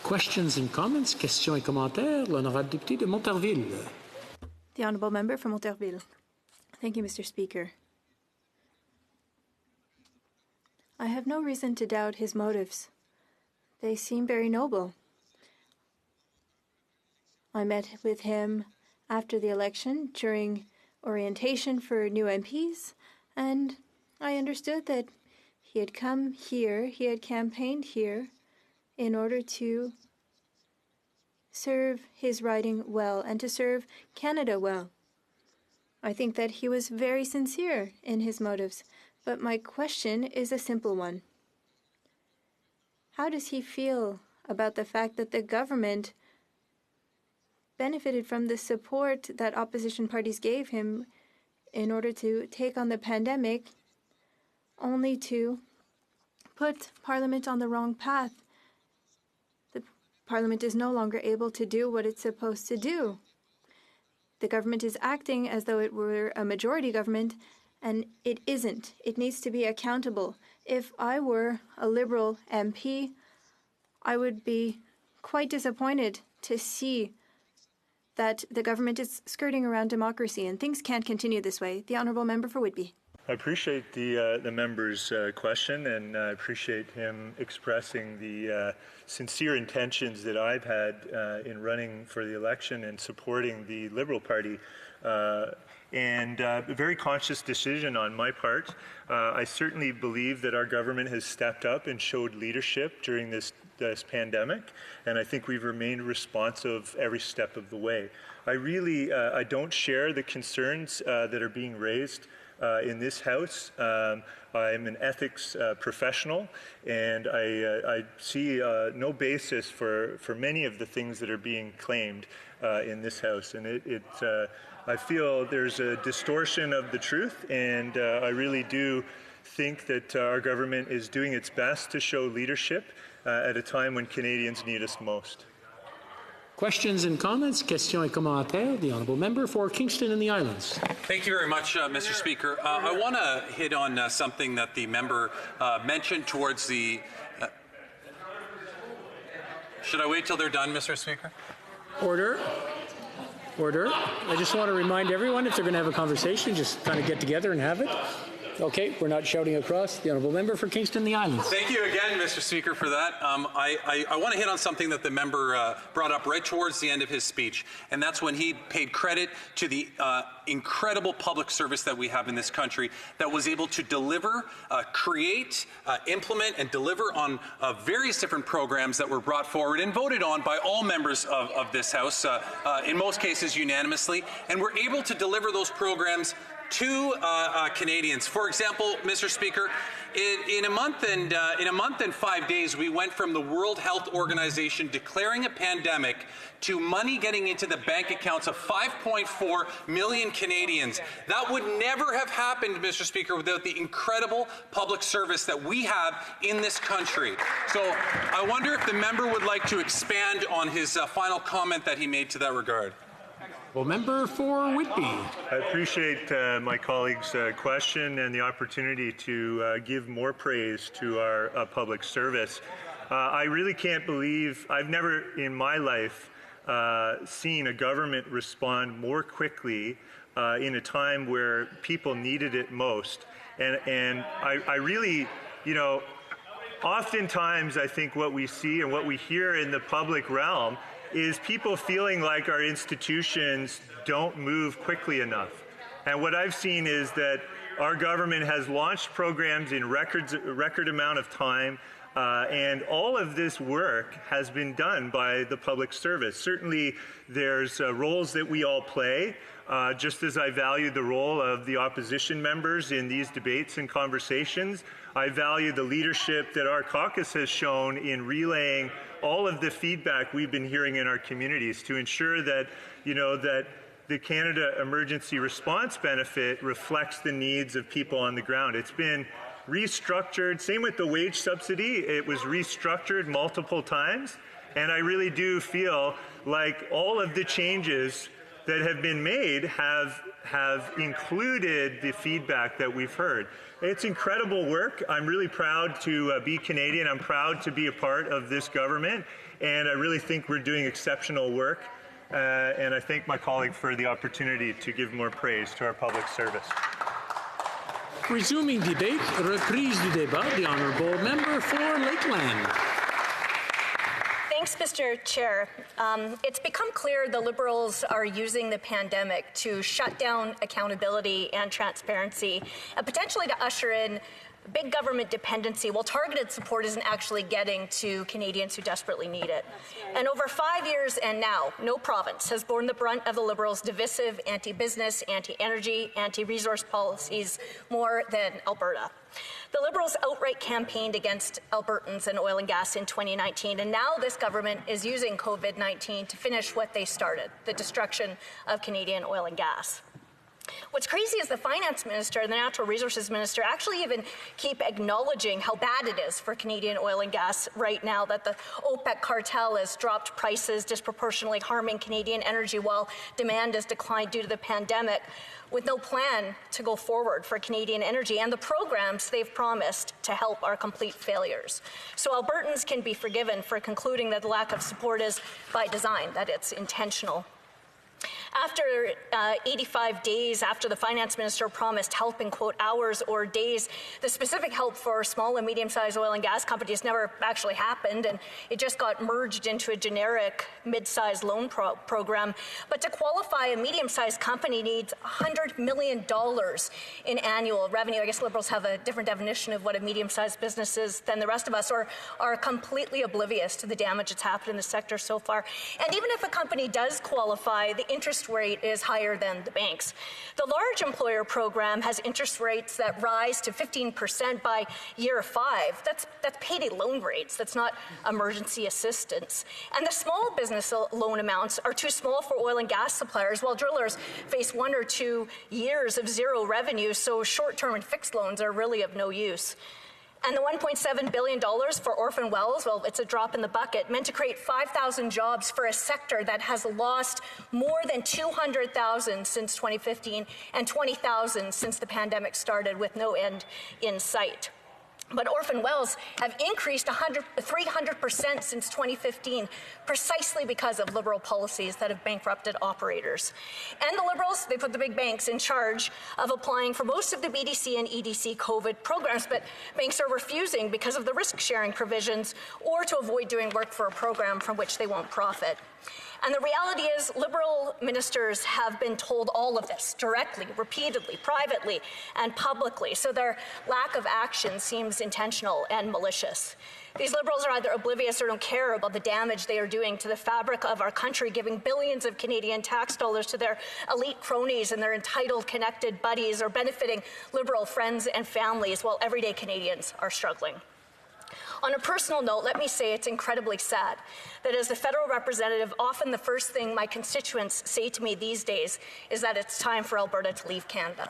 Questions and comments? Questions et commentaires? L'honorable député de Montarville. The honourable member from Montarville. Thank you, Mr. Speaker. I have no reason to doubt his motives. They seem very noble. I met with him after the election during orientation for new MPs, and I understood that he had come here, he had campaigned here in order to serve his riding well and to serve Canada well. I think that he was very sincere in his motives, but my question is a simple one. How does he feel about the fact that the government benefited from the support that opposition parties gave him in order to take on the pandemic, only to put Parliament on the wrong path. The Parliament is no longer able to do what it's supposed to do. The government is acting as though it were a majority government, and it isn't. It needs to be accountable. If I were a Liberal MP, I would be quite disappointed to see that the government is skirting around democracy, and things can't continue this way. The Honourable Member for Whitby. I appreciate the member's question, and I appreciate him expressing the sincere intentions that I've had in running for the election and supporting the Liberal Party. And a very conscious decision on my part. I certainly believe that our government has stepped up and showed leadership during this pandemic, and I think we've remained responsive every step of the way. I don't share the concerns that are being raised in this House. I'm an ethics professional, and I see no basis for many of the things that are being claimed in this House. And I feel there's a distortion of the truth, and I really do think that our government is doing its best to show leadership at a time when Canadians need us most. Questions and comments? Questions et commentaires. The Honourable Member for Kingston and the Islands. Thank you very much, Mr. Speaker. I want to hit on something that the member mentioned towards the... should I wait till they're done, Mr. Speaker? Order. Order. I just want to remind everyone, if they're going to have a conversation, just kind of get together and have it. Okay, we're not shouting across. The Honourable Member for Kingston and the Islands. Thank you again, Mr. Speaker, for that. I want to hit on something that the member brought up right towards the end of his speech, and that's when he paid credit to the incredible public service that we have in this country that was able to deliver, create, implement, and deliver on various different programs that were brought forward and voted on by all members of this House, in most cases unanimously, and we're able to deliver those programs to Canadians. For example, Mr. Speaker, in a month and 5 days, we went from the World Health Organization declaring a pandemic to money getting into the bank accounts of 5.4 million Canadians. That would never have happened, Mr. Speaker, without the incredible public service that we have in this country. So I wonder if the member would like to expand on his final comment that he made to that regard. Well, Member for Whitby. I appreciate my colleague's question and the opportunity to give more praise to our public service. I really can't believe, I've never in my life seen a government respond more quickly in a time where people needed it most. And I really, oftentimes I think what we see and what we hear in the public realm is people feeling like our institutions don't move quickly enough. And what I've seen is that our government has launched programs in record amount of time, and all of this work has been done by the public service. Certainly there's roles that we all play, just as I value the role of the opposition members in these debates and conversations. I value the leadership that our caucus has shown in relaying all of the feedback we've been hearing in our communities to ensure that, that the Canada Emergency Response Benefit reflects the needs of people on the ground. It's been restructured. Same with the wage subsidy. It was restructured multiple times. And I really do feel like all of the changes that have been made have included the feedback that we've heard. It's incredible work. I'm really proud to be Canadian. I'm proud to be a part of this government, and I really think we're doing exceptional work. And I thank my colleague for the opportunity to give more praise to our public service. Resuming debate, reprise du débat, the Honourable Member for Lakeland. Thanks, Mr. Chair. It's become clear the Liberals are using the pandemic to shut down accountability and transparency, and potentially to usher in big government dependency while targeted support isn't actually getting to Canadians who desperately need it. And over 5 years and now, no province has borne the brunt of the Liberals' divisive anti-business, anti-energy, anti-resource policies more than Alberta. The Liberals outright campaigned against Albertans and oil and gas in 2019, and now this government is using COVID-19 to finish what they started, the destruction of Canadian oil and gas. What's crazy is the finance minister and the natural resources minister actually even keep acknowledging how bad it is for Canadian oil and gas right now, that the OPEC cartel has dropped prices, disproportionately harming Canadian energy while demand has declined due to the pandemic, with no plan to go forward for Canadian energy, and the programs they've promised to help are complete failures. So Albertans can be forgiven for concluding that the lack of support is by design, that it's intentional. After 85 days after the finance minister promised help in, quote, hours or days, the specific help for small and medium-sized oil and gas companies never actually happened, and it just got merged into a generic mid-sized loan program. But to qualify, a medium-sized company needs $100 million in annual revenue. I guess Liberals have a different definition of what a medium-sized business is than the rest of us, or are completely oblivious to the damage that's happened in the sector so far. And even if a company does qualify, the interest rate is higher than the banks. The large employer program has interest rates that rise to 15% by year 5. That's payday loan rates. That's not emergency assistance. And the small business loan amounts are too small for oil and gas suppliers, while drillers face 1 or 2 years of zero revenue, so short-term and fixed loans are really of no use. And the $1.7 billion for orphan wells, well, it's a drop in the bucket, meant to create 5,000 jobs for a sector that has lost more than 200,000 since 2015 and 20,000 since the pandemic started, with no end in sight. But orphan wells have increased 300% since 2015, precisely because of Liberal policies that have bankrupted operators. And the Liberals, they put the big banks in charge of applying for most of the BDC and EDC COVID programs, but banks are refusing because of the risk-sharing provisions or to avoid doing work for a program from which they won't profit. And the reality is, Liberal ministers have been told all of this directly, repeatedly, privately, and publicly, so their lack of action seems intentional and malicious. These Liberals are either oblivious or don't care about the damage they are doing to the fabric of our country, giving billions of Canadian tax dollars to their elite cronies and their entitled, connected buddies, or benefiting Liberal friends and families while everyday Canadians are struggling. On a personal note, let me say it's incredibly sad that as a federal representative, often the first thing my constituents say to me these days is that it's time for Alberta to leave Canada.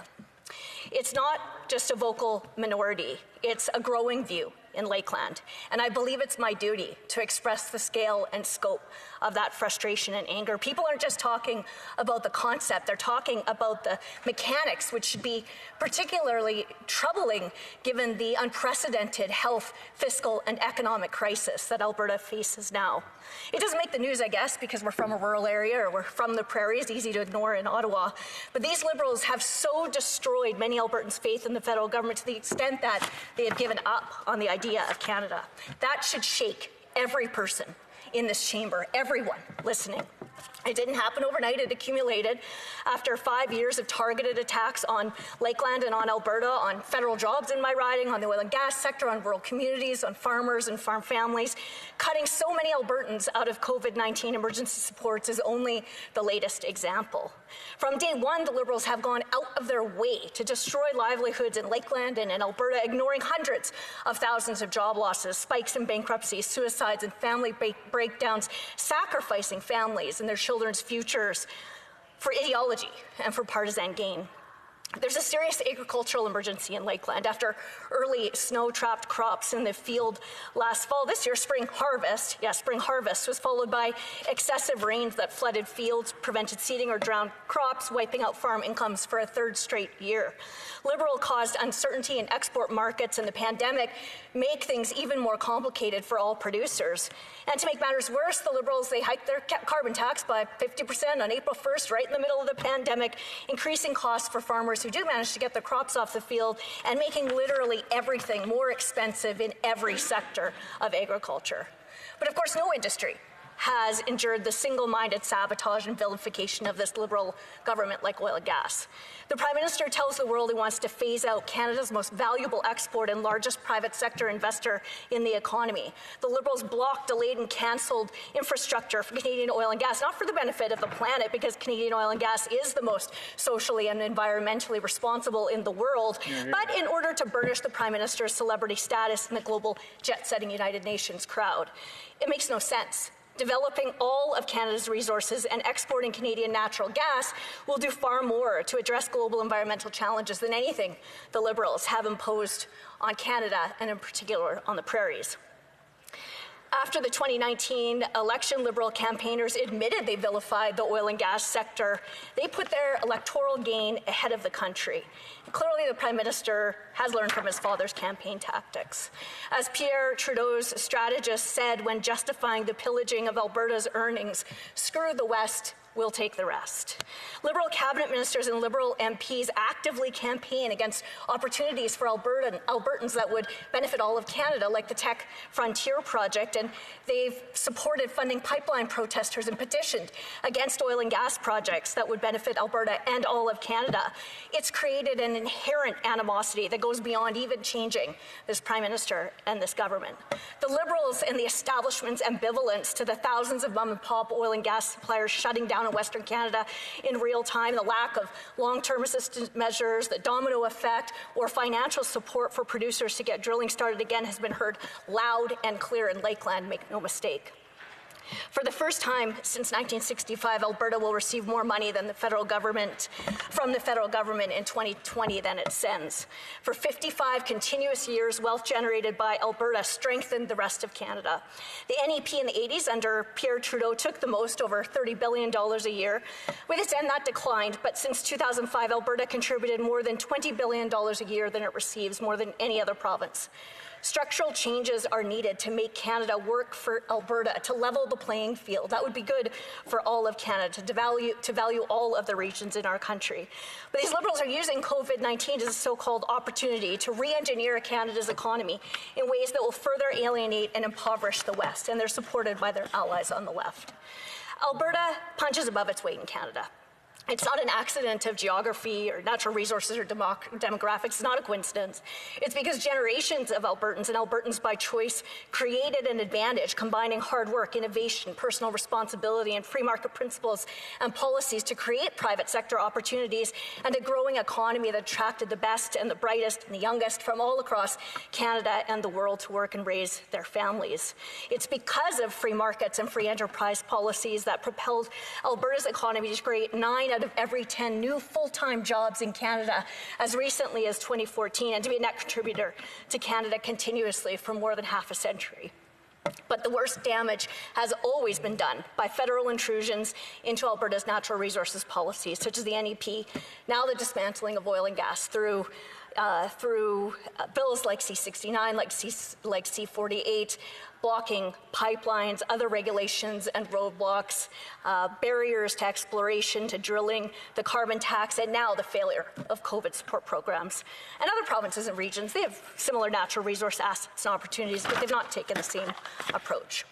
It's not just a vocal minority, it's a growing view in Lakeland, and I believe it's my duty to express the scale and scope of that frustration and anger. People aren't just talking about the concept, they're talking about the mechanics, which should be particularly troubling given the unprecedented health, fiscal, and economic crisis that Alberta faces now. It doesn't make the news, I guess, because we're from a rural area or we're from the prairies, easy to ignore in Ottawa, but these Liberals have so destroyed many Albertans' faith in the federal government to the extent that they have given up on the idea of Canada. That should shake every person in this chamber, everyone listening. It didn't happen overnight. It accumulated after 5 years of targeted attacks on Lakeland and on Alberta, on federal jobs in my riding, on the oil and gas sector, on rural communities, on farmers and farm families. Cutting so many Albertans out of COVID-19 emergency supports is only the latest example. From day one, the Liberals have gone out of their way to destroy livelihoods in Lakeland and in Alberta, ignoring hundreds of thousands of job losses, spikes in bankruptcies, suicides, and family breakdowns, sacrificing families and their children's futures for ideology and for partisan gain. There's a serious agricultural emergency in Lakeland. After early snow-trapped crops in the field last fall, this year spring harvest was followed by excessive rains that flooded fields, prevented seeding or drowned crops, wiping out farm incomes for a third straight year. Liberal caused uncertainty in export markets, and the pandemic make things even more complicated for all producers. And to make matters worse, the Liberals, they hiked their carbon tax by 50% on April 1st, right in the middle of the pandemic, increasing costs for farmers who do manage to get their crops off the field and making literally everything more expensive in every sector of agriculture. But of course, no industry has endured the single-minded sabotage and vilification of this Liberal government like oil and gas. The Prime Minister tells the world he wants to phase out Canada's most valuable export and largest private sector investor in the economy. The Liberals blocked, delayed, and cancelled infrastructure for Canadian oil and gas, not for the benefit of the planet, because Canadian oil and gas is the most socially and environmentally responsible in the world, but in order to burnish the Prime Minister's celebrity status in the global jet-setting United Nations crowd. It makes no sense Developing all of Canada's resources and exporting Canadian natural gas will do far more to address global environmental challenges than anything the Liberals have imposed on Canada, and in particular on the prairies. After the 2019 election, Liberal campaigners admitted they vilified the oil and gas sector. They put their electoral gain ahead of the country. Clearly, the Prime Minister has learned from his father's campaign tactics. As Pierre Trudeau's strategist said when justifying the pillaging of Alberta's earnings, screw the West, we'll take the rest. Liberal cabinet ministers and Liberal MPs actively campaign against opportunities for Albertans that would benefit all of Canada, like the Tech Frontier project, and they've supported funding pipeline protesters and petitioned against oil and gas projects that would benefit Alberta and all of Canada. It's created an inherent animosity that goes beyond even changing this Prime Minister and this government. The Liberals and the establishment's ambivalence to the thousands of mom-and-pop oil and gas suppliers shutting down in Western Canada in real time, the lack of long-term assistance measures, the domino effect, or financial support for producers to get drilling started again has been heard loud and clear in Lakeland, make no mistake. For the first time since 1965, Alberta will receive more money than the federal government from the federal government in 2020 than it sends. For 55 continuous years, wealth generated by Alberta strengthened the rest of Canada. The NEP in the 80s under Pierre Trudeau took the most, over $30 billion a year. With its end, that declined, but since 2005, Alberta contributed more than $20 billion a year than it receives, more than any other province. Structural changes are needed to make Canada work for Alberta, to level the playing field. That would be good for all of Canada, to value all of the regions in our country. But these Liberals are using COVID-19 as a so-called opportunity to re-engineer Canada's economy in ways that will further alienate and impoverish the West, and they're supported by their allies on the left. Alberta punches above its weight in Canada. It's not an accident of geography or natural resources or demographics. It's not a coincidence. It's because generations of Albertans and Albertans by choice created an advantage, combining hard work, innovation, personal responsibility, and free market principles and policies to create private sector opportunities and a growing economy that attracted the best and the brightest and the youngest from all across Canada and the world to work and raise their families. It's because of free markets and free enterprise policies that propelled Alberta's economy to create 9 out of every 10 new full-time jobs in Canada as recently as 2014, and to be a net contributor to Canada continuously for more than half a century. But the worst damage has always been done by federal intrusions into Alberta's natural resources policies, such as the NEP, now the dismantling of oil and gas through bills like C-69, like C-48, blocking pipelines, other regulations and roadblocks, barriers to exploration, to drilling, the carbon tax, and now the failure of COVID support programs. And other provinces and regions, they have similar natural resource assets and opportunities, but they've not taken the same approach.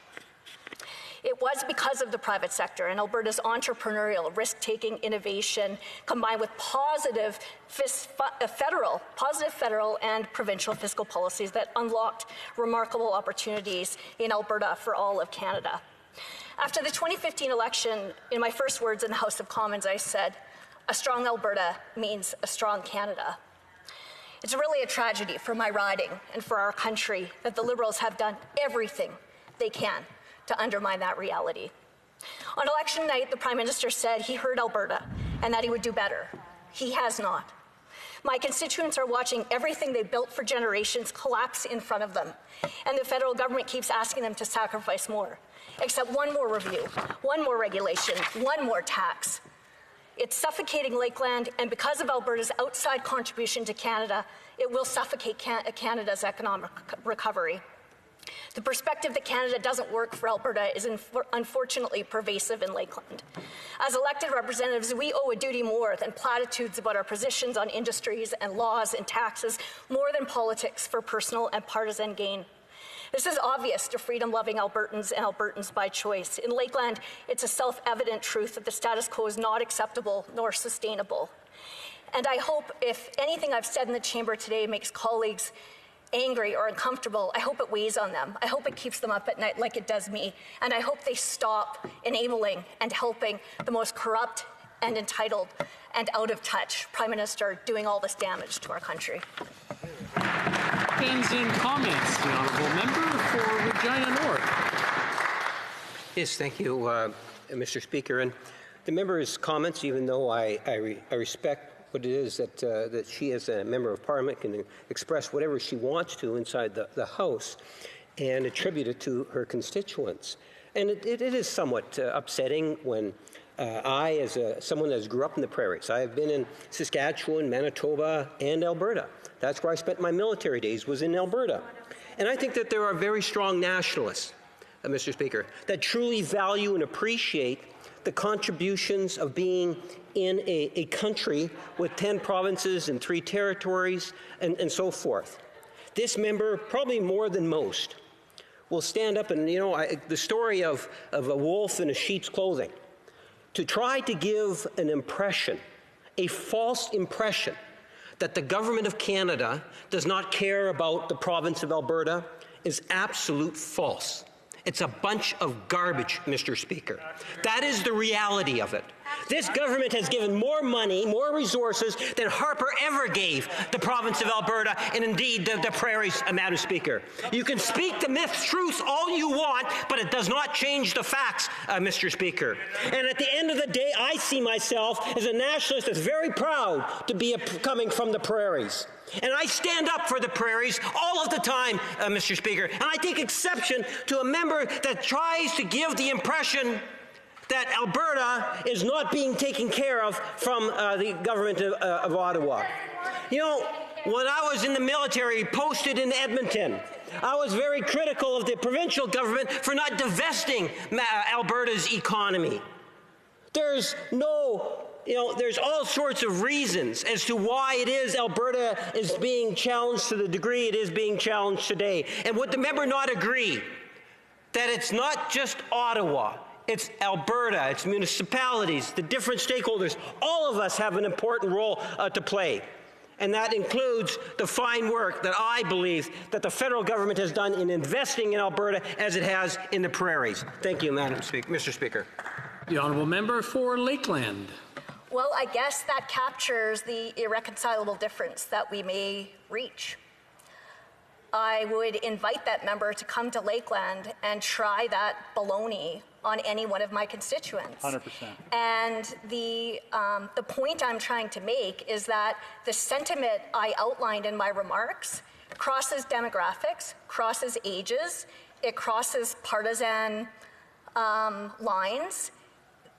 It was because of the private sector and Alberta's entrepreneurial, risk-taking innovation combined with positive federal and provincial fiscal policies that unlocked remarkable opportunities in Alberta for all of Canada. After the 2015 election, in my first words in the House of Commons, I said, "A strong Alberta means a strong Canada." It's really a tragedy for my riding and for our country that the Liberals have done everything they can to undermine that reality. On election night, the Prime Minister said he heard Alberta and that he would do better. He has not. My constituents are watching everything they built for generations collapse in front of them, and the federal government keeps asking them to sacrifice more. Except one more review, one more regulation, one more tax. It's suffocating Lakeland, and because of Alberta's outside contribution to Canada, it will suffocate Canada's economic recovery. The perspective that Canada doesn't work for Alberta is unfortunately pervasive in Lakeland. As elected representatives, we owe a duty more than platitudes about our positions on industries and laws and taxes, more than politics for personal and partisan gain. This is obvious to freedom-loving Albertans and Albertans by choice. In Lakeland, it's a self-evident truth that the status quo is not acceptable nor sustainable. And I hope if anything I've said in the chamber today makes colleagues angry or uncomfortable, I hope it weighs on them. I hope it keeps them up at night like it does me. And I hope they stop enabling and helping the most corrupt and entitled and out of touch Prime Minister doing all this damage to our country. Questions and comments. The Honourable Member for Regina North. Yes, thank you, Mr. Speaker. And the member's comments, even though I respect what it is that she, as a member of Parliament, can express whatever she wants to inside the House and attribute it to her constituents. And it is somewhat upsetting when I, as someone that grew up in the prairies, I have been in Saskatchewan, Manitoba, and Alberta. That's where I spent my military days, was in Alberta. And I think that there are very strong nationalists, Mr. Speaker, that truly value and appreciate the contributions of being in a country with 10 provinces and 3 territories and so forth. This member, probably more than most, will stand up and, the story of a wolf in a sheep's clothing, to try to give an impression, a false impression, that the government of Canada does not care about the province of Alberta is absolute false. It's a bunch of garbage, Mr. Speaker. That is the reality of it. This government has given more money, more resources than Harper ever gave the province of Alberta and indeed the prairies, Madam Speaker. You can speak the myths, truths all you want, but it does not change the facts, Mr. Speaker. And at the end of the day, I see myself as a nationalist that's very proud to be coming from the prairies. And I stand up for the prairies all of the time, Mr. Speaker. And I take exception to a member that tries to give the impression that Alberta is not being taken care of from the government of Ottawa. When I was in the military, posted in Edmonton, I was very critical of the provincial government for not divesting Alberta's economy. There's all sorts of reasons as to why it is Alberta is being challenged to the degree it is being challenged today. And would the member not agree that it's not just Ottawa, it's Alberta, it's municipalities, the different stakeholders. All of us have an important role to play. And that includes the fine work that I believe that the federal government has done in investing in Alberta as it has in the prairies. Thank you, Mr. Speaker. The honourable member for Lakeland. Well, I guess that captures the irreconcilable difference that we may reach. I would invite that member to come to Lakeland and try that baloney on any one of my constituents. 100%. And the point I'm trying to make is that the sentiment I outlined in my remarks crosses demographics, crosses ages, it crosses partisan lines.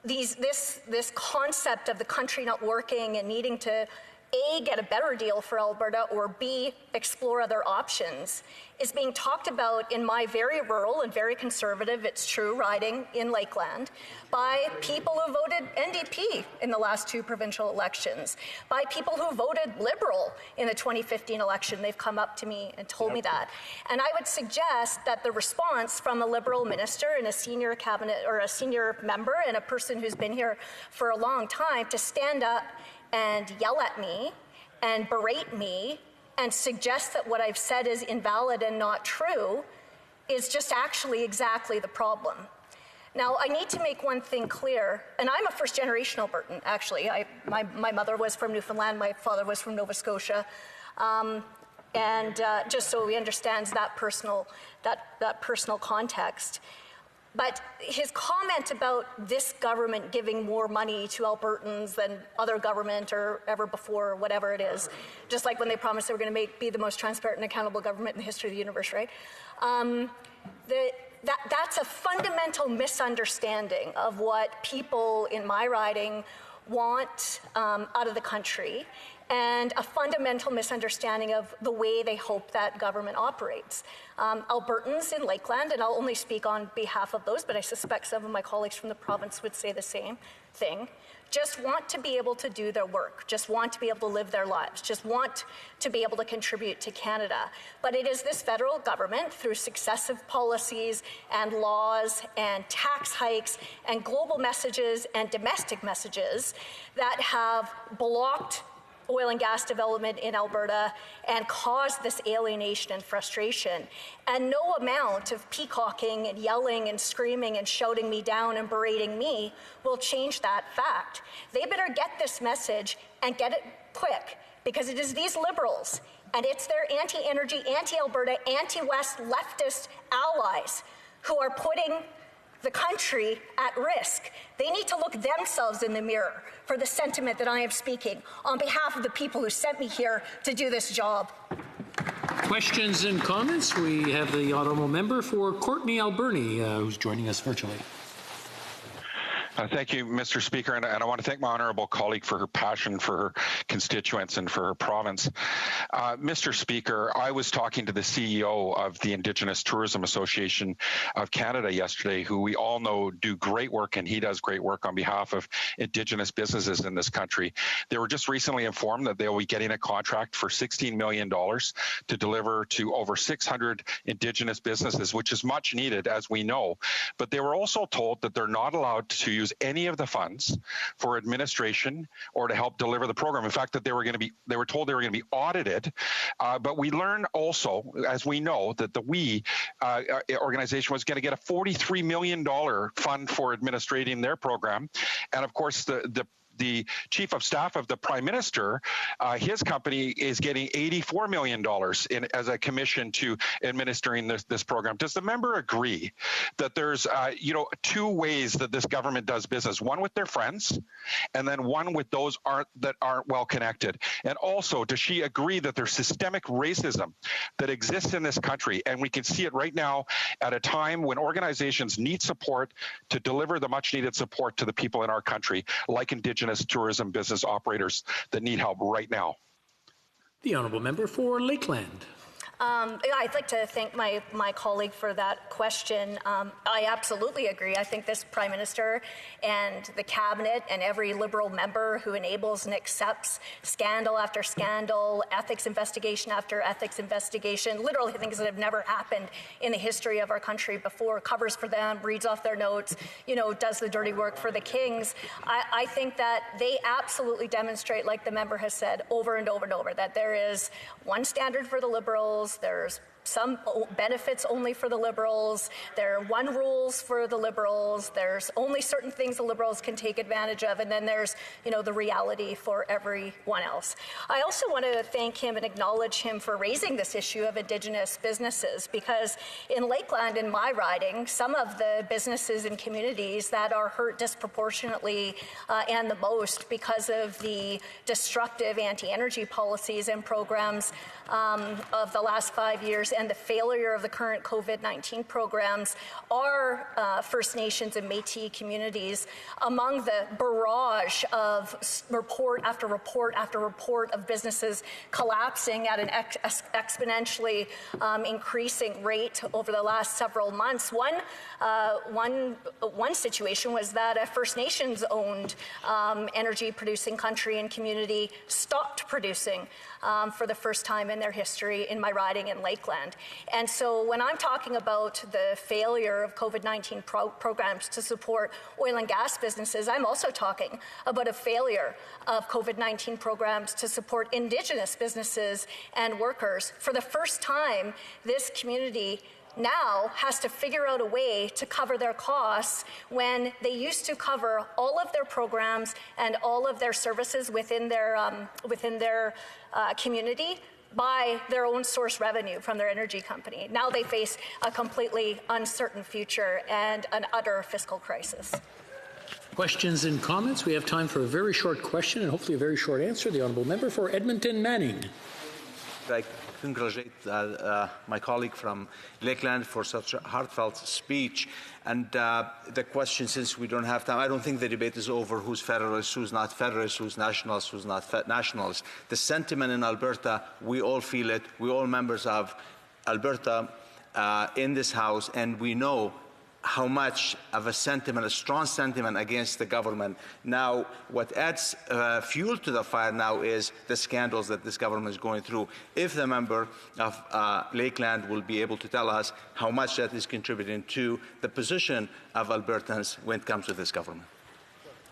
This concept of the country not working and needing to A, get a better deal for Alberta, or B, explore other options, is being talked about in my very rural and very conservative, it's true, riding in Lakeland, by people who voted NDP in the last 2 provincial elections, by people who voted Liberal in the 2015 election. They've come up to me and told me that. And I would suggest that the response from a Liberal minister and a senior cabinet or a senior member and a person who's been here for a long time to stand up and yell at me and berate me and suggest that what I've said is invalid and not true is just actually exactly the problem. Now, I need to make one thing clear, and I'm a first-generation Albertan, actually. My mother was from Newfoundland, my father was from Nova Scotia, and just so we understand that personal context. But his comment about this government giving more money to Albertans than other government or ever before, or whatever it is, just like when they promised they were going to be the most transparent and accountable government in the history of the universe, right? That's a fundamental misunderstanding of what people in my riding want out of the country, and a fundamental misunderstanding of the way they hope that government operates. Albertans in Lakeland, and I'll only speak on behalf of those, but I suspect some of my colleagues from the province would say the same thing, just want to be able to do their work, just want to be able to live their lives, just want to be able to contribute to Canada. But it is this federal government, through successive policies and laws and tax hikes and global messages and domestic messages, that have blocked oil and gas development in Alberta and caused this alienation and frustration. And no amount of peacocking and yelling and screaming and shouting me down and berating me will change that fact. They better get this message and get it quick, because it is these Liberals and it's their anti-energy, anti-Alberta, anti-West leftist allies who are putting the country at risk. They need to look themselves in the mirror for the sentiment that I am speaking on behalf of the people who sent me here to do this job. Questions and comments? We have the honourable member for Courtenay Alberni, who's joining us virtually. Thank you, Mr. Speaker, and I want to thank my honourable colleague for her passion for her constituents and for her province. Mr. Speaker, I was talking to the CEO of the Indigenous Tourism Association of Canada yesterday, who we all know do great work, and he does great work on behalf of Indigenous businesses in this country. They were just recently informed that they'll be getting a contract for $16 million to deliver to over 600 Indigenous businesses, which is much needed, as we know. But they were also told that they're not allowed to use any of the funds for administration or to help deliver the program. In fact, that they were told they were going to be audited. But we learned also, as we know, that the WE organization was going to get a $43 million fund for administrating their program. And of course, the chief of staff of the prime minister, his company is getting $84 million as a commission to administering this program. Does the member agree that there's two ways that this government does business? One with their friends, and then one with those that aren't well connected. And also, does she agree that there's systemic racism that exists in this country, and we can see it right now at a time when organizations need support to deliver the much needed support to the people in our country, like Indigenous tourism business operators that need help right now? The honourable member for Lakeland. I'd like to thank my colleague for that question. I absolutely agree. I think this Prime Minister and the Cabinet and every Liberal member who enables and accepts scandal after scandal, ethics investigation after ethics investigation, literally things that have never happened in the history of our country before, covers for them, reads off their notes, does the dirty work for the Kings. I think that they absolutely demonstrate, like the member has said over and over and over, that there is one standard for the Liberals. There's some benefits only for the Liberals. There are one rules for the Liberals. There's only certain things the Liberals can take advantage of, and then there's, the reality for everyone else. I also want to thank him and acknowledge him for raising this issue of Indigenous businesses, because in Lakeland, in my riding, some of the businesses and communities that are hurt disproportionately and the most because of the destructive anti-energy policies and programs of the last 5 years and the failure of the current COVID-19 programs are First Nations and Métis communities. Among the barrage of report after report after report of businesses collapsing at an exponentially increasing rate over the last several months, one situation was that a First Nations-owned energy-producing country and community stopped producing for the first time in their history in my riding in Lakeland. And so when I'm talking about the failure of COVID-19 programs to support oil and gas businesses, I'm also talking about a failure of COVID-19 programs to support Indigenous businesses and workers. For the first time, this community now has to figure out a way to cover their costs when they used to cover all of their programs and all of their services within their community by their own source revenue from their energy company. Now they face a completely uncertain future and an utter fiscal crisis. Questions and comments? We have time for a very short question and hopefully a very short answer. The honourable member for Edmonton Manning. I congratulate my colleague from Lakeland for such a heartfelt speech. And the question, since we don't have time, I don't think the debate is over who's federalist, who's not federalist, who's nationalist, who's not nationalist. The sentiment in Alberta, we all feel it. We're all members of Alberta in this House, and we know how much of a sentiment, a strong sentiment against the government. Now, what adds fuel to the fire now is the scandals that this government is going through. If the member of Lakeland will be able to tell us how much that is contributing to the position of Albertans when it comes to this government.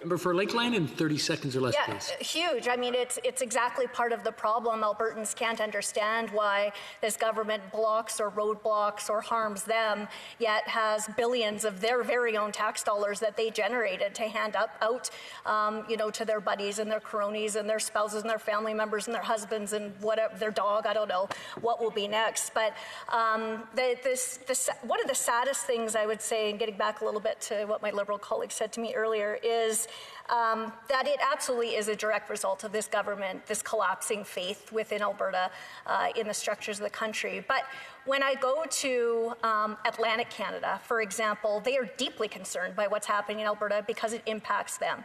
Member for Lakeland in 30 seconds or less, please. Huge. I mean, it's exactly part of the problem. Albertans can't understand why this government blocks or roadblocks or harms them, yet has billions of their very own tax dollars that they generated to hand out, to their buddies and their cronies and their spouses and their family members and their husbands and whatever, their dog. I don't know what will be next. But one of the saddest things I would say, and getting back a little bit to what my Liberal colleague said to me earlier, is that it absolutely is a direct result of this government, this collapsing faith within Alberta in the structures of the country. But when I go to Atlantic Canada, for example, they are deeply concerned by what's happening in Alberta because it impacts them.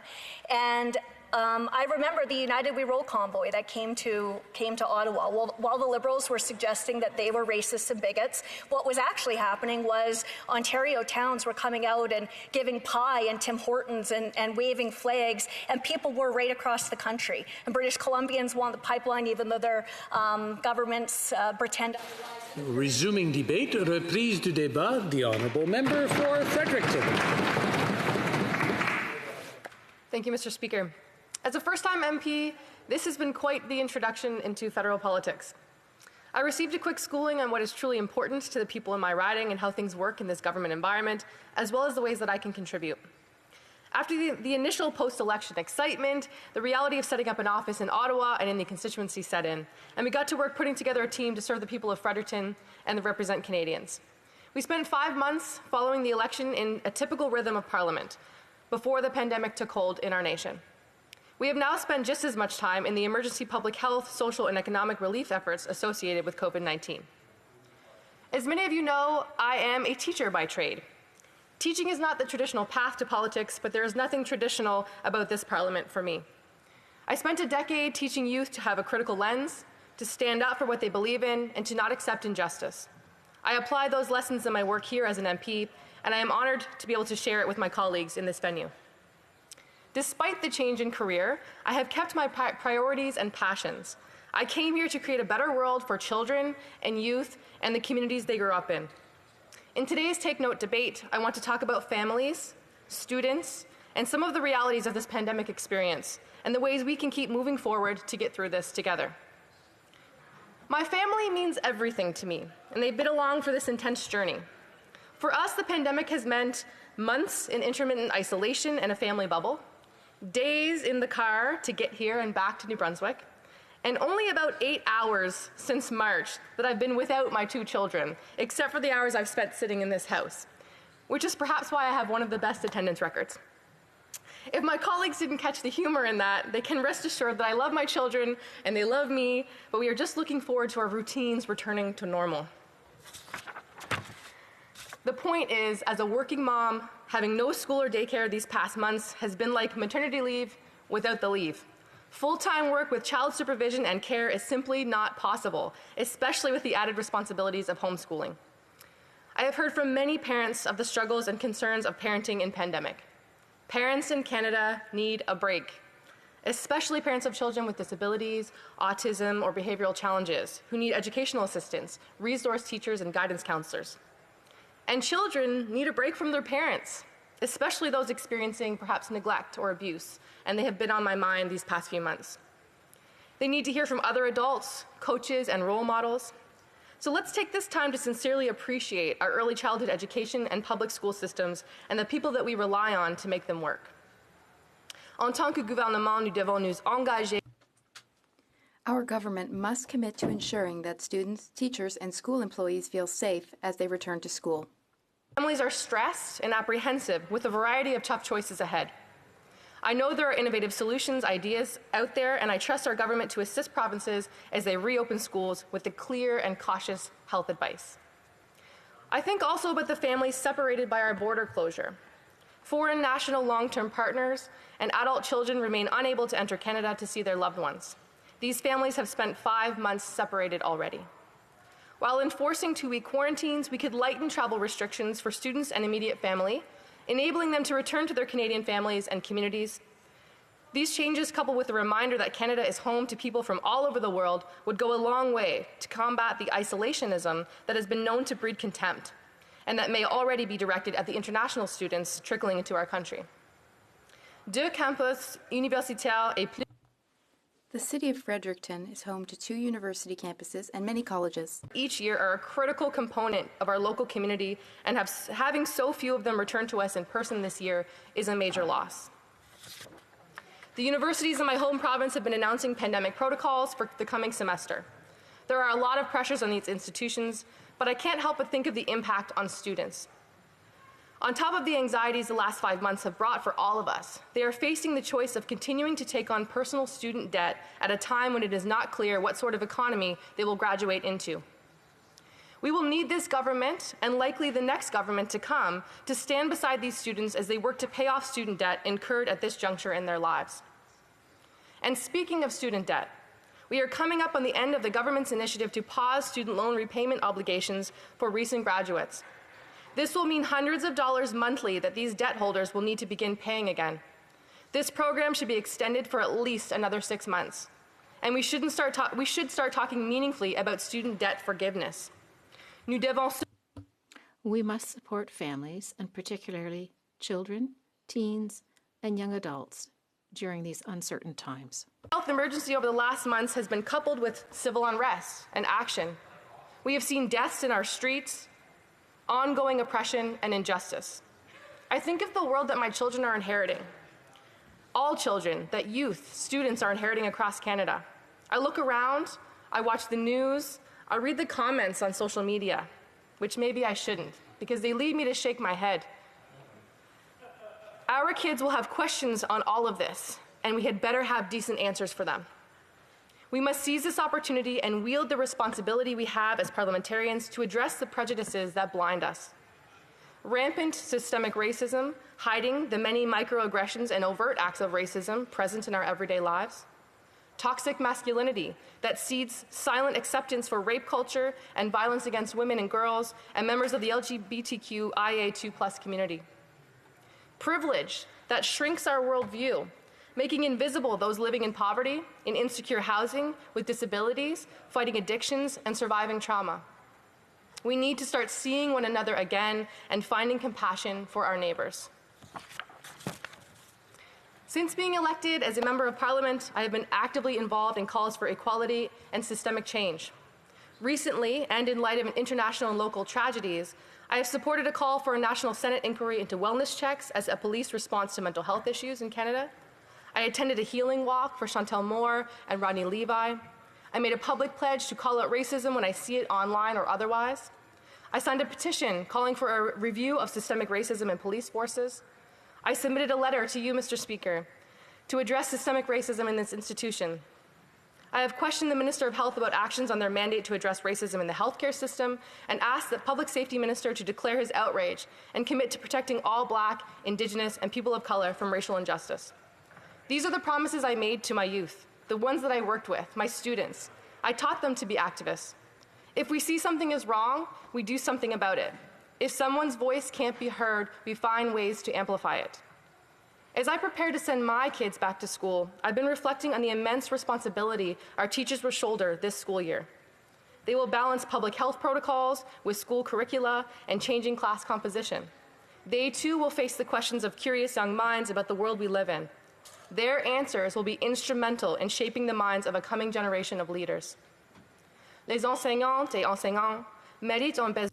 And I remember the United We Roll convoy that came to Ottawa. While the Liberals were suggesting that they were racists and bigots, what was actually happening was Ontario towns were coming out and giving pie and Tim Hortons and waving flags, and people were right across the country. And British Columbians want the pipeline, even though their governments pretend. Resuming debate, reprise du débat, the honourable member for Fredericton. Thank you, Mr. Speaker. As a first-time MP, this has been quite the introduction into federal politics. I received a quick schooling on what is truly important to the people in my riding and how things work in this government environment, as well as the ways that I can contribute. After the initial post-election excitement, the reality of setting up an office in Ottawa and in the constituency set in, and we got to work putting together a team to serve the people of Fredericton and to represent Canadians. We spent 5 months following the election in a typical rhythm of Parliament before the pandemic took hold in our nation. We have now spent just as much time in the emergency public health, social, and economic relief efforts associated with COVID-19. As many of you know, I am a teacher by trade. Teaching is not the traditional path to politics, but there is nothing traditional about this Parliament for me. I spent a decade teaching youth to have a critical lens, to stand up for what they believe in, and to not accept injustice. I apply those lessons in my work here as an MP, and I am honored to be able to share it with my colleagues in this venue. Despite the change in career, I have kept my priorities and passions. I came here to create a better world for children and youth and the communities they grew up in. In today's Take Note debate, I want to talk about families, students, and some of the realities of this pandemic experience and the ways we can keep moving forward to get through this together. My family means everything to me, and they've been along for this intense journey. For us, the pandemic has meant months in intermittent isolation and a family bubble, days in the car to get here and back to New Brunswick, and only about 8 hours since March that I've been without my 2 children, except for the hours I've spent sitting in this house, which is perhaps why I have one of the best attendance records. If my colleagues didn't catch the humor in that, they can rest assured that I love my children and they love me, but we are just looking forward to our routines returning to normal. The point is, as a working mom, having no school or daycare these past months has been like maternity leave without the leave. Full-time work with child supervision and care is simply not possible, especially with the added responsibilities of homeschooling. I have heard from many parents of the struggles and concerns of parenting in pandemic. Parents in Canada need a break, especially parents of children with disabilities, autism, or behavioral challenges who need educational assistance, resource teachers, and guidance counselors. And children need a break from their parents, especially those experiencing perhaps neglect or abuse, and they have been on my mind these past few months. They need to hear from other adults, coaches, and role models. So let's take this time to sincerely appreciate our early childhood education and public school systems and the people that we rely on to make them work. En tant que gouvernement, nous devons nous engager. Our government must commit to ensuring that students, teachers, and school employees feel safe as they return to school. Families are stressed and apprehensive with a variety of tough choices ahead. I know there are innovative solutions, ideas out there, and I trust our government to assist provinces as they reopen schools with the clear and cautious health advice. I think also about the families separated by our border closure. Foreign national long-term partners and adult children remain unable to enter Canada to see their loved ones. These families have spent 5 months separated already. While enforcing 2-week quarantines, we could lighten travel restrictions for students and immediate family, enabling them to return to their Canadian families and communities. These changes, coupled with the reminder that Canada is home to people from all over the world, would go a long way to combat the isolationism that has been known to breed contempt, and that may already be directed at the international students trickling into our country. Deux campus universitaires et plus. The city of Fredericton is home to 2 university campuses and many colleges. Each year are a critical component of our local community, and having so few of them return to us in person this year is a major loss. The universities in my home province have been announcing pandemic protocols for the coming semester. There are a lot of pressures on these institutions, but I can't help but think of the impact on students. On top of the anxieties the last 5 months have brought for all of us, they are facing the choice of continuing to take on personal student debt at a time when it is not clear what sort of economy they will graduate into. We will need this government, and likely the next government to come, to stand beside these students as they work to pay off student debt incurred at this juncture in their lives. And speaking of student debt, we are coming up on the end of the government's initiative to pause student loan repayment obligations for recent graduates. This will mean hundreds of dollars monthly that these debt holders will need to begin paying again. This program should be extended for at least another 6 months. And we should start talking meaningfully about student debt forgiveness. We must support families, and particularly children, teens, and young adults during these uncertain times. Health emergency over the last months has been coupled with civil unrest and action. We have seen deaths in our streets, ongoing oppression and injustice. I think of the world that my children are inheriting. All children that youth, students are inheriting across Canada. I look around, I watch the news, I read the comments on social media, which maybe I shouldn't, because they lead me to shake my head. Our kids will have questions on all of this, and we had better have decent answers for them. We must seize this opportunity and wield the responsibility we have as parliamentarians to address the prejudices that blind us. Rampant systemic racism, hiding the many microaggressions and overt acts of racism present in our everyday lives. Toxic masculinity that seeds silent acceptance for rape culture and violence against women and girls and members of the LGBTQIA2+ community. Privilege that shrinks our worldview, making invisible those living in poverty, in insecure housing, with disabilities, fighting addictions, and surviving trauma. We need to start seeing one another again and finding compassion for our neighbors. Since being elected as a member of Parliament, I have been actively involved in calls for equality and systemic change. Recently, and in light of international and local tragedies, I have supported a call for a National Senate inquiry into wellness checks as a police response to mental health issues in Canada. I attended a healing walk for Chantel Moore and Rodney Levi. I made a public pledge to call out racism when I see it online or otherwise. I signed a petition calling for a review of systemic racism in police forces. I submitted a letter to you, Mr. Speaker, to address systemic racism in this institution. I have questioned the Minister of Health about actions on their mandate to address racism in the healthcare system and asked the Public Safety Minister to declare his outrage and commit to protecting all Black, Indigenous, and people of color from racial injustice. These are the promises I made to my youth, the ones that I worked with, my students. I taught them to be activists. If we see something is wrong, we do something about it. If someone's voice can't be heard, we find ways to amplify it. As I prepare to send my kids back to school, I've been reflecting on the immense responsibility our teachers will shoulder this school year. They will balance public health protocols with school curricula and changing class composition. They too will face the questions of curious young minds about the world we live in. Their answers will be instrumental in shaping the minds of a coming generation of leaders. Les enseignantes et enseignants méritent un besoin.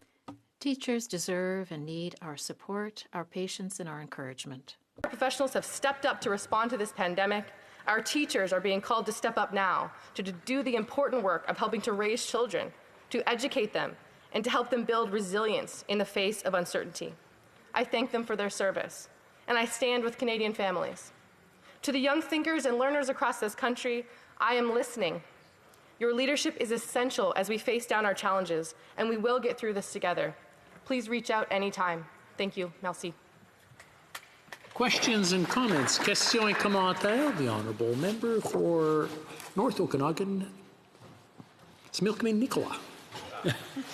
Teachers deserve and need our support, our patience, and our encouragement. Our professionals have stepped up to respond to this pandemic. Our teachers are being called to step up now to do the important work of helping to raise children, to educate them, and to help them build resilience in the face of uncertainty. I thank them for their service, and I stand with Canadian families. To the young thinkers and learners across this country, I am listening. Your leadership is essential as we face down our challenges, and we will get through this together. Please reach out anytime. Thank you. Merci. Questions and comments. Questions et commentaires. The Honourable Member for North Okanagan, Smilkman Nicola.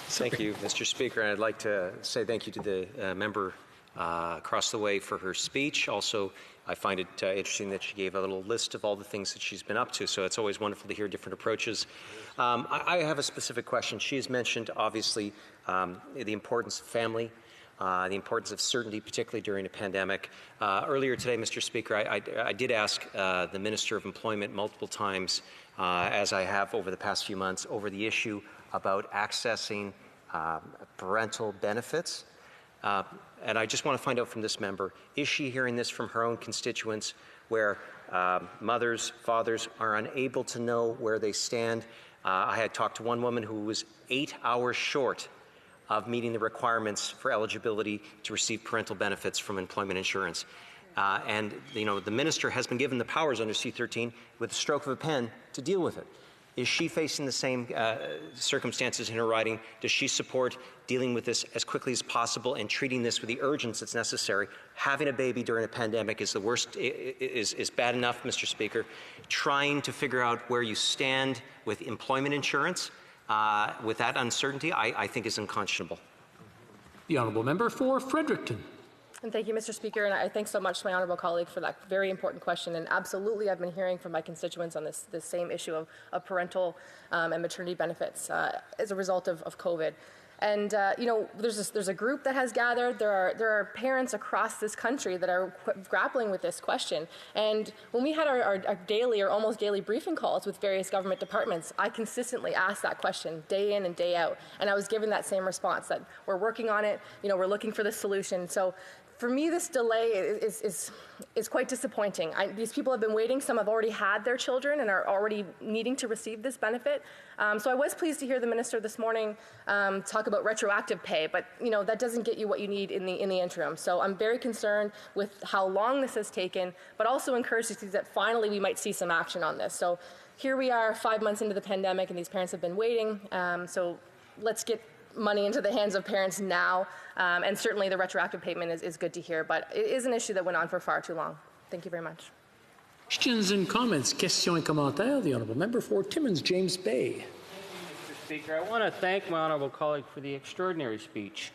Thank you, Mr. Speaker. And I'd like to say thank you to the member across the way for her speech. Also, I find it interesting that she gave a little list of all the things that she's been up to, so it's always wonderful to hear different approaches. I have a specific question. She has mentioned, obviously, the importance of family. the importance of certainty, particularly during a pandemic. Earlier today, Mr. Speaker, I did ask the Minister of Employment multiple times, as I have over the past few months, over the issue about accessing parental benefits. And I just want to find out from this member, is she hearing this from her own constituents where mothers, fathers are unable to know where they stand? I had talked to one woman who was 8 hours short of meeting the requirements for eligibility to receive parental benefits from employment insurance. And the minister has been given the powers under C-13 with the stroke of a pen to deal with it. Is she facing the same circumstances in her riding? Does she support dealing with this as quickly as possible and treating this with the urgency that's necessary? Having a baby during a pandemic is the worst, is bad enough, Mr. Speaker. Trying to figure out where you stand with employment insurance with that uncertainty, I think is unconscionable. The honourable member for Fredericton. And thank you, Mr. Speaker, and I thank so much to my honourable colleague for that very important question. And absolutely, I've been hearing from my constituents on this same issue of parental and maternity benefits as a result of COVID. And there's a group that has gathered. There are parents across this country that are grappling with this question. And when we had our daily or almost daily briefing calls with various government departments, I consistently asked that question day in and day out, and I was given that same response that we're working on it. We're looking for the solution. So for me, this delay is quite disappointing. These people have been waiting. Some have already had their children and are already needing to receive this benefit. So I was pleased to hear the minister this morning talk about retroactive pay, but that doesn't get you what you need in the interim. So I'm very concerned with how long this has taken, but also encouraged to see that finally we might see some action on this. So here we are 5 months into the pandemic, and these parents have been waiting. So let's get money into the hands of parents now, and certainly the retroactive payment is good to hear, but it is an issue that went on for far too long. Thank you very much. Questions and comments. Questions et commentaires. The honourable member for Timmins, James Bay. Mr. Speaker, I want to thank my honourable colleague for the extraordinary speech.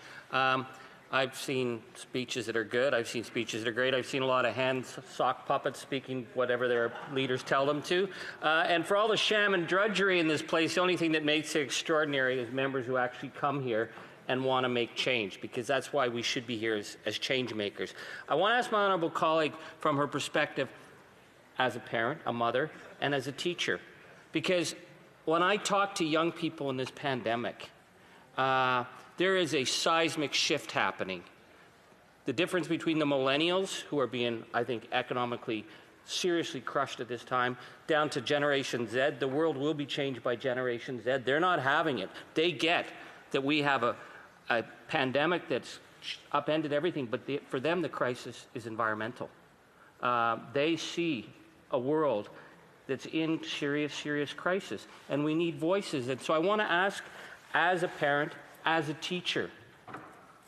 I've seen speeches that are good. I've seen speeches that are great. I've seen a lot of hand sock puppets speaking whatever their leaders tell them to. And for all the sham and drudgery in this place, the only thing that makes it extraordinary is members who actually come here and want to make change, because that's why we should be here as change makers. I want to ask my honourable colleague from her perspective as a parent, a mother, and as a teacher. Because when I talk to young people in this pandemic, there is a seismic shift happening. The difference between the millennials, who are being, I think, economically seriously crushed at this time, down to Generation Z. The world will be changed by Generation Z. They're not having it. They get that we have a pandemic that's upended everything, but for them the crisis is environmental. They see a world that's in serious, serious crisis, and we need voices. And so I want to ask, as a parent, as a teacher,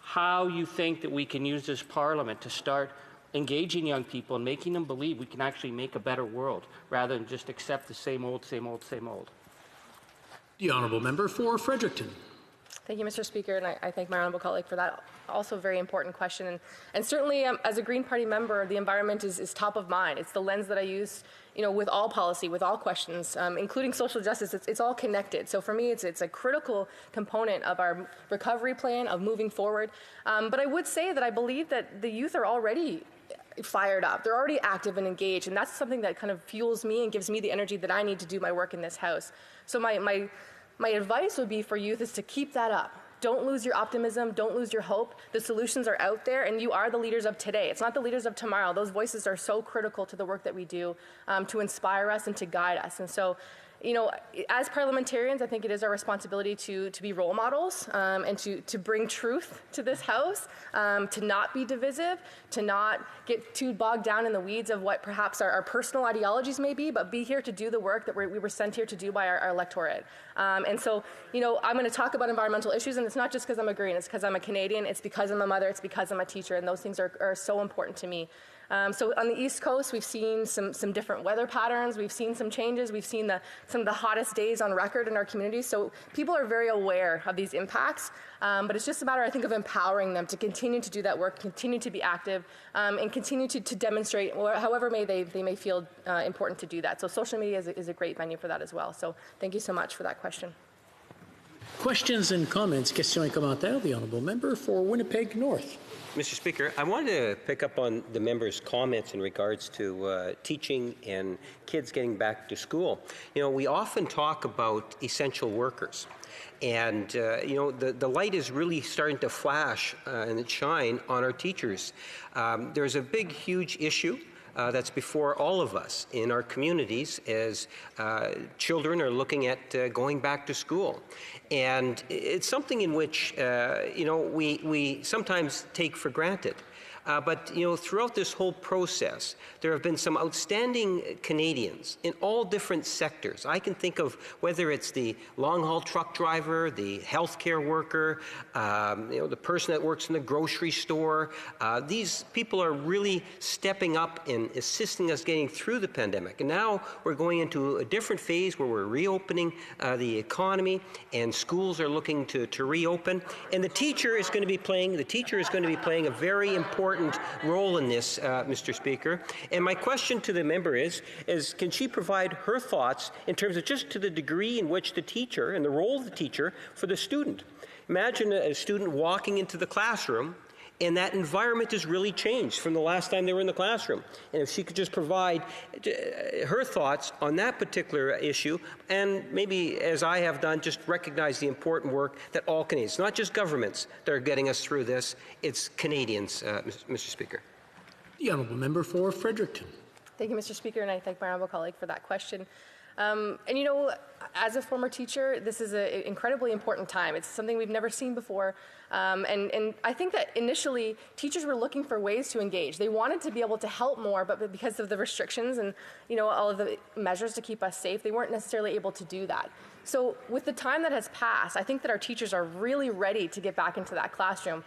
how you think that we can use this parliament to start engaging young people and making them believe we can actually make a better world rather than just accept the same old, same old, same old. The honourable member for Fredericton. Thank you, Mr. Speaker, and I thank my honourable colleague for that also very important question. And certainly, as a Green Party member, the environment is top of mind. It's the lens that I use, with all policy, with all questions, including social justice. It's all connected. So for me, it's a critical component of our recovery plan, of moving forward. But I would say that I believe that the youth are already fired up. They're already active and engaged, and that's something that kind of fuels me and gives me the energy that I need to do my work in this House. So my advice would be for youth is to keep that up. Don't lose your optimism. Don't lose your hope. The solutions are out there, and you are the leaders of today. It's not the leaders of tomorrow. Those voices are so critical to the work that we do to inspire us and to guide us. And so, as parliamentarians, I think it is our responsibility to be role models and to bring truth to this House, to not be divisive, to not get too bogged down in the weeds of what perhaps our personal ideologies may be, but be here to do the work that we were sent here to do by our electorate. And so, I'm going to talk about environmental issues, and it's not just because I'm a Green, it's because I'm a Canadian, it's because I'm a mother, it's because I'm a teacher, and those things are so important to me. So on the East Coast, we've seen some different weather patterns. We've seen some changes. We've seen some of the hottest days on record in our communities. So people are very aware of these impacts. But it's just a matter, I think, of empowering them to continue to do that work, continue to be active, and continue to demonstrate, or however they may feel important to do that. So social media is a great venue for that as well. So thank you so much for that question. Questions and comments. Question commentaire. The honourable member for Winnipeg North. Mr. Speaker, I wanted to pick up on the member's comments in regards to teaching and kids getting back to school. You know, we often talk about essential workers. And, you know, the light is really starting to flash and shine on our teachers. There's a big, huge issue that's before all of us in our communities as children are looking at going back to school. And it's something in which, you know, we sometimes take for granted. But, you know, throughout this whole process, there have been some outstanding Canadians in all different sectors. I can think of whether it's the long-haul truck driver, the healthcare worker, you know, the person that works in the grocery store. These people are really stepping up and assisting us getting through the pandemic. And now we're going into a different phase where we're reopening the economy, and schools are looking to reopen. And the teacher is going to be playing a very important role in this, Mr. Speaker. And my question to the member is can she provide her thoughts in terms of just to the degree in which the teacher and the role of the teacher for the student. Imagine a student walking into the classroom and that environment has really changed from the last time they were in the classroom. And if she could just provide her thoughts on that particular issue, and maybe, as I have done, just recognize the important work that all Canadians, not just governments, that are getting us through this, it's Canadians, Mr. Speaker. The honourable member for Fredericton. Thank you, Mr. Speaker, and I thank my honourable colleague for that question. And you know, as a former teacher, this is an incredibly important time. It's something we've never seen before. And I think that initially teachers were looking for ways to engage. They wanted to be able to help more, but because of the restrictions and, you know, all of the measures to keep us safe, they weren't necessarily able to do that. So with the time that has passed, I think that our teachers are really ready to get back into that classroom.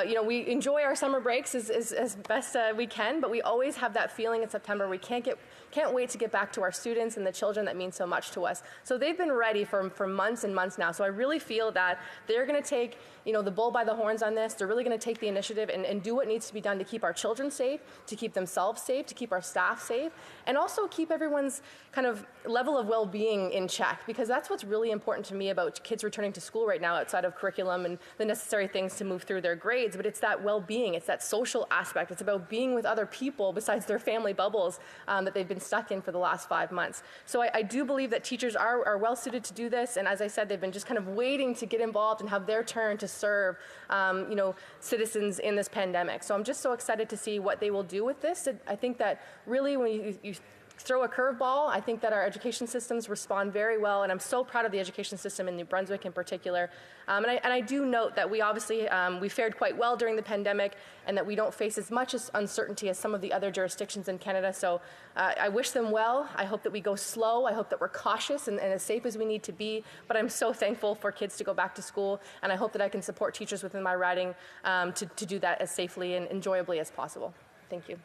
You know, we enjoy our summer breaks as best we can, but we always have that feeling in September we can't wait to get back to our students and the children that mean so much to us. So they've been ready for months and months now. So I really feel that they're going to take, you know, the bull by the horns on this. They're really going to take the initiative and do what needs to be done to keep our children safe, to keep themselves safe, to keep our staff safe, and also keep everyone's kind of level of well-being in check, because that's what's really important to me about kids returning to school right now, outside of curriculum and the necessary things to move through their grades. But it's that well-being, it's that social aspect. It's about being with other people besides their family bubbles that they've been stuck in for the last 5 months. So I do believe that teachers are well suited to do this, and as I said, they've been just kind of waiting to get involved and have their turn to serve you know, citizens in this pandemic. So I'm just so excited to see what they will do with this. I think that really when you throw a curveball, I think that our education systems respond very well, and I'm so proud of the education system in New Brunswick in particular. And I do note that we obviously we fared quite well during the pandemic, and that we don't face as much uncertainty as some of the other jurisdictions in Canada. So I wish them well. I hope that we go slow. I hope that we're cautious and as safe as we need to be. But I'm so thankful for kids to go back to school, and I hope that I can support teachers within my riding to do that as safely and enjoyably as possible. Thank you.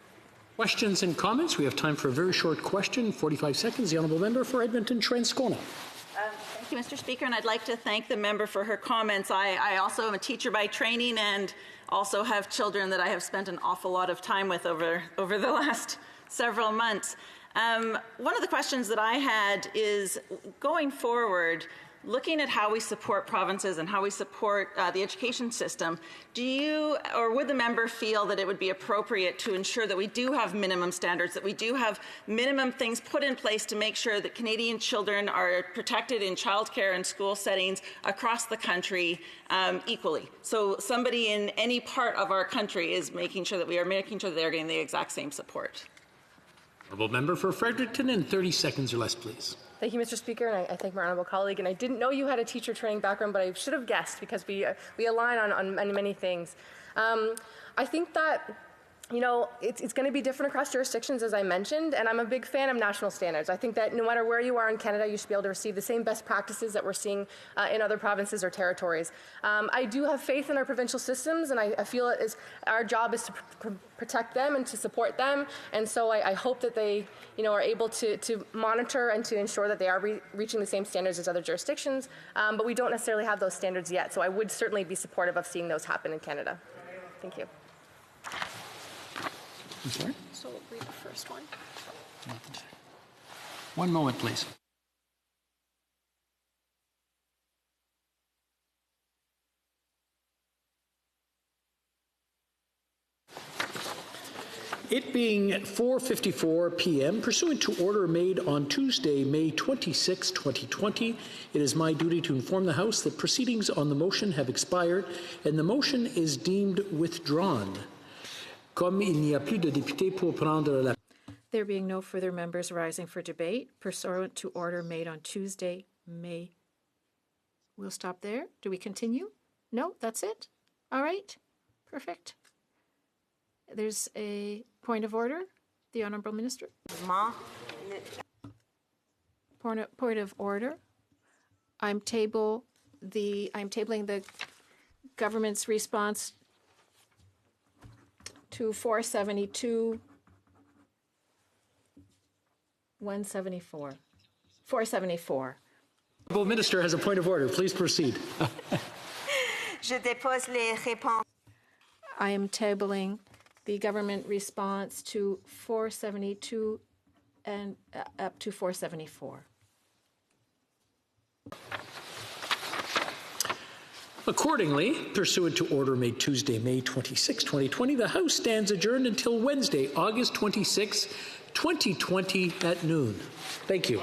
Questions and comments. We have time for a very short question, 45 seconds. The honourable member for Edmonton-Transcona. Thank you, Mr. Speaker, and I'd like to thank the member for her comments. I also am a teacher by training and also have children that I have spent an awful lot of time with over the last several months. One of the questions that I had is, going forward, looking at how we support provinces and how we support the education system, do you or would the member feel that it would be appropriate to ensure that we do have minimum standards, that we do have minimum things put in place to make sure that Canadian children are protected in childcare and school settings across the country equally? So somebody in any part of our country is making sure that we are making sure that they're getting the exact same support. Honourable member for Fredericton, in 30 seconds or less, please. Thank you, Mr. Speaker, and I thank my honourable colleague. And I didn't know you had a teacher training background, but I should have guessed, because we align on many things. I think that, you know, it's going to be different across jurisdictions, as I mentioned, and I'm a big fan of national standards. I think that no matter where you are in Canada, you should be able to receive the same best practices that we're seeing in other provinces or territories. I do have faith in our provincial systems, and I feel it is our job is to protect them and to support them, and so I hope that they, you know, are able to monitor and to ensure that they are reaching the same standards as other jurisdictions, but we don't necessarily have those standards yet, so I would certainly be supportive of seeing those happen in Canada. Thank you. I'm sorry? So we'll read the first one. One moment, please. It being 4:54 p.m., pursuant to order made on Tuesday, May 26, 2020, it is my duty to inform the House that proceedings on the motion have expired and the motion is deemed withdrawn. Comme il n'y a plus de députés pour prendre la... There being no further members rising for debate, pursuant to order made on Tuesday, May... We'll stop there. Do we continue? No, that's it? All right. Perfect. There's a point of order. The Honourable Minister. Point of order. I'm tabling the government's response to 472 174. 474. The Honourable Minister has a point of order. Please proceed. I am tabling the government response to 472 and up to 474. Accordingly, pursuant to order made Tuesday, May 26, 2020, the House stands adjourned until Wednesday, August 26, 2020 at noon. Thank you.